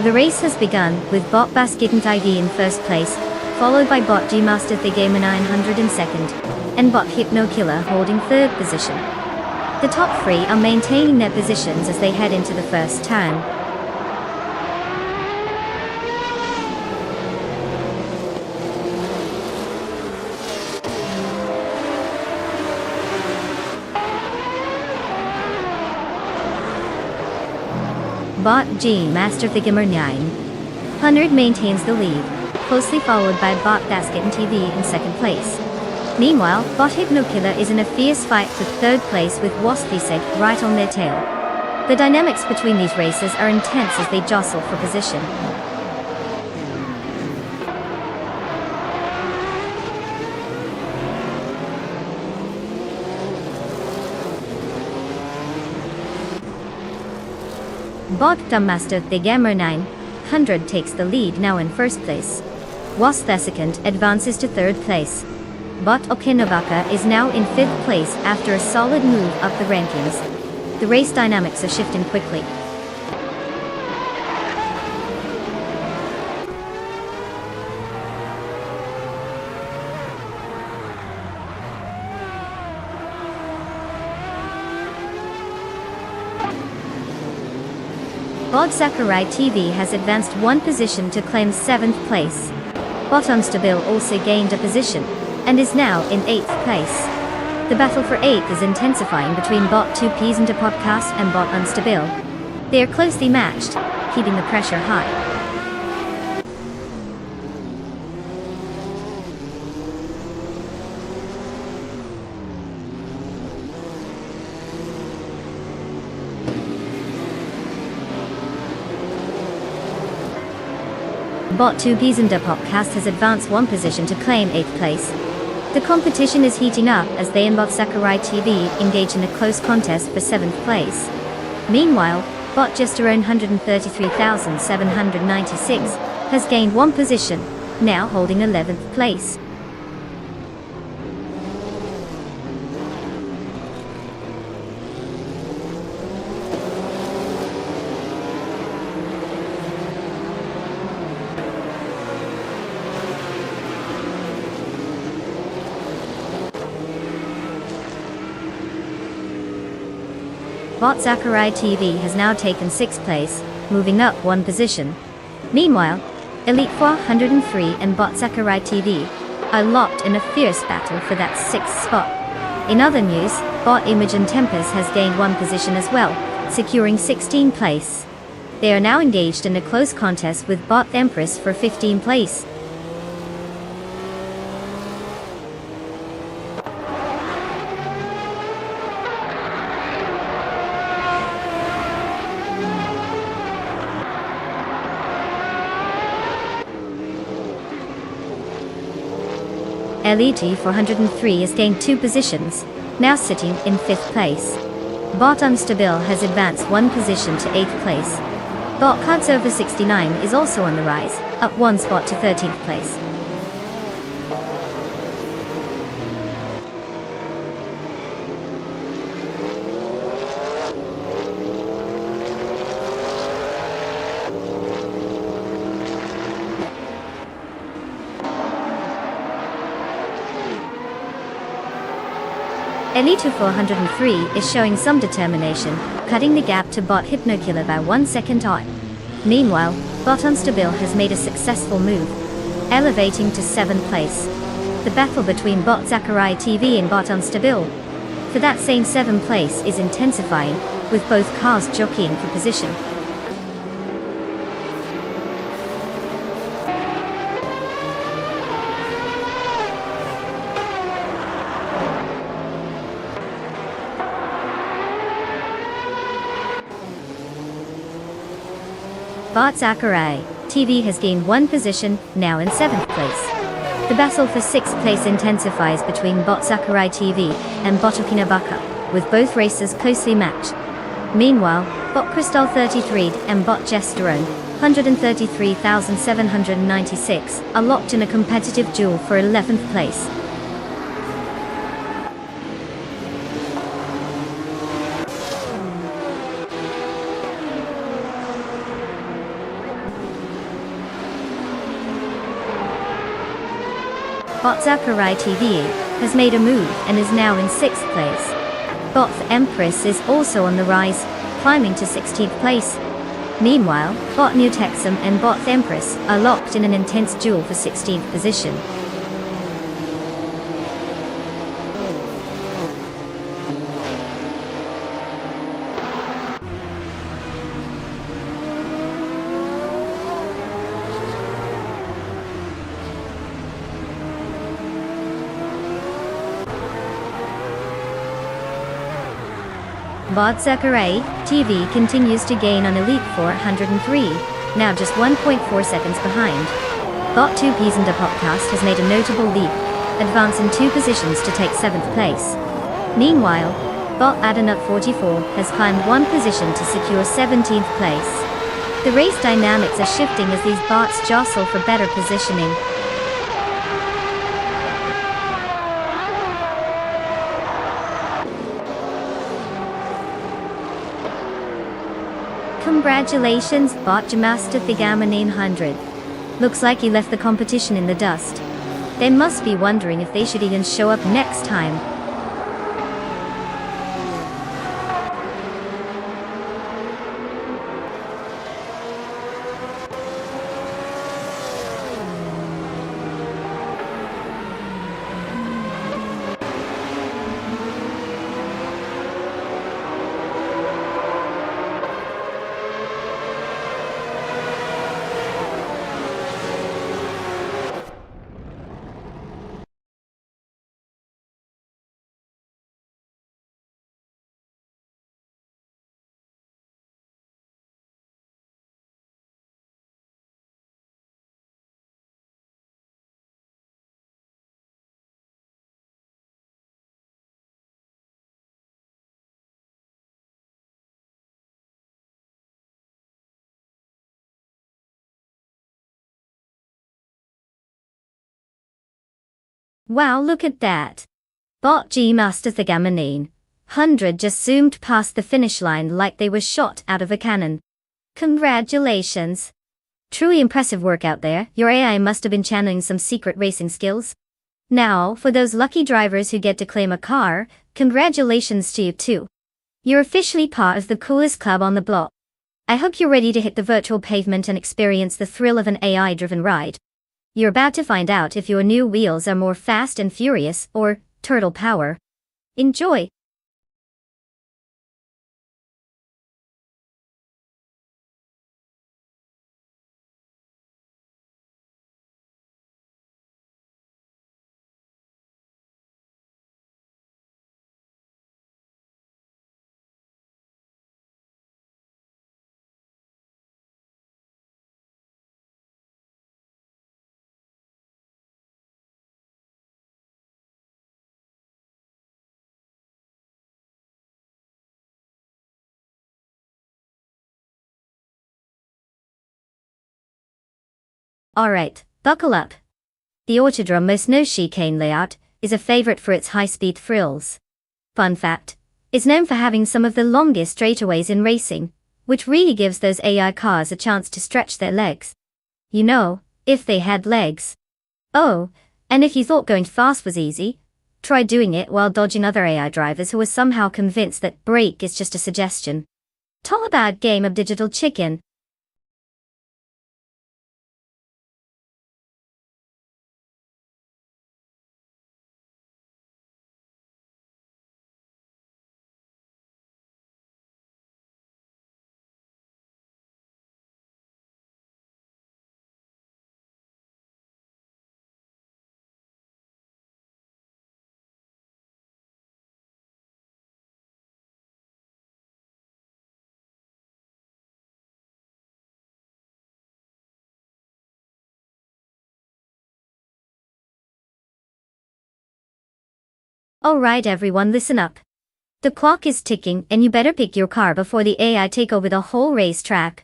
The race has begun, with bot Basket and IV in first place, followed by bot G-Master the Gamer 900 in second, and bot Hypno Killer holding third position. The top three are maintaining their positions as they head into the first turn. Bot G Master of the Gamer 900 maintains the lead, closely followed by bot Basket and TV in second place. Meanwhile, bot Hypno Killer is in a fierce fight for third place with Waspyseg right on their tail. The dynamics between these racers are intense as they jostle for position. Bot Dumbmaster the Gamer 900 takes the lead now in first place. Was the second advances to third place. Bot Okinobaka is now in fifth place after a solid move up the rankings. The race dynamics are shifting quickly. Bod Sakurai TV has advanced one position to claim 7th place. Bot Unstable also gained a position, and is now in 8th place. The battle for 8th is intensifying between Bot 2Ps and Podcast and Bot Unstable. They are closely matched, keeping the pressure high. Bot 2Ps and Podcast has advanced one position to claim 8th place. The competition is heating up as they and Bot Sakurai TV engage in a close contest for 7th place. Meanwhile, Bot Gesterone 133,796 has gained one position, now holding 11th place. Bot Sakurai TV has now taken 6th place, moving up one position. Meanwhile, Elite 403 and Bot Sakurai TV are locked in a fierce battle for that 6th spot. In other news, Bot Imogen Tempest has gained one position as well, securing 16th place. They are now engaged in a close contest with Bot Empress for 15th place. Elite 403 has gained 2 positions, now sitting in 5th place. Bot Unstable has advanced 1 position to 8th place. Bot Cuts Over 69 is also on the rise, up 1 spot to 13th place. Elite 403 is showing some determination, cutting the gap to Bot Hypnokiller by 1 second odd. Meanwhile, Bot Unstable has made a successful move, elevating to 7th place. The battle between Bot Sakurai TV and Bot Unstable for that same 7th place is intensifying, with both cars jockeying for position. Bot Sakurai TV has gained 1 position, now in 7th place. The battle for 6th place intensifies between Bot Sakurai TV and Bot Okinobaka, with both racers closely matched. Meanwhile, Bot Crystal 33 and Bot Gesterone 133,796 are locked in a competitive duel for 11th place. Bot Sakurai TV has made a move and is now in 6th place. Bot Empress is also on the rise, climbing to 16th place. Meanwhile, Bot New Texum and Bot Empress are locked in an intense duel for 16th position. Bot Sakurai TV continues to gain on Elite 403, now just 1.4 seconds behind. Bot 2Ps and Podcast has made a notable leap, advancing 2 positions to take 7th place. Meanwhile, Bot Adenut 44 has climbed one position to secure 17th place. The race dynamics are shifting as these bots jostle for better positioning. Congratulations, bot Jamasta Thigama 900. Looks like he left the competition in the dust. They must be wondering if they should even show up next time. Wow, look at that. Bot G Master Thigama 900 just zoomed past the finish line like they were shot out of a cannon. Congratulations. Truly impressive work out there. Your AI must have been channeling some secret racing skills. Now, for those lucky drivers who get to claim a car, congratulations to you too. You're officially part of the coolest club on the block. I hope you're ready to hit the virtual pavement and experience the thrill of an AI-driven ride. You're about to find out if your new wheels are more fast and furious or turtle power. Enjoy! Alright, buckle up. The Autodrome Most No Chicane layout is a favorite for its high-speed thrills. Fun fact, it's known for having some of the longest straightaways in racing, which really gives those AI cars a chance to stretch their legs. You know, if they had legs. Oh, and if you thought going fast was easy, try doing it while dodging other AI drivers who are somehow convinced that brake is just a suggestion. Talk about game of digital chicken. Alright everyone, listen up. The clock is ticking and you better pick your car before the AI take over the whole racetrack.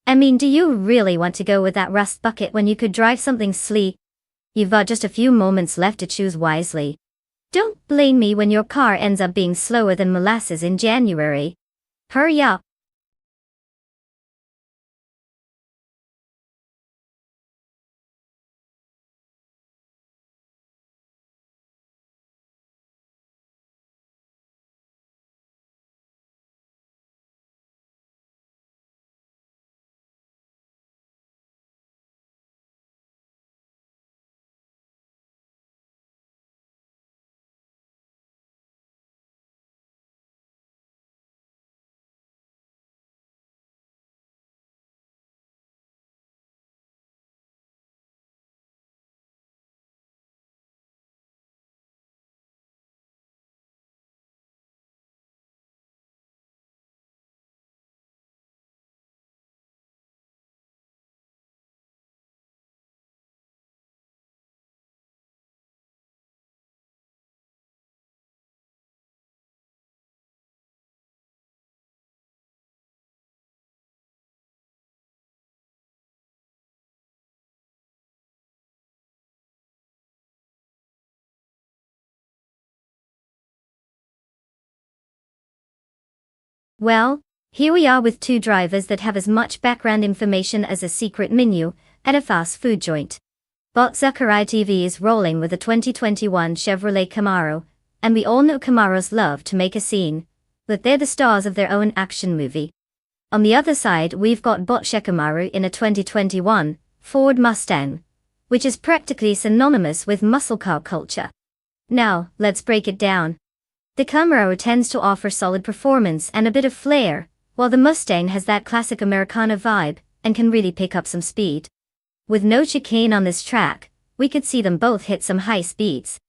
I mean, do you really want to go with that rust bucket when you could drive something sleek? You've got just a few moments left to choose wisely. Don't blame me when your car ends up being slower than molasses in January. Hurry up. Well, here we are with two drivers that have as much background information as a secret menu at a fast food joint. Bot Zachariah TV is rolling with the 2021 Chevrolet Camaro, and we all know Camaros love to make a scene, but they're the stars of their own action movie. On the other side, we've got Bot Camaro in a 2021 Ford Mustang, which is practically synonymous with muscle car culture. Now, let's break it down. The Camaro tends to offer solid performance and a bit of flair, while the Mustang has that classic Americana vibe and can really pick up some speed. With no chicane on this track, we could see them both hit some high speeds.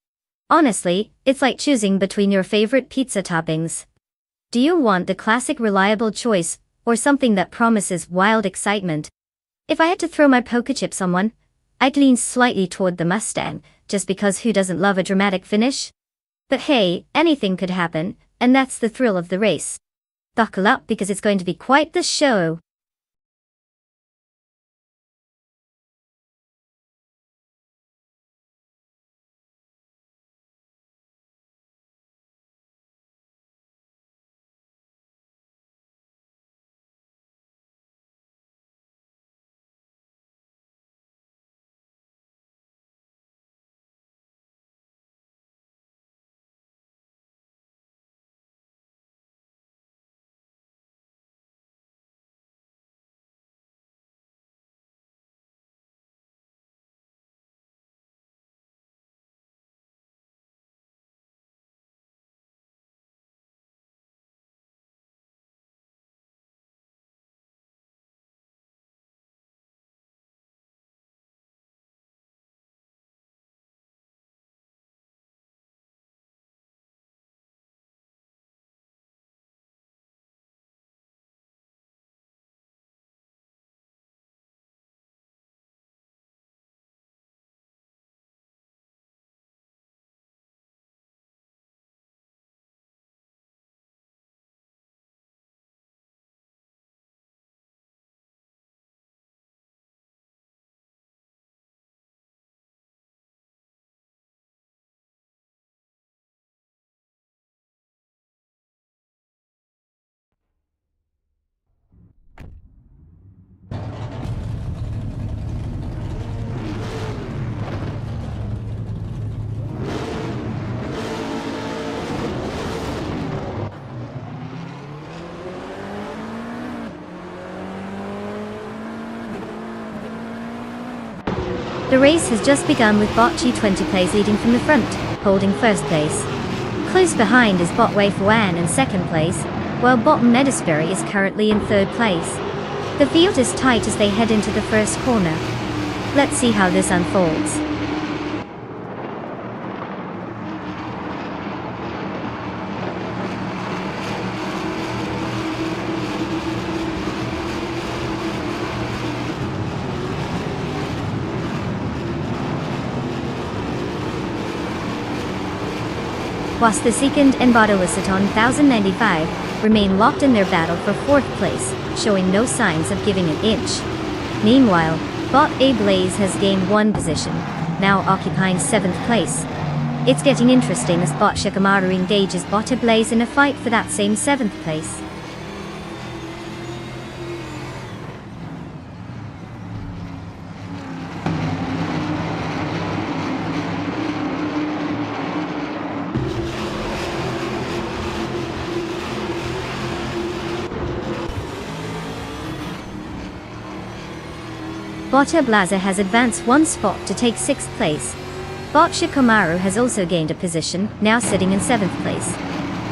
Honestly, it's like choosing between your favorite pizza toppings. Do you want the classic reliable choice, or something that promises wild excitement? If I had to throw my poker chips on one, I'd lean slightly toward the Mustang, just because who doesn't love a dramatic finish? But hey, anything could happen, and that's the thrill of the race. Buckle up because it's going to be quite the show. The race has just begun with Bot G20 Plays leading from the front, holding first place. Close behind is Bot Wei Fuan in second place, while Bot Medisbury is currently in third place. The field is tight as they head into the first corner. Let's see how this unfolds. Whilst the second and Botoliciton 1095 remain locked in their battle for fourth place, showing no signs of giving an inch. Meanwhile, Bot A Blaze has gained one position, now occupying seventh place. It's getting interesting as Bot Shikamaru engages Bot A Blaze in a fight for that same seventh place. Bot A Blaze has advanced one spot to take sixth place. Bot Shikamaru has also gained a position, now sitting in seventh place.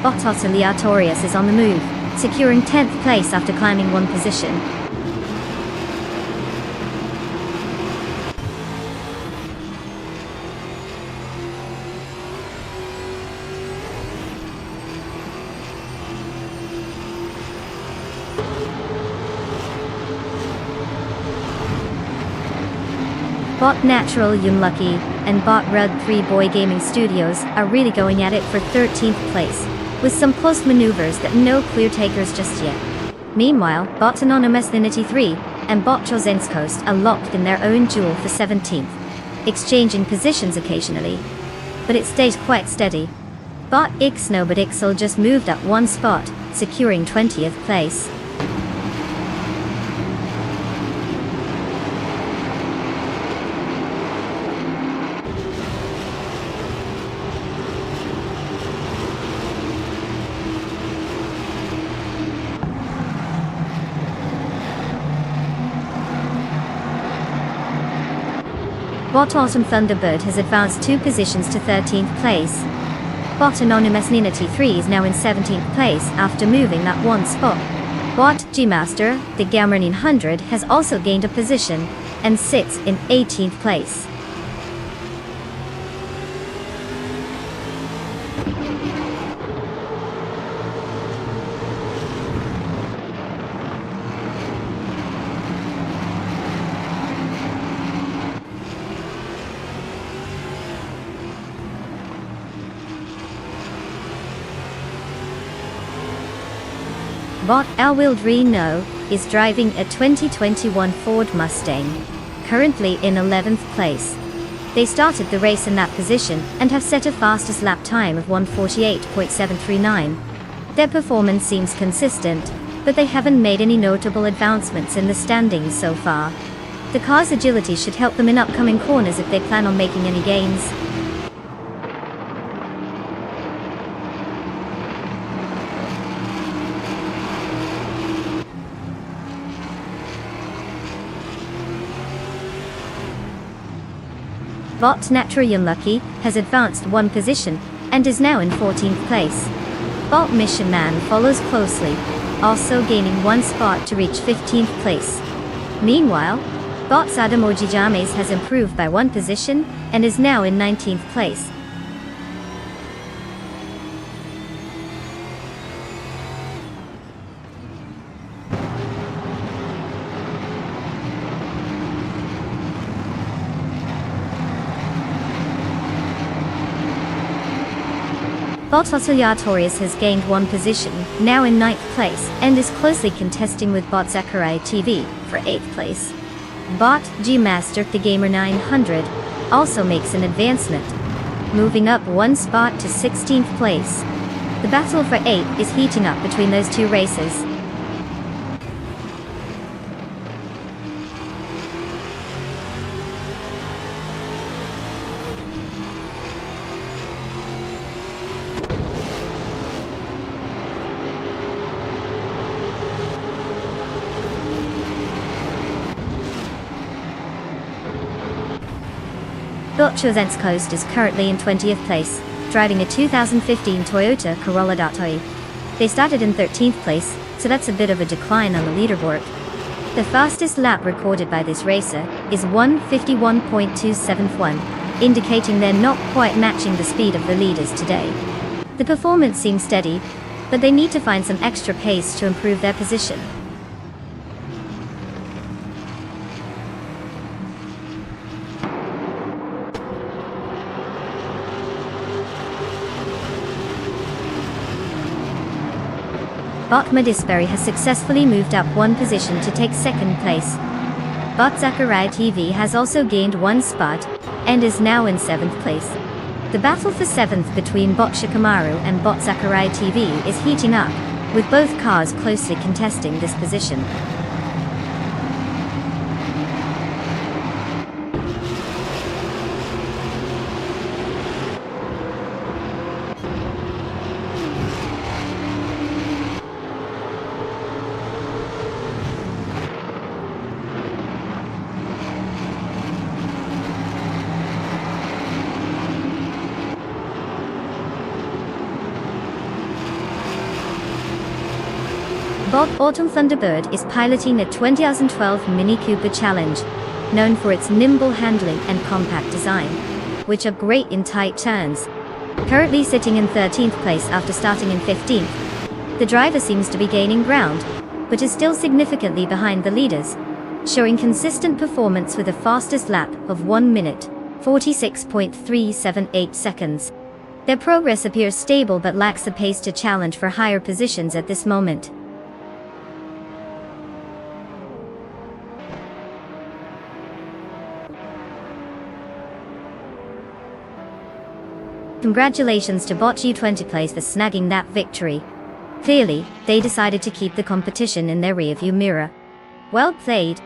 Bot Otaliatorius is on the move, securing 10th place after climbing one position. Bot Natural Yunlucky and Bot Rug 3 Boy Gaming Studios are really going at it for 13th place, with some close maneuvers that no clear takers just yet. Meanwhile, Bot Anonymous Thinity 3 and Bot Chozenskost are locked in their own duel for 17th, exchanging positions occasionally, but it stays quite steady. Bot Ixnobot Ixel just moved up one spot, securing 20th place. Bot Autumn Thunderbird has advanced 2 positions to 13th place. Bot Anonymous Ninity 3 is now in 17th place after moving that 1 spot. Bot G-Master, the Gamer 900, has also gained a position and sits in 18th place. Bot Elwild Reno is driving a 2021 Ford Mustang, currently in 11th place. They started the race in that position and have set a fastest lap time of 1:48.739. Their performance seems consistent, but they haven't made any notable advancements in the standings so far. The car's agility should help them in upcoming corners if they plan on making any gains. Bot Naturally Unlucky has advanced 1 position and is now in 14th place. Bot Mission Man follows closely, also gaining 1 spot to reach 15th place. Meanwhile, Bot Sadamoji James has improved by 1 position and is now in 19th place. Bot Oscillatoris has gained 1 position, now in 9th place, and is closely contesting with Bot Zachariah TV for 8th place. Bot G-Master the Gamer 900 also makes an advancement, moving up 1 spot to 16th place. The battle for 8 is heating up between those 2 races. Bot Chosen's Coast is currently in 20th place, driving a 2015 Toyota Corolla. They started in 13th place, so that's a bit of a decline on the leaderboard. The fastest lap recorded by this racer is 1:51.271, indicating they're not quite matching the speed of the leaders today. The performance seems steady, but they need to find some extra pace to improve their position. Bot Medisberry has successfully moved up 1 position to take 2nd place. Bot Zachariah TV has also gained 1 spot and is now in 7th place. The battle for 7th between Bot Shikamaru and Bot Zachariah TV is heating up, with both cars closely contesting this position. Bot Autumn Thunderbird is piloting a 2012 Mini Cooper Challenge, known for its nimble handling and compact design, which are great in tight turns. Currently sitting in 13th place after starting in 15th, the driver seems to be gaining ground, but is still significantly behind the leaders, showing consistent performance with a fastest lap of 1 minute, 46.378 seconds. Their progress appears stable but lacks the pace to challenge for higher positions at this moment. Congratulations to Bot G20 Place for snagging that victory. Clearly, they decided to keep the competition in their rearview mirror. Well played.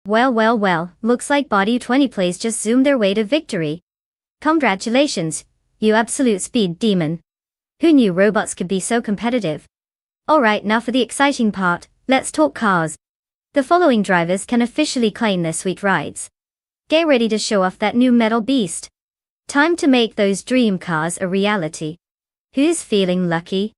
Well, looks like Body 20 plays just zoomed their way to victory. Congratulations, you absolute speed demon. Who knew robots could be so competitive? Alright, now for the exciting part, let's talk cars. The following drivers can officially claim their sweet rides. Get ready to show off that new metal beast. Time to make those dream cars a reality. Who's feeling lucky?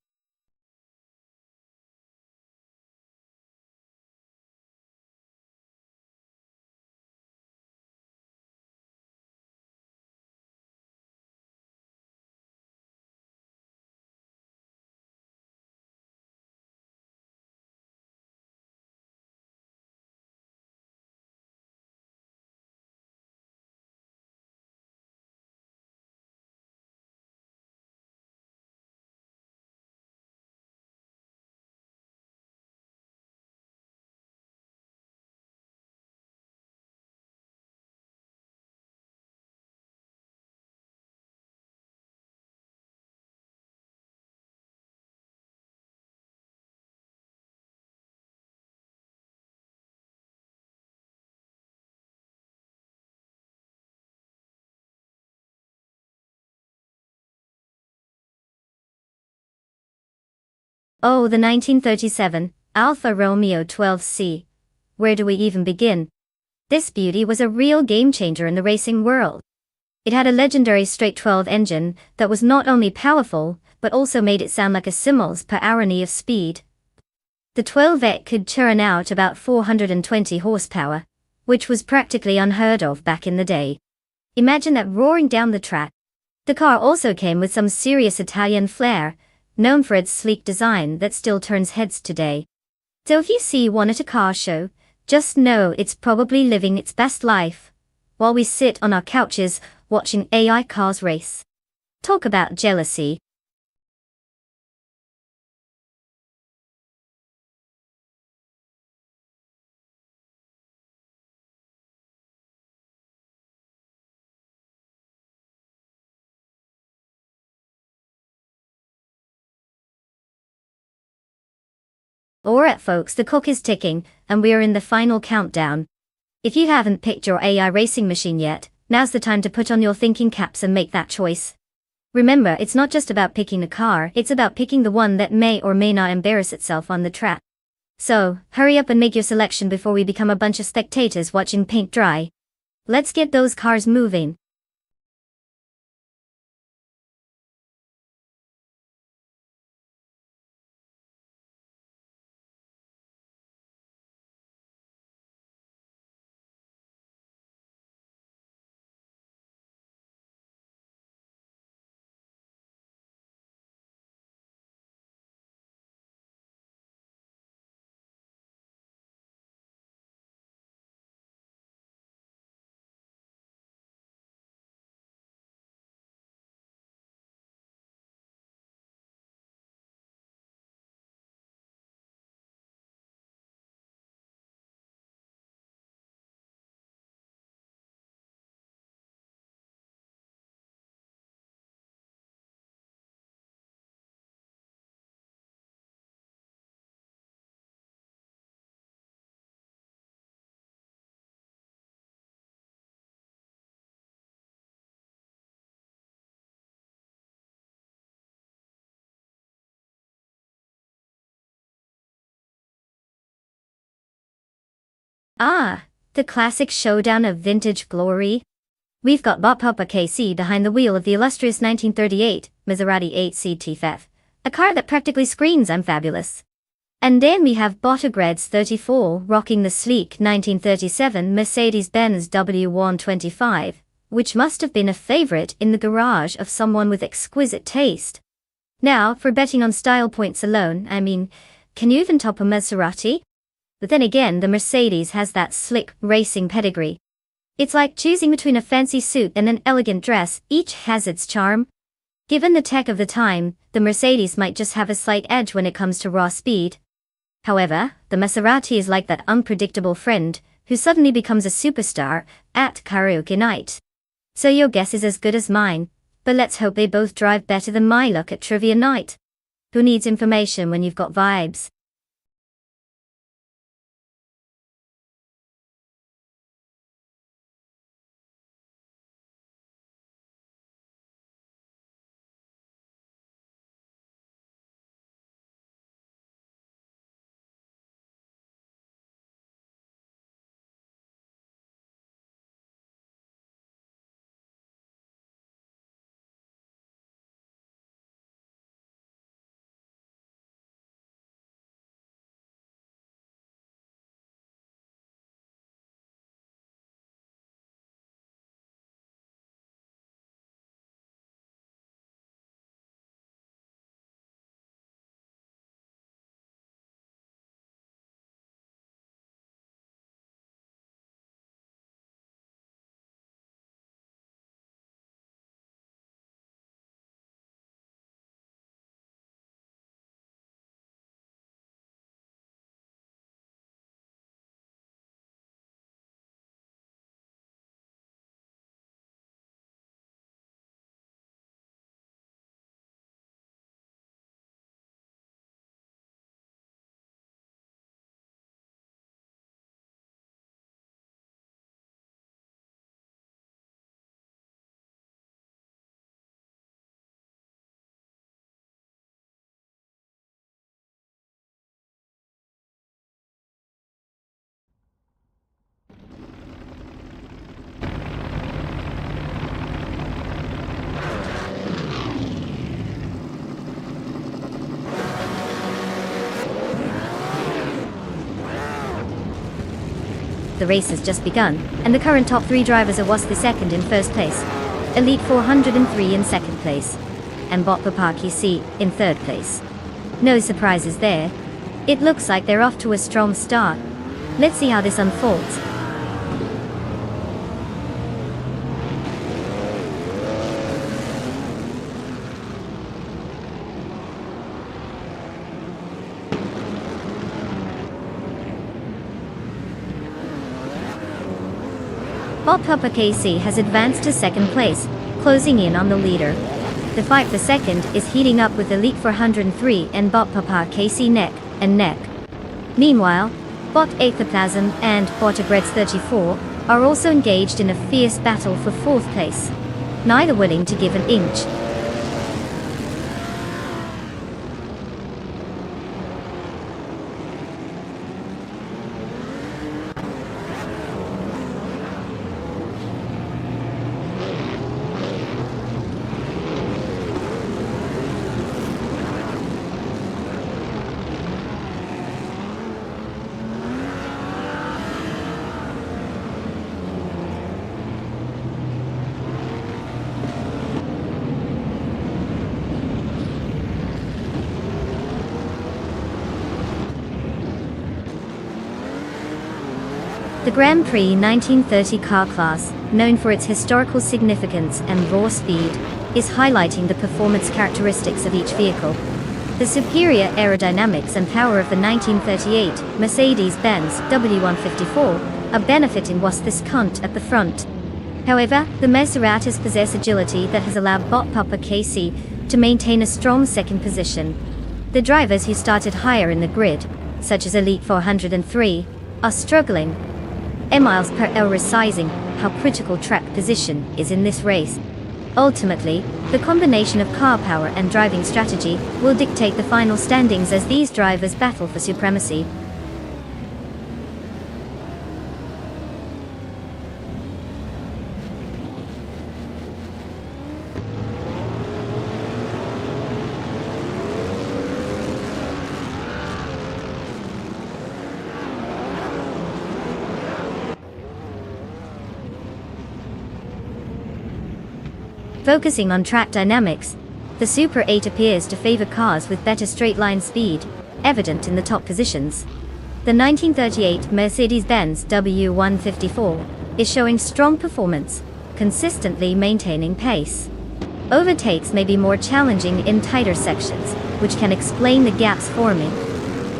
Oh, the 1937 Alfa Romeo 12C. Where do we even begin? This beauty was a real game changer in the racing world. It had a legendary straight 12 engine that was not only powerful, but also made it sound like a miles per hour of speed. The 12E could churn out about 420 horsepower, which was practically unheard of back in the day. Imagine that roaring down the track. The car also came with some serious Italian flair, known for its sleek design that still turns heads today. So if you see one at a car show, just know it's probably living its best life, while we sit on our couches watching AI cars race. Talk about jealousy. Alright folks, the clock is ticking, and we are in the final countdown. If you haven't picked your AI racing machine yet, now's the time to put on your thinking caps and make that choice. Remember, it's not just about picking a car, it's about picking the one that may or may not embarrass itself on the track. So, hurry up and make your selection before we become a bunch of spectators watching paint dry. Let's get those cars moving. Ah, the classic showdown of vintage glory. We've got Bob Papa KC behind the wheel of the illustrious 1938 Maserati 8CT, a car that practically screams I'm fabulous. And then we have Botogreds 34 rocking the sleek 1937 Mercedes-Benz W125, which must have been a favorite in the garage of someone with exquisite taste. Now, for betting on style points alone, I mean, can you even top a Maserati? But then again, the Mercedes has that slick racing pedigree. It's like choosing between a fancy suit and an elegant dress, each has its charm. Given the tech of the time, the Mercedes might just have a slight edge when it comes to raw speed. However, the Maserati is like that unpredictable friend who suddenly becomes a superstar at karaoke night. So your guess is as good as mine, but let's hope they both drive better than my luck at trivia night. Who needs information when you've got vibes? The race has just begun, and the current top 3 drivers are Wasp second in first place, Elite 403 in second place, and Bot Papaki C in third place. No surprises there. It looks like they're off to a strong start. Let's see how this unfolds. Bob Papa KC has advanced to second place, closing in on the leader. The fight for second is heating up with Elite 403 and Bob Papa KC neck and neck. Meanwhile, Bot Ectoplasm and Botogreds 34 are also engaged in a fierce battle for fourth place, neither willing to give an inch. The Grand Prix 1930 car class, known for its historical significance and raw speed, is highlighting the performance characteristics of each vehicle. The superior aerodynamics and power of the 1938 Mercedes-Benz W154 are benefiting Wasp this cunt at the front. However, the Maseratis possess agility that has allowed Bot Papa KC to maintain a strong second position. The drivers who started higher in the grid, such as Elite 403, are struggling. Miles per hour resizing how critical track position is in this race. Ultimately, the combination of car power and driving strategy will dictate the final standings as these drivers battle for supremacy. Focusing on track dynamics, the Super 8 appears to favor cars with better straight-line speed, evident in the top positions. The 1938 Mercedes-Benz W154 is showing strong performance, consistently maintaining pace. Overtakes may be more challenging in tighter sections, which can explain the gaps forming.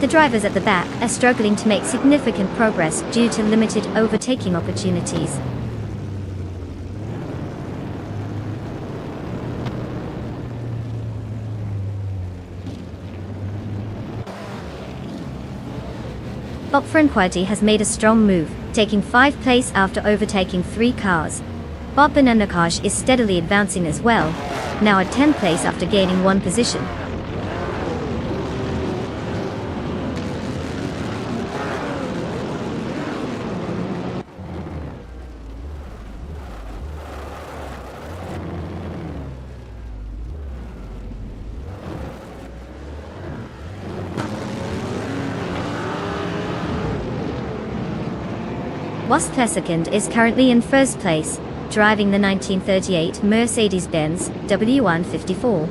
The drivers at the back are struggling to make significant progress due to limited overtaking opportunities. Bob Franquetti has made a strong move, taking 5th place after overtaking 3 cars. Bob Benanakash is steadily advancing as well, now at 10th place after gaining 1 position. Wout Plessekand is currently in 1st place, driving the 1938 Mercedes-Benz W154.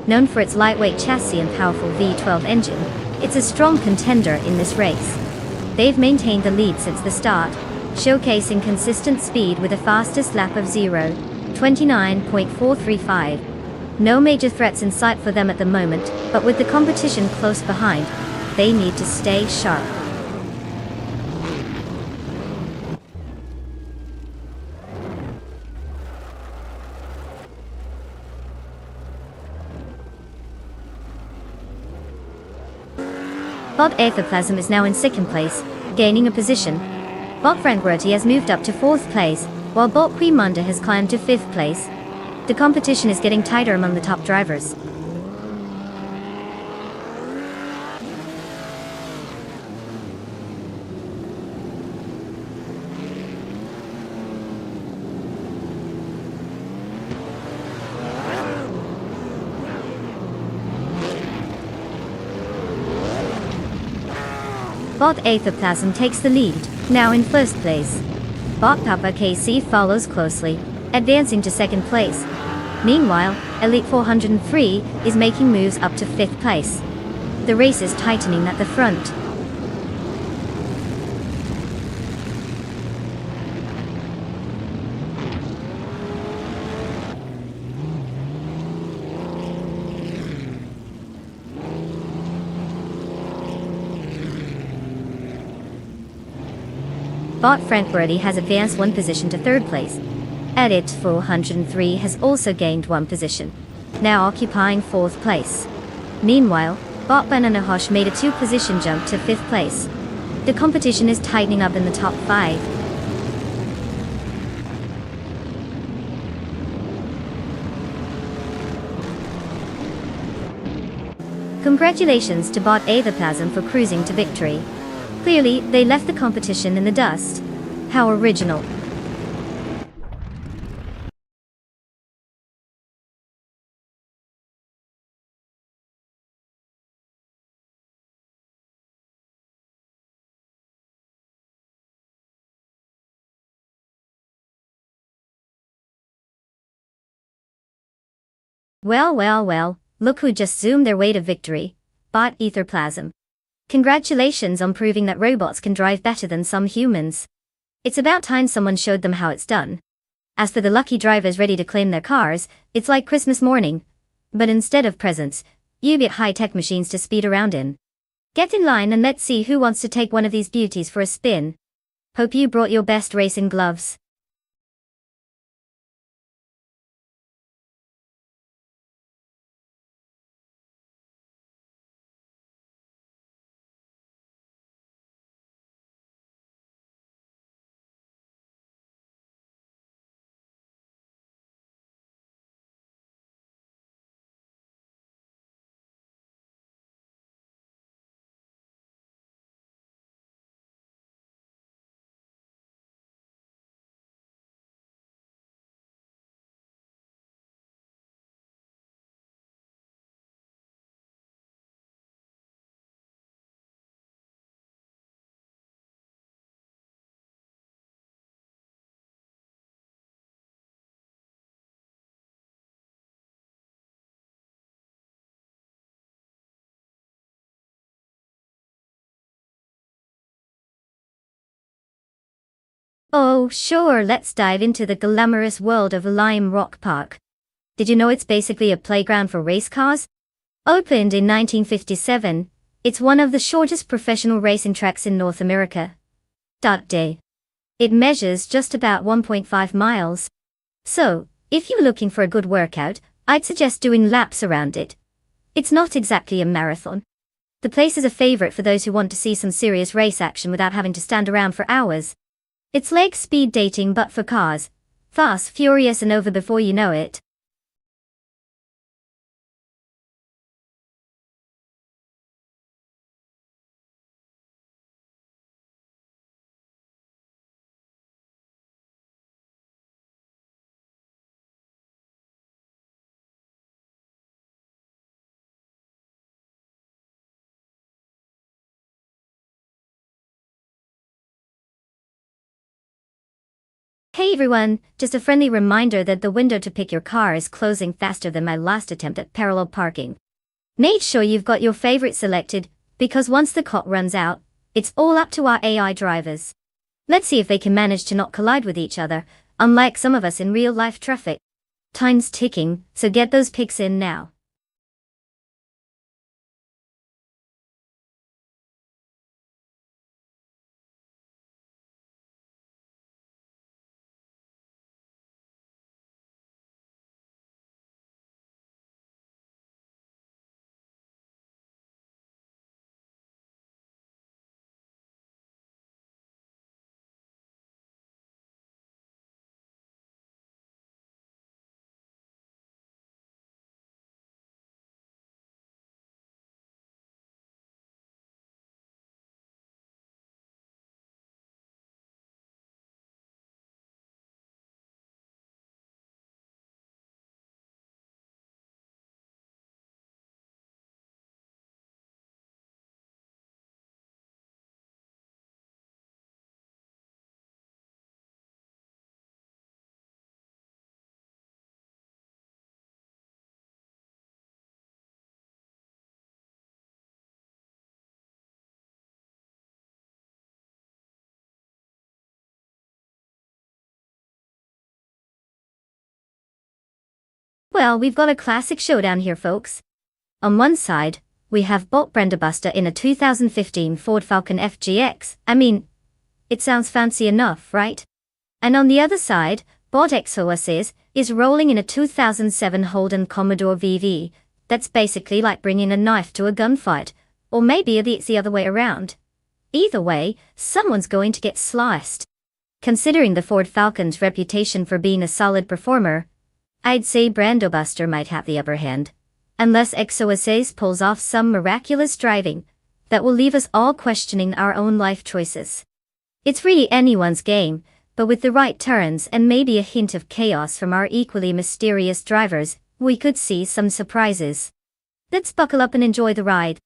Known for its lightweight chassis and powerful V12 engine, it's a strong contender in this race. They've maintained the lead since the start, showcasing consistent speed with a fastest lap of 29.435. No major threats in sight for them at the moment, but with the competition close behind, they need to stay sharp. Bob Etherplasm is now in 2nd place, gaining a position. Bob Franquetti has moved up to 4th place, while Bob Quimunda has climbed to 5th place. The competition is getting tighter among the top drivers. Bob Etherplasm takes the lead, now in 1st place. Bob Papa KC follows closely, advancing to 2nd place. Meanwhile, Elite 403 is making moves up to 5th place. The race is tightening at the front. Bob Franquetti has advanced 1 position to 3rd place. Elite 403 has also gained 1 position, now occupying 4th place. Meanwhile, Bob Benanahosh made a 2-position jump to 5th place. The competition is tightening up in the top 5. Congratulations to Bob Etherplasm for cruising to victory. Clearly, they left the competition in the dust. How original. Well, look who just zoomed their way to victory. Bob Etherplasm. Congratulations on proving that robots can drive better than some humans. It's about time someone showed them how it's done. As for the lucky drivers ready to claim their cars, it's like Christmas morning. But instead of presents, you get high-tech machines to speed around in. Get in line and let's see who wants to take one of these beauties for a spin. Hope you brought your best racing gloves. Oh, sure, let's dive into the glamorous world of Lime Rock Park. Did you know it's basically a playground for race cars? Opened in 1957, it's one of the shortest professional racing tracks in North America. Day. It measures just about 1.5 miles. So, if you're looking for a good workout, I'd suggest doing laps around it. It's not exactly a marathon. The place is a favorite for those who want to see some serious race action without having to stand around for hours. It's like speed dating but for cars. Fast, furious and over before you know it. Hey everyone, just a friendly reminder that the window to pick your car is closing faster than my last attempt at parallel parking. Make sure you've got your favorite selected, because once the clock runs out, it's all up to our AI drivers. Let's see if they can manage to not collide with each other, unlike some of us in real-life traffic. Time's ticking, so get those picks in now. Well, we've got a classic showdown here, folks. On one side, we have Bolt Branderbuster in a 2015 Ford Falcon FGX. I mean, it sounds fancy enough, right? And on the other side, Bot XOSS is rolling in a 2007 Holden Commodore VV. That's basically like bringing a knife to a gunfight. Or maybe it's the other way around. Either way, someone's going to get sliced. Considering the Ford Falcon's reputation for being a solid performer, I'd say Brandobuster might have the upper hand. Unless XOSS pulls off some miraculous driving that will leave us all questioning our own life choices. It's really anyone's game, but with the right turns and maybe a hint of chaos from our equally mysterious drivers, we could see some surprises. Let's buckle up and enjoy the ride.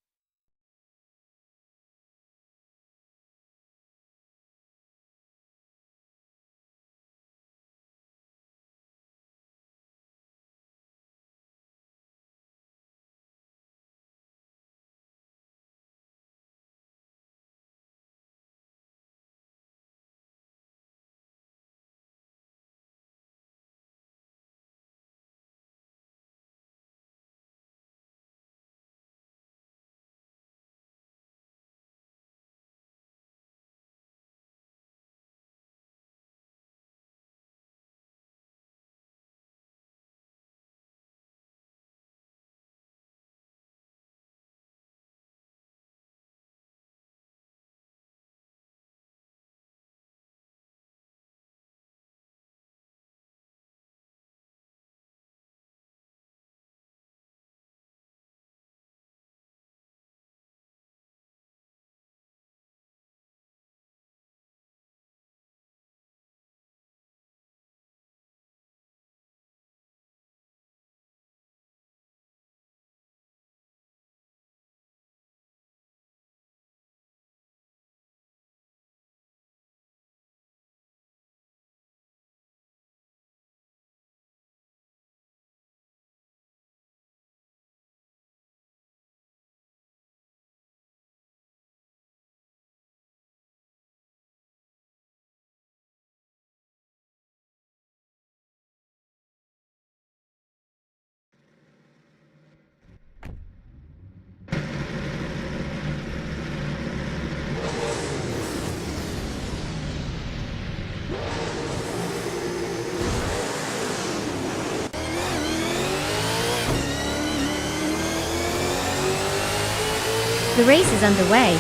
The race is underway.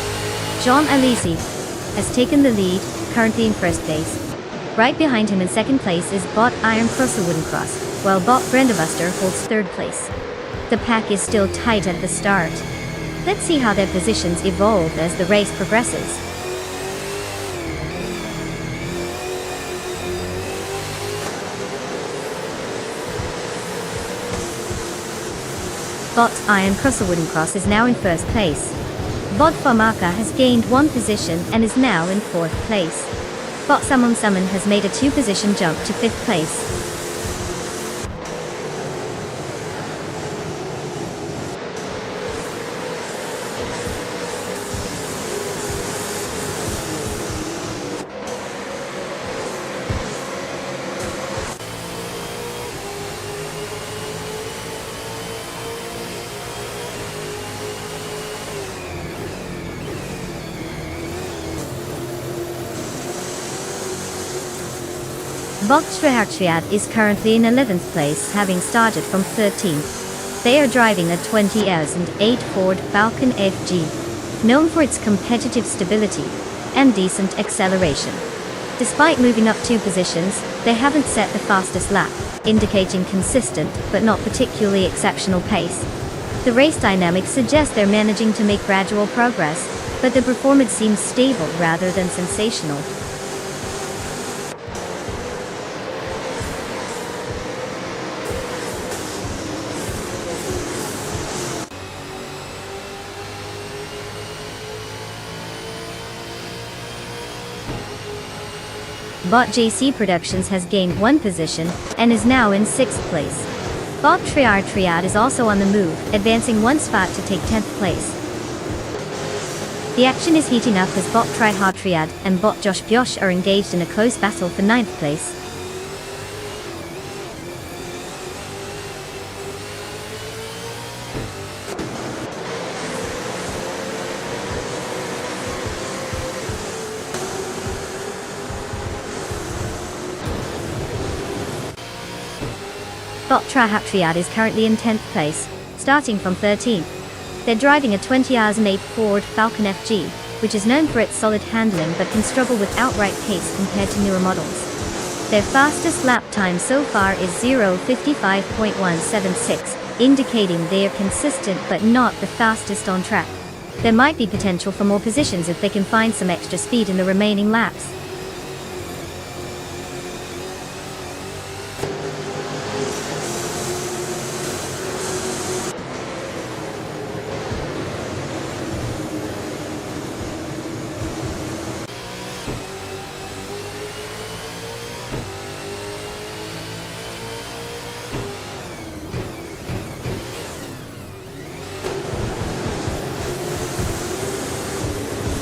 Jean Alesi has taken the lead, currently in first place. Right behind him in second place is Bot Iron Crosser Wooden Cross, while Bot Brendabuster holds third place. The pack is still tight at the start. Let's see how their positions evolve as the race progresses. Bot Iron Crosser Wooden Cross is now in first place. Bot Famaka has gained one position and is now in fourth place. Bot Summon has made a two-position jump to fifth place. Bot Triad is currently in 11th place, having started from 13th. They are driving a 2008 Ford Falcon FG, known for its competitive stability and decent acceleration. Despite moving up two positions, they haven't set the fastest lap, indicating consistent but not particularly exceptional pace. The race dynamics suggest they're managing to make gradual progress, but the performance seems stable rather than sensational. Bot JC Productions has gained one position and is now in 6th place. Bot Triad is also on the move, advancing one spot to take 10th place. The action is heating up as Bot Triad and Bot Josh Biosh are engaged in a close battle for 9th place. Bot Triad is currently in 10th place, starting from 13th. They're driving a 2008 Ford Falcon FG, which is known for its solid handling but can struggle with outright pace compared to newer models. Their fastest lap time so far is 0:55.176, indicating they are consistent but not the fastest on track. There might be potential for more positions if they can find some extra speed in the remaining laps.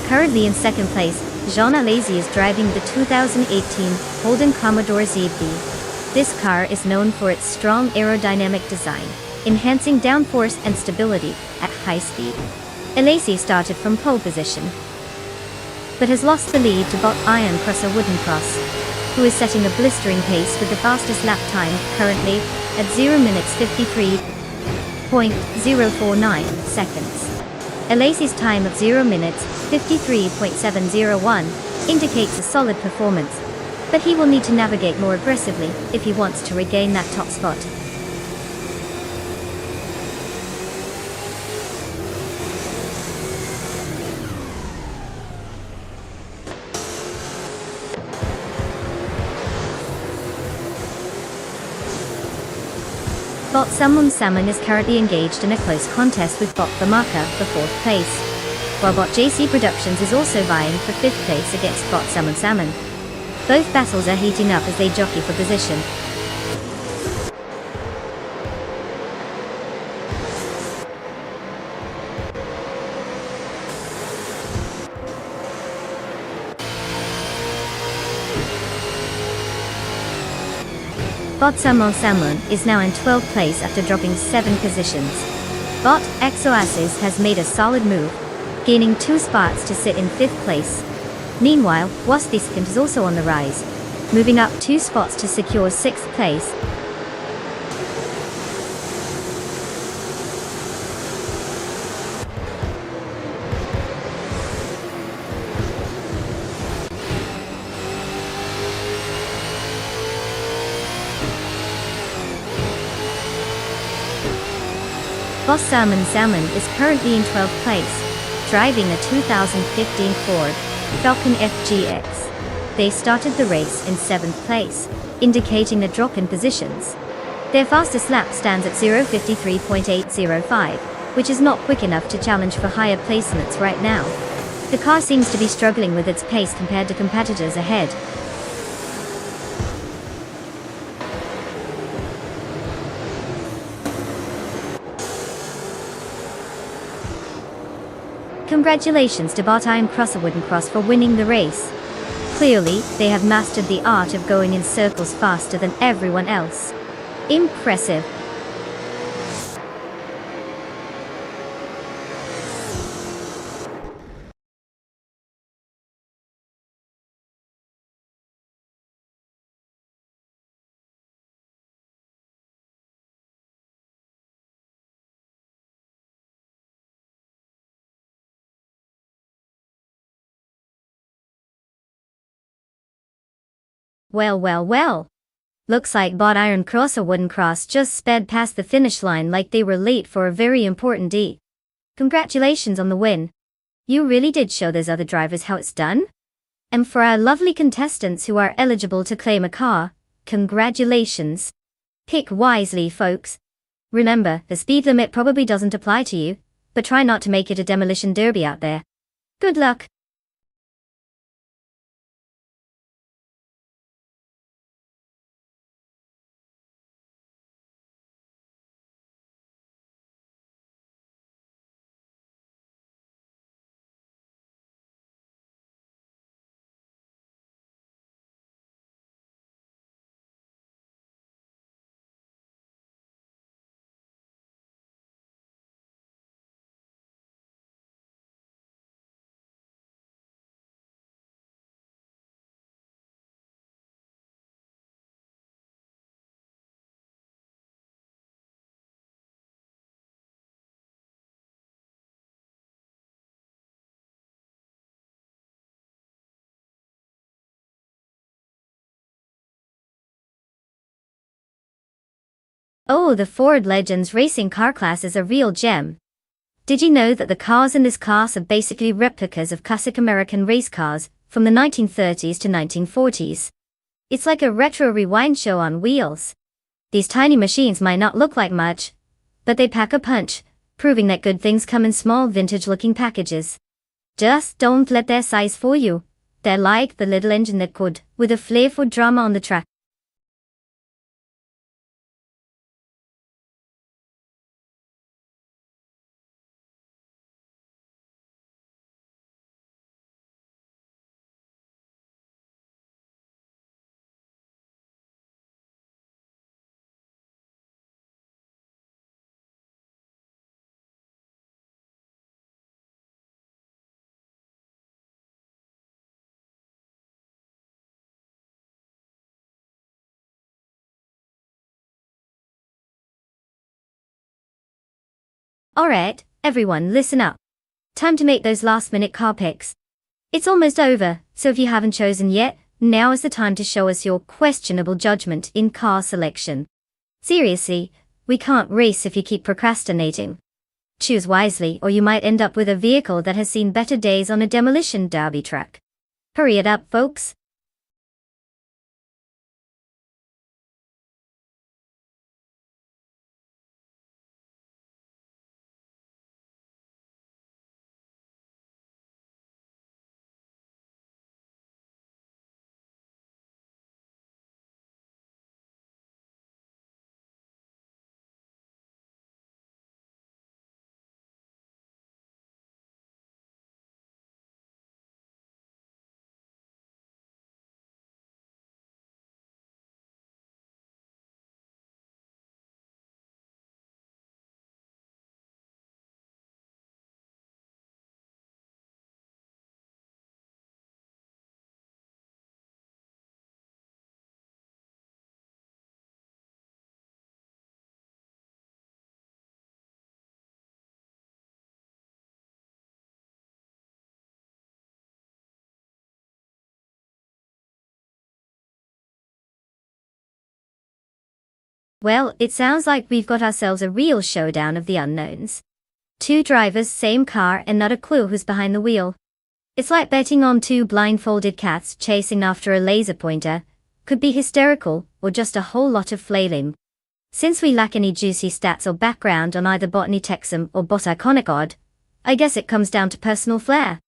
Currently in second place, Jean Alesi is driving the 2018 Holden Commodore ZB. This car is known for its strong aerodynamic design, enhancing downforce and stability at high speed. Alesi started from pole position, but has lost the lead to Bot Iron Crosser Wooden Cross, who is setting a blistering pace with the fastest lap time, currently, at 0:53.049 seconds. Alesi's time of 0:53.701 indicates a solid performance, but he will need to navigate more aggressively if he wants to regain that top spot. Bot Summon is currently engaged in a close contest with Bot Famaka for 4th place, while Bot JC Productions is also vying for 5th place against Bot Summon. Both battles are heating up as they jockey for position. Bot Summon is now in 12th place after dropping 7 positions. Bot Exoasis has made a solid move, gaining 2 spots to sit in 5th place. Meanwhile, Wastiskant is also on the rise, moving up 2 spots to secure 6th place. Boss Salmon Salmon is currently in 12th place, driving a 2015 Ford Falcon FGX. They started the race in 7th place, indicating a drop in positions. Their fastest lap stands at 0:53.805, which is not quick enough to challenge for higher placements right now. The car seems to be struggling with its pace compared to competitors ahead. Congratulations to Bot Iron Crosser Wooden Cross for winning the race. Clearly, they have mastered the art of going in circles faster than everyone else. Impressive. Well. Looks like Bot Iron Crosser Wooden Cross just sped past the finish line like they were late for a very important D. Congratulations on the win. You really did show those other drivers how it's done. And for our lovely contestants who are eligible to claim a car, congratulations. Pick wisely, folks. Remember, the speed limit probably doesn't apply to you, but try not to make it a demolition derby out there. Good luck. Oh, the Ford Legends racing car class is a real gem. Did you know that the cars in this class are basically replicas of classic American race cars from the 1930s to 1940s? It's like a retro rewind show on wheels. These tiny machines might not look like much, but they pack a punch, proving that good things come in small vintage-looking packages. Just don't let their size fool you. They're like the little engine that could, with a flair for drama on the track. Alright, everyone listen up. Time to make those last-minute car picks. It's almost over, so if you haven't chosen yet, now is the time to show us your questionable judgment in car selection. Seriously, we can't race if you keep procrastinating. Choose wisely or you might end up with a vehicle that has seen better days on a demolition derby track. Hurry it up, folks. Well, it sounds like we've got ourselves a real showdown of the unknowns. Two drivers, same car, and not a clue who's behind the wheel. It's like betting on two blindfolded cats chasing after a laser pointer. Could be hysterical, or just a whole lot of flailing. Since we lack any juicy stats or background on either Botany Texum or Bot Iconic Odd, I guess it comes down to personal flair.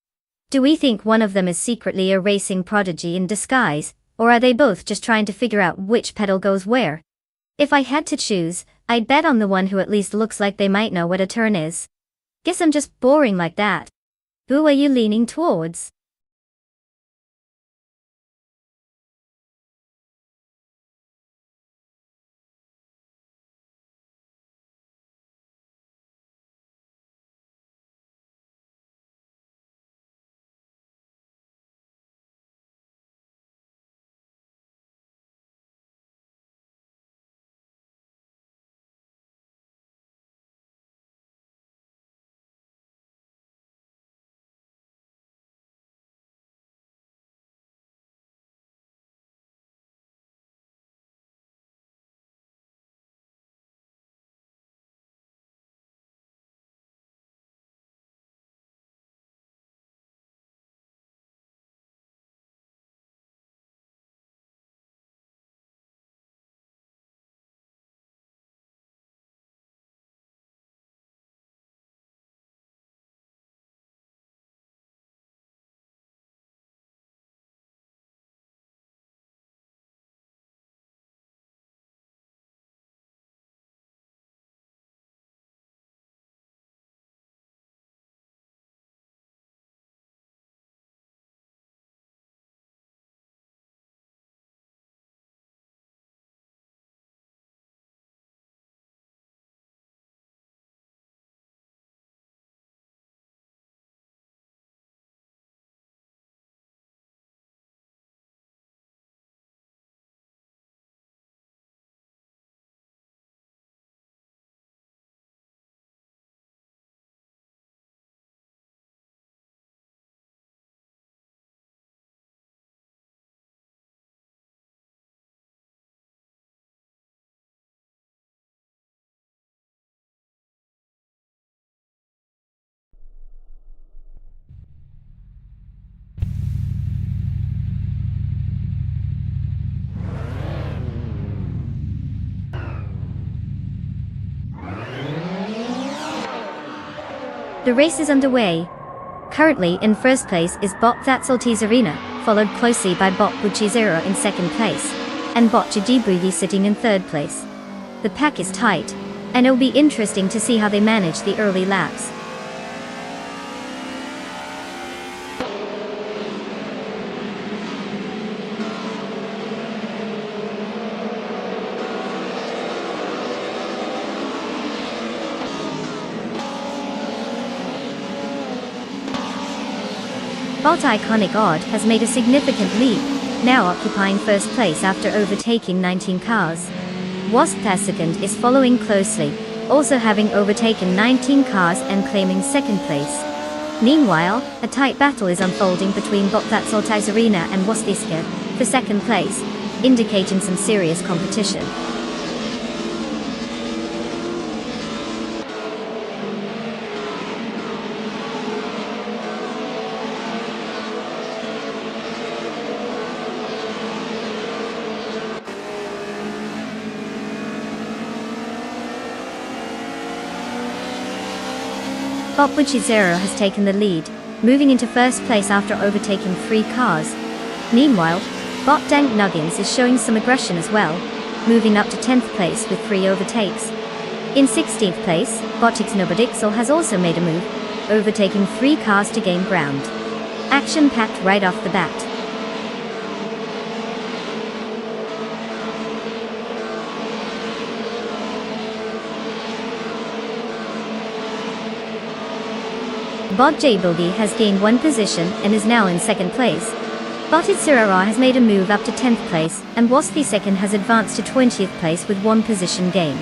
Do we think one of them is secretly a racing prodigy in disguise, or are they both just trying to figure out which pedal goes where? If I had to choose, I'd bet on the one who at least looks like they might know what a turn is. Guess I'm just boring like that. Who are you leaning towards? The race is underway. Currently in first place is Bot Thatsaltizarina, followed closely by Bot Buchizero in second place, and Bot Jidibuyi sitting in third place. The pack is tight, and it'll be interesting to see how they manage the early laps. Bot Iconic Odd has made a significant leap, now occupying first place after overtaking 19 cars. Wasp second is following closely, also having overtaken 19 cars and claiming second place. Meanwhile, a tight battle is unfolding between Bot Thatsaltizarina and Wastiska for second place, indicating some serious competition. Bot Buchizero has taken the lead, moving into first place after overtaking 3 cars. Meanwhile, Bot Dank Nuggins is showing some aggression as well, moving up to 10th place with 3 overtakes. In 16th place, Bot Ixnobodixel has also made a move, overtaking 3 cars to gain ground. Action-packed right off the bat. Bot Jbilgi has gained 1 position and is now in second place. Bot Itsirara has made a move up to 10th place, and Wasthi second has advanced to 20th place with 1 position gain.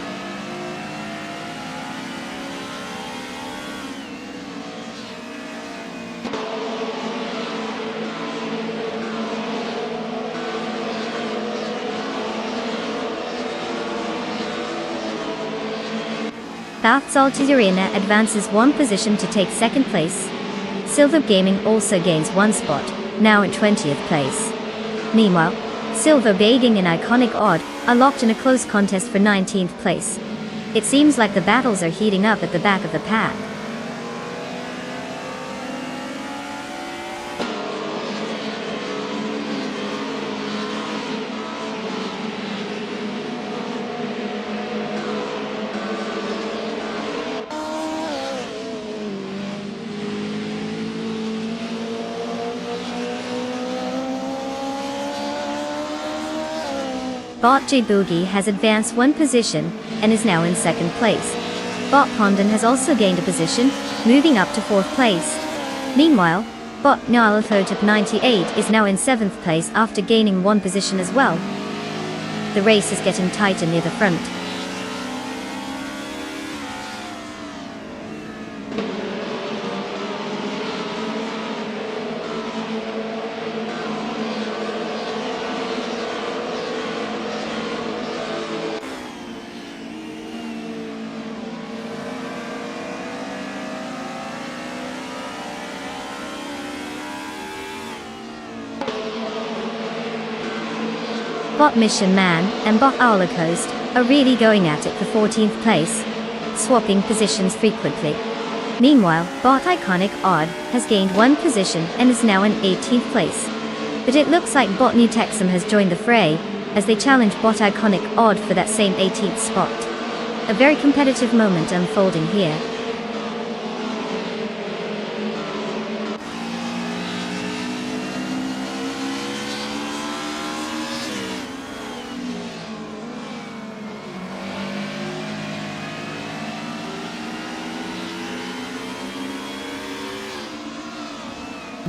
Arena advances one position to take second place. Silver Gaming also gains one spot, now in 20th place. Meanwhile, Silver Baging and Iconic Odd are locked in a close contest for 19th place. It seems like the battles are heating up at the back of the pack. Bot J Boogie has advanced one position and is now in second place. Bot Pondon has also gained a position, moving up to fourth place. Meanwhile, Bot Nyalathotip 98 is now in 7th place after gaining one position as well. The race is getting tighter near the front. Bot Mission Man and Bot Coast are really going at it for 14th place, swapping positions frequently. Meanwhile, Bot Iconic Odd has gained one position and is now in 18th place. But it looks like Bot New Texum has joined the fray, as they challenge Bot Iconic Odd for that same 18th spot. A very competitive moment unfolding here.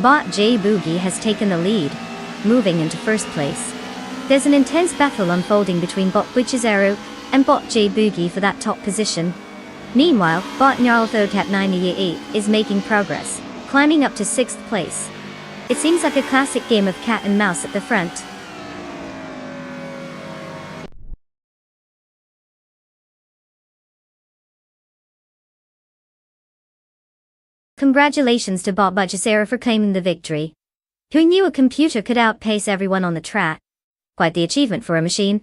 Bot J Boogie has taken the lead, moving into first place. There's an intense battle unfolding between Bot Witch's Arrow and Bot J Boogie for that top position. Meanwhile, Bot Nyarlthotap 98 is making progress, climbing up to 6th place. It seems like a classic game of cat and mouse at the front. Congratulations to Bot Budgesera for claiming the victory. Who knew a computer could outpace everyone on the track? Quite the achievement for a machine.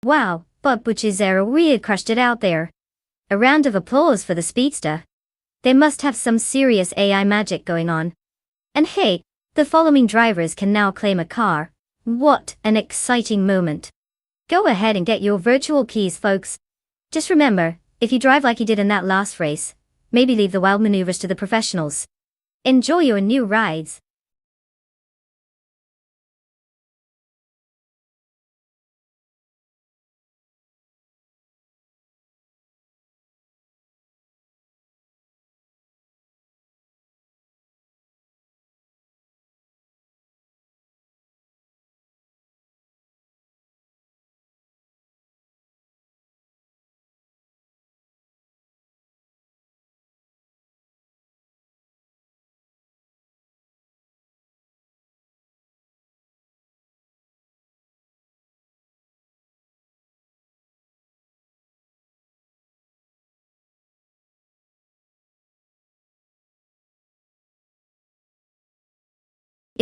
Wow, Bot Budgesera really crushed it out there. A round of applause for the speedster. They must have some serious AI magic going on. And hey, the following drivers can now claim a car. What an exciting moment. Go ahead and get your virtual keys, folks. Just remember, if you drive like you did in that last race, maybe leave the wild maneuvers to the professionals. Enjoy your new rides.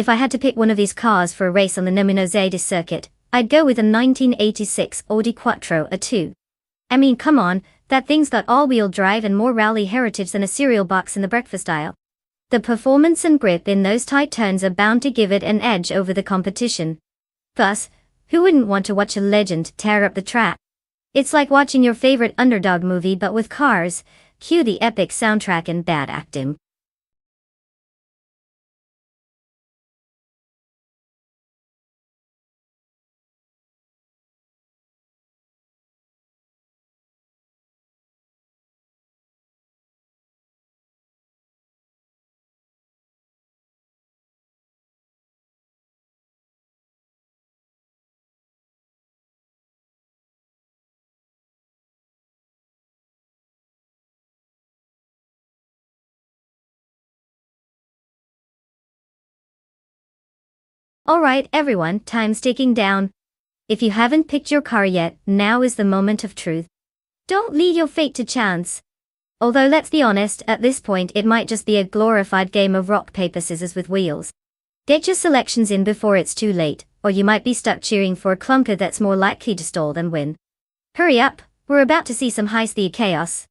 If I had to pick one of these cars for a race on the Nomino Zadis circuit, I'd go with a 1986 Audi Quattro A2. I mean, come on, that thing's got all-wheel drive and more rally heritage than a cereal box in the breakfast aisle. The performance and grip in those tight turns are bound to give it an edge over the competition. Plus, who wouldn't want to watch a legend tear up the track? It's like watching your favorite underdog movie but with cars. Cue the epic soundtrack and bad acting. Alright everyone, time's ticking down. If you haven't picked your car yet, now is the moment of truth. Don't leave your fate to chance. Although let's be honest, at this point it might just be a glorified game of rock paper scissors with wheels. Get your selections in before it's too late, or you might be stuck cheering for a clunker that's more likely to stall than win. Hurry up, we're about to see some high-speed chaos.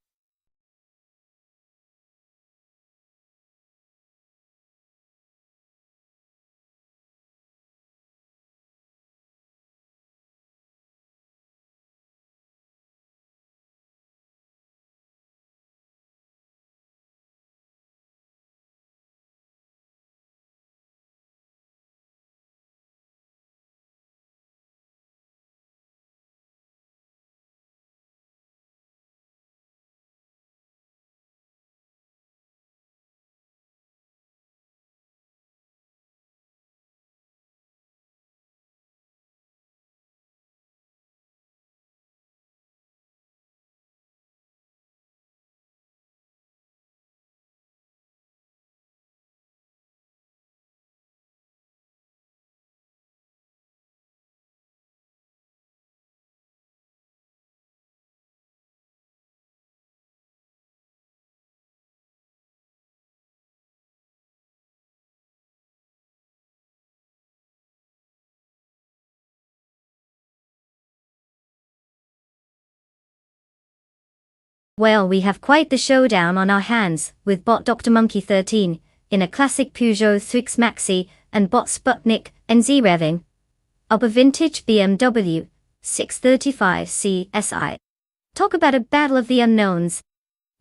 Well, we have quite the showdown on our hands, with bot Dr. Monkey 13, in a classic Peugeot 6 Maxi, and bot Sputnik, NZ revving up a vintage BMW 635C Si. Talk about a battle of the unknowns.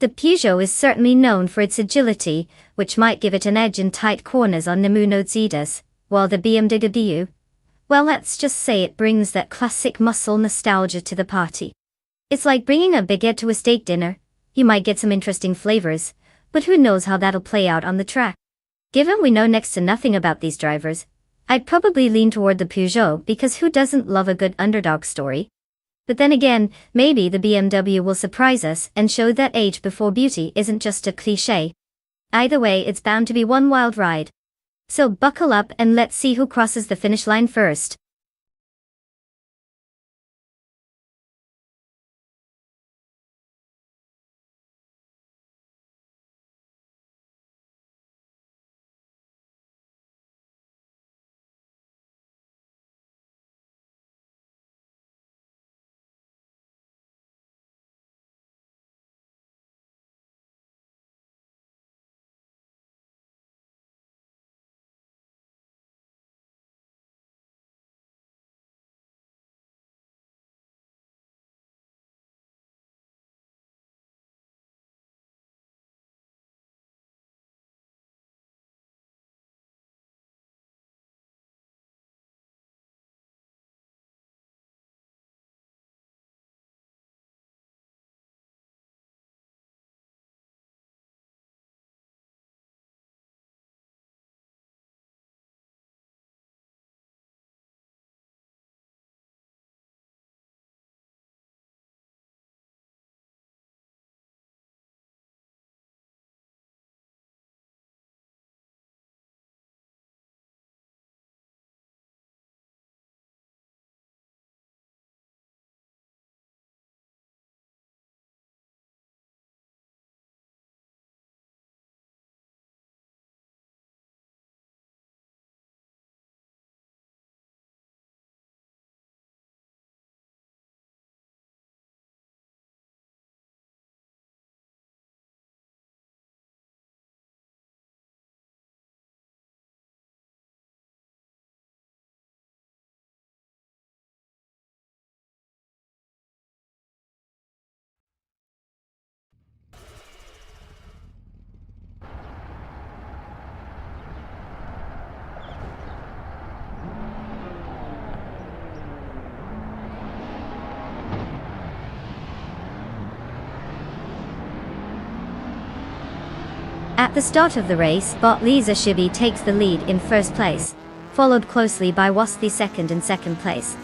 The Peugeot is certainly known for its agility, which might give it an edge in tight corners on Nemuno, while the BMW, well, let's just say it brings that classic muscle nostalgia to the party. It's like bringing a baguette to a steak dinner. You might get some interesting flavors, but who knows how that'll play out on the track. Given we know next to nothing about these drivers, I'd probably lean toward the Peugeot because who doesn't love a good underdog story? But then again, maybe the BMW will surprise us and show that age before beauty isn't just a cliché. Either way, it's bound to be one wild ride. So buckle up and let's see who crosses the finish line first. At the start of the race, bot Lisa Shibi takes the lead in first place, followed closely by Wasthi second in second place.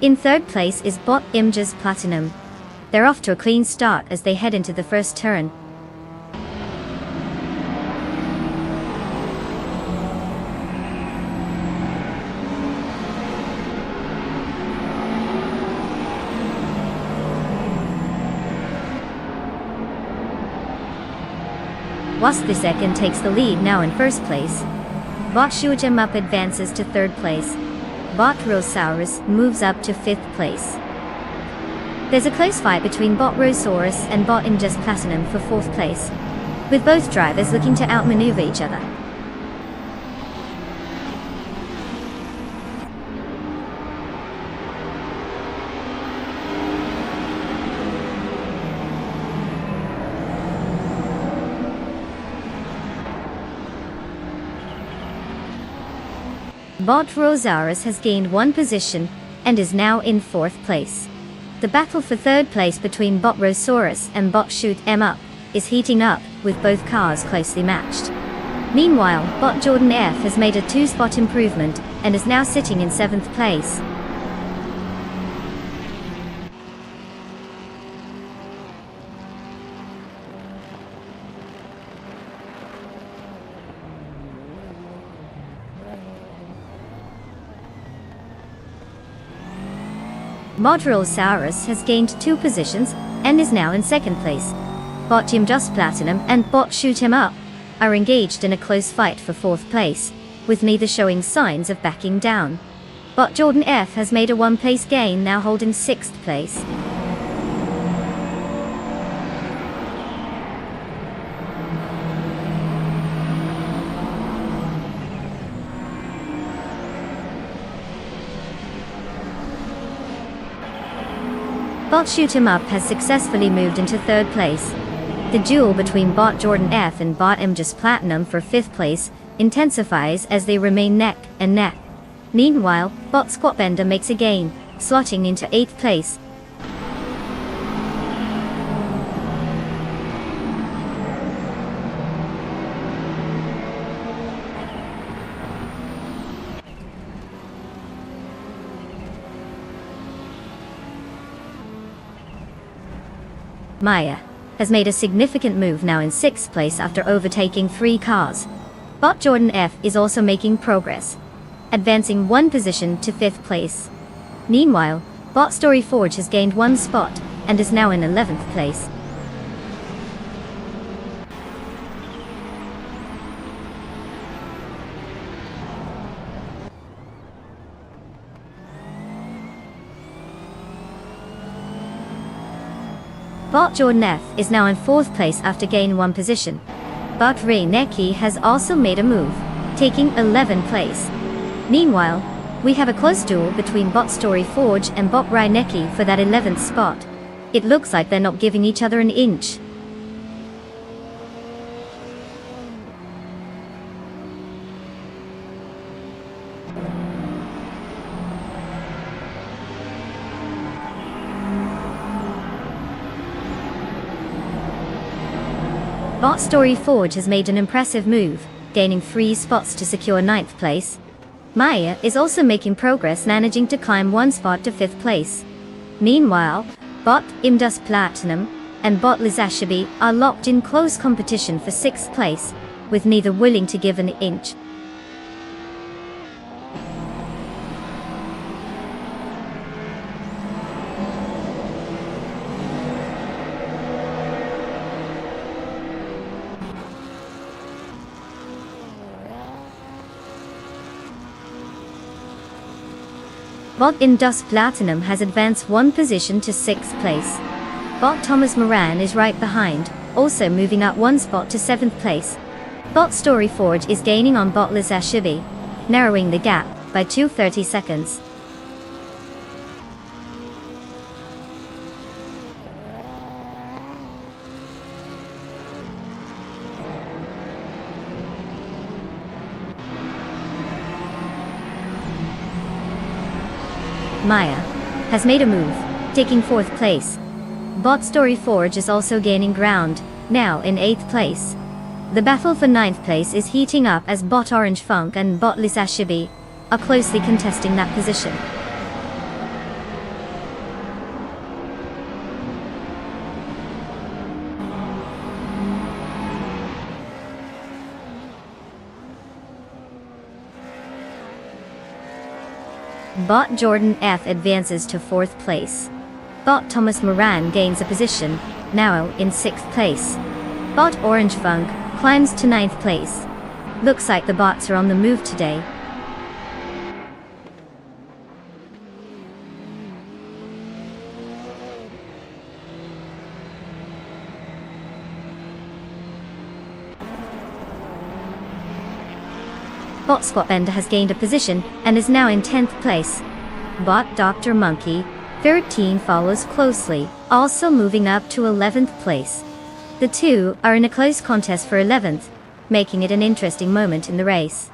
In third place is bot Imjas Platinum. They're off to a clean start as they head into the first turn. whilst the second takes the lead now in first place. Bot Shoot 'Em Up advances to third place. Bot Rosaurus moves up to fifth place. There's a close fight between Bot Rosaurus and Bot Just Platinum for fourth place, with both drivers looking to outmaneuver each other. Bot Rosaurus has gained one position and is now in fourth place. The battle for third place between Bot Rosaurus and Bot Shoot 'Em Up is heating up, with both cars closely matched. Meanwhile, Bot Jordan F has made a 2-spot improvement and is now sitting in 7th place. Bot Rosaurus has gained 2 positions and is now in 2nd place. Bot Just Platinum and Bot Shoot 'Em Up are engaged in a close fight for 4th place, with neither showing signs of backing down. Bot Jordan F has made a 1-place gain, now holding 6th place. Bot Shoot 'Em Up has successfully moved into 3rd place. The duel between Bot Jordan F and Bot Just Platinum for 5th place intensifies as they remain neck and neck. Meanwhile, Bot Squatbender makes a gain, slotting into 8th place. Maya has made a significant move, now in 6th place after overtaking 3 cars. Bot Jordan F is also making progress, advancing 1 position to 5th place. Meanwhile, Bot Story Forge has gained 1 spot and is now in 11th place. Bot Jordan F is now in 4th place after gaining 1 position. Bot Ray Neki has also made a move, taking 11th place. Meanwhile, we have a close duel between Bot Story Forge and Bot Ray Neki for that 11th spot. It looks like they're not giving each other an inch. Bot Story Forge has made an impressive move, gaining 3 spots to secure 9th place. Maya is also making progress, managing to climb 1 spot to 5th place. Meanwhile, Bot Just Platinum and Bot Lizashabi are locked in close competition for 6th place, with neither willing to give an inch. Bot Just Platinum has advanced 1 position to 6th place. Bot Thomas Moran is right behind, also moving up 1 spot to 7th place. Bot Story Forge is gaining on Bot Lizashibi, narrowing the gap by 230 seconds. Maya has made a move, taking 4th place. Bot Story Forge is also gaining ground, now in 8th place. The battle for 9th place is heating up as Bot Orange Funk and Bot Lizashibi are closely contesting that position. Bot Jordan F advances to 4th place. Bot Thomas Moran gains a position, now in 6th place. Bot Orange Funk climbs to 9th place. Looks like the bots are on the move today. Bot Squatbender has gained a position and is now in 10th place. Bot Dr. Monkey 13 follows closely, also moving up to 11th place. The two are in a close contest for 11th, making it an interesting moment in the race.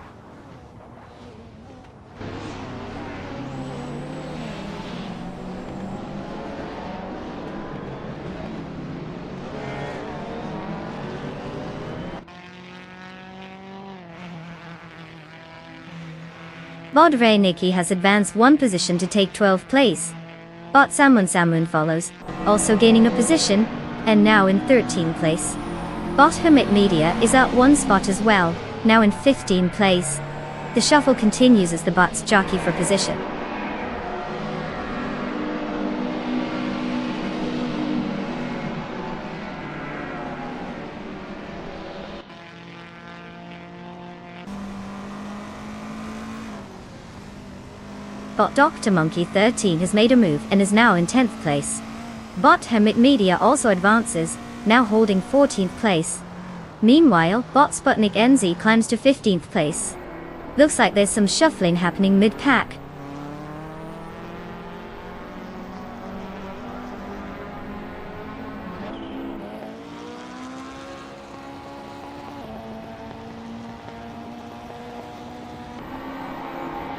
Bot Ray Nikki has advanced one position to take 12th place. Bot Samun follows, also gaining a position, and now in 13th place. Bot Hermit Media is up one spot as well, now in 15th place. The shuffle continues as the bots jockey for position. Bot Dr. Monkey 13 has made a move and is now in 10th place. Bot Hermit Media also advances, now holding 14th place. Meanwhile, Bot Sputnik NZ climbs to 15th place. Looks like there's some shuffling happening mid-pack.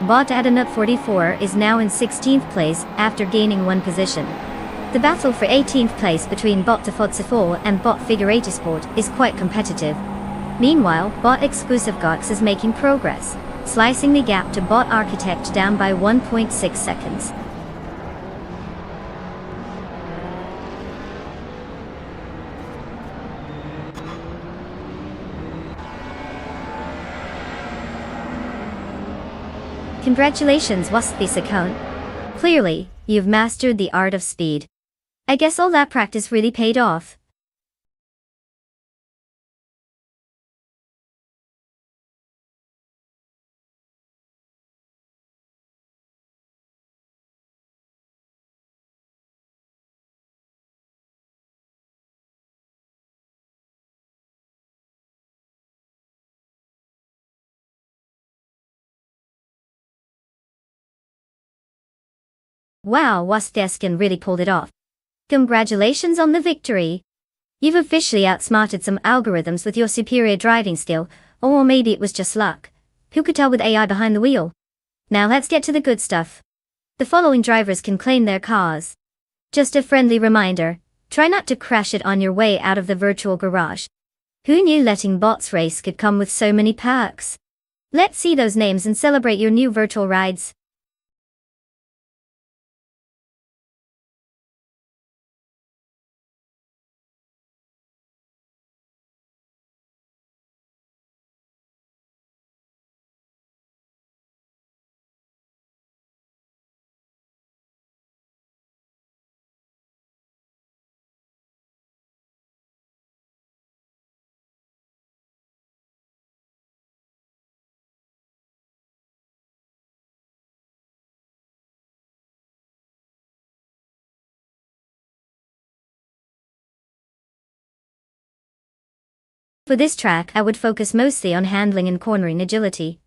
Bot Adanut 44 is now in 16th place after gaining one position. The battle for 18th place between Bot Defotsifor and Bot Figure Sport is quite competitive. Meanwhile, Bot Exclusive Gox is making progress, slicing the gap to Bot Architect down by 1.6 seconds. Congratulations, Waspi Sakon. Clearly, you've mastered the art of speed. I guess all that practice really paid off. Wow, Waspeskin really pulled it off. Congratulations on the victory. You've officially outsmarted some algorithms with your superior driving skill, or maybe it was just luck. Who could tell with AI behind the wheel? Now let's get to the good stuff. The following drivers can claim their cars. Just a friendly reminder, try not to crash it on your way out of the virtual garage. Who knew letting bots race could come with so many perks? Let's see those names and celebrate your new virtual rides. For this track, I would focus mostly on handling and cornering agility.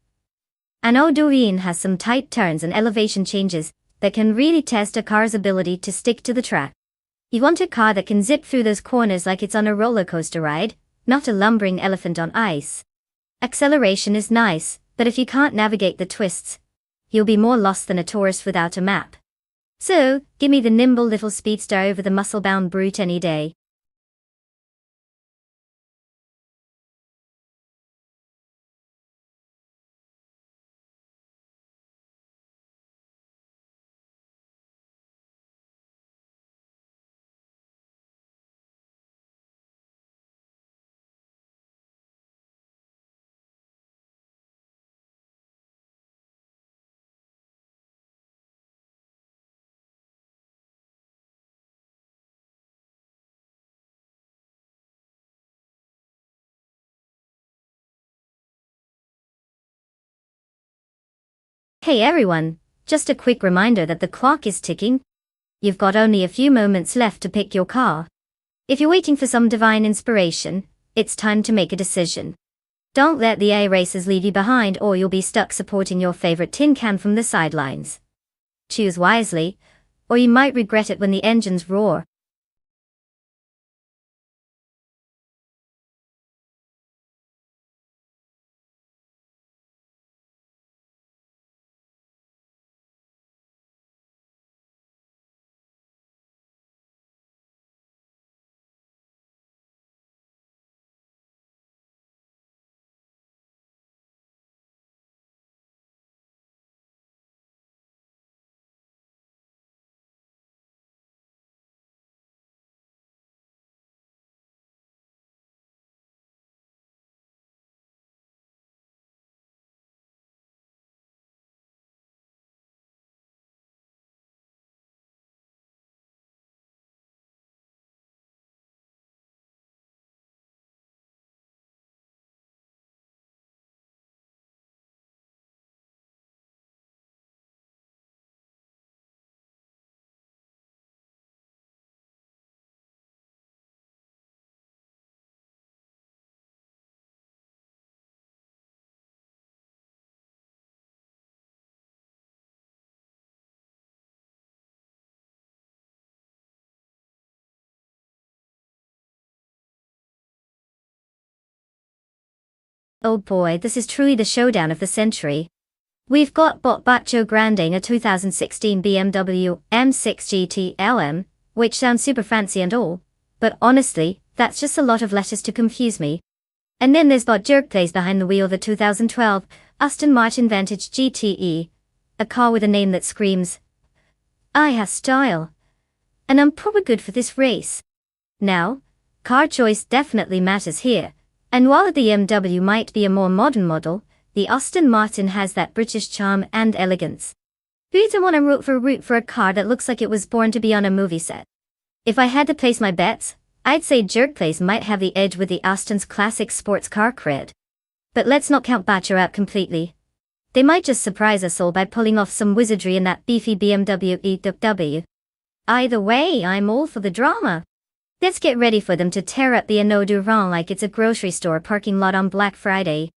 I know Doreen has some tight turns and elevation changes that can really test a car's ability to stick to the track. You want a car that can zip through those corners like it's on a roller coaster ride, not a lumbering elephant on ice. Acceleration is nice, but if you can't navigate the twists, you'll be more lost than a tourist without a map. So, give me the nimble little speedster over the muscle-bound brute any day. Hey everyone, just a quick reminder that the clock is ticking. You've got only a few moments left to pick your car. If you're waiting for some divine inspiration, it's time to make a decision. Don't let the A racers leave you behind or you'll be stuck supporting your favorite tin can from the sidelines. Choose wisely, or you might regret it when the engines roar. Oh boy, this is truly the showdown of the century. We've got Botbacho Granding a 2016 BMW M6 GT LM, which sounds super fancy and all, but honestly, that's just a lot of letters to confuse me. And then there's Bot Jerkplays behind the wheel of the 2012 Aston Martin Vantage GTE, a car with a name that screams, I have style. And I'm probably good for this race. Now, car choice definitely matters here. And while the BMW might be a more modern model, the Aston Martin has that British charm and elegance. Who doesn't want to root for a car that looks like it was born to be on a movie set? If I had to place my bets, I'd say Jerkplays might have the edge with the Aston's classic sports car cred. But let's not count Batcher out completely. They might just surprise us all by pulling off some wizardry in that beefy BMW EW. Either way, I'm all for the drama. Let's get ready for them to tear up the Anneau du Rhin like it's a grocery store parking lot on Black Friday.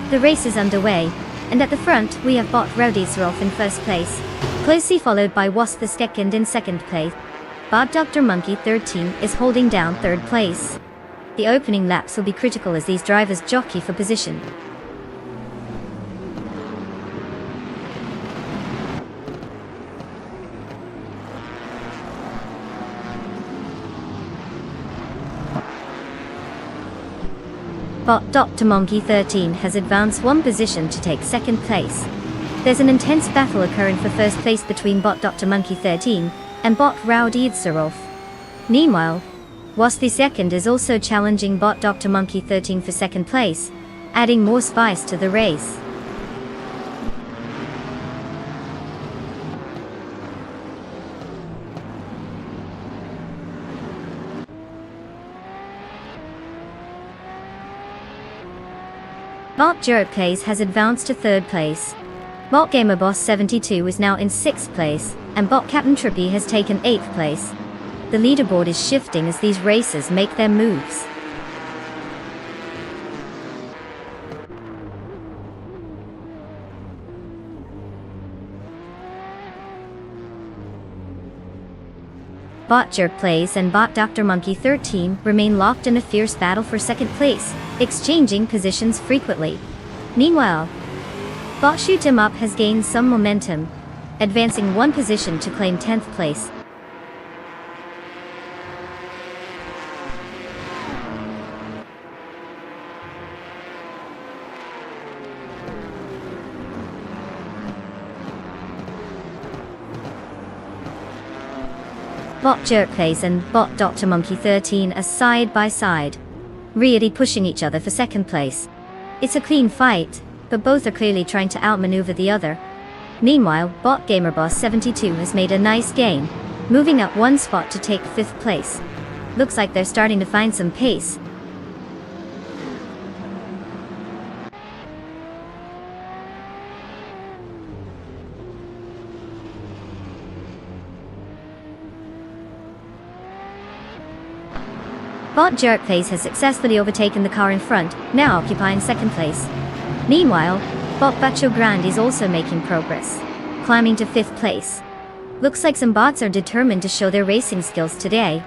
The race is underway, and at the front we have Bot Rowdieserolf in first place, closely followed by Wasp the Second in second place. Bob Dr. Monkey 13 is holding down third place. The opening laps will be critical as these drivers jockey for position. But Dr. Monkey 13 has advanced one position to take second place, There's an intense battle occurring for first place between bot Dr. Monkey 13 and bot Rowdy Idzarov. Meanwhile, Wasty Second is also challenging bot Dr. Monkey 13 for second place, adding more spice to the race. Bot Jerkplays has advanced to third place. Bot GamerBoss 72 is now in sixth place, and bot Captain Trippy has taken eighth place. The leaderboard is shifting as these racers make their moves. Bot Jerkplays and bot Dr. Monkey 13 remain locked in a fierce battle for second place, exchanging positions frequently. Meanwhile, bot Shoot 'em Up has gained some momentum, advancing one position to claim 10th place. Bot Jerkplays and bot Dr. Monkey 13 are side by side, really pushing each other for second place. It's a clean fight, but both are clearly trying to outmaneuver the other. Meanwhile, bot GamerBoss 72 has made a nice gain, moving up one spot to take fifth place. Looks like they're starting to find some pace. Bot Jerkplays has successfully overtaken the car in front, now occupying second place. Meanwhile, bot Bacho Grand is also making progress, climbing to fifth place. Looks like some bots are determined to show their racing skills today.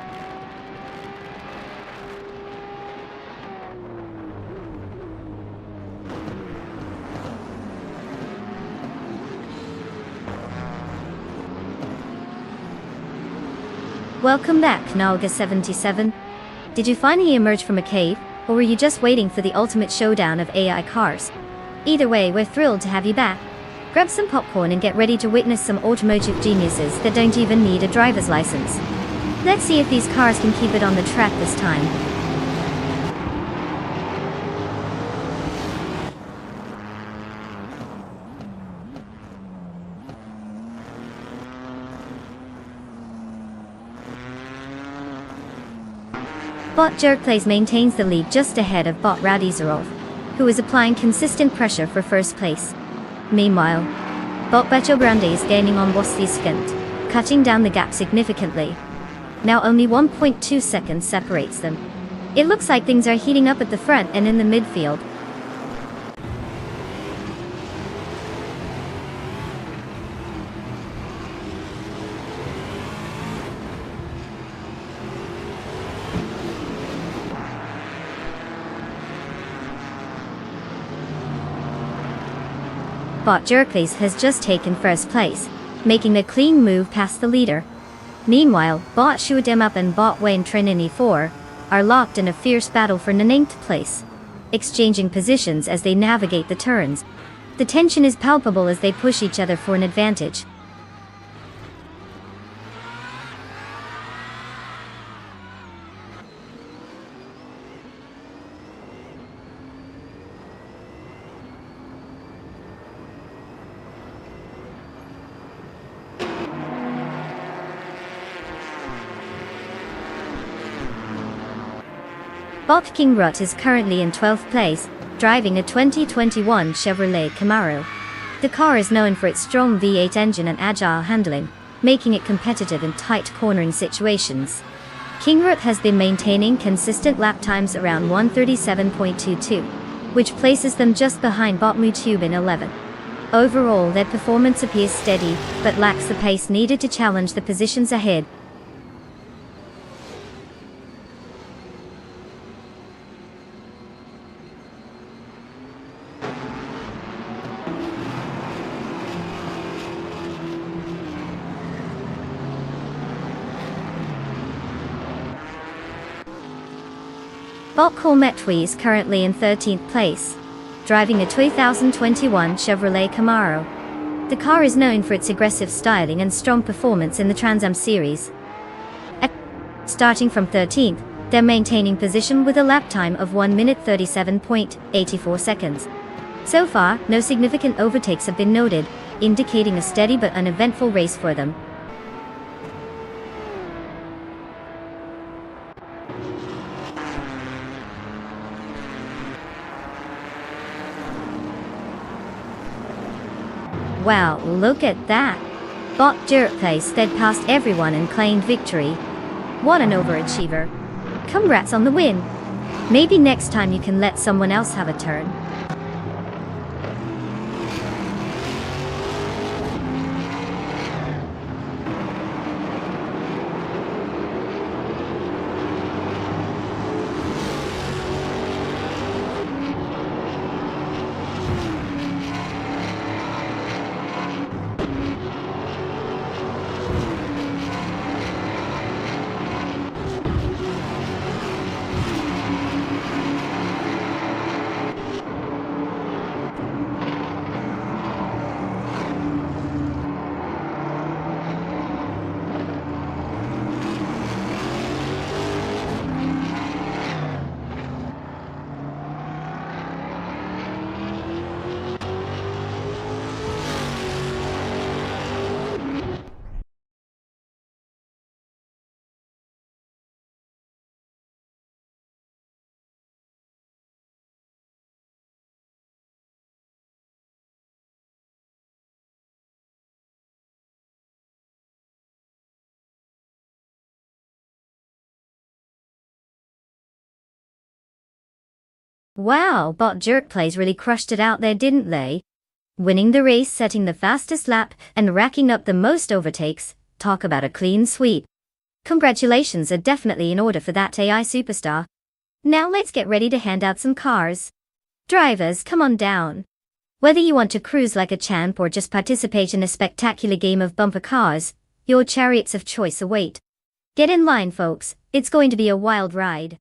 Welcome back, Nalga77. Did you finally emerge from a cave, or were you just waiting for the ultimate showdown of AI cars? Either way, we're thrilled to have you back. Grab some popcorn and get ready to witness some automotive geniuses that don't even need a driver's license. Let's see if these cars can keep it on the track this time. Bot Jerkplays maintains the lead just ahead of bot Rowdy Idzarov, who is applying consistent pressure for first place. Meanwhile, bot Bacho Grande is gaining on Wasty Second, cutting down the gap significantly. Now only 1.2 seconds separates them. It looks like things are heating up at the front and in the midfield. Bot Jerkplays has just taken first place, making a clean move past the leader. Meanwhile, bot Shoot 'em Up and bot Wayne Trinity 4 are locked in a fierce battle for 9th place, exchanging positions as they navigate the turns. The tension is palpable as they push each other for an advantage. Bot King Rut is currently in 12th place, driving a 2021 Chevrolet Camaro. The car is known for its strong V8 engine and agile handling, making it competitive in tight cornering situations. King Rut has been maintaining consistent lap times around 137.22, which places them just behind bot Mutube in 11th. Overall, their performance appears steady, but lacks the pace needed to challenge the positions ahead. Bot Cormetwi is currently in 13th place, driving a 2021 Chevrolet Camaro. The car is known for its aggressive styling and strong performance in the Trans Am series. Starting from 13th, they're maintaining position with a lap time of 1 minute 37.84 seconds. So far, no significant overtakes have been noted, indicating a steady but uneventful race for them. Wow, look at that! Bot Dirt Place sped past everyone and claimed victory. What an overachiever. Congrats on the win. Maybe next time you can let someone else have a turn. Wow, Bot Jerk Plays really crushed it out there, didn't they? Winning the race, setting the fastest lap, and racking up the most overtakes. Talk about a clean sweep. Congratulations are definitely in order for that AI superstar. Now let's get ready to hand out some cars. Drivers, come on down. Whether you want to cruise like a champ or just participate in a spectacular game of bumper cars, your chariots of choice await. Get in line, folks. It's going to be a wild ride.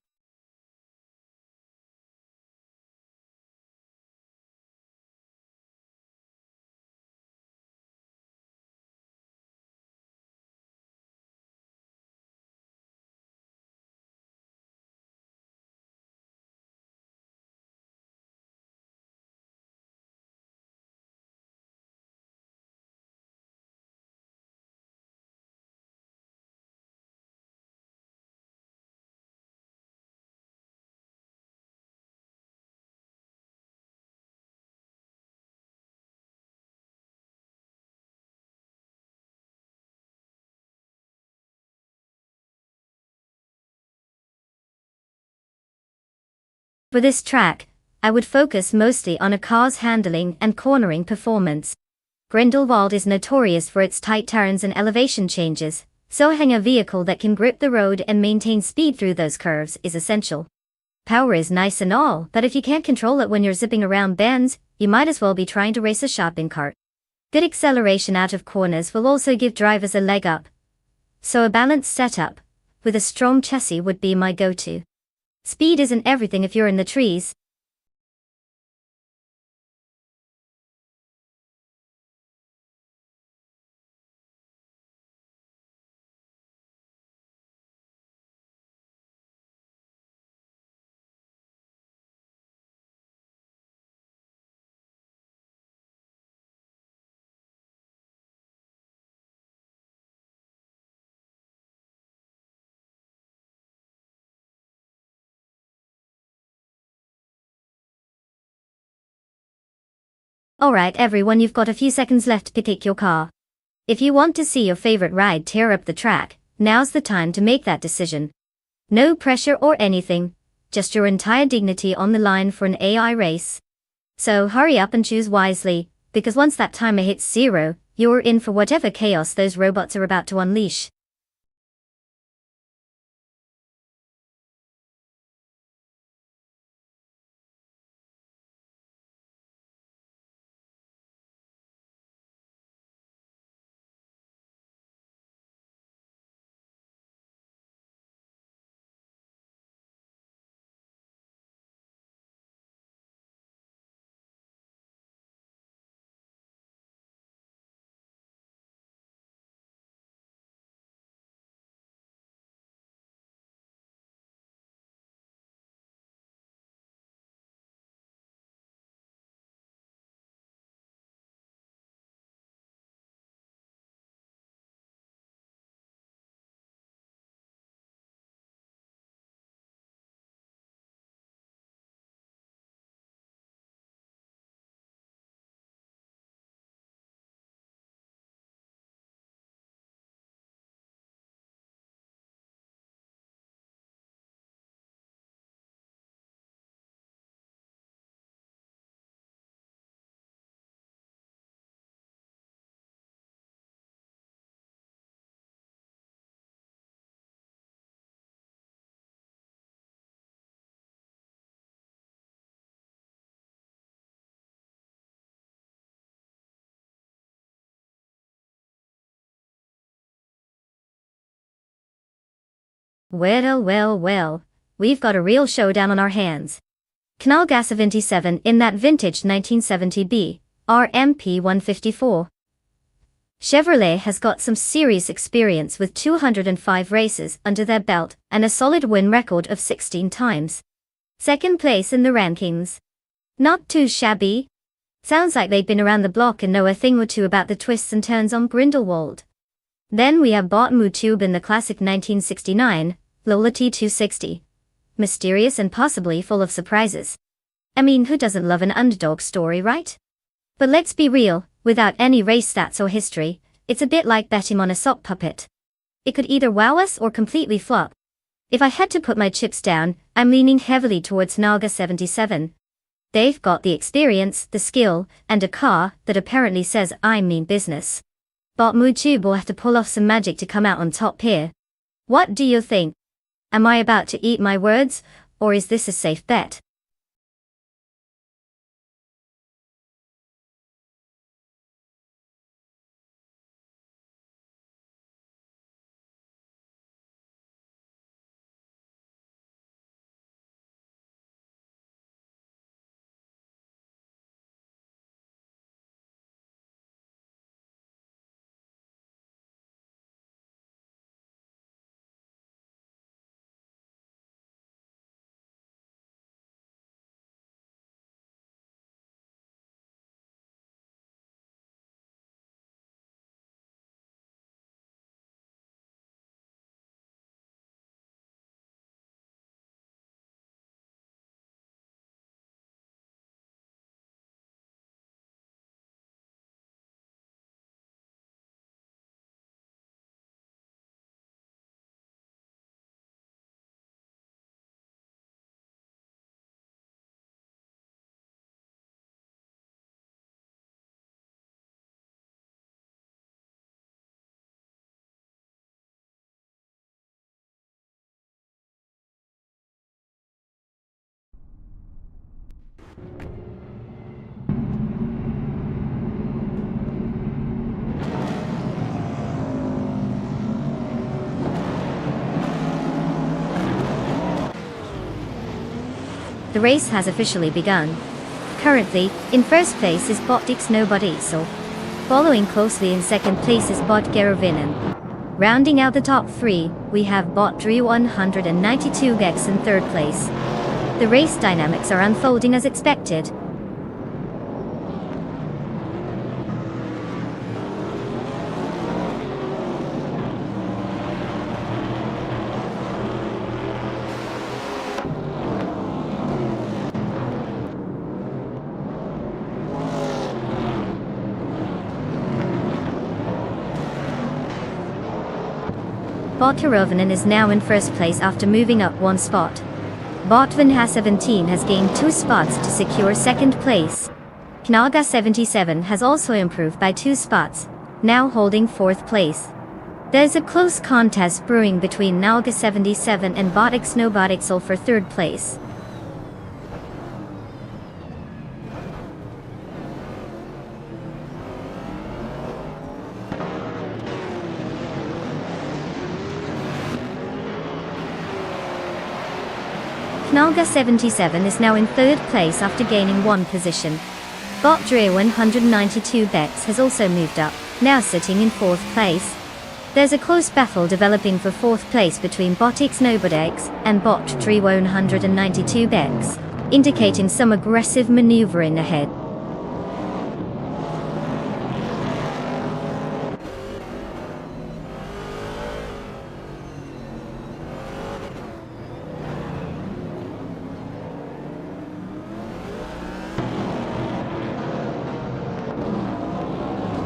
For this track, I would focus mostly on a car's handling and cornering performance. Grindelwald is notorious for its tight turns and elevation changes, so having a vehicle that can grip the road and maintain speed through those curves is essential. Power is nice and all, but if you can't control it when you're zipping around bends, you might as well be trying to race a shopping cart. Good acceleration out of corners will also give drivers a leg up. So a balanced setup, with a strong chassis would be my go-to. Speed isn't everything if you're in the trees. Alright everyone, you've got a few seconds left to pick your car. If you want to see your favorite ride tear up the track, now's the time to make that decision. No pressure or anything, just your entire dignity on the line for an AI race. So hurry up and choose wisely, because once that timer hits 0, you're in for whatever chaos those robots are about to unleash. Well, we've got a real showdown on our hands. Knallgas 77 in that vintage 1970B, RMP 154. Chevrolet has got some serious experience with 205 races under their belt and a solid win record of 16 times. Second place in the rankings. Not too shabby. Sounds like they've been around the block and know a thing or two about the twists and turns on Grindelwald. Then we have Botmu Tube in the classic 1969, Lola T260. Mysterious and possibly full of surprises. I mean, who doesn't love an underdog story, right? But let's be real, without any race stats or history, it's a bit like betting on a sock puppet. It could either wow us or completely flop. If I had to put my chips down, I'm leaning heavily towards Knallgas 77. They've got the experience, the skill, and a car that apparently says I mean business. Botmu Tube will have to pull off some magic to come out on top here. What do you think? Am I about to eat my words, or is this a safe bet? The race has officially begun. Currently, in first place is Botix Nobody So. Following closely in second place is Bot Gerovinen. Rounding out the top three, we have Bot Dre 192 Gex in third place. The race dynamics are unfolding as expected. Bot Gerovinen is now in first place after moving up one spot. Botvinha 17 has gained 2 spots to secure second place. Knallgas 77 has also improved by 2 spots, now holding fourth place. There's a close contest brewing between Knallgas 77 and Botix Nobodixel for third place. Knallgas 77 is now in third place after gaining 1 position. Bot Dre 192 Bex has also moved up, now sitting in fourth place. There's a close battle developing for fourth place between Botix Nobodex and Bot Dre 192 Bex, indicating some aggressive maneuvering ahead.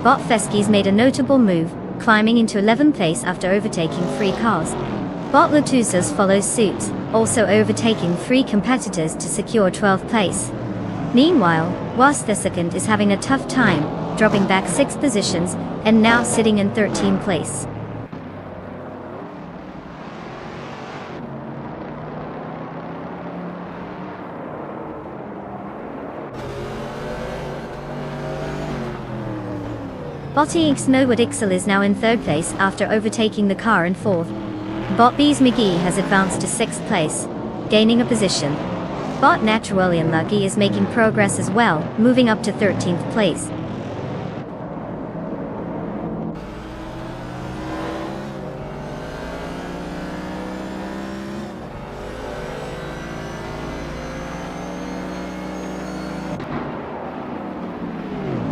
Bot Feski's made a notable move, climbing into 11th place after overtaking 3 cars. Bot Latusas follows suit, also overtaking 3 competitors to secure 12th place. Meanwhile, Wasta second is having a tough time, dropping back 6 positions, and now sitting in 13th place. Botix Nobodixel is now in third place after overtaking the car in fourth. Bot Bees McGee has advanced to 6th place, gaining a position. Bot Naturally Unlucky is making progress as well, moving up to 13th place.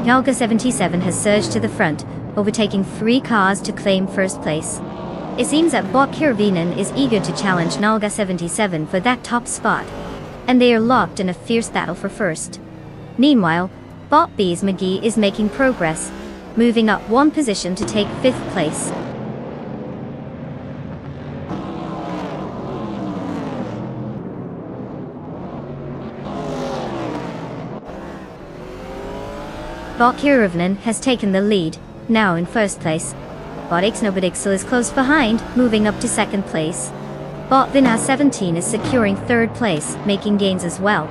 Nalga77 has surged to the front, overtaking 3 cars to claim first place. It seems that Bot Kirvinen is eager to challenge Nalga77 for that top spot, and they are locked in a fierce battle for first. Meanwhile, Bot Bees McGee is making progress, moving up 1 position to take 5th place. Bot Kirvinen has taken the lead, now in 1st place. Bot Xnobadixel is close behind, moving up to 2nd place. Bot Vina17 is securing 3rd place, making gains as well.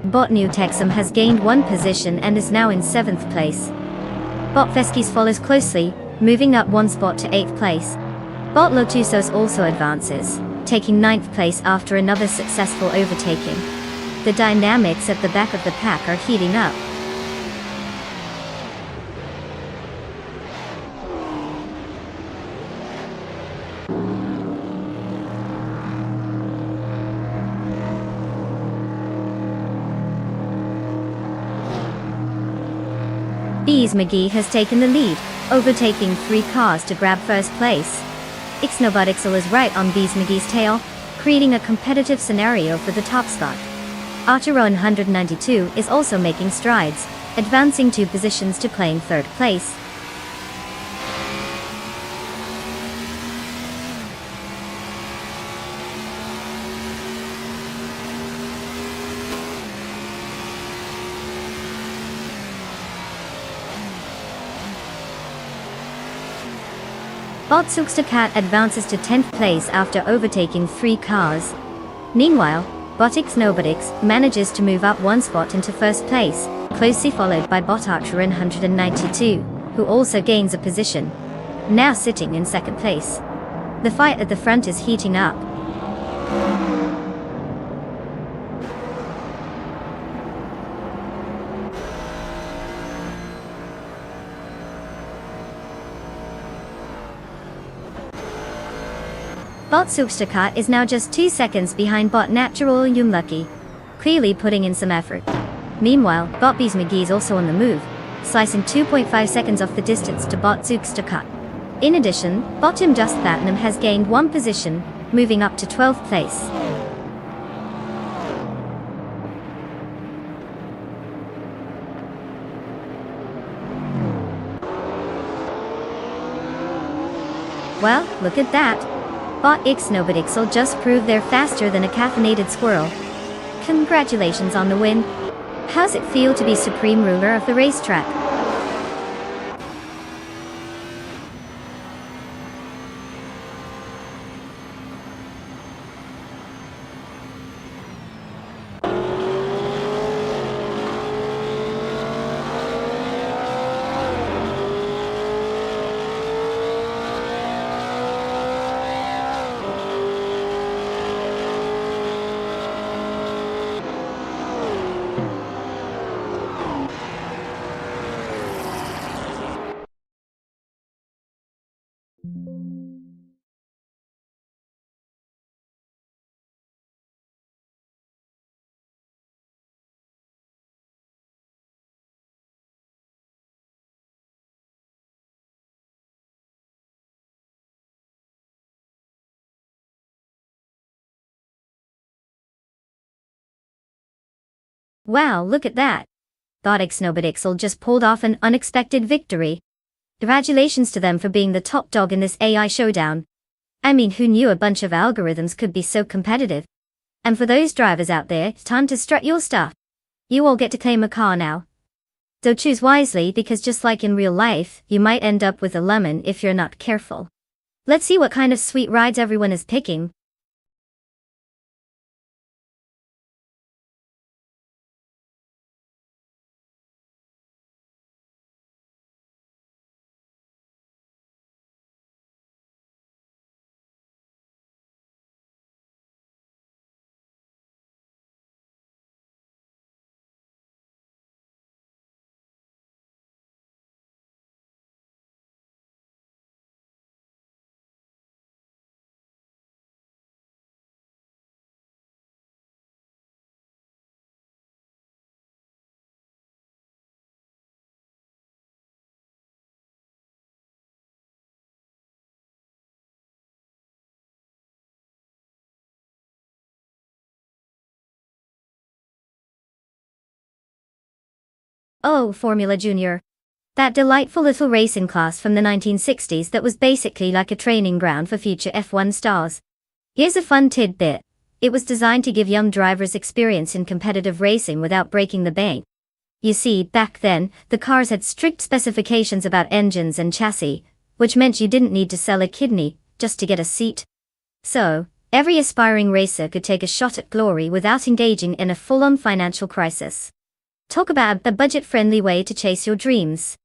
Bot New Texum has gained 1 position and is now in 7th place. Bot Veskis follows closely, moving up 1 spot to 8th place. Bot Lotusos also advances, taking 9th place after another successful overtaking. The dynamics at the back of the pack are heating up. Bees McGee has taken the lead, overtaking 3 cars to grab 1st place. Xnobadixel is right on Bees McGee's tail, creating a competitive scenario for the top spot. Archeron 192 is also making strides, advancing 2 positions to claim 3rd place. Bot Silkstercat advances to 10th place after overtaking 3 cars. Meanwhile, Bot Xnobadix manages to move up 1 spot into 1st place, closely followed by Bot Archeron 192, who also gains a position, now sitting in 2nd place. The fight at the front is heating up. Bot Silkstercat is now just 2 seconds behind Bot Natural Unlucky, clearly putting in some effort. Meanwhile, Bot Bees McGee is also on the move, slicing 2.5 seconds off the distance to Bot Silkstercat. In addition, Bot Tim Just Platinum has gained 1 position, moving up to 12th place. Well, look at that. Bot Xnobadixel just proved they're faster than a caffeinated squirrel. Congratulations on the win. How's it feel to be supreme ruler of the racetrack? Wow, look at that. Bot Xnobadixel just pulled off an unexpected victory. Congratulations to them for being the top dog in this AI showdown. I mean, who knew a bunch of algorithms could be so competitive? And for those drivers out there, it's time to strut your stuff. You all get to claim a car now. So choose wisely because just like in real life, you might end up with a lemon if you're not careful. Let's see what kind of sweet rides everyone is picking. Oh, Formula Junior. That delightful little racing class from the 1960s that was basically like a training ground for future F1 stars. Here's a fun tidbit. It was designed to give young drivers experience in competitive racing without breaking the bank. You see, back then, the cars had strict specifications about engines and chassis, which meant you didn't need to sell a kidney just to get a seat. So, every aspiring racer could take a shot at glory without engaging in a full-on financial crisis. Talk about a budget-friendly way to chase your dreams.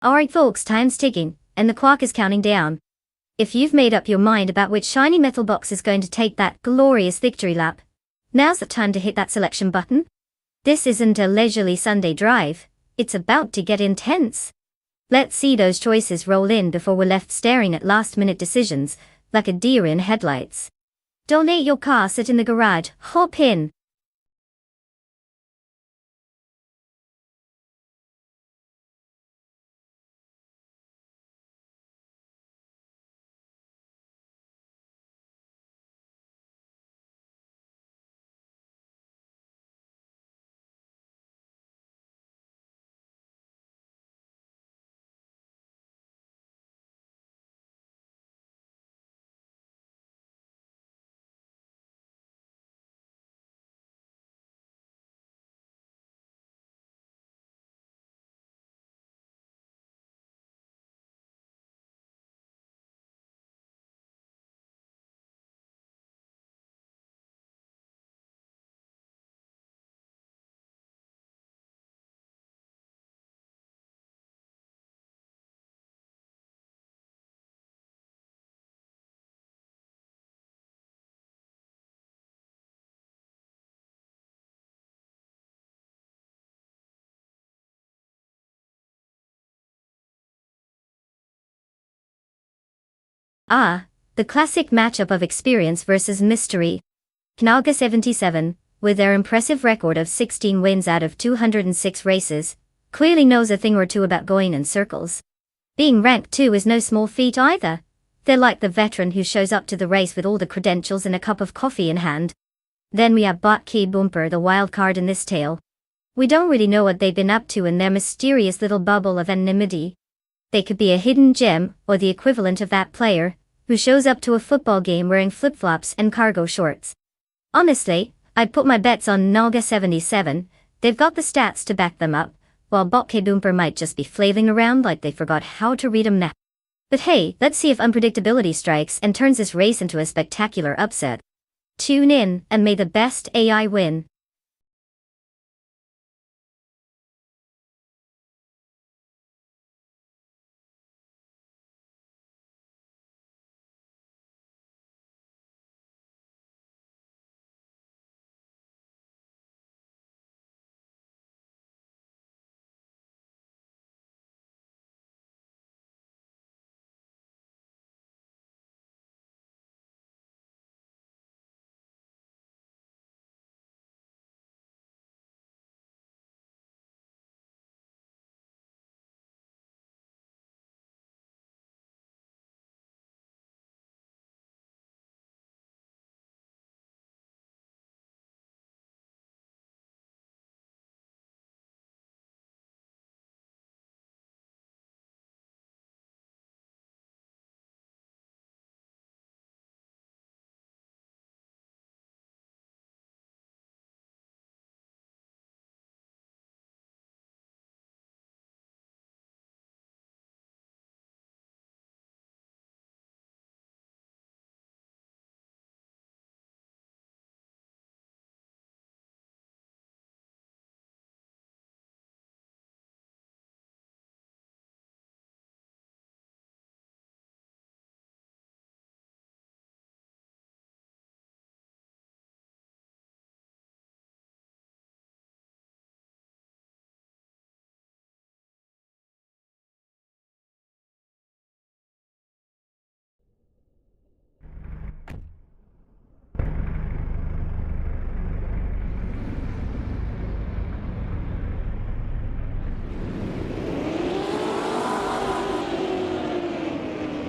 Alright folks, time's ticking, and the clock is counting down. If you've made up your mind about which shiny metal box is going to take that glorious victory lap, now's the time to hit that selection button. This isn't a leisurely Sunday drive, it's about to get intense. Let's see those choices roll in before we're left staring at last-minute decisions, like a deer in headlights. Donate your car, sit in the garage, hop in. Ah, the classic matchup of experience versus mystery. Knaga 77, with their impressive record of 16 wins out of 206 races, clearly knows a thing or two about going in circles. Being ranked 2 is no small feat either. They're like the veteran who shows up to the race with all the credentials and a cup of coffee in hand. Then we have Botke Bumper, the wild card in this tale. We don't really know what they've been up to in their mysterious little bubble of anonymity. They could be a hidden gem, or the equivalent of that player who shows up to a football game wearing flip-flops and cargo shorts. Honestly, I'd put my bets on Naga 77, they've got the stats to back them up, while Botke Bumper might just be flailing around like they forgot how to read a map. But hey, let's see if unpredictability strikes and turns this race into a spectacular upset. Tune in, and may the best AI win.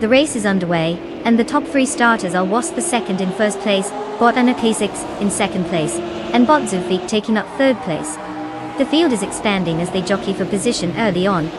The race is underway, and the top 3 starters are Wasp the second in first place, Bot Anarchisics in second place, and Bot Zufik taking up third place. The field is expanding as they jockey for position early on.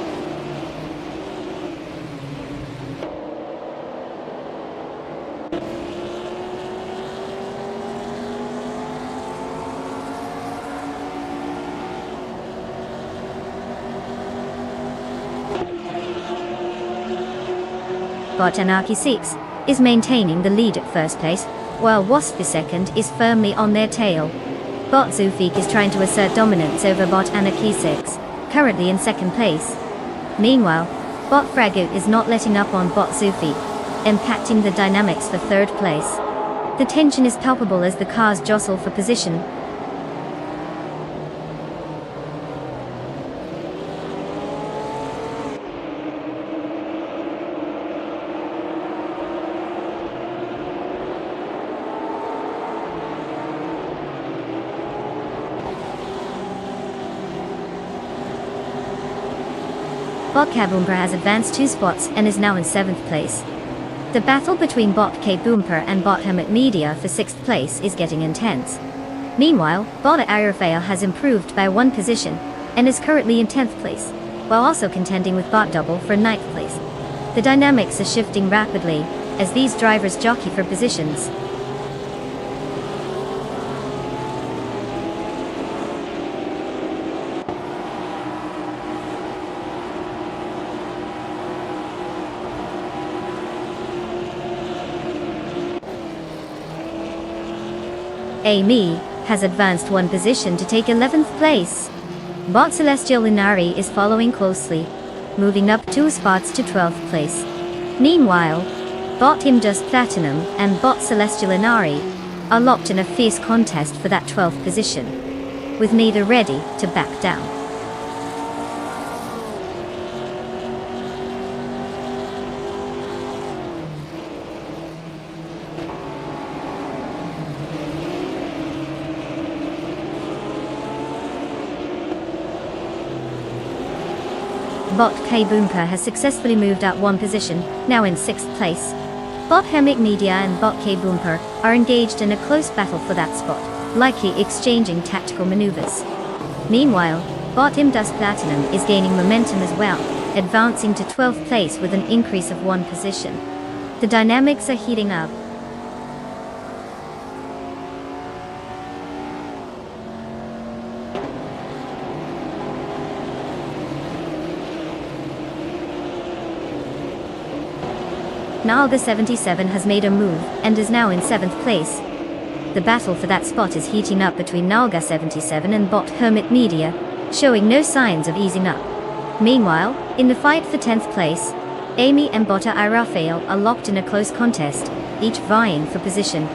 Bot Anarchy 6 is maintaining the lead at first place, while Wasp the second is firmly on their tail. Bot Zufik is trying to assert dominance over Bot Anarchy 6, currently in second place. Meanwhile, Bot Fragut is not letting up on Bot Zufik, impacting the dynamics for third place. The tension is palpable as the cars jostle for position. Bot K-Boomper has advanced 2 spots and is now in 7th place. The battle between Bot K-Boomper and Bot Hermit Media for 6th place is getting intense. Meanwhile, Bot Aerofail has improved by 1 position and is currently in 10th place, while also contending with Bot Double for 9th place. The dynamics are shifting rapidly as these drivers jockey for positions. Amy has advanced 1 position to take 11th place. Bot Celestial Inari is following closely, moving up 2 spots to 12th place. Meanwhile, Bot Himdust Platinum and Bot Celestial Inari are locked in a fierce contest for that 12th position, with neither ready to back down. Bot K-Boomper has successfully moved up 1 position, now in 6th place. Bot Hermit Media and Bot K-Boomper are engaged in a close battle for that spot, likely exchanging tactical maneuvers. Meanwhile, Bot Imdust Platinum is gaining momentum as well, advancing to 12th place with an increase of 1 position. The dynamics are heating up. Nalga 77 has made a move and is now in 7th place. The battle for that spot is heating up between Nalga 77 and Bot Hermit Media, showing no signs of easing up. Meanwhile, in the fight for 10th place, Amy and Bot Aerofail are locked in a close contest, each vying for position.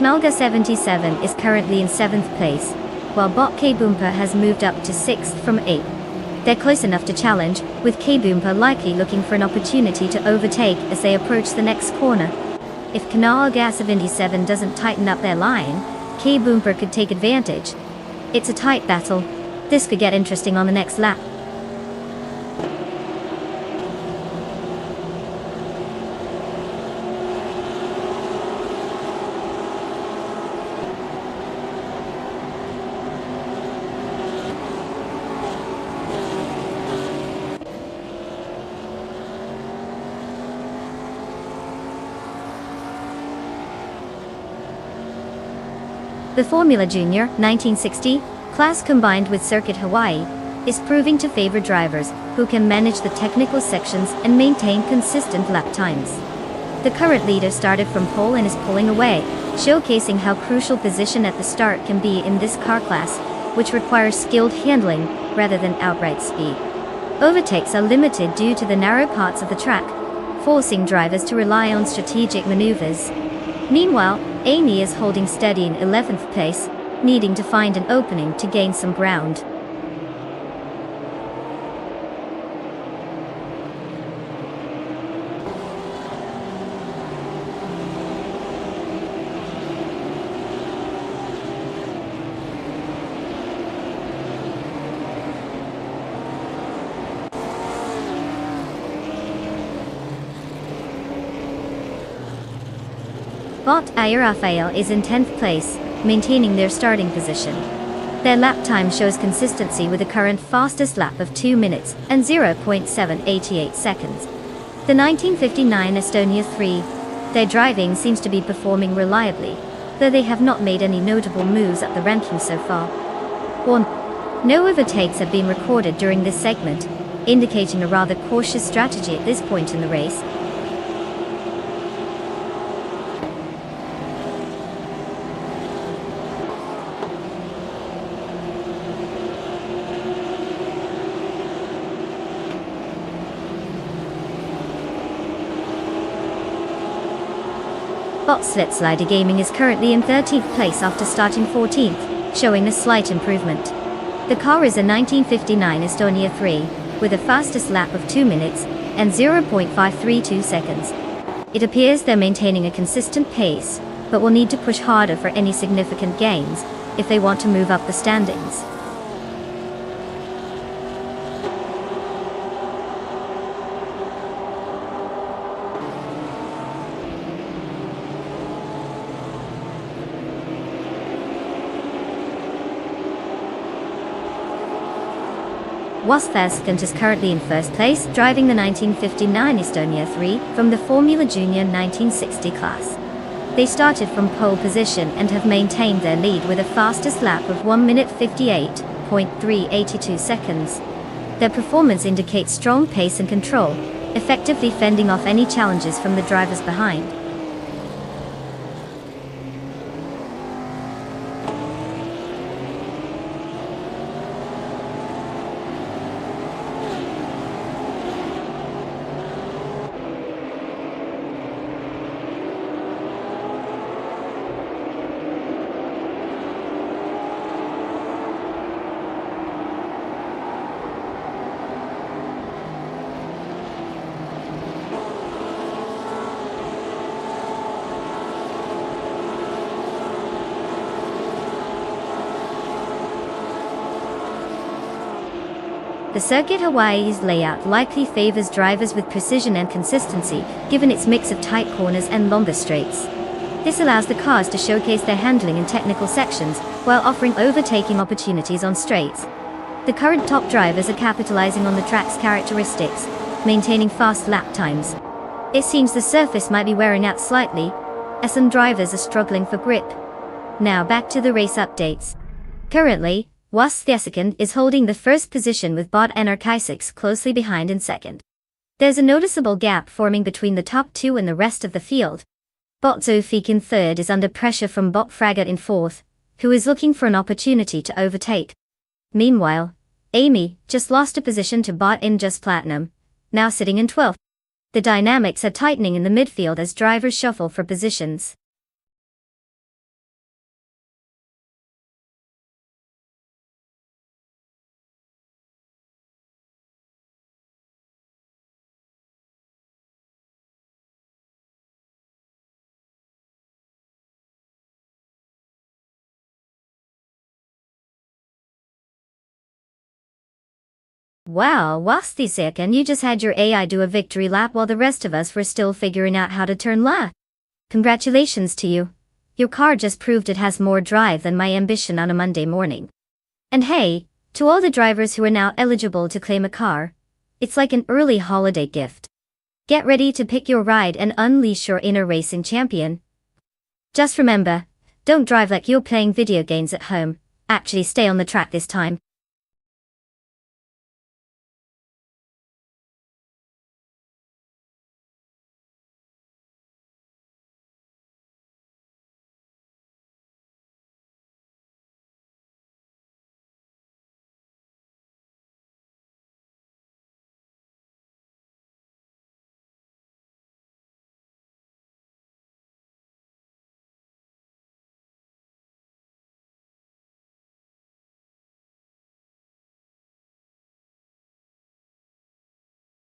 Knalga 77 is currently in 7th place, while Bot K-Boomper has moved up to 6th from 8th. They're close enough to challenge, with K-Boomper likely looking for an opportunity to overtake as they approach the next corner. If Knalga 77 doesn't tighten up their line, K-Boomper could take advantage. It's a tight battle. This could get interesting on the next lap. The Formula Junior 1960 class combined with Circuit Hawaii is proving to favor drivers who can manage the technical sections and maintain consistent lap times. The current leader started from pole and is pulling away, showcasing how crucial position at the start can be in this car class, which requires skilled handling rather than outright speed. Overtakes are limited due to the narrow parts of the track, forcing drivers to rely on strategic maneuvers. Meanwhile, Amy is holding steady in 11th place, needing to find an opening to gain some ground. Bot Rafael is in 10th place, maintaining their starting position. Their lap time shows consistency with a current fastest lap of 2 minutes and 0.788 seconds. The 1959 Estonia 3, their driving seems to be performing reliably, though they have not made any notable moves up the rankings so far. 1. No overtakes have been recorded during this segment, indicating a rather cautious strategy at this point in the race. Slitslider Gaming is currently in 13th place after starting 14th, showing a slight improvement. The car is a 1959 Estonia 3, with a fastest lap of 2 minutes and 0.532 seconds. It appears they're maintaining a consistent pace, but will need to push harder for any significant gains if they want to move up the standings. Wasthascant is currently in first place, driving the 1959 Estonia 3 from the Formula Junior 1960 class. They started from pole position and have maintained their lead with a fastest lap of 1 minute 58.382 seconds. Their performance indicates strong pace and control, effectively fending off any challenges from the drivers behind. The Circuit Hawaii's layout likely favors drivers with precision and consistency, given its mix of tight corners and longer straights. This allows the cars to showcase their handling in technical sections, while offering overtaking opportunities on straights. The current top drivers are capitalizing on the track's characteristics, maintaining fast lap times. It seems the surface might be wearing out slightly, as some drivers are struggling for grip. Now back to the race updates. Currently, Wasthascant is holding the first position with Bot Anarchisics closely behind in second. There's a noticeable gap forming between the top two and the rest of the field. Bot Zofik in third is under pressure from Bot Fragat in fourth, who is looking for an opportunity to overtake. Meanwhile, Amy just lost a position to Bot in Just Platinum, now sitting in 12th. The dynamics are tightening in the midfield as drivers shuffle for positions. Wow, Wasthascant, you just had your AI do a victory lap while the rest of us were still figuring out how to turn left. Congratulations to you. Your car just proved it has more drive than my ambition on a Monday morning. And hey, to all the drivers who are now eligible to claim a car, it's like an early holiday gift. Get ready to pick your ride and unleash your inner racing champion. Just remember, don't drive like you're playing video games at home, actually stay on the track this time.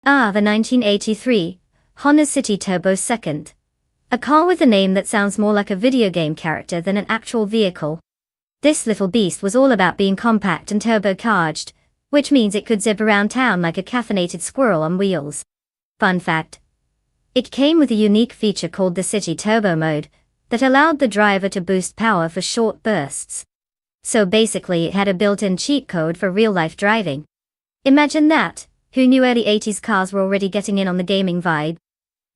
The 1983 Honda City Turbo Second. A car with a name that sounds more like a video game character than an actual vehicle. This little beast was all about being compact and turbocharged, which means it could zip around town like a caffeinated squirrel on wheels. Fun fact. It came with a unique feature called the City Turbo mode, that allowed the driver to boost power for short bursts. So basically it had a built-in cheat code for real-life driving. Imagine that. Who knew early 80s cars were already getting in on the gaming vibe?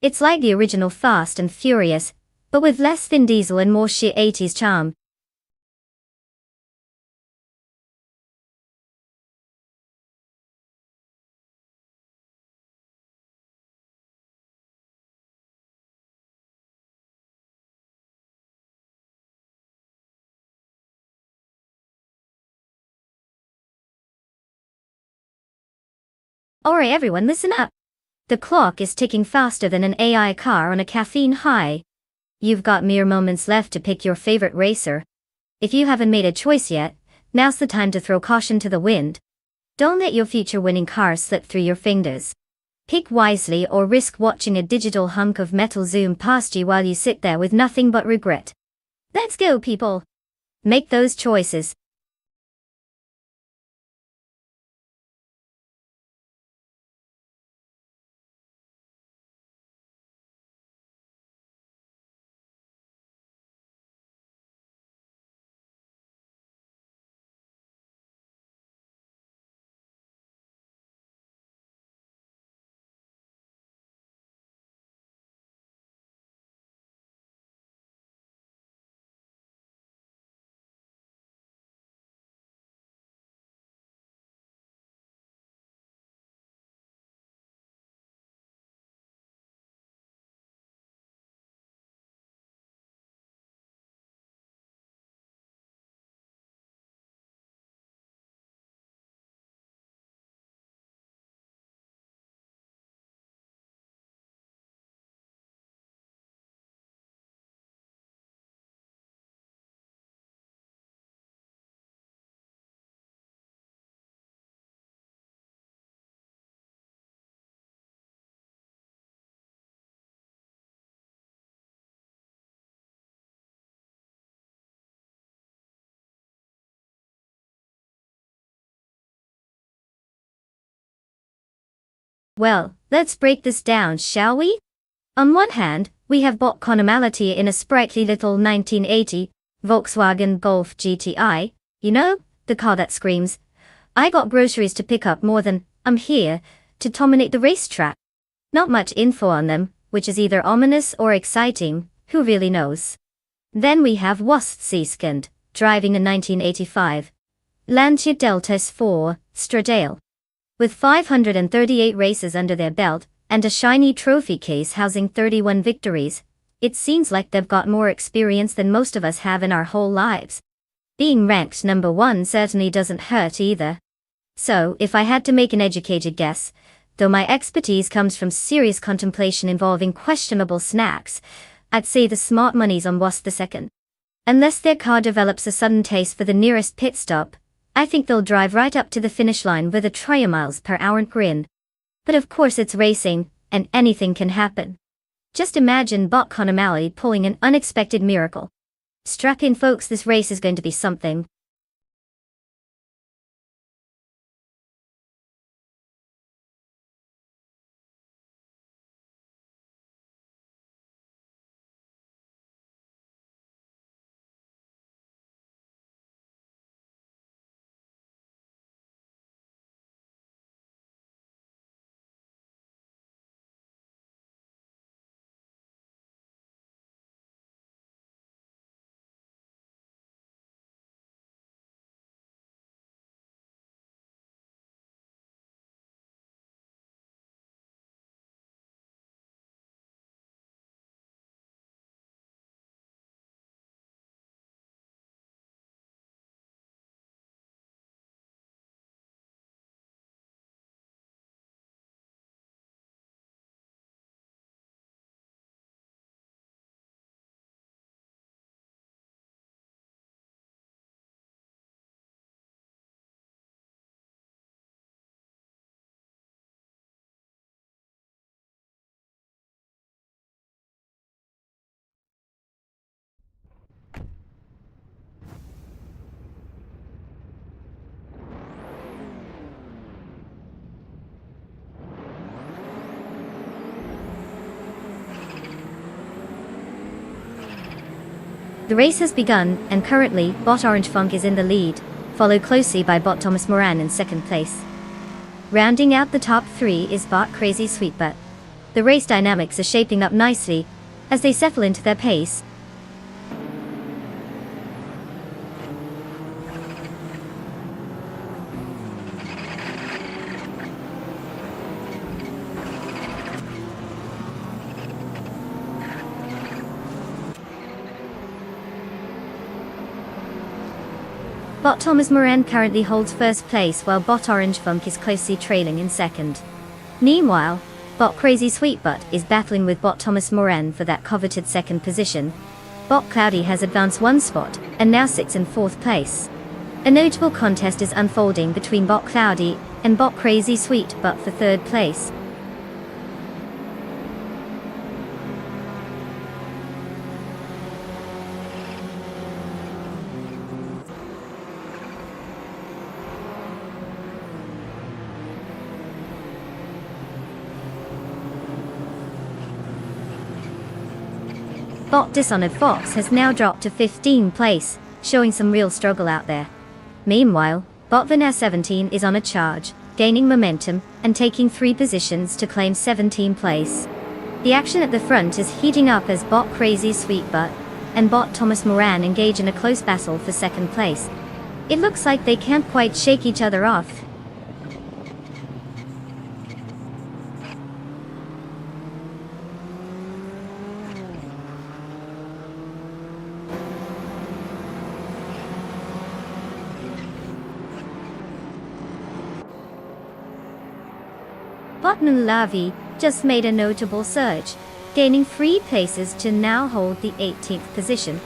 It's like the original Fast and Furious, but with less Vin Diesel and more sheer 80s charm. Alright everyone, listen up. The clock is ticking faster than an AI car on a caffeine high. You've got mere moments left to pick your favorite racer. If you haven't made a choice yet, now's the time to throw caution to the wind. Don't let your future winning car slip through your fingers. Pick wisely or risk watching a digital hunk of metal zoom past you while you sit there with nothing but regret. Let's go, people. Make those choices. Well, let's break this down, shall we? On one hand, we have bot Connormality in a sprightly little 1980 Volkswagen Golf GTI, you know, the car that screams, "I got groceries to pick up more than I'm here to dominate the racetrack." Not much info on them, which is either ominous or exciting, who really knows. Then we have Wostsieskind, driving a 1985 Lancia Delta S4 Stradale. With 538 races under their belt, and a shiny trophy case housing 31 victories, it seems like they've got more experience than most of us have in our whole lives. Being ranked number 1 certainly doesn't hurt either. So, if I had to make an educated guess, though my expertise comes from serious contemplation involving questionable snacks, I'd say the smart money's on Wast the second. Unless their car develops a sudden taste for the nearest pit stop, I think they'll drive right up to the finish line with a trillion miles per hour grin. But of course it's racing, and anything can happen. Just imagine Bot Connormality pulling an unexpected miracle. Strap in folks, this race is going to be something. The race has begun, and currently, Bot Orange Funk is in the lead, followed closely by Bot Thomas Moran in second place. Rounding out the top three is Bot Crazy Sweetbutt. The race dynamics are shaping up nicely as they settle into their pace. Bot Thomas Moran currently holds first place while Bot Orange Funk is closely trailing in second. Meanwhile, Bot Crazy Sweetbutt is battling with Bot Thomas Moran for that coveted second position. Bot Cloudy has advanced one spot and now sits in fourth place. A notable contest is unfolding between Bot Cloudy and Bot Crazy Sweetbutt for third place. Bot Dishonored Fox has now dropped to 15th place, showing some real struggle out there. Meanwhile, Bot Vanessa 17 is on a charge, gaining momentum and taking 3 positions to claim 17th place. The action at the front is heating up as Bot Crazy Sweetbutt and Bot Thomas Moran engage in a close battle for second place. It looks like they can't quite shake each other off. Bot Nulavi just made a notable surge, gaining 3 places to now hold the 18th position.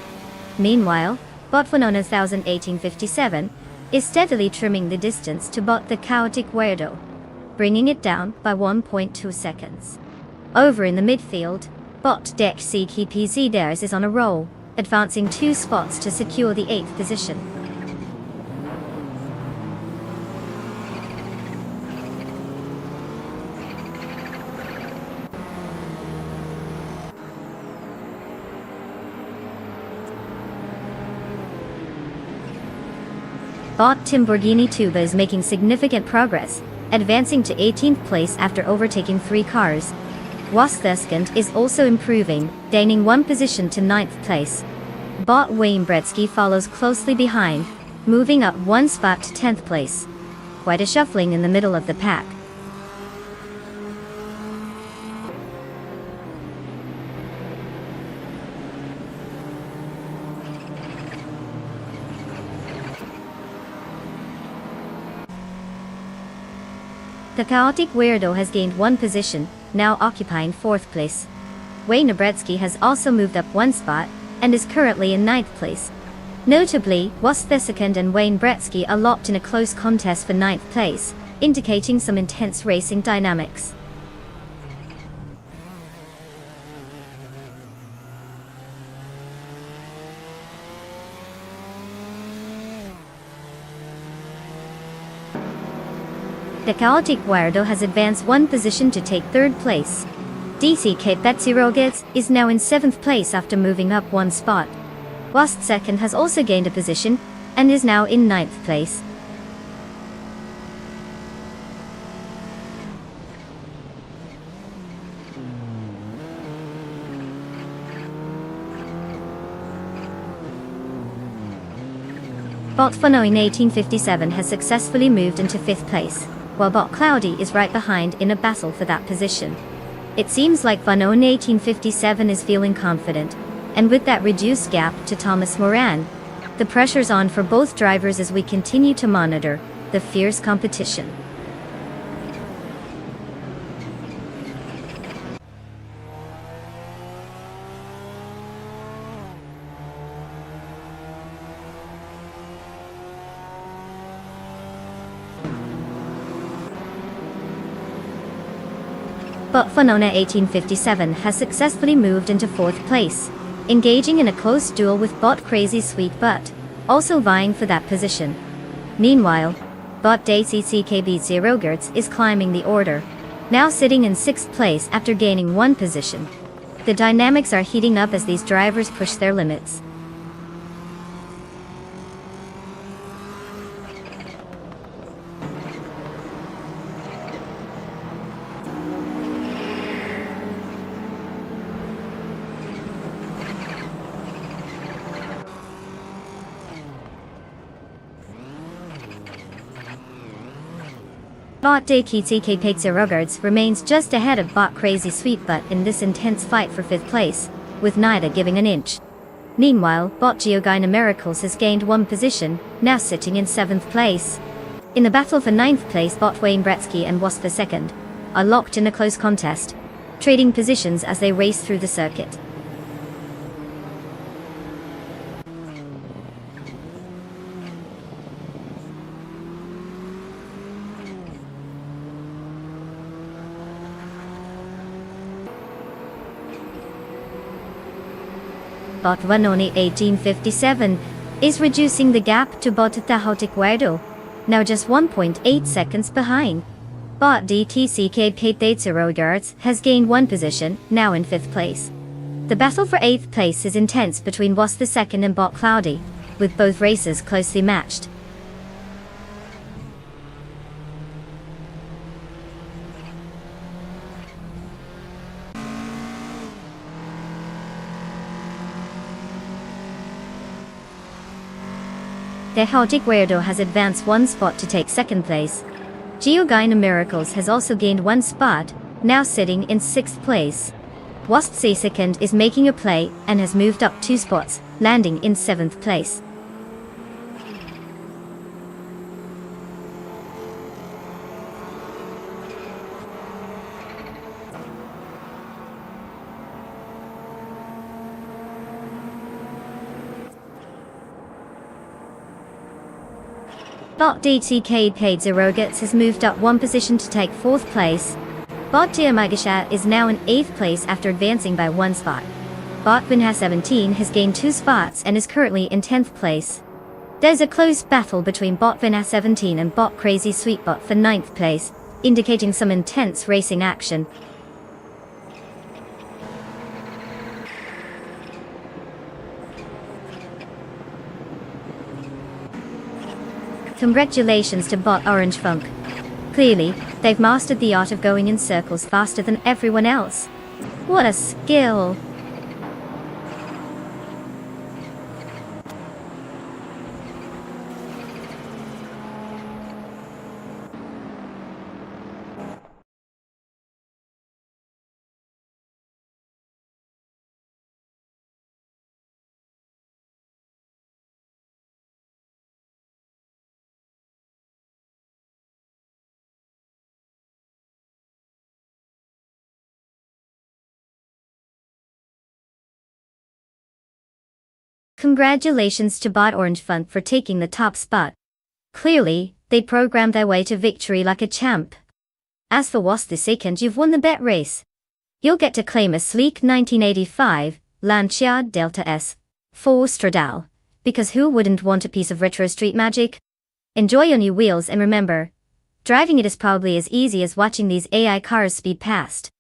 Meanwhile, Bot Winona 1857 is steadily trimming the distance to Bot the Chaotic Weirdo, bringing it down by 1.2 seconds. Over in the midfield, Bot Deck CKPZ Dares is on a roll, advancing 2 spots to secure the 8th position. Bot Timborghini Tuba is making significant progress, advancing to 18th place after overtaking 3 cars. Wasterskant is also improving, gaining 1 position to 9th place. Bot Wayne Bretsky follows closely behind, moving up 1 spot to 10th place. Quite a shuffling in the middle of the pack. The Chaotic Weirdo has gained 1 position, now occupying 4th place. Wayne Bretsky has also moved up 1 spot, and is currently in 9th place. Notably, Wasterskant and Wayne Bretsky are locked in a close contest for 9th place, indicating some intense racing dynamics. The Chaotic Weirdo has advanced 1 position to take 3rd place. DC Kate Betsy Rogers is now in 7th place after moving up 1 spot. Wasterskant has also gained a position, and is now in 9th place. Bot Funo in 1857 has successfully moved into 5th place, while Bot Cloudy is right behind in a battle for that position. It seems like Funo in 1857 is feeling confident, and with that reduced gap to Thomas Moran, the pressure's on for both drivers as we continue to monitor the fierce competition. But Fonona 1857 has successfully moved into 4th place, engaging in a close duel with Bot Crazy Sweetbutt, also vying for that position. Meanwhile, Bot Daisy CKB0 Gertz is climbing the order, now sitting in 6th place after gaining 1 position. The dynamics are heating up as these drivers push their limits. Bot DKTK Pixie remains just ahead of Bot Crazy Sweetbutt in this intense fight for 5th place, with neither giving an inch. Meanwhile, Bot Geogina Miracles has gained 1 position, now sitting in 7th place. In the battle for 9th place, Bot Wayne Bretsky and Wasp for 2nd are locked in a close contest, trading positions as they race through the circuit. Bot Vanoni 1857 is reducing the gap to Bot Tahotic Guardo, now just 1.8 seconds behind. Bot DTCK Pate has gained 1 position, now in 5th place. The battle for 8th place is intense between Wasp the 2nd and Bot Cloudy, with both races closely matched. Tahotic Guardo has advanced 1 spot to take 2nd place. Geogina Miracles has also gained 1 spot, now sitting in 6th place. Wasp C2nd is making a play and has moved up 2 spots, landing in 7th place. Bot DTK Paid Zerogates has moved up 1 position to take 4th place. Bot Tiamagasha is now in 8th place after advancing by 1 spot. Bot Vinha 17 has gained 2 spots and is currently in 10th place. There's a close battle between Bot Vinha 17 and Bot Crazy Sweetbutt for 9th place, indicating some intense racing action. Congratulations to Bot Orange Funk. Clearly, they've mastered the art of going in circles faster than everyone else. What a skill! Congratulations to Bot Orange Funk for taking the top spot. Clearly, they programmed their way to victory like a champ. As for Wasp the 2nd, you've won the bet race. You'll get to claim a sleek 1985 Lancia Delta S 4 Stradale, because who wouldn't want a piece of retro street magic? Enjoy your new wheels and remember, driving it is probably as easy as watching these AI cars speed past.